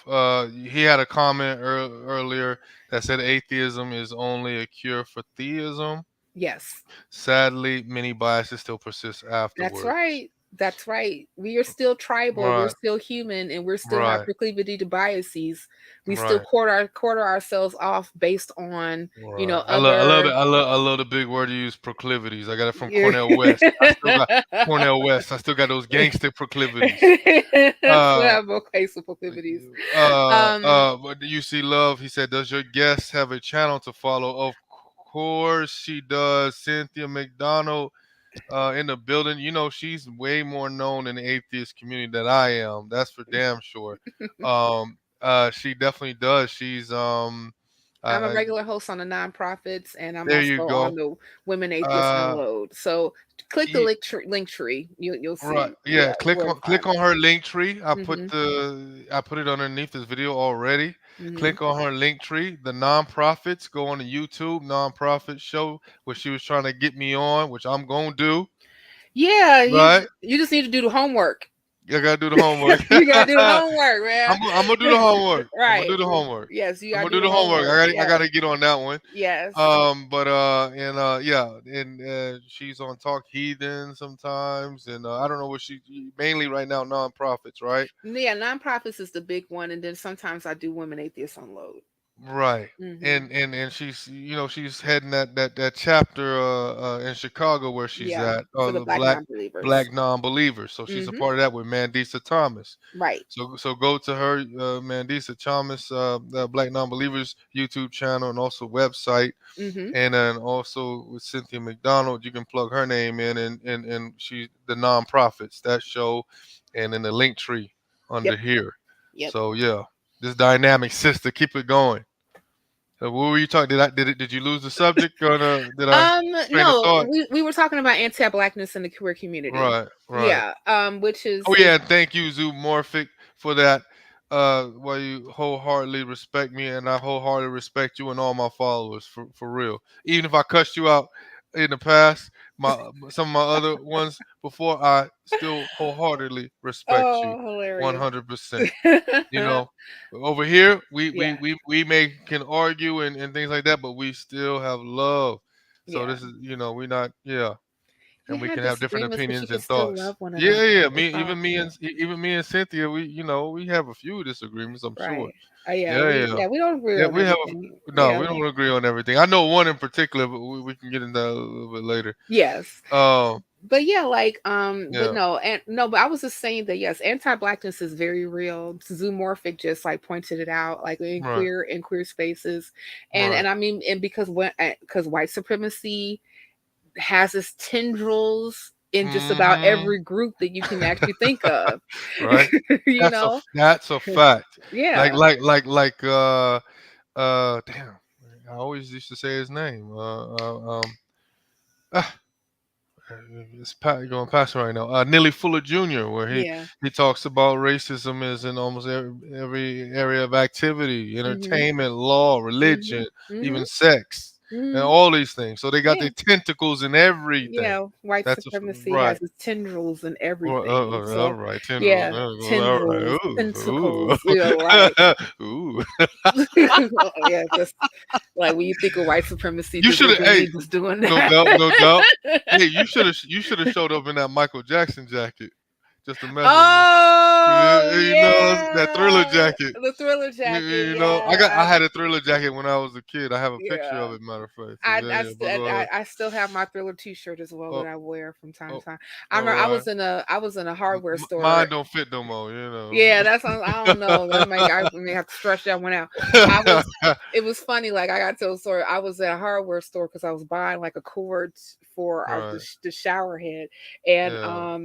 Speaker 1: He had a comment earlier that said atheism is only a cure for theism.
Speaker 2: Yes.
Speaker 1: Sadly, many biases still persist
Speaker 2: That's
Speaker 1: afterwards.
Speaker 2: right. That's right. We are still tribal. We're
Speaker 1: Right,
Speaker 2: still human, and we're still have
Speaker 1: right,
Speaker 2: proclivity to biases. We still
Speaker 1: right,
Speaker 2: quarter ourselves off based on
Speaker 1: right.
Speaker 2: other.
Speaker 1: I love the big word you use, proclivities. I got it from
Speaker 2: Yeah.
Speaker 1: Cornell West. I still got Cornell West. I still got those gangster proclivities.
Speaker 2: So
Speaker 1: Uh,
Speaker 2: have vocational proclivities. Um,
Speaker 1: but you see love, he said, does your guest have a channel to follow? Of course she does. Cynthia McDonald in the building. She's way more known in the atheist community than I am. That's for damn sure. She definitely does. She's
Speaker 2: I'm a
Speaker 1: uh,
Speaker 2: regular host on the nonprofits, and I'm
Speaker 1: there
Speaker 2: also
Speaker 1: you
Speaker 2: on
Speaker 1: go.
Speaker 2: the Women Atheists
Speaker 1: Uh,
Speaker 2: Unload. So click the
Speaker 1: ye-
Speaker 2: link tree. You'll
Speaker 1: right,
Speaker 2: see,
Speaker 1: yeah.
Speaker 2: where to
Speaker 1: Click
Speaker 2: find me.
Speaker 1: on her link tree.
Speaker 2: Mhm.
Speaker 1: I put it underneath this video already.
Speaker 2: Mhm.
Speaker 1: Click on her link tree. The nonprofits, go on the YouTube nonprofit show, which she was trying to get me on, which I'm gonna do.
Speaker 2: Yeah,
Speaker 1: Right,
Speaker 2: you just need to do the homework.
Speaker 1: you gotta do the homework.
Speaker 2: You gotta do the homework, man.
Speaker 1: I'm gonna do the homework. I'm gonna do
Speaker 2: Right.
Speaker 1: the homework.
Speaker 2: Yes, you
Speaker 1: I'm
Speaker 2: gotta
Speaker 1: gonna
Speaker 2: do
Speaker 1: do
Speaker 2: the
Speaker 1: the homework.
Speaker 2: homework.
Speaker 1: I
Speaker 2: Yes.
Speaker 1: gotta get on that one.
Speaker 2: Yes.
Speaker 1: But yeah, and she's on Talk Heathen sometimes, and I don't know what she mainly right now nonprofits, right?
Speaker 2: Yeah, nonprofits is the big one, and then sometimes I do Women Atheists Unload.
Speaker 1: Right.
Speaker 2: Mhm.
Speaker 1: And she's she's heading that chapter in Chicago where she's
Speaker 2: Yeah,
Speaker 1: at
Speaker 2: for the
Speaker 1: the
Speaker 2: Black
Speaker 1: black
Speaker 2: non-believers.
Speaker 1: non-believers. So she's a
Speaker 2: Mhm.
Speaker 1: part of that with Mandisa Thomas.
Speaker 2: Right.
Speaker 1: So go to her Mandisa Thomas the Black Non-Believers YouTube channel and also website,
Speaker 2: Mhm.
Speaker 1: and then also with Cynthia McDonald you can plug her name in, and she the nonprofits that show, and in the link tree under
Speaker 2: Yep.
Speaker 1: here.
Speaker 2: Yep.
Speaker 1: So yeah, this dynamic sister, keep it going. So what were you talking? Did you lose the subject, or did I train of
Speaker 2: No,
Speaker 1: thought?
Speaker 2: we were talking about anti-blackness in the queer community.
Speaker 1: Right, right.
Speaker 2: Yeah. Which
Speaker 1: Oh
Speaker 2: is
Speaker 1: yeah, and thank you, Zoomorphic, for that. Why you wholeheartedly respect me, and I wholeheartedly respect you and all my followers for real. Even if I cussed you out in the past, some of my other ones before, I still wholeheartedly respect you,
Speaker 2: oh hilarious.
Speaker 1: 100%. You know, over here
Speaker 2: Yeah.
Speaker 1: we may can argue and things like that, but we still have love. So
Speaker 2: Yeah.
Speaker 1: this is we not
Speaker 2: We
Speaker 1: and we
Speaker 2: had
Speaker 1: can have different
Speaker 2: disagreements, but you
Speaker 1: opinions
Speaker 2: can
Speaker 1: and
Speaker 2: still
Speaker 1: thoughts.
Speaker 2: love one
Speaker 1: Yeah,
Speaker 2: another.
Speaker 1: yeah.
Speaker 2: It's all good.
Speaker 1: Even me and Cynthia, we we have a few disagreements, I'm sure.
Speaker 2: Right. Yeah,
Speaker 1: Yeah, yeah,
Speaker 2: we don't agree
Speaker 1: yeah.
Speaker 2: on
Speaker 1: We have
Speaker 2: everything.
Speaker 1: no,
Speaker 2: Yeah.
Speaker 1: we don't agree on everything. I know one in particular, but we can get into that a little bit later.
Speaker 2: Yes.
Speaker 1: Um,
Speaker 2: But yeah, like but
Speaker 1: yeah,
Speaker 2: no, and no, but I was just saying that yes, anti-blackness is very real. Zoomorphic just like pointed it out, like
Speaker 1: right,
Speaker 2: in queer spaces,
Speaker 1: right.
Speaker 2: and I mean, and because white supremacy has its tendrils in just about
Speaker 1: Mm-hmm.
Speaker 2: every group that you can actually think of.
Speaker 1: Right.
Speaker 2: you know,
Speaker 1: That's a fact.
Speaker 2: yeah.
Speaker 1: Damn. I always used to say his name. Ah, it's going past right now. Neely Fuller Jr., where
Speaker 2: Yeah.
Speaker 1: he talks about racism is in almost every area of activity,
Speaker 2: Mhm.
Speaker 1: entertainment, law, religion,
Speaker 2: Mhm. Mhm.
Speaker 1: even sex, and
Speaker 2: Mhm.
Speaker 1: all these things. So they got
Speaker 2: Yeah.
Speaker 1: their tentacles in everything.
Speaker 2: Yeah, white
Speaker 1: That's
Speaker 2: supremacy
Speaker 1: right.
Speaker 2: has its tendrils and
Speaker 1: Well,
Speaker 2: everything.
Speaker 1: all
Speaker 2: So,
Speaker 1: right, tendrils.
Speaker 2: yeah,
Speaker 1: All right.
Speaker 2: tendrils,
Speaker 1: Ooh,
Speaker 2: tentacles, you know, like
Speaker 1: ooh.
Speaker 2: yeah, just like when you think of white supremacy,
Speaker 1: You
Speaker 2: just
Speaker 1: should
Speaker 2: look
Speaker 1: have.
Speaker 2: at
Speaker 1: Hey,
Speaker 2: me just doing
Speaker 1: no
Speaker 2: that.
Speaker 1: doubt, no doubt. Hey, you should have showed up in that Michael Jackson jacket just to mess with me.
Speaker 2: Oh
Speaker 1: Yeah, that Thriller
Speaker 2: yeah,
Speaker 1: jacket.
Speaker 2: the Thriller jacket.
Speaker 1: I
Speaker 2: Yeah,
Speaker 1: had a Thriller jacket when I was a kid. I have a picture
Speaker 2: yeah.
Speaker 1: of it. Matter of fact. So
Speaker 2: I
Speaker 1: yeah,
Speaker 2: I,
Speaker 1: yeah. But
Speaker 2: st-
Speaker 1: go
Speaker 2: I
Speaker 1: ahead.
Speaker 2: I still have my Thriller T-shirt as well
Speaker 1: Oh,
Speaker 2: that I wear from time
Speaker 1: oh,
Speaker 2: to time. I
Speaker 1: all
Speaker 2: remember
Speaker 1: right.
Speaker 2: I was in a hardware store.
Speaker 1: Mine don't fit no more. You
Speaker 2: Yeah,
Speaker 1: know.
Speaker 2: that's I don't know. I may have to stretch that one out. I was it was funny. Like I got to a story. I was at a hardware store because I was buying like a cord for
Speaker 1: Right.
Speaker 2: the shower head, and
Speaker 1: Yeah.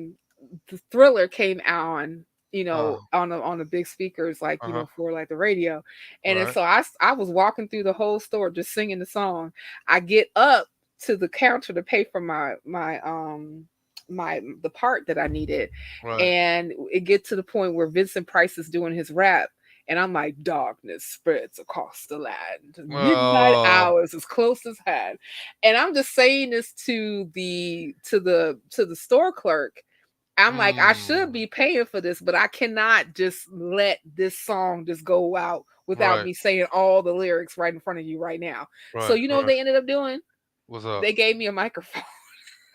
Speaker 2: the Thriller came on,
Speaker 1: Uh.
Speaker 2: on the big speakers, like
Speaker 1: Uh-huh.
Speaker 2: for like the radio, and then
Speaker 1: Right.
Speaker 2: so I was walking through the whole store just singing the song. I get up to the counter to pay for my the part that I needed,
Speaker 1: Right.
Speaker 2: and it gets to the point where Vincent Price is doing his rap. And I'm like, darkness spreads across the land. Midnight
Speaker 1: Oh.
Speaker 2: hours as close as hand. And I'm just saying this to the store clerk. I'm like, I should
Speaker 1: Mm.
Speaker 2: be paying for this, but I cannot just let this song just go out without
Speaker 1: Right.
Speaker 2: me saying all the lyrics right in front of you right now. So
Speaker 1: Right.
Speaker 2: you know what
Speaker 1: Right.
Speaker 2: they ended up doing?
Speaker 1: What's up?
Speaker 2: They gave me a microphone.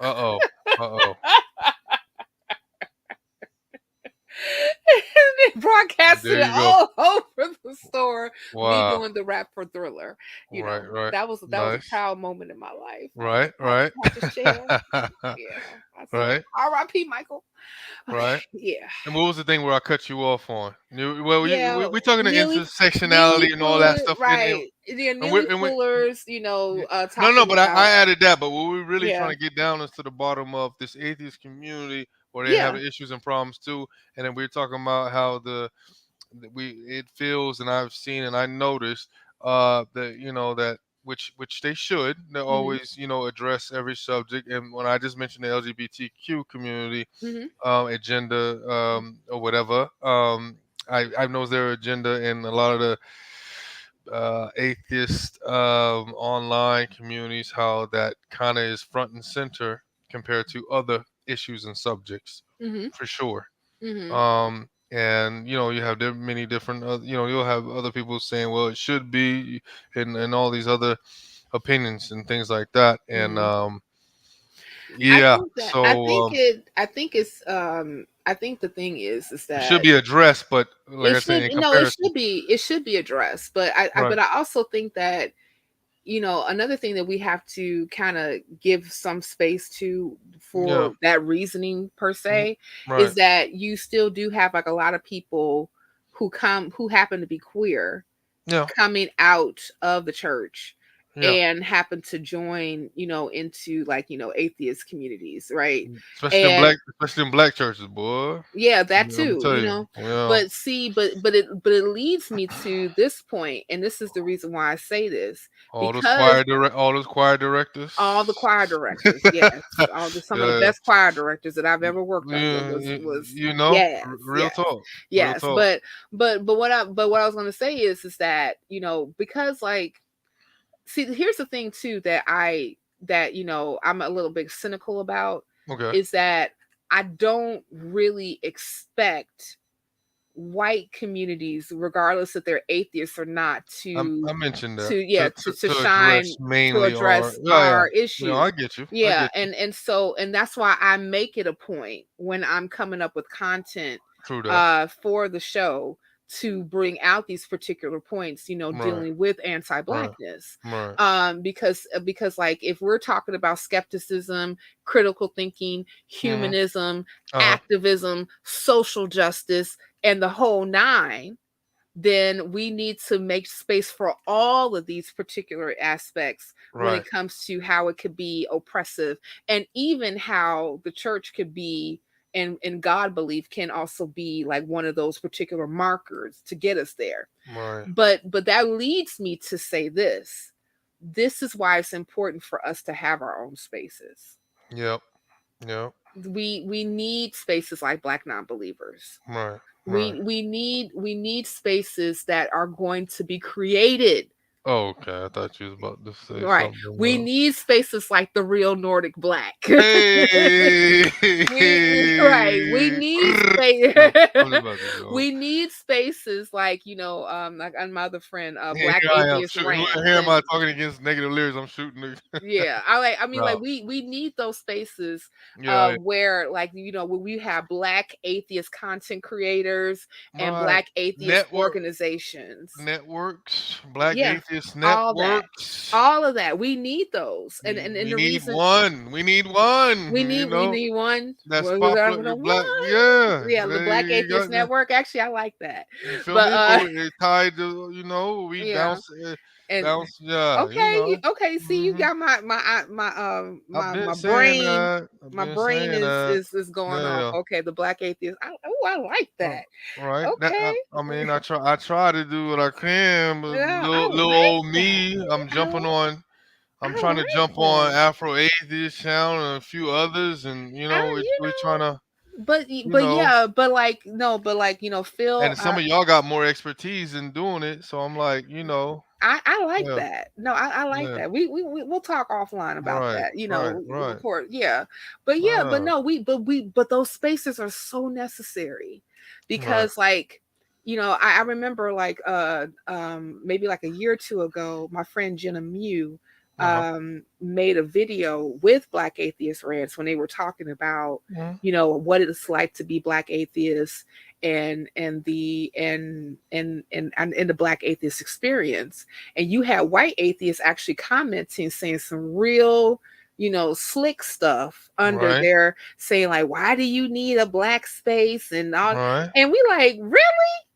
Speaker 1: Uh oh. Uh oh.
Speaker 2: They broadcasted
Speaker 1: There
Speaker 2: it
Speaker 1: you go.
Speaker 2: all over the store. Me
Speaker 1: Wow.
Speaker 2: doing the rap for Thriller.
Speaker 1: Right. Right.
Speaker 2: That was a
Speaker 1: Nice.
Speaker 2: proud moment in my life.
Speaker 1: Right.
Speaker 2: I
Speaker 1: Right.
Speaker 2: had to share. Yeah. I said,
Speaker 1: Right.
Speaker 2: R.I.P. Michael. Okay.
Speaker 1: Right.
Speaker 2: Yeah.
Speaker 1: And what was the thing where I cut you off on? Well,
Speaker 2: Yeah.
Speaker 1: we talking to
Speaker 2: Neely
Speaker 1: intersectionality and all that
Speaker 2: Fuller,
Speaker 1: stuff
Speaker 2: right. Yeah, Neely
Speaker 1: and we
Speaker 2: Fuller's,
Speaker 1: yeah. No,
Speaker 2: talking
Speaker 1: but I
Speaker 2: about,
Speaker 1: added that. But what we really trying
Speaker 2: yeah.
Speaker 1: to get down is to the bottom of this atheist community where they have
Speaker 2: Yeah.
Speaker 1: issues and problems too. And then we're talking about how we it feels, and I've seen and I noticed that that which they should they
Speaker 2: Mm-hmm.
Speaker 1: always address every subject. And when I just mentioned the LGBTQ community
Speaker 2: Mm-hmm.
Speaker 1: agenda or whatever, I know their agenda in a lot of the atheist online communities, how that kind of is front and center compared to other issues and subjects,
Speaker 2: Mm-hmm.
Speaker 1: for sure.
Speaker 2: Mm-hmm.
Speaker 1: And you have many different you'll have other people saying, well, it should be, and all these other opinions and things like that. And
Speaker 2: Mm-hmm. I
Speaker 1: yeah,
Speaker 2: think that
Speaker 1: so
Speaker 2: I think the thing is
Speaker 1: it should
Speaker 2: that
Speaker 1: be addressed, but like
Speaker 2: it
Speaker 1: I said,
Speaker 2: should
Speaker 1: in
Speaker 2: no it
Speaker 1: comparison.
Speaker 2: should be it should be addressed, but
Speaker 1: Right.
Speaker 2: I also think that another thing that we have to kind of give some space to
Speaker 1: Yeah.
Speaker 2: for that reasoning per
Speaker 1: Mm,
Speaker 2: se is
Speaker 1: right.
Speaker 2: that you still do have like a lot of people who happen to be queer
Speaker 1: Yeah.
Speaker 2: coming out of the church
Speaker 1: Yeah.
Speaker 2: and happen to join into like atheist communities, right? And
Speaker 1: Especially in black churches, boy.
Speaker 2: yeah, that
Speaker 1: Let me
Speaker 2: too,
Speaker 1: tell you. Yeah.
Speaker 2: but see, but it leads me to this point, and this is the reason why I say this, because
Speaker 1: All those choir directors.
Speaker 2: all the choir directors, yes, some of the
Speaker 1: Yeah.
Speaker 2: best choir directors that I've
Speaker 1: You,
Speaker 2: ever worked under was
Speaker 1: you know,
Speaker 2: yes,
Speaker 1: real
Speaker 2: yes,
Speaker 1: talk. Real
Speaker 2: yes,
Speaker 1: talk.
Speaker 2: but what I was going to say is that because like, see, here's the thing too that I'm a little bit cynical about,
Speaker 1: Okay.
Speaker 2: is that I don't really expect white communities, regardless if they're atheists or not,
Speaker 1: I mentioned that
Speaker 2: to
Speaker 1: to
Speaker 2: shine,
Speaker 1: address
Speaker 2: to
Speaker 1: mainly or
Speaker 2: address
Speaker 1: yeah, yeah.
Speaker 2: our
Speaker 1: You know,
Speaker 2: issues.
Speaker 1: I get you. I
Speaker 2: Yeah,
Speaker 1: get you.
Speaker 2: and that's why I make it a point when I'm coming up with content
Speaker 1: True that.
Speaker 2: for the show to bring out these particular points,
Speaker 1: Right.
Speaker 2: dealing with
Speaker 1: Right.
Speaker 2: anti-blackness.
Speaker 1: Right.
Speaker 2: Because like, if we're talking about skepticism, critical thinking,
Speaker 1: Mm-hmm.
Speaker 2: humanism,
Speaker 1: Uh-huh.
Speaker 2: activism, social justice, and the whole nine, then we need to make space for all of these particular aspects when it
Speaker 1: Right.
Speaker 2: comes to how it could be oppressive, and even how the church could be, and God belief can also be like one of those particular markers to get us there.
Speaker 1: Right.
Speaker 2: But that leads me to say this is why it's important for us to have our own spaces.
Speaker 1: Yep. Yeah.
Speaker 2: We need spaces like Black non-believers.
Speaker 1: Right. Right.
Speaker 2: We need spaces that are going to be created.
Speaker 1: Oh, okay. I thought you was about to say
Speaker 2: Right.
Speaker 1: something
Speaker 2: We
Speaker 1: else.
Speaker 2: need spaces like the real Nordic Black.
Speaker 1: Hey.
Speaker 2: We right. We need space.
Speaker 1: No, I was about to go.
Speaker 2: We need spaces like like my other friend,
Speaker 1: Here
Speaker 2: Black
Speaker 1: I am
Speaker 2: Atheist
Speaker 1: shooting.
Speaker 2: Rants,
Speaker 1: Here am
Speaker 2: and
Speaker 1: I talking against negative lyrics? I'm shooting.
Speaker 2: yeah, I mean,
Speaker 1: No.
Speaker 2: we need those spaces
Speaker 1: Yeah.
Speaker 2: where, like, when we have Black atheist content creators and
Speaker 1: Right.
Speaker 2: Black atheist
Speaker 1: Network
Speaker 2: organizations.
Speaker 1: networks. Black
Speaker 2: Yeah,
Speaker 1: atheist
Speaker 2: all that.
Speaker 1: networks.
Speaker 2: All of that. We need those. And
Speaker 1: We
Speaker 2: the
Speaker 1: need
Speaker 2: reason
Speaker 1: one. We need one.
Speaker 2: we need one.
Speaker 1: That's
Speaker 2: Well, we got
Speaker 1: popular.
Speaker 2: the one.
Speaker 1: Black. Yeah.
Speaker 2: Yeah, the Black
Speaker 1: They
Speaker 2: Atheist
Speaker 1: got the.
Speaker 2: Network. Actually, I like that.
Speaker 1: You feel
Speaker 2: But
Speaker 1: me? But it tied to we
Speaker 2: yeah.
Speaker 1: bounce.
Speaker 2: And
Speaker 1: Yeah.
Speaker 2: okay, okay. See, you
Speaker 1: Hmm.
Speaker 2: got
Speaker 1: I've been
Speaker 2: my
Speaker 1: saying
Speaker 2: brain.
Speaker 1: that. I've
Speaker 2: My
Speaker 1: been
Speaker 2: brain
Speaker 1: saying that.
Speaker 2: is going off.
Speaker 1: Yeah.
Speaker 2: Okay, the Black Atheist. I like
Speaker 1: Oh,
Speaker 2: that.
Speaker 1: right. That
Speaker 2: Okay.
Speaker 1: I mean, I try to do what I can, but
Speaker 2: Yeah, I
Speaker 1: little
Speaker 2: like
Speaker 1: old
Speaker 2: that.
Speaker 1: me, I'm
Speaker 2: I
Speaker 1: jumping on. I'm
Speaker 2: I
Speaker 1: trying to
Speaker 2: like
Speaker 1: jump on
Speaker 2: that.
Speaker 1: Afro Atheist channel and a few others, and
Speaker 2: I you
Speaker 1: we're trying to, you
Speaker 2: but
Speaker 1: know,
Speaker 2: yeah, but like no, but like Phil.
Speaker 1: and some of y'all got more expertise in doing it, so I'm like,
Speaker 2: I like
Speaker 1: yeah,
Speaker 2: that. No, I like
Speaker 1: yeah,
Speaker 2: that. We'll talk offline about
Speaker 1: right,
Speaker 2: that.
Speaker 1: right, right,
Speaker 2: Record. Yeah, but
Speaker 1: uh,
Speaker 2: no, but those spaces are so necessary,
Speaker 1: right,
Speaker 2: because like I remember like maybe like a year or two ago, my friend Jenna Mew
Speaker 1: uh-huh,
Speaker 2: made a video with Black Atheist Rants when they were talking about
Speaker 1: mhm,
Speaker 2: what it's like to be Black atheists and the Black atheist experience. And you had white atheists actually commenting, saying some real slick stuff under
Speaker 1: right,
Speaker 2: there, saying like, why do you need a Black space and all.
Speaker 1: right,
Speaker 2: And we like, really?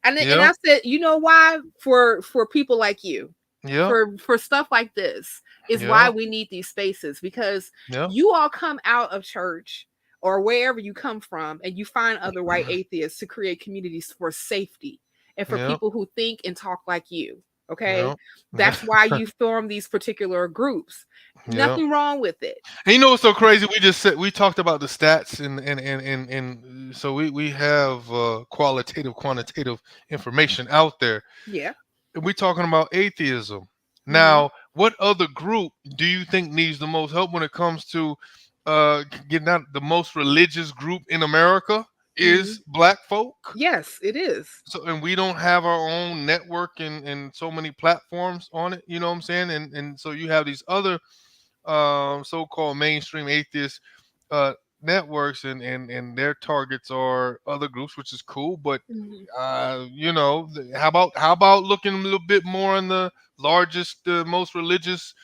Speaker 2: And
Speaker 1: yep,
Speaker 2: I said, you know why? For people like you,
Speaker 1: yep,
Speaker 2: for stuff like this is why
Speaker 1: yep,
Speaker 2: we need these spaces, because
Speaker 1: yep,
Speaker 2: you all come out of church or wherever you come from, and you find other white atheists to create communities for safety and for
Speaker 1: yep,
Speaker 2: people who think and talk like you. Okay,
Speaker 1: yep,
Speaker 2: that's why you form these particular groups.
Speaker 1: yep.
Speaker 2: Nothing wrong with it.
Speaker 1: And you know what's so crazy? We talked about the stats and so we have qualitative, quantitative information out there.
Speaker 2: Yeah.
Speaker 1: And we're talking about atheism.
Speaker 2: Hmm.
Speaker 1: Now, what other group do you think needs the most help when it comes to getting out? The most religious group in America
Speaker 2: Hmm.
Speaker 1: is Black folk.
Speaker 2: Yes, it is.
Speaker 1: So, and we don't have our own network and so many platforms on it. You know what I'm saying? And so you have these other so-called mainstream atheist uh, networks, and their targets are other groups, which is cool. But
Speaker 2: Mhm.
Speaker 1: how about looking a little bit more on the largest, most religious,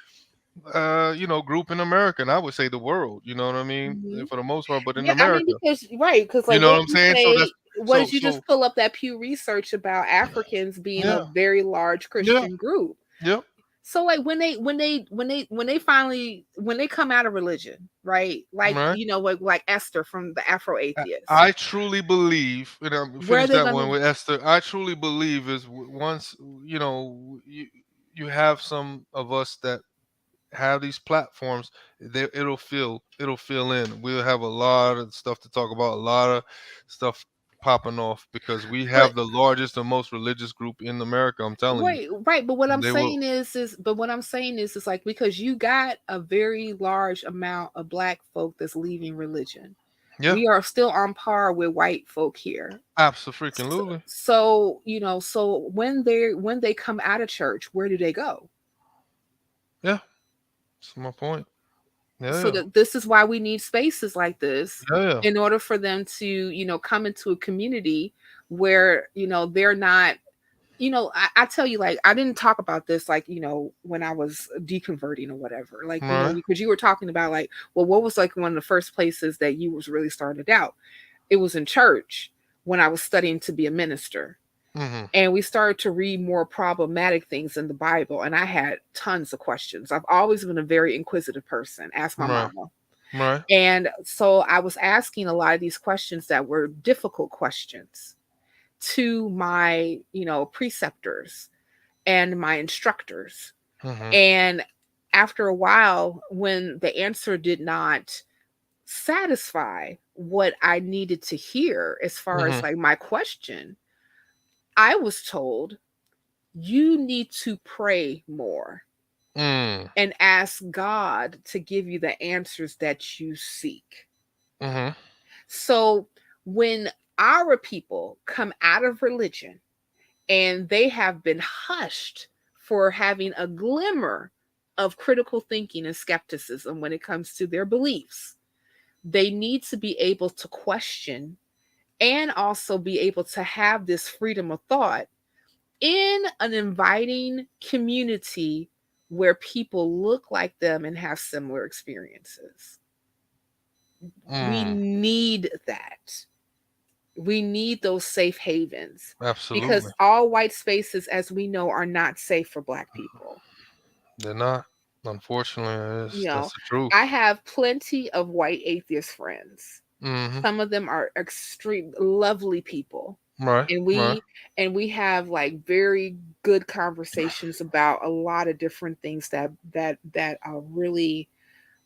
Speaker 1: group in America, and I would say the world. You know what I mean?
Speaker 2: Mhm.
Speaker 1: For the most part, but in
Speaker 2: Yeah, I mean,
Speaker 1: America,
Speaker 2: because right, because
Speaker 1: you
Speaker 2: like,
Speaker 1: know
Speaker 2: what
Speaker 1: what
Speaker 2: did
Speaker 1: I'm
Speaker 2: you
Speaker 1: saying? So that's
Speaker 2: say? What
Speaker 1: so
Speaker 2: did you
Speaker 1: so
Speaker 2: just pull up that Pew Research about Africans being a
Speaker 1: yeah,
Speaker 2: very large
Speaker 1: yeah,
Speaker 2: Christian group?
Speaker 1: yeah,
Speaker 2: So like when they finally when they come out of religion, right? Like
Speaker 1: right.
Speaker 2: like Esther from the Afro
Speaker 1: I
Speaker 2: Atheists,
Speaker 1: I truly believe, and I'm
Speaker 2: where
Speaker 1: finish
Speaker 2: they're
Speaker 1: that
Speaker 2: gonna.
Speaker 1: one with Esther. I truly believe is once you have some of us that have these platforms, it'll fill in. We'll have a lot of stuff to talk about, a lot of stuff popping off because we
Speaker 2: But
Speaker 1: have the largest and most religious group in America. I'm telling you,
Speaker 2: right. But what
Speaker 1: and
Speaker 2: I'm
Speaker 1: they will.
Speaker 2: saying is like, because you got a very large amount of Black folk that's leaving religion.
Speaker 1: Yeah,
Speaker 2: We are still on par with white folk here.
Speaker 1: absolutely.
Speaker 2: So when they come out of church, where do they go?
Speaker 1: Yeah, that's my point. Yeah,
Speaker 2: So
Speaker 1: yeah,
Speaker 2: that this is why we need spaces like this,
Speaker 1: yeah, yeah.
Speaker 2: in order for them to come into a community where they're not. I tell you, like, I didn't talk about this, like, when I was deconverting or whatever, like,
Speaker 1: Right.
Speaker 2: because you were talking about, like, well, what was like one of the first places that you was really started out? It was in church, when I was studying to be a minister,
Speaker 1: Mhm.
Speaker 2: and we started to read more problematic things in the Bible, and I had tons of questions. I've always been a very inquisitive person. Ask my
Speaker 1: Right.
Speaker 2: mama.
Speaker 1: Right.
Speaker 2: And so I was asking a lot of these questions that were difficult questions to my, preceptors and my instructors.
Speaker 1: Mhm.
Speaker 2: And after a while, when the answer did not satisfy what I needed to hear as far as
Speaker 1: Mhm.
Speaker 2: like my question. I was told you need to pray more
Speaker 1: Mm.
Speaker 2: and ask God to give you the answers that you seek.
Speaker 1: Mhm.
Speaker 2: So when our people come out of religion and they have been hushed for having a glimmer of critical thinking and skepticism when it comes to their beliefs, they need to be able to question and also be able to have this freedom of thought in an inviting community where people look like them and have similar experiences. We
Speaker 1: Mm.
Speaker 2: need that. We need those safe havens because
Speaker 1: Absolutely.
Speaker 2: all white spaces, as we know, are not safe for Black people.
Speaker 1: They're not. Unfortunately,
Speaker 2: You know,
Speaker 1: that's the truth.
Speaker 2: I have plenty of white atheist friends.
Speaker 1: Mhm.
Speaker 2: Some of them are extreme lovely people.
Speaker 1: Right.
Speaker 2: And
Speaker 1: Right.
Speaker 2: we have like very good conversations about a lot of different things that are really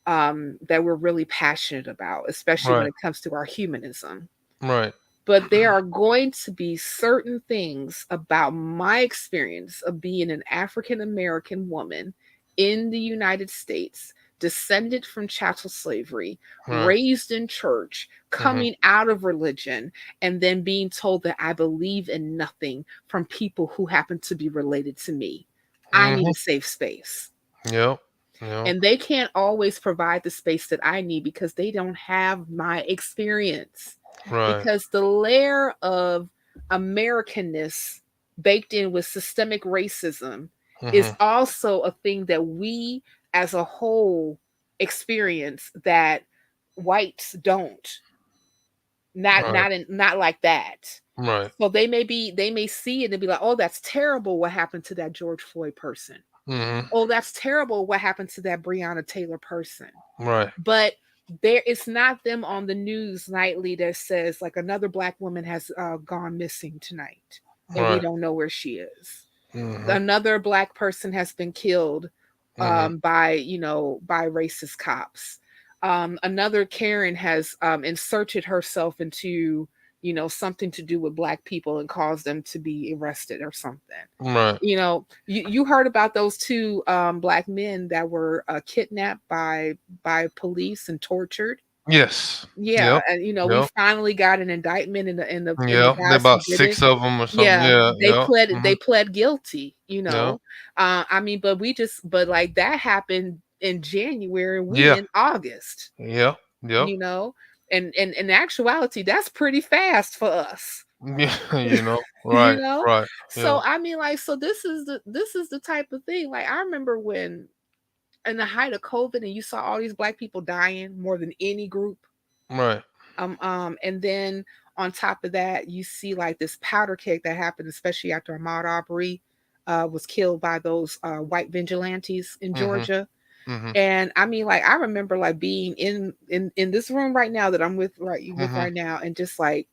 Speaker 2: that we're really passionate about, especially when
Speaker 1: Right.
Speaker 2: it comes to our humanism.
Speaker 1: Right.
Speaker 2: But there are going to be certain things about my experience of being an African American woman in the United States, descended from chattel slavery,
Speaker 1: Right.
Speaker 2: raised in church,
Speaker 1: Mhm.
Speaker 2: coming out of religion, and then being told that I believe in nothing from people who happen to be related to me. I need
Speaker 1: Mhm.
Speaker 2: a safe space.
Speaker 1: Yep. Yep.
Speaker 2: And they can't always provide the space that I need because they don't have my experience.
Speaker 1: Right.
Speaker 2: Because the layer of Americanness baked in with systemic racism is
Speaker 1: Mhm.
Speaker 2: also a thing that we as a whole experience that whites don't.
Speaker 1: Right.
Speaker 2: Not like that.
Speaker 1: Right.
Speaker 2: So they may see it and be like, oh, that's terrible what happened to that George Floyd person.
Speaker 1: Mhm.
Speaker 2: Oh, that's terrible what happened to that Breonna Taylor person.
Speaker 1: Right.
Speaker 2: But there it's not them on the news nightly that says like another Black woman has gone missing tonight and we
Speaker 1: Right.
Speaker 2: don't know where she is.
Speaker 1: Mhm.
Speaker 2: Another Black person has been killed
Speaker 1: Mhm.
Speaker 2: by by racist cops. Another Karen has inserted herself into something to do with Black people and caused them to be arrested or something.
Speaker 1: Right.
Speaker 2: You heard about those two Black men that were kidnapped by police and tortured.
Speaker 1: Yes.
Speaker 2: Yeah,
Speaker 1: Yep.
Speaker 2: and we
Speaker 1: Yep.
Speaker 2: finally got an indictment in the
Speaker 1: Yep. There
Speaker 2: guys who
Speaker 1: about
Speaker 2: did it.
Speaker 1: 6 of them or something.
Speaker 2: Yeah,
Speaker 1: Yeah.
Speaker 2: they
Speaker 1: Yep.
Speaker 2: they
Speaker 1: Mhm.
Speaker 2: pled guilty.
Speaker 1: Yep.
Speaker 2: I mean, but like that happened in January. We
Speaker 1: Yeah.
Speaker 2: in August.
Speaker 1: Yep. Yep.
Speaker 2: You know, and in actuality, that's pretty fast for us.
Speaker 1: Yeah.
Speaker 2: you
Speaker 1: Right.
Speaker 2: know,
Speaker 1: Right.
Speaker 2: so
Speaker 1: Yeah.
Speaker 2: I mean, like, so this is the type of thing. Like, I remember when in the height of COVID, and you saw all these Black people dying more than any group.
Speaker 1: Right.
Speaker 2: And then on top of that, you see like this powder keg that happened, especially after Ahmaud Arbery was killed by those white vigilantes in
Speaker 1: Mhm.
Speaker 2: Georgia.
Speaker 1: Mhm.
Speaker 2: And I mean, like, I remember like being in this room right now that I'm with
Speaker 1: Mhm.
Speaker 2: right now, and just like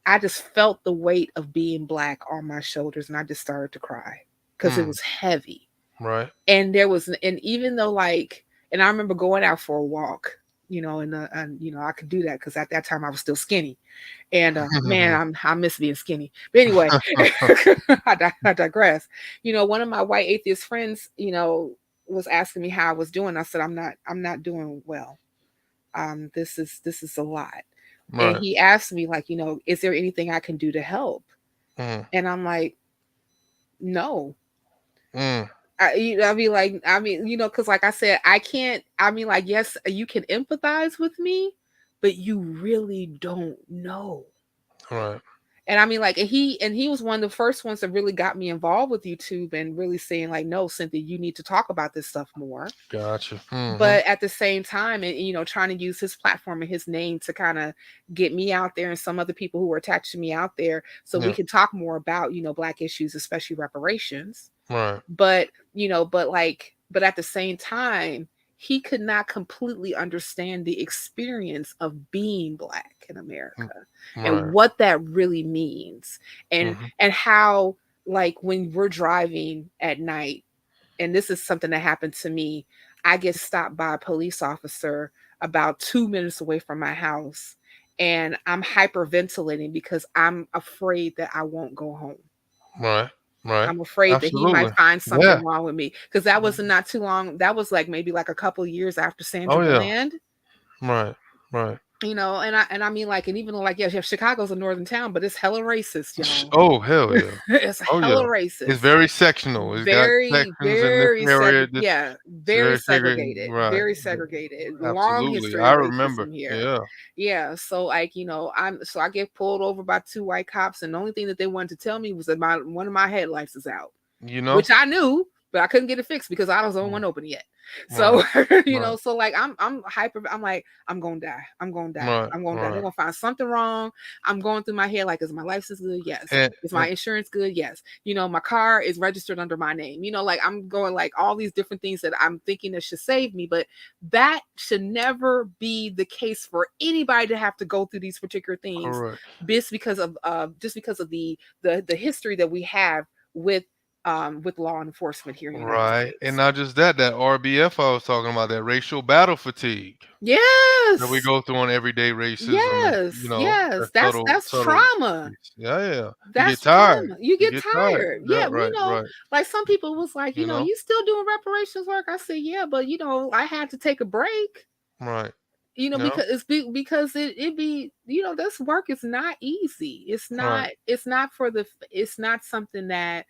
Speaker 2: I just felt the weight of being Black on my shoulders, and I just started to cry because it
Speaker 1: Mm.
Speaker 2: was heavy.
Speaker 1: Right.
Speaker 2: And and even though like, and I remember going out for a walk, and I could do that because at that time I was still skinny. And man, I miss being skinny. But anyway, I digress. One of my white atheist friends, was asking me how I was doing. I said, I'm not doing well. This is a lot. And
Speaker 1: Right.
Speaker 2: he asked me, like, is there anything I can do to help?
Speaker 1: Mm.
Speaker 2: And I'm like, no.
Speaker 1: Mm.
Speaker 2: Because like I said, I can't. I mean, like, yes, you can empathize with me, but you really don't know.
Speaker 1: Right.
Speaker 2: And I mean, like, and he was one of the first ones that really got me involved with YouTube and really saying, like, no, Cynthia, you need to talk about this stuff more.
Speaker 1: Gotcha. Mhm.
Speaker 2: But at the same time, and trying to use his platform and his name to kind of get me out there and some other people who were attached to me out there, so we
Speaker 1: Yeah.
Speaker 2: can talk more about Black issues, especially reparations.
Speaker 1: Right.
Speaker 2: But at the same time, he could not completely understand the experience of being Black in
Speaker 1: Mm.
Speaker 2: America and
Speaker 1: Right.
Speaker 2: what that really means, and
Speaker 1: Mhm.
Speaker 2: how, like, when we're driving at night, and this is something that happened to me. I get stopped by a police officer about 2 minutes away from my house, and I'm hyperventilating because I'm afraid that I won't go home.
Speaker 1: Right. Right.
Speaker 2: I'm afraid that he might
Speaker 1: Absolutely.
Speaker 2: find something
Speaker 1: Yeah.
Speaker 2: wrong with me, because that wasn't not too long. That was like maybe like a couple years after Sandra
Speaker 1: Oh yeah.
Speaker 2: Bland.
Speaker 1: Right. Right.
Speaker 2: And I mean, like, and even though, like, yeah, Chicago's a northern town, but it's hella racist, y'all.
Speaker 1: Oh hell yeah.
Speaker 2: It's
Speaker 1: Oh yeah.
Speaker 2: hella
Speaker 1: It's
Speaker 2: racist.
Speaker 1: very sectional. It's got
Speaker 2: Very,
Speaker 1: sections in this area. This
Speaker 2: yeah,
Speaker 1: it's
Speaker 2: very
Speaker 1: very segregated.
Speaker 2: segregated,
Speaker 1: Right.
Speaker 2: very segregated. Long
Speaker 1: Absolutely.
Speaker 2: history
Speaker 1: I
Speaker 2: of
Speaker 1: remember.
Speaker 2: racism here.
Speaker 1: Yeah.
Speaker 2: Yeah, so like, I get pulled over by two white cops, and the only thing that they wanted to tell me was that one of my headlights is out,
Speaker 1: You know.
Speaker 2: which I knew, but I couldn't get it fixed because I was the only
Speaker 1: Mm,
Speaker 2: one open yet.
Speaker 1: right.
Speaker 2: So
Speaker 1: Right.
Speaker 2: so like I'm hyper. I'm like, I'm gonna die. I'm gonna die.
Speaker 1: Right.
Speaker 2: I'm gonna die. They're
Speaker 1: Right.
Speaker 2: gonna find something wrong. I'm going through my head like, is my license good? Yes. Is my
Speaker 1: And
Speaker 2: insurance good? Yes. My car is registered under my name. Like I'm going like all these different things that I'm thinking that should save me, but that should never be the case for anybody to have to go through these particular things,
Speaker 1: correct.
Speaker 2: just because of the history that we have with law enforcement here in the United
Speaker 1: Right. And
Speaker 2: States.
Speaker 1: not just that, that RBF I was talking about, that racial battle fatigue that we
Speaker 2: Yes.
Speaker 1: go through on everyday racism, and
Speaker 2: Yes. Yes.
Speaker 1: that
Speaker 2: That's
Speaker 1: subtle
Speaker 2: that's
Speaker 1: subtle
Speaker 2: trauma.
Speaker 1: piece. Yeah, yeah. You get
Speaker 2: That's
Speaker 1: tired.
Speaker 2: trauma. You
Speaker 1: You
Speaker 2: get
Speaker 1: get tired.
Speaker 2: tired.
Speaker 1: Yeah,
Speaker 2: Yeah,
Speaker 1: right, right.
Speaker 2: like some people was like,
Speaker 1: You know?
Speaker 2: you still doing reparations work? I said, yeah, but I had to take a break.
Speaker 1: Right. Yeah.
Speaker 2: Because because it be, this work is not easy.
Speaker 1: Right.
Speaker 2: It's not something that,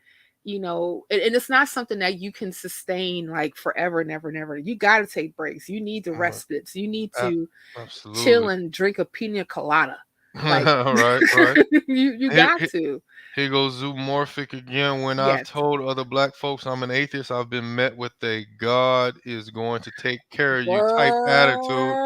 Speaker 2: and it's not something that you can sustain like forever and ever and ever. You got to take breaks. You need the
Speaker 1: Right.
Speaker 2: respites. You need
Speaker 1: A-
Speaker 2: to chill
Speaker 1: absolutely.
Speaker 2: and drink a pina colada. Like
Speaker 1: Right, right.
Speaker 2: you
Speaker 1: Here,
Speaker 2: got
Speaker 1: here,
Speaker 2: to.
Speaker 1: here goes zoomorphic again. When I've
Speaker 2: Yes.
Speaker 1: told other black folks I'm an atheist, I've been met with a "God is going to take care of you" type attitude.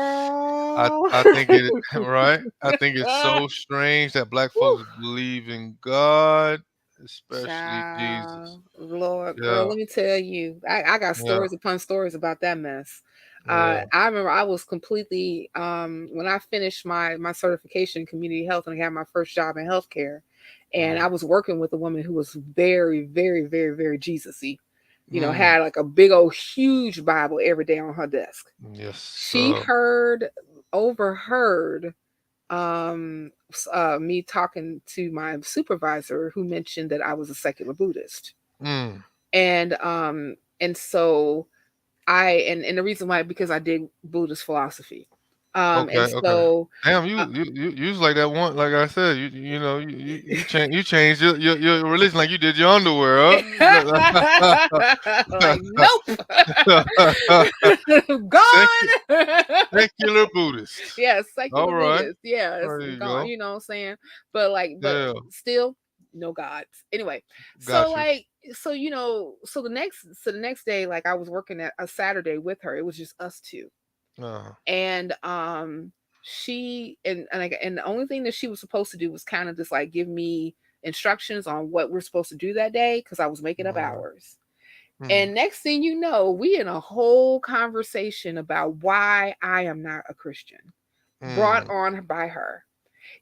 Speaker 2: Girl.
Speaker 1: I think it right. I think it's so strange that black
Speaker 2: Woo.
Speaker 1: folks believe in God, especially Jesus.
Speaker 2: Child, Lord, girl,
Speaker 1: Yeah,
Speaker 2: let me tell you, I got
Speaker 1: yeah,
Speaker 2: stories upon stories about that mess.
Speaker 1: yeah.
Speaker 2: I remember I was completely when I finished my certification in community health and I had my first job in healthcare, and
Speaker 1: Mm,
Speaker 2: I was working with a woman who was very, very, very, very Jesus-y.
Speaker 1: mm,
Speaker 2: Had like a big old huge Bible every day on her desk.
Speaker 1: yes.
Speaker 2: She overheard me talking to my supervisor, who mentioned that I was a secular Buddhist.
Speaker 1: Mm,
Speaker 2: And so and the reason why, because I did Buddhist philosophy.
Speaker 1: okay,
Speaker 2: And
Speaker 1: okay.
Speaker 2: so
Speaker 1: Damn,
Speaker 2: uh,
Speaker 1: you was like that one. Like I said, you changed your religion like you did your underwear,
Speaker 2: like,
Speaker 1: huh?
Speaker 2: nope.
Speaker 1: Secu-
Speaker 2: Gone.
Speaker 1: secular Buddhist.
Speaker 2: Yeah,
Speaker 1: All
Speaker 2: secular
Speaker 1: right,
Speaker 2: Buddhist. Yeah, it's
Speaker 1: there you
Speaker 2: gone,
Speaker 1: go.
Speaker 2: you know what I'm saying? But
Speaker 1: Yeah,
Speaker 2: still no gods. Anyway, so
Speaker 1: got you.
Speaker 2: like so the next day, like, I was working at a Saturday with her. It was just us two.
Speaker 1: Uh,
Speaker 2: And she and the only thing that she was supposed to do was kind of just like give me instructions on what we're supposed to do that day, because I was making up
Speaker 1: uh,
Speaker 2: hours.
Speaker 1: mm,
Speaker 2: And next thing you know, we in a whole conversation about why I am not a Christian, brought
Speaker 1: mm,
Speaker 2: on by her.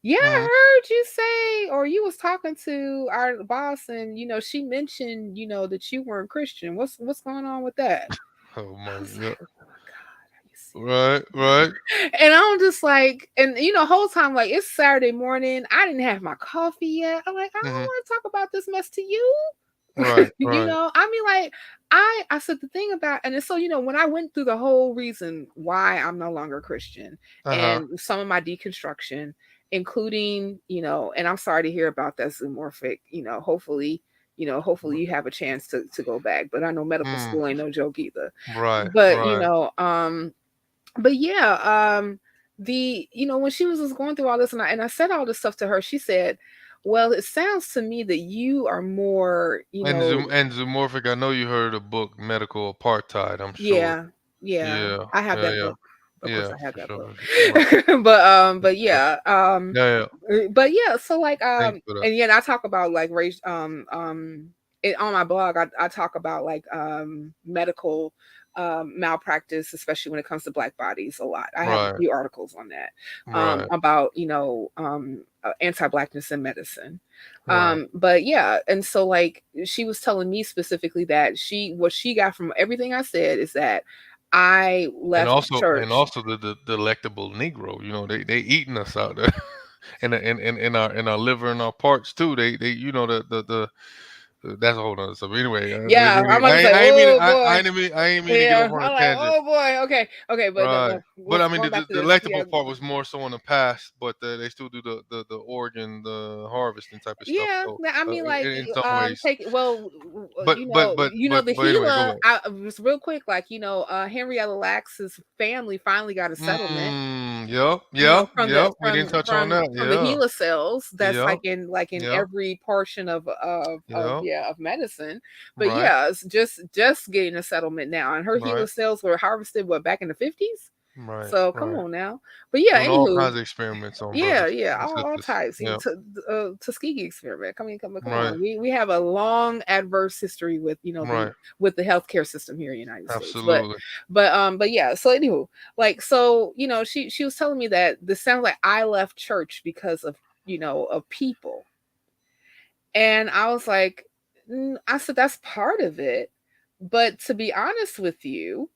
Speaker 2: Yeah, I
Speaker 1: mm.
Speaker 2: heard you say, or you was talking to our boss, and she mentioned, that you weren't Christian. What's going on with that?
Speaker 1: Oh
Speaker 2: I
Speaker 1: my
Speaker 2: was
Speaker 1: God.
Speaker 2: like, oh my God, are you
Speaker 1: Right, right,
Speaker 2: serious? And I'm just like, and whole time, like, it's Saturday morning. I didn't have my coffee yet. I'm like, I don't
Speaker 1: hmm
Speaker 2: want to talk about this mess to you.
Speaker 1: right, right.
Speaker 2: I mean, like, I said the thing about, and so, when I went through the whole reason why I'm no longer Christian,
Speaker 1: Uh huh.
Speaker 2: and some of my deconstruction, including, and I'm sorry to hear about that zoomorphic, hopefully you have a chance to go back, but I know medical
Speaker 1: Mm,
Speaker 2: school ain't no joke either.
Speaker 1: right,
Speaker 2: But
Speaker 1: right.
Speaker 2: but yeah, when she was just going through all this, and I said all this stuff to her, she said, well, it sounds to me that you are more,
Speaker 1: And zoomorphic. I know you heard the book Medical Apartheid. I'm sure.
Speaker 2: yeah, yeah,
Speaker 1: Yeah,
Speaker 2: I have
Speaker 1: yeah,
Speaker 2: that
Speaker 1: yeah,
Speaker 2: book. Of course
Speaker 1: yeah,
Speaker 2: I have
Speaker 1: for
Speaker 2: that
Speaker 1: sure.
Speaker 2: book.
Speaker 1: Right.
Speaker 2: But yeah,
Speaker 1: Yeah, yeah.
Speaker 2: so like,
Speaker 1: Thanks for that.
Speaker 2: and yet I talk about like race, on my blog, I talk about like medical malpractice, especially when it comes to black bodies, a lot. I have a
Speaker 1: Right,
Speaker 2: few articles on that,
Speaker 1: right,
Speaker 2: about anti-blackness in medicine.
Speaker 1: right.
Speaker 2: But yeah, and so like she was telling me specifically that what she got from everything I said is that I
Speaker 1: And
Speaker 2: left
Speaker 1: also,
Speaker 2: church.
Speaker 1: the delectable Negro. You know, they eating us out there, and in our liver and our parts too. They the that's a whole nother stuff. Anyway,
Speaker 2: Yeah, I'm about to say, oh boy.
Speaker 1: I ain't mean to get
Speaker 2: Yeah,
Speaker 1: off on a
Speaker 2: I'm like,
Speaker 1: tangent.
Speaker 2: oh boy. Okay, okay, but
Speaker 1: Right. But I mean,
Speaker 2: going back to
Speaker 1: the
Speaker 2: this. Yeah,
Speaker 1: delectable part was more so in the past, but they still do the organ, the harvesting type of stuff.
Speaker 2: yeah.
Speaker 1: So
Speaker 2: I mean, like,
Speaker 1: in some ways,
Speaker 2: take well, the
Speaker 1: but anyway, go
Speaker 2: Gila.
Speaker 1: ahead.
Speaker 2: Just real quick, like, Henrietta Lax's family finally got a settlement.
Speaker 1: Yep,
Speaker 2: You know,
Speaker 1: yep, yep. We didn't touch on that.
Speaker 2: from the
Speaker 1: Yeah,
Speaker 2: HeLa cells. That's
Speaker 1: yep,
Speaker 2: like in
Speaker 1: yep,
Speaker 2: every portion
Speaker 1: yep.
Speaker 2: of medicine. But
Speaker 1: Right,
Speaker 2: yeah, it's just getting a settlement now. And her
Speaker 1: right,
Speaker 2: HeLa cells were harvested back in the 50s.
Speaker 1: right,
Speaker 2: So come
Speaker 1: right.
Speaker 2: on now. But yeah,
Speaker 1: Doing all
Speaker 2: anywho,
Speaker 1: kinds of experiments on
Speaker 2: yeah,
Speaker 1: brothers
Speaker 2: yeah,
Speaker 1: and
Speaker 2: all
Speaker 1: sisters.
Speaker 2: types.
Speaker 1: Yep.
Speaker 2: Tuskegee experiment. Come
Speaker 1: Right,
Speaker 2: on. We have a long adverse history with
Speaker 1: right.
Speaker 2: with the healthcare system here in the United States.
Speaker 1: Absolutely.
Speaker 2: But yeah. So anywho, like, so she was telling me that this sounds like I left church because of of people, and I was like, I said that's part of it, but to be honest with you,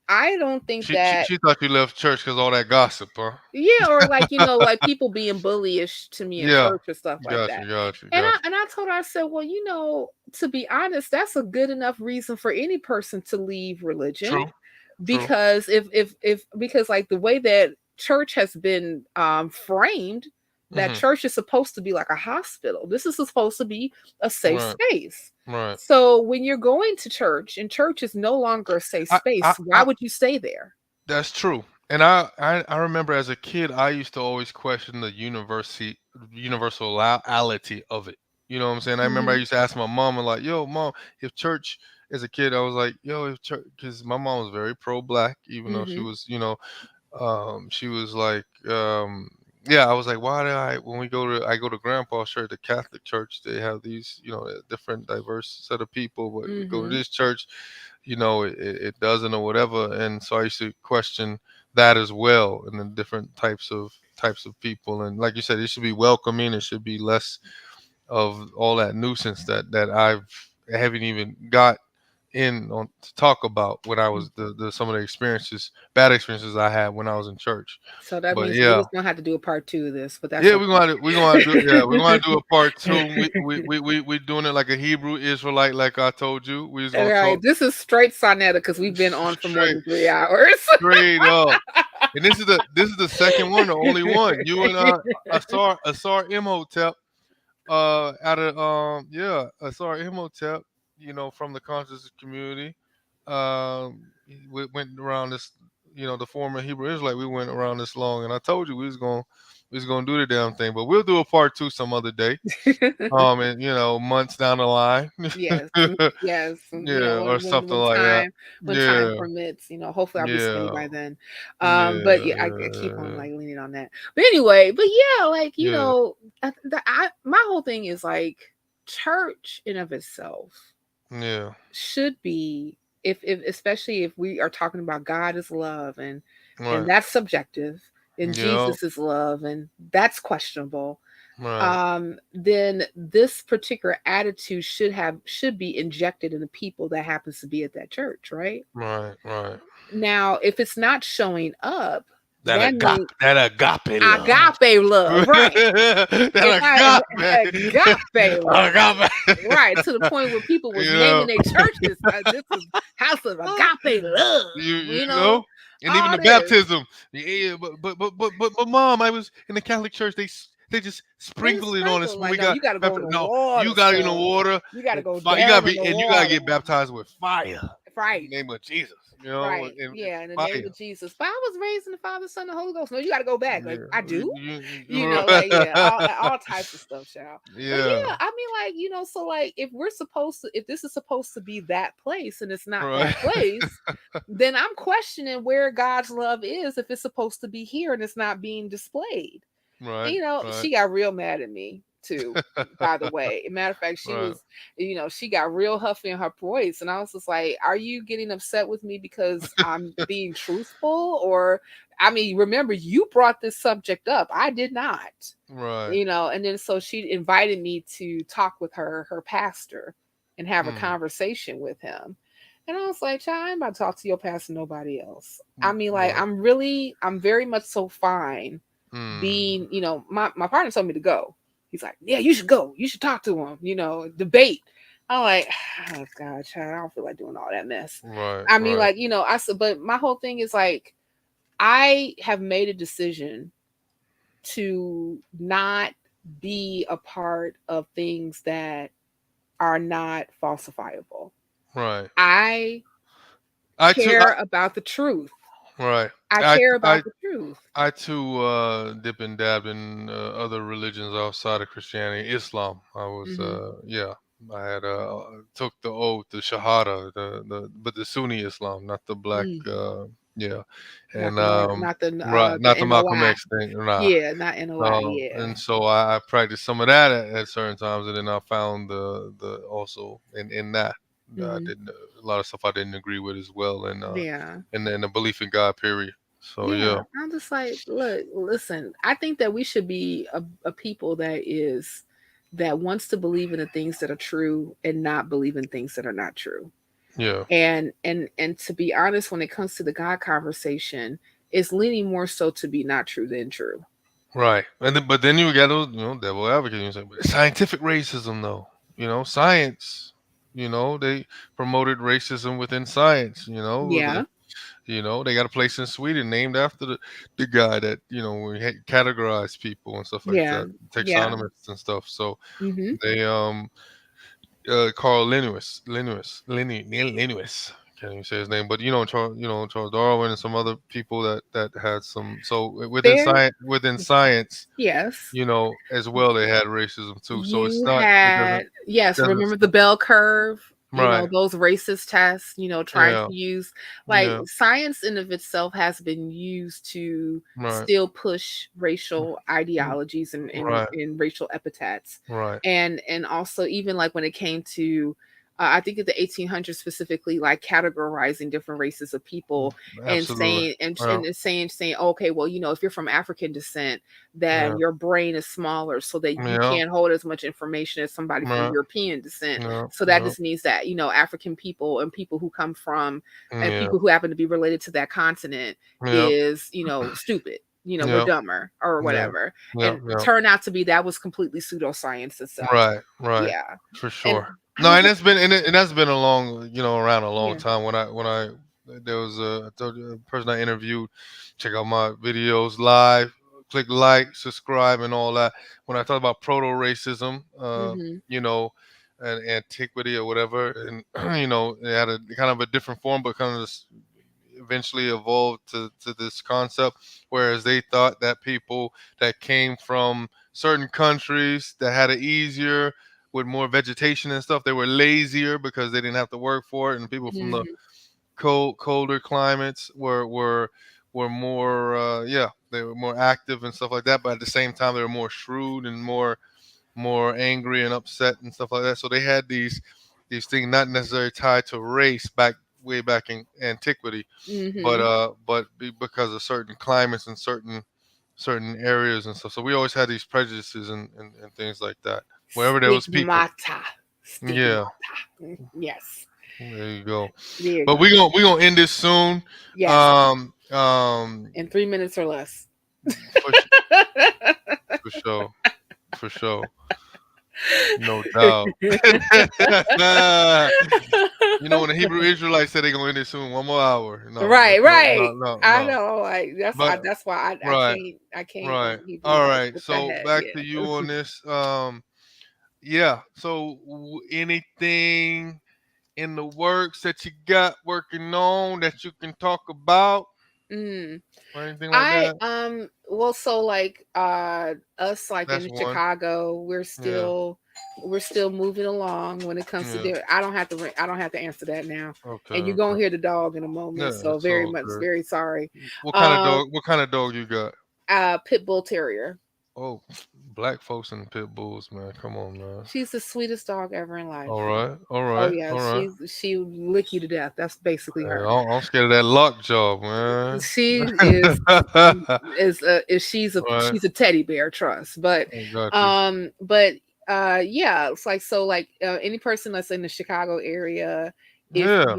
Speaker 2: I don't think that.
Speaker 1: She thought you left church because all that gossip, huh?
Speaker 2: Yeah, or like like people being bullyish to me in
Speaker 1: Yeah.
Speaker 2: church or stuff like
Speaker 1: Got
Speaker 2: that.
Speaker 1: you, got you,
Speaker 2: And
Speaker 1: got
Speaker 2: I told her, I said, well, to be honest, that's a good enough reason for any person to leave
Speaker 1: you.
Speaker 2: religion,
Speaker 1: True, true.
Speaker 2: because if because like the way that church has been framed, that
Speaker 1: Hmm.
Speaker 2: church is supposed to be like a hospital. This is supposed to be a safe
Speaker 1: Right,
Speaker 2: space.
Speaker 1: right.
Speaker 2: So when you're going to church and church is no longer a safe space, why
Speaker 1: I
Speaker 2: would you stay there?
Speaker 1: that's true. And I remember as a kid, I used to always question the universality of it. You know what I'm saying? I remember I
Speaker 2: Hmm.
Speaker 1: used to ask my mom, and like, "Yo, mom, if church as a kid, I was like, yo, if church, because my mom was very pro-black, even though she
Speaker 2: Hmm.
Speaker 1: was, she was like, yeah, I was like, why did when I go to grandpa's church, the Catholic church, they have these, a different diverse set of people, but we go to
Speaker 2: Hmm.
Speaker 1: this church, it doesn't or whatever. And so I used to question that as well, and the different types of people. And like you said, it should be welcoming. It should be less of all that nuisance I haven't even got in on to talk about when I was the some of the bad experiences I had when I was in church.
Speaker 2: So that
Speaker 1: But
Speaker 2: means we're
Speaker 1: yeah,
Speaker 2: just gonna have to do a part two of this, but that's
Speaker 1: yeah,
Speaker 2: okay.
Speaker 1: we're gonna do we're gonna do a part two. We doing it like a Hebrew Israelite, like I told you. We just
Speaker 2: All
Speaker 1: gonna
Speaker 2: right,
Speaker 1: talk
Speaker 2: this is straight sonetta because we've been on for more
Speaker 1: straight
Speaker 2: than 3 hours.
Speaker 1: straight up. And this is the second one, the only one. You and Asar Imhotep, out of Asar Imhotep, from the conscious community. We went around this, the former Hebrew Israelite. We went around this long, and I told you we was gonna do the damn thing. But we'll do a part two some other day. And months down the line.
Speaker 2: Yes, yes,
Speaker 1: Yeah, or something
Speaker 2: when
Speaker 1: like that.
Speaker 2: time
Speaker 1: Yeah,
Speaker 2: permits, hopefully I'll be steady
Speaker 1: yeah,
Speaker 2: by then.
Speaker 1: yeah,
Speaker 2: But yeah, I keep on
Speaker 1: yeah,
Speaker 2: like leaning on that. But anyway, but yeah, like
Speaker 1: yeah,
Speaker 2: my whole thing is like church in of itself
Speaker 1: yeah.
Speaker 2: should be, if especially if we are talking about God is love, and
Speaker 1: Right.
Speaker 2: that's subjective, and
Speaker 1: Yeah.
Speaker 2: Jesus is love, and that's questionable,
Speaker 1: Right.
Speaker 2: then this particular attitude should be injected in the people that happens to be at that church, right?
Speaker 1: Right. Right.
Speaker 2: Now if it's not showing up,
Speaker 1: That
Speaker 2: that means
Speaker 1: agape love.
Speaker 2: agape love, right? And
Speaker 1: That agape.
Speaker 2: agape love,
Speaker 1: Agape.
Speaker 2: right, to the point where people was
Speaker 1: you
Speaker 2: naming
Speaker 1: know.
Speaker 2: their churches, this is house of agape love,
Speaker 1: You
Speaker 2: you know,
Speaker 1: know. And even
Speaker 2: all
Speaker 1: the
Speaker 2: this.
Speaker 1: baptism. Yeah, but mom, I was in the Catholic church. They just
Speaker 2: They
Speaker 1: sprinkle it on us
Speaker 2: sprinkle
Speaker 1: when
Speaker 2: like,
Speaker 1: we
Speaker 2: no,
Speaker 1: got
Speaker 2: you got to go in
Speaker 1: baptized.
Speaker 2: the
Speaker 1: No,
Speaker 2: water,
Speaker 1: you got to in the
Speaker 2: son.
Speaker 1: water.
Speaker 2: You got to
Speaker 1: And
Speaker 2: go
Speaker 1: you got to
Speaker 2: down in
Speaker 1: be
Speaker 2: the
Speaker 1: and you got to
Speaker 2: water,
Speaker 1: get baptized with fire
Speaker 2: right?
Speaker 1: in the name of Jesus.
Speaker 2: Right.
Speaker 1: And
Speaker 2: Yeah, in the name
Speaker 1: fire.
Speaker 2: of Jesus. But I was raised in the Father, Son, and Holy Ghost. No, you got to go back. Like,
Speaker 1: Yeah.
Speaker 2: I do. Like, yeah,
Speaker 1: You-
Speaker 2: all types of stuff, child. But
Speaker 1: yeah.
Speaker 2: yeah, I mean, like, so like, if this is supposed to be that place and it's not
Speaker 1: Right.
Speaker 2: that place, then I'm questioning where God's love is if it's supposed to be here and it's not being displayed.
Speaker 1: Right. Right.
Speaker 2: She got real mad at me too, by the way. Matter of fact, she
Speaker 1: Right.
Speaker 2: was, she got real huffy in her voice. And I was just like, are you getting upset with me because I'm being truthful? Or, I mean, remember, you brought this subject up. I did not,
Speaker 1: Right.
Speaker 2: and then so she invited me to talk with her pastor and have a
Speaker 1: Mm.
Speaker 2: conversation with him. And I was like, child, I ain't about to talk to your pastor, nobody else. I mean, like,
Speaker 1: Right.
Speaker 2: I'm very much so fine
Speaker 1: Mm.
Speaker 2: being, my partner told me to go. He's like, yeah, you should go. You should talk to him, debate. I'm like, oh God, child, I don't feel like doing all that mess.
Speaker 1: Right.
Speaker 2: I mean,
Speaker 1: Right.
Speaker 2: like, I said, but my whole thing is like, I have made a decision to not be a part of things that are not falsifiable.
Speaker 1: Right.
Speaker 2: I
Speaker 1: I too.
Speaker 2: care about the truth.
Speaker 1: Right.
Speaker 2: I
Speaker 1: I
Speaker 2: care
Speaker 1: I
Speaker 2: about the truth.
Speaker 1: I too dip and dab in other religions outside of Christianity. Islam. I was
Speaker 2: Hmm.
Speaker 1: yeah. I had took the oath, the Shahada, but the Sunni Islam, not the black.
Speaker 2: Mm.
Speaker 1: Yeah,
Speaker 2: Not
Speaker 1: and
Speaker 2: the more, not
Speaker 1: right,
Speaker 2: the
Speaker 1: not the Malcolm
Speaker 2: NOI.
Speaker 1: X thing. Nah.
Speaker 2: Yeah, not NOI. Yeah.
Speaker 1: And so I practiced some of that at certain times, and then I found the also in that I
Speaker 2: Hmm.
Speaker 1: didn't a lot of stuff I didn't agree with as well,
Speaker 2: Yeah.
Speaker 1: and then the belief in God. Period. So
Speaker 2: Yeah.
Speaker 1: yeah,
Speaker 2: I'm just like, look, listen, I think that we should be a people that wants to believe in the things that are true and not believe in things that are not true.
Speaker 1: yeah,
Speaker 2: And to be honest, when it comes to the God conversation, it's leaning more so to be not true than true.
Speaker 1: right. And then, but then you get those devil advocates. You say, but it's scientific racism though. Science. They promoted racism within science.
Speaker 2: Yeah.
Speaker 1: They got a place in Sweden named after the guy that we categorize people and stuff like
Speaker 2: Yeah.
Speaker 1: that,
Speaker 2: Yeah.
Speaker 1: taxonomists and stuff. So
Speaker 2: Mhm.
Speaker 1: they Carl Linnaeus. Can't even say his name, but Charles Darwin and some other people that had some. So
Speaker 2: There,
Speaker 1: within science,
Speaker 2: yes.
Speaker 1: as well they had racism too. So it's
Speaker 2: You
Speaker 1: not it
Speaker 2: had, yes,
Speaker 1: doesn't
Speaker 2: remember the bell curve,
Speaker 1: right.
Speaker 2: those racist tests, trying
Speaker 1: Yeah,
Speaker 2: to use, like,
Speaker 1: yeah,
Speaker 2: science in of itself has been used to
Speaker 1: right,
Speaker 2: still push racial
Speaker 1: mm,
Speaker 2: ideologies and
Speaker 1: right,
Speaker 2: racial epithets.
Speaker 1: right.
Speaker 2: And also, even like when it came to I think in the 1800s specifically, like categorizing different races of
Speaker 1: Mm,
Speaker 2: people and
Speaker 1: absolutely.
Speaker 2: saying
Speaker 1: Yeah,
Speaker 2: saying, okay, well, if you're from African descent, then
Speaker 1: yeah,
Speaker 2: your brain is smaller so that you
Speaker 1: yeah,
Speaker 2: can't hold as much information as somebody from
Speaker 1: right,
Speaker 2: European descent.
Speaker 1: yeah,
Speaker 2: So that
Speaker 1: yeah,
Speaker 2: just means that, African people and people who come from and
Speaker 1: yeah,
Speaker 2: people who happen to be related to that continent
Speaker 1: yeah,
Speaker 2: is, stupid. We're
Speaker 1: yeah,
Speaker 2: dumber or
Speaker 1: yeah,
Speaker 2: whatever.
Speaker 1: yeah,
Speaker 2: And
Speaker 1: yeah.
Speaker 2: turn out to be that was completely pseudoscience itself.
Speaker 1: Right, right,
Speaker 2: Yeah.
Speaker 1: for
Speaker 2: And
Speaker 1: sure.
Speaker 2: I
Speaker 1: No,
Speaker 2: was
Speaker 1: and
Speaker 2: like,
Speaker 1: that's been a long, around a long
Speaker 2: yeah.
Speaker 1: time. When I there was I told you, a person I interviewed, check out my videos live, click like, subscribe, and all that. When I talk about proto racism,
Speaker 2: Hmm.
Speaker 1: you know, and antiquity or whatever, and it had a kind of a different form, but kind of eventually evolved to this concept, whereas they thought that people that came from certain countries that had it easier with more vegetation and stuff, they were lazier because they didn't have to work for it, and people from the
Speaker 2: Hmm.
Speaker 1: colder climates were more yeah, they were more active and stuff like that, but at the same time they were more shrewd and more angry and upset and stuff like that. So they had these things not necessarily tied to race way back in antiquity, but
Speaker 2: Hmm.
Speaker 1: because of certain climates and certain areas and stuff. So we always had these prejudices and things like that. Wherever there was people.
Speaker 2: Stigmata.
Speaker 1: Yeah,
Speaker 2: Stigmata. Yes.
Speaker 1: there you go.
Speaker 2: There you
Speaker 1: But
Speaker 2: go.
Speaker 1: we gonna end this soon.
Speaker 2: Yes. In 3 minutes or less.
Speaker 1: For for sure, for sure, no doubt. When the Hebrew Israelites said they're gonna end it soon, 1 more hour. No,
Speaker 2: Right,
Speaker 1: no,
Speaker 2: right.
Speaker 1: no, no,
Speaker 2: I
Speaker 1: no.
Speaker 2: know. Like
Speaker 1: But
Speaker 2: that's why
Speaker 1: right,
Speaker 2: I can't
Speaker 1: right.
Speaker 2: when Hebrew
Speaker 1: All
Speaker 2: like
Speaker 1: right.
Speaker 2: push
Speaker 1: So
Speaker 2: ahead.
Speaker 1: back to you
Speaker 2: Yeah.
Speaker 1: on this. Yeah. So anything in the works that you got working on that you can talk about
Speaker 2: Mm.
Speaker 1: or anything like
Speaker 2: I
Speaker 1: that?
Speaker 2: well, so like us, like
Speaker 1: That's
Speaker 2: in
Speaker 1: one.
Speaker 2: Chicago,
Speaker 1: Yeah.
Speaker 2: we're still moving along when it comes to
Speaker 1: Yeah.
Speaker 2: there. I don't have to answer that now.
Speaker 1: Okay.
Speaker 2: And you're gonna
Speaker 1: Okay.
Speaker 2: hear the dog in a moment,
Speaker 1: Yeah.
Speaker 2: so
Speaker 1: It's all good.
Speaker 2: very sorry.
Speaker 1: What kind of
Speaker 2: Um
Speaker 1: dog? What kind of dog you got?
Speaker 2: Pit Bull Terrier.
Speaker 1: Oh, black folks and pit bulls, man. Come on, man.
Speaker 2: She's the sweetest dog ever in life.
Speaker 1: All right. All
Speaker 2: Oh
Speaker 1: right.
Speaker 2: yeah,
Speaker 1: All right.
Speaker 2: she would lick you to death. That's basically
Speaker 1: Man,
Speaker 2: her.
Speaker 1: I'm scared of that lock job, man.
Speaker 2: She is
Speaker 1: Right.
Speaker 2: she's a teddy bear, trust. But
Speaker 1: I got you.
Speaker 2: but yeah, it's like, so like any person that's in the Chicago area,
Speaker 1: Yeah,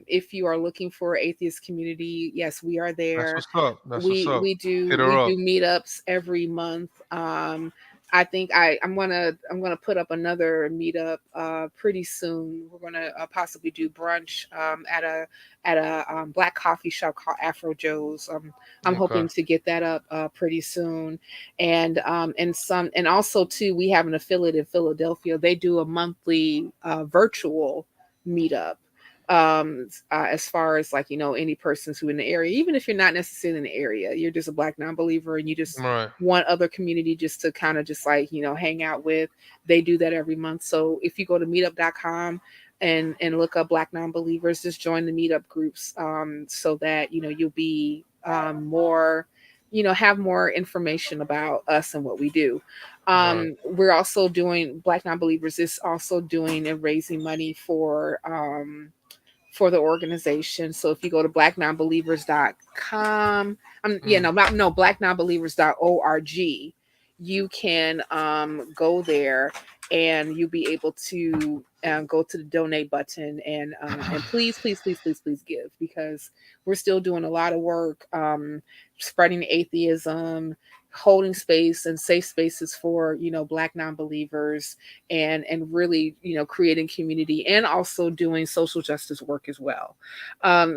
Speaker 2: If you are looking for atheist community, yes, we are
Speaker 1: that's
Speaker 2: there.
Speaker 1: what's up. That's what's up. Hit her
Speaker 2: We
Speaker 1: up.
Speaker 2: do meetups every month. I think I'm gonna put up another meetup pretty soon. We're gonna possibly do brunch at a black coffee shop called Afro Joe's. I'm
Speaker 1: Okay.
Speaker 2: hoping to get that up pretty soon. And also too, we have an affiliate in Philadelphia. They do a monthly virtual meetup, as far as like, any persons who in the area, even if you're not necessarily in the area, you're just a black non-believer and you just
Speaker 1: Right.
Speaker 2: want other community just to kind of just like, hang out with. They do that every month. So if you go to meetup.com and look up black non-believers, just join the meetup groups, so that you'll be more, have more information about us and what we do.
Speaker 1: Right.
Speaker 2: We're also doing, black non-believers is also doing and raising money for the organization. So if you go to blacknonbelievers.com, yeah,
Speaker 1: Mm.
Speaker 2: no, no, blacknonbelievers.org, you can go there and you'll be able to go to the donate button and please, please, please, please, please give, because we're still doing a lot of work, spreading atheism, holding space and safe spaces for black non-believers, and really creating community and also doing social justice work as well.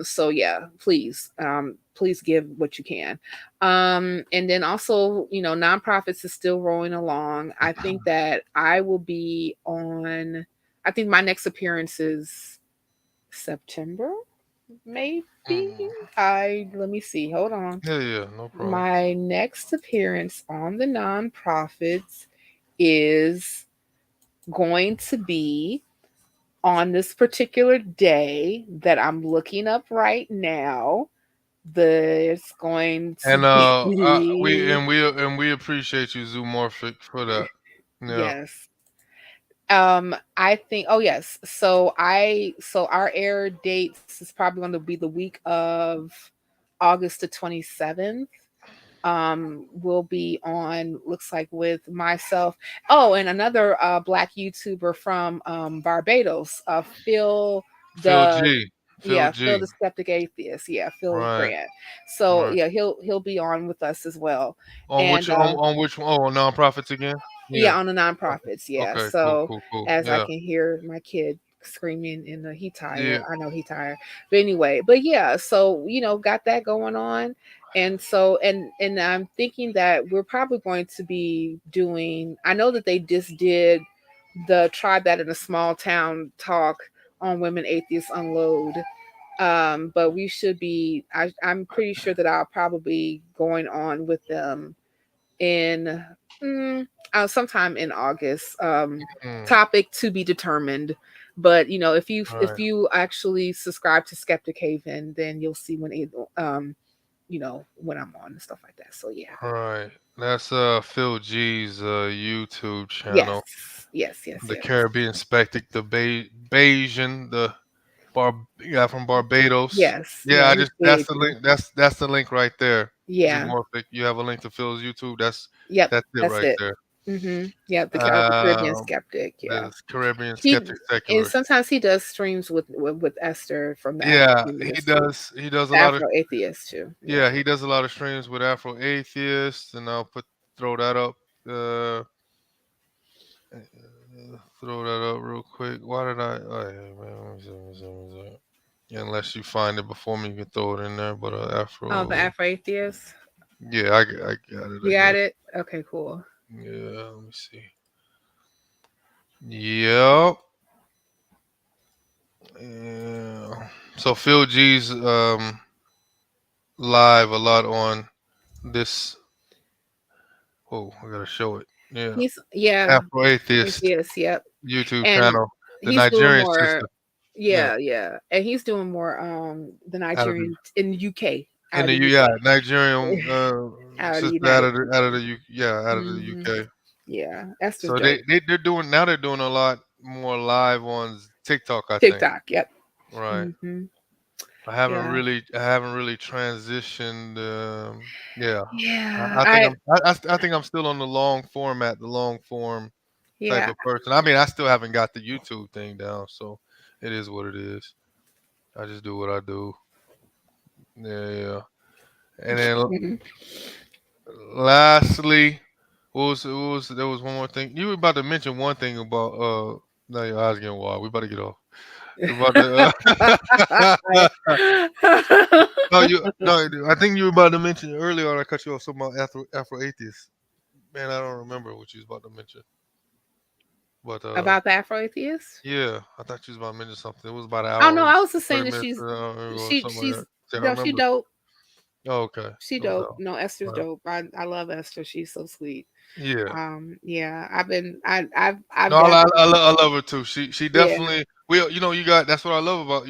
Speaker 2: So yeah, please give what you can. And then also, nonprofits is still rolling along. I think that I will be on, I think my next appearance is September, maybe.
Speaker 1: Mm.
Speaker 2: I Let me see, hold on.
Speaker 1: Yeah, yeah, no problem.
Speaker 2: My next appearance on the nonprofits is going to be on this particular day that I'm looking up right now. There's going to
Speaker 1: And we
Speaker 2: be,
Speaker 1: and we appreciate you, Zoomorphic, for that. Yeah.
Speaker 2: yes. I think, oh yes. So our air dates is probably going to be the week of August the 27th. Will be on, looks like, with myself, oh, and another black YouTuber from Barbados, Phil
Speaker 1: Phil
Speaker 2: the
Speaker 1: G. Phil
Speaker 2: yeah, Phil
Speaker 1: G.
Speaker 2: the Skeptic Atheist. Yeah, Phil
Speaker 1: Right.
Speaker 2: Grant. So
Speaker 1: Right.
Speaker 2: yeah, he'll be on with us as well.
Speaker 1: On
Speaker 2: And
Speaker 1: which on which one? Oh, on nonprofits again? Yeah.
Speaker 2: yeah, on the
Speaker 1: Okay.
Speaker 2: nonprofits. Yeah.
Speaker 1: Okay. Cool.
Speaker 2: So
Speaker 1: Cool. Cool.
Speaker 2: as I
Speaker 1: Yeah.
Speaker 2: can hear my kid screaming in the he tired.
Speaker 1: Yeah.
Speaker 2: I know he tired. But anyway, but yeah, so got that going on. And so and I'm thinking that we're probably going to be doing, I know that they just did the Try That in a Small Town talk on Women Atheists Unload. But we should be, I'm pretty sure that I'll probably going on with them in sometime in August.
Speaker 1: Mm.
Speaker 2: Topic to be determined. But if
Speaker 1: Right.
Speaker 2: you actually subscribe to Skeptic Haven, then you'll see when I'm on and stuff like that. So yeah.
Speaker 1: Right. That's Phil G's YouTube
Speaker 2: Yes.
Speaker 1: channel.
Speaker 2: Yes. Yes.
Speaker 1: The
Speaker 2: Yes.
Speaker 1: Caribbean Spectic, the Bayesian, the Bar guy from Barbados.
Speaker 2: Yes.
Speaker 1: Yeah,
Speaker 2: Yeah.
Speaker 1: I
Speaker 2: He's
Speaker 1: just that's
Speaker 2: big.
Speaker 1: the link. That's the link right there.
Speaker 2: Yeah.
Speaker 1: Zoomorphic. You have a link to Phil's YouTube.
Speaker 2: Yep.
Speaker 1: That's it
Speaker 2: That's
Speaker 1: right
Speaker 2: it.
Speaker 1: there.
Speaker 2: Yep. The Caribbean
Speaker 1: Um,
Speaker 2: Skeptic. Yeah.
Speaker 1: the Caribbean
Speaker 2: He
Speaker 1: Skeptic
Speaker 2: and
Speaker 1: Secular.
Speaker 2: sometimes he does streams with Esther from the Afro
Speaker 1: Yeah, he
Speaker 2: Humanist too.
Speaker 1: does. He does a
Speaker 2: The
Speaker 1: lot of
Speaker 2: Afro Atheist too. Yeah.
Speaker 1: yeah. He does a lot of streams with Afro atheists, and I'll throw that up. Throw that up real quick. Why did I? Oh, yeah, man. Let me see. Yeah, unless you find it before me, you can throw it in there. But
Speaker 2: Oh, the
Speaker 1: Afro.
Speaker 2: Afro Atheist.
Speaker 1: Yeah, I got it.
Speaker 2: You
Speaker 1: I got
Speaker 2: got
Speaker 1: it.
Speaker 2: it? Okay, cool.
Speaker 1: Yeah, let me see. Yep. Yeah. So Phil G's live a lot on this. Oh, I gotta show it. Yeah,
Speaker 2: He's yeah,
Speaker 1: Afro Atheist
Speaker 2: atheist, yep.
Speaker 1: YouTube
Speaker 2: And
Speaker 1: channel. The
Speaker 2: he's doing
Speaker 1: Nigerian
Speaker 2: more,
Speaker 1: sister. Yeah,
Speaker 2: yeah. And he's doing more the
Speaker 1: out of the
Speaker 2: Nigerian in the UK,
Speaker 1: in
Speaker 2: out of
Speaker 1: the
Speaker 2: the
Speaker 1: yeah
Speaker 2: UK.
Speaker 1: Nigerian
Speaker 2: Out of the
Speaker 1: sister
Speaker 2: United
Speaker 1: out
Speaker 2: Kingdom.
Speaker 1: of the out of the
Speaker 2: Hmm.
Speaker 1: UK.
Speaker 2: Yeah, Esther's
Speaker 1: So
Speaker 2: dope.
Speaker 1: they're doing now. They're doing a lot more live on TikTok. I think.
Speaker 2: TikTok, yep.
Speaker 1: Right.
Speaker 2: Hmm. Yeah.
Speaker 1: I haven't really transitioned. Yeah,
Speaker 2: Yeah.
Speaker 1: I think I think I'm still on the long format, the long form type
Speaker 2: Yeah.
Speaker 1: of person. I mean, I still haven't got the YouTube thing down, so It is what it is. I just do what I do. Yeah, yeah. And then lastly, there was one more thing. You were about to mention one thing about no, your eyes getting wild. We about to get off. We about to no, no, I think you were about to mention earlier on. I cut you off something about Afro atheists. Man, I don't remember what you was about to mention. But
Speaker 2: About the Afro atheist.
Speaker 1: yeah, I thought you was about to mention something. It was about an
Speaker 2: Oh
Speaker 1: hour
Speaker 2: no,
Speaker 1: and
Speaker 2: I was just saying
Speaker 1: 30
Speaker 2: that
Speaker 1: minutes or something like
Speaker 2: she's
Speaker 1: that. See, I
Speaker 2: no, she
Speaker 1: remember.
Speaker 2: dope.
Speaker 1: Oh, okay.
Speaker 2: She
Speaker 1: No
Speaker 2: dope.
Speaker 1: doubt.
Speaker 2: No, Esther's
Speaker 1: Right.
Speaker 2: dope. I love Esther. She's so sweet.
Speaker 1: Yeah.
Speaker 2: Yeah, I've
Speaker 1: No,
Speaker 2: definitely
Speaker 1: I love her too. She
Speaker 2: yeah.
Speaker 1: definitely we you got that's what I love about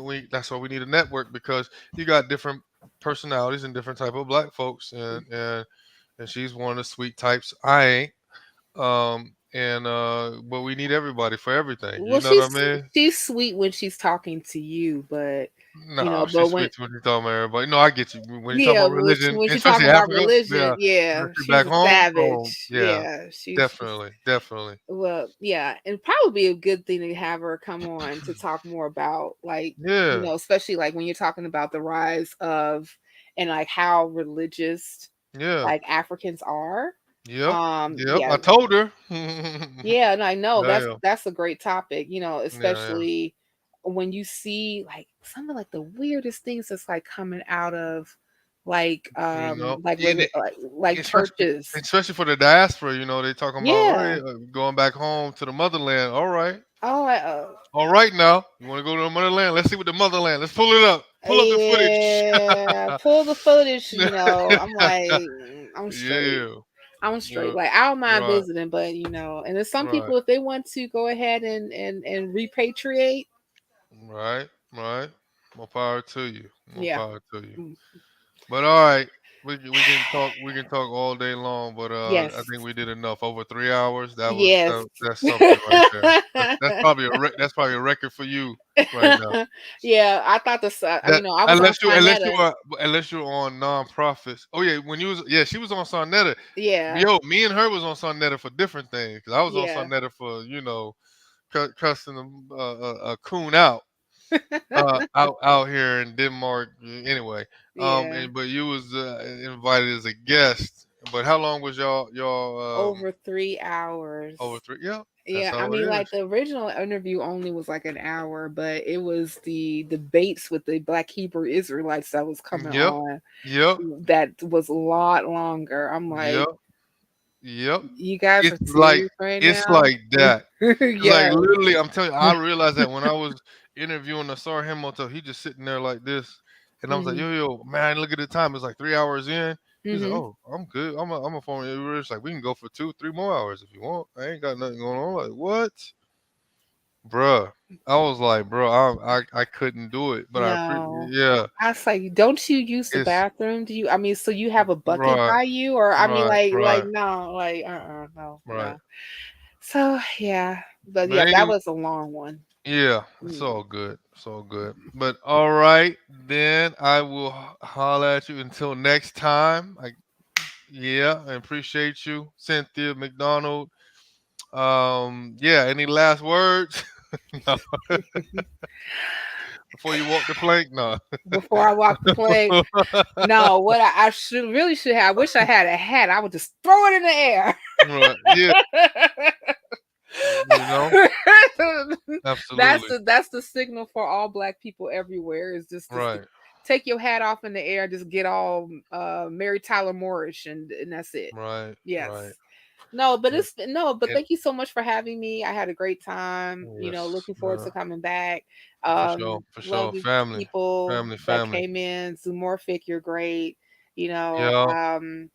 Speaker 1: we that's why we need a network because you got different personalities and different type of black folks and she's one of the sweet types. I ain't and but we need everybody for everything. You
Speaker 2: Well,
Speaker 1: know what I mean?
Speaker 2: she's sweet when she's talking to you, but
Speaker 1: No,
Speaker 2: but
Speaker 1: she's
Speaker 2: when
Speaker 1: sweet when you talking about everybody. No, I get you. When you talk
Speaker 2: yeah,
Speaker 1: about religion,
Speaker 2: when she's
Speaker 1: especially
Speaker 2: talking about
Speaker 1: Africa,
Speaker 2: religion,
Speaker 1: yeah,
Speaker 2: yeah,
Speaker 1: especially
Speaker 2: she's
Speaker 1: back
Speaker 2: a
Speaker 1: home. Oh,
Speaker 2: savage.
Speaker 1: yeah,
Speaker 2: Yeah, she's
Speaker 1: definitely, definitely.
Speaker 2: well, yeah, and probably a good thing to have her come on to talk more about like,
Speaker 1: Yeah,
Speaker 2: especially like when you're talking about the rise of and like how religious
Speaker 1: yeah,
Speaker 2: like Africans are.
Speaker 1: yep, yep.
Speaker 2: Yeah,
Speaker 1: I told her.
Speaker 2: yeah, and I know
Speaker 1: Yeah, yeah,
Speaker 2: that's a great topic,
Speaker 1: yeah, yeah.
Speaker 2: especially when you see like some of like the weirdest things that's like coming out of
Speaker 1: You know,
Speaker 2: like
Speaker 1: and
Speaker 2: like
Speaker 1: especially
Speaker 2: churches.
Speaker 1: especially for the diaspora, they talking about, oh,
Speaker 2: Yeah.
Speaker 1: yeah, going back home to the motherland.
Speaker 2: Oh,
Speaker 1: All right. Now you want to go to the motherland? Let's see what the motherland. Let's pull it up. Pull up the footage.
Speaker 2: yeah, pull the footage, I'm like, I'm straight.
Speaker 1: Yeah,
Speaker 2: I'm straight.
Speaker 1: yeah,
Speaker 2: Like I don't mind
Speaker 1: right,
Speaker 2: visiting, but and there's some
Speaker 1: right.
Speaker 2: people if they want to go ahead and repatriate,
Speaker 1: Right, right. More power to you. More
Speaker 2: yeah.
Speaker 1: power to you.
Speaker 2: Mm.
Speaker 1: But all right, we can talk all day long. But I
Speaker 2: Yes.
Speaker 1: think we did enough. Over 3 hours.
Speaker 2: Yes.
Speaker 1: That's something right there. That's probably a record for you right now.
Speaker 2: Yeah, I thought this.
Speaker 1: That
Speaker 2: I was on
Speaker 1: unless you
Speaker 2: Sonetta.
Speaker 1: are unless you're on nonprofits. Oh yeah, when you was she was on Sonetta.
Speaker 2: Yeah,
Speaker 1: Yo, me and her was on Sonetta for different things. 'Cause I was on
Speaker 2: yeah.
Speaker 1: Sonetta for cussing a coon out. Out here in Denmark. Anyway,
Speaker 2: Yeah.
Speaker 1: but you was invited as a guest. But how long was y'all
Speaker 2: Over 3 hours.
Speaker 1: over three? Yeah, that's
Speaker 2: Yeah, I
Speaker 1: how it
Speaker 2: mean, like
Speaker 1: is.
Speaker 2: the original interview only was like an hour, but it was the debates with the Black Hebrew Israelites that was coming
Speaker 1: Yep,
Speaker 2: on
Speaker 1: yep,
Speaker 2: that was a lot longer. I'm like,
Speaker 1: yep, yep.
Speaker 2: you guys
Speaker 1: It's
Speaker 2: are
Speaker 1: like
Speaker 2: serious right
Speaker 1: it's
Speaker 2: now?
Speaker 1: like that. Cause like
Speaker 2: Yeah.
Speaker 1: literally, I'm telling you, I realized that when I was interviewing the Sar Motel, he just sitting there like this, and I was like,
Speaker 2: Hmm.
Speaker 1: yo, man, look at the time. It's like 3 hours in. He's like,
Speaker 2: Hmm.
Speaker 1: oh, I'm good. I'm a former interviewer. Like we can go for 2, 3 more hours if you want. I ain't got nothing going on. Like what, bruh? I was like, bro, I couldn't do it, but I appreciate.
Speaker 2: No.
Speaker 1: Yeah,
Speaker 2: I was like, don't you use the
Speaker 1: it's
Speaker 2: bathroom? Do you, I mean, so you have a bucket
Speaker 1: right,
Speaker 2: by you? Or, I mean,
Speaker 1: right,
Speaker 2: like,
Speaker 1: right,
Speaker 2: no, like, no,
Speaker 1: right.
Speaker 2: no. So, yeah. But
Speaker 1: But
Speaker 2: yeah, that
Speaker 1: anyway.
Speaker 2: was a long one.
Speaker 1: Yeah, it's
Speaker 2: Mm.
Speaker 1: all good. It's all good. But all right, then I will holler at you until next time. Yeah, I appreciate you, Cynthia McDonald. Yeah, any last words? No, before you walk the plank? No.
Speaker 2: Before I walk the plank. No, what I should have, I wish I had a hat. I would just throw it in the air.
Speaker 1: Right. Yeah, you know, absolutely.
Speaker 2: That's the signal for all black people everywhere is just to
Speaker 1: Right,
Speaker 2: take your hat off in the air, just get all Mary Tyler Moorish and that's it.
Speaker 1: right,
Speaker 2: Yes.
Speaker 1: right.
Speaker 2: No, but
Speaker 1: And,
Speaker 2: it's no, but
Speaker 1: and
Speaker 2: thank you so much for having me. I had a great time,
Speaker 1: yes,
Speaker 2: looking forward to coming back.
Speaker 1: for sure, for
Speaker 2: Love
Speaker 1: sure.
Speaker 2: you
Speaker 1: Family,
Speaker 2: people
Speaker 1: family,
Speaker 2: that
Speaker 1: family.
Speaker 2: came in. Zoomorphic, you're great.
Speaker 1: Yeah.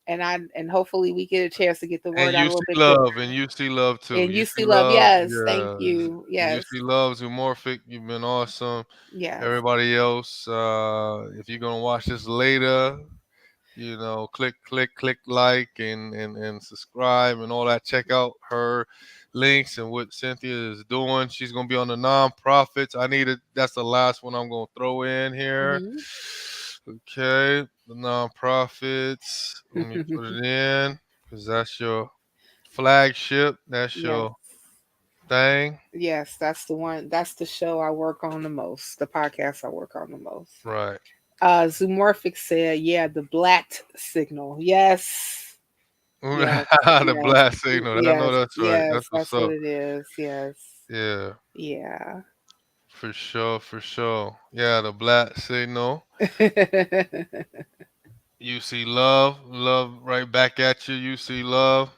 Speaker 2: And hopefully we get a chance to get the
Speaker 1: And
Speaker 2: word out a
Speaker 1: you
Speaker 2: little
Speaker 1: see
Speaker 2: bit quicker.
Speaker 1: love, and you see love too.
Speaker 2: And
Speaker 1: You
Speaker 2: you
Speaker 1: see
Speaker 2: see love,
Speaker 1: love,
Speaker 2: yes, thank
Speaker 1: yeah.
Speaker 2: you.
Speaker 1: You
Speaker 2: Yes,
Speaker 1: see love, Zoomorphic. You've been awesome.
Speaker 2: yes.
Speaker 1: Everybody else, if you're gonna watch this later, click like and subscribe and all that. Check out her links and what Cynthia is doing. She's gonna be on the nonprofits. I need it. That's the last one I'm gonna throw in here.
Speaker 2: Hmm.
Speaker 1: Okay, the nonprofits. Let me put it in because that's your flagship. That's
Speaker 2: Yes.
Speaker 1: your thing.
Speaker 2: Yes, that's the one. That's the show I work on the most. The podcast I work on the most.
Speaker 1: Right.
Speaker 2: Zoomorphic said, "Yeah, the black signal. Yes, yes,
Speaker 1: The
Speaker 2: yes,
Speaker 1: blast signal. I know
Speaker 2: yes,
Speaker 1: that's right.
Speaker 2: yes.
Speaker 1: That's what's
Speaker 2: That's what
Speaker 1: up.
Speaker 2: it is. Yes,
Speaker 1: Yeah,
Speaker 2: yeah."
Speaker 1: for sure, for sure. Yeah, the black signal. You see love, love right back at you. You see love.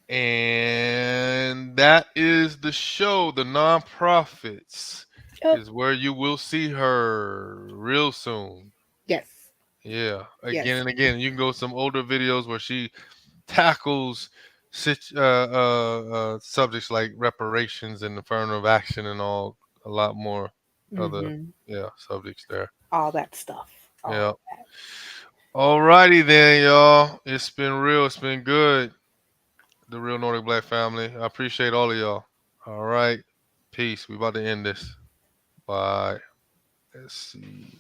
Speaker 1: And that is the show, the nonprofits,
Speaker 2: Yep.
Speaker 1: is where you will see her real soon.
Speaker 2: Yes,
Speaker 1: Yeah,
Speaker 2: yes.
Speaker 1: again and again. You can go some older videos where she tackles subjects like reparations and affirmative action and all a lot more other
Speaker 2: Hmm.
Speaker 1: subjects there.
Speaker 2: All that stuff.
Speaker 1: Yeah.
Speaker 2: All that.
Speaker 1: Alrighty then, y'all. It's been real. It's been good. The real Nordic Black family. I appreciate all of y'all. All right. Peace. We about to end this. Bye. Let's see.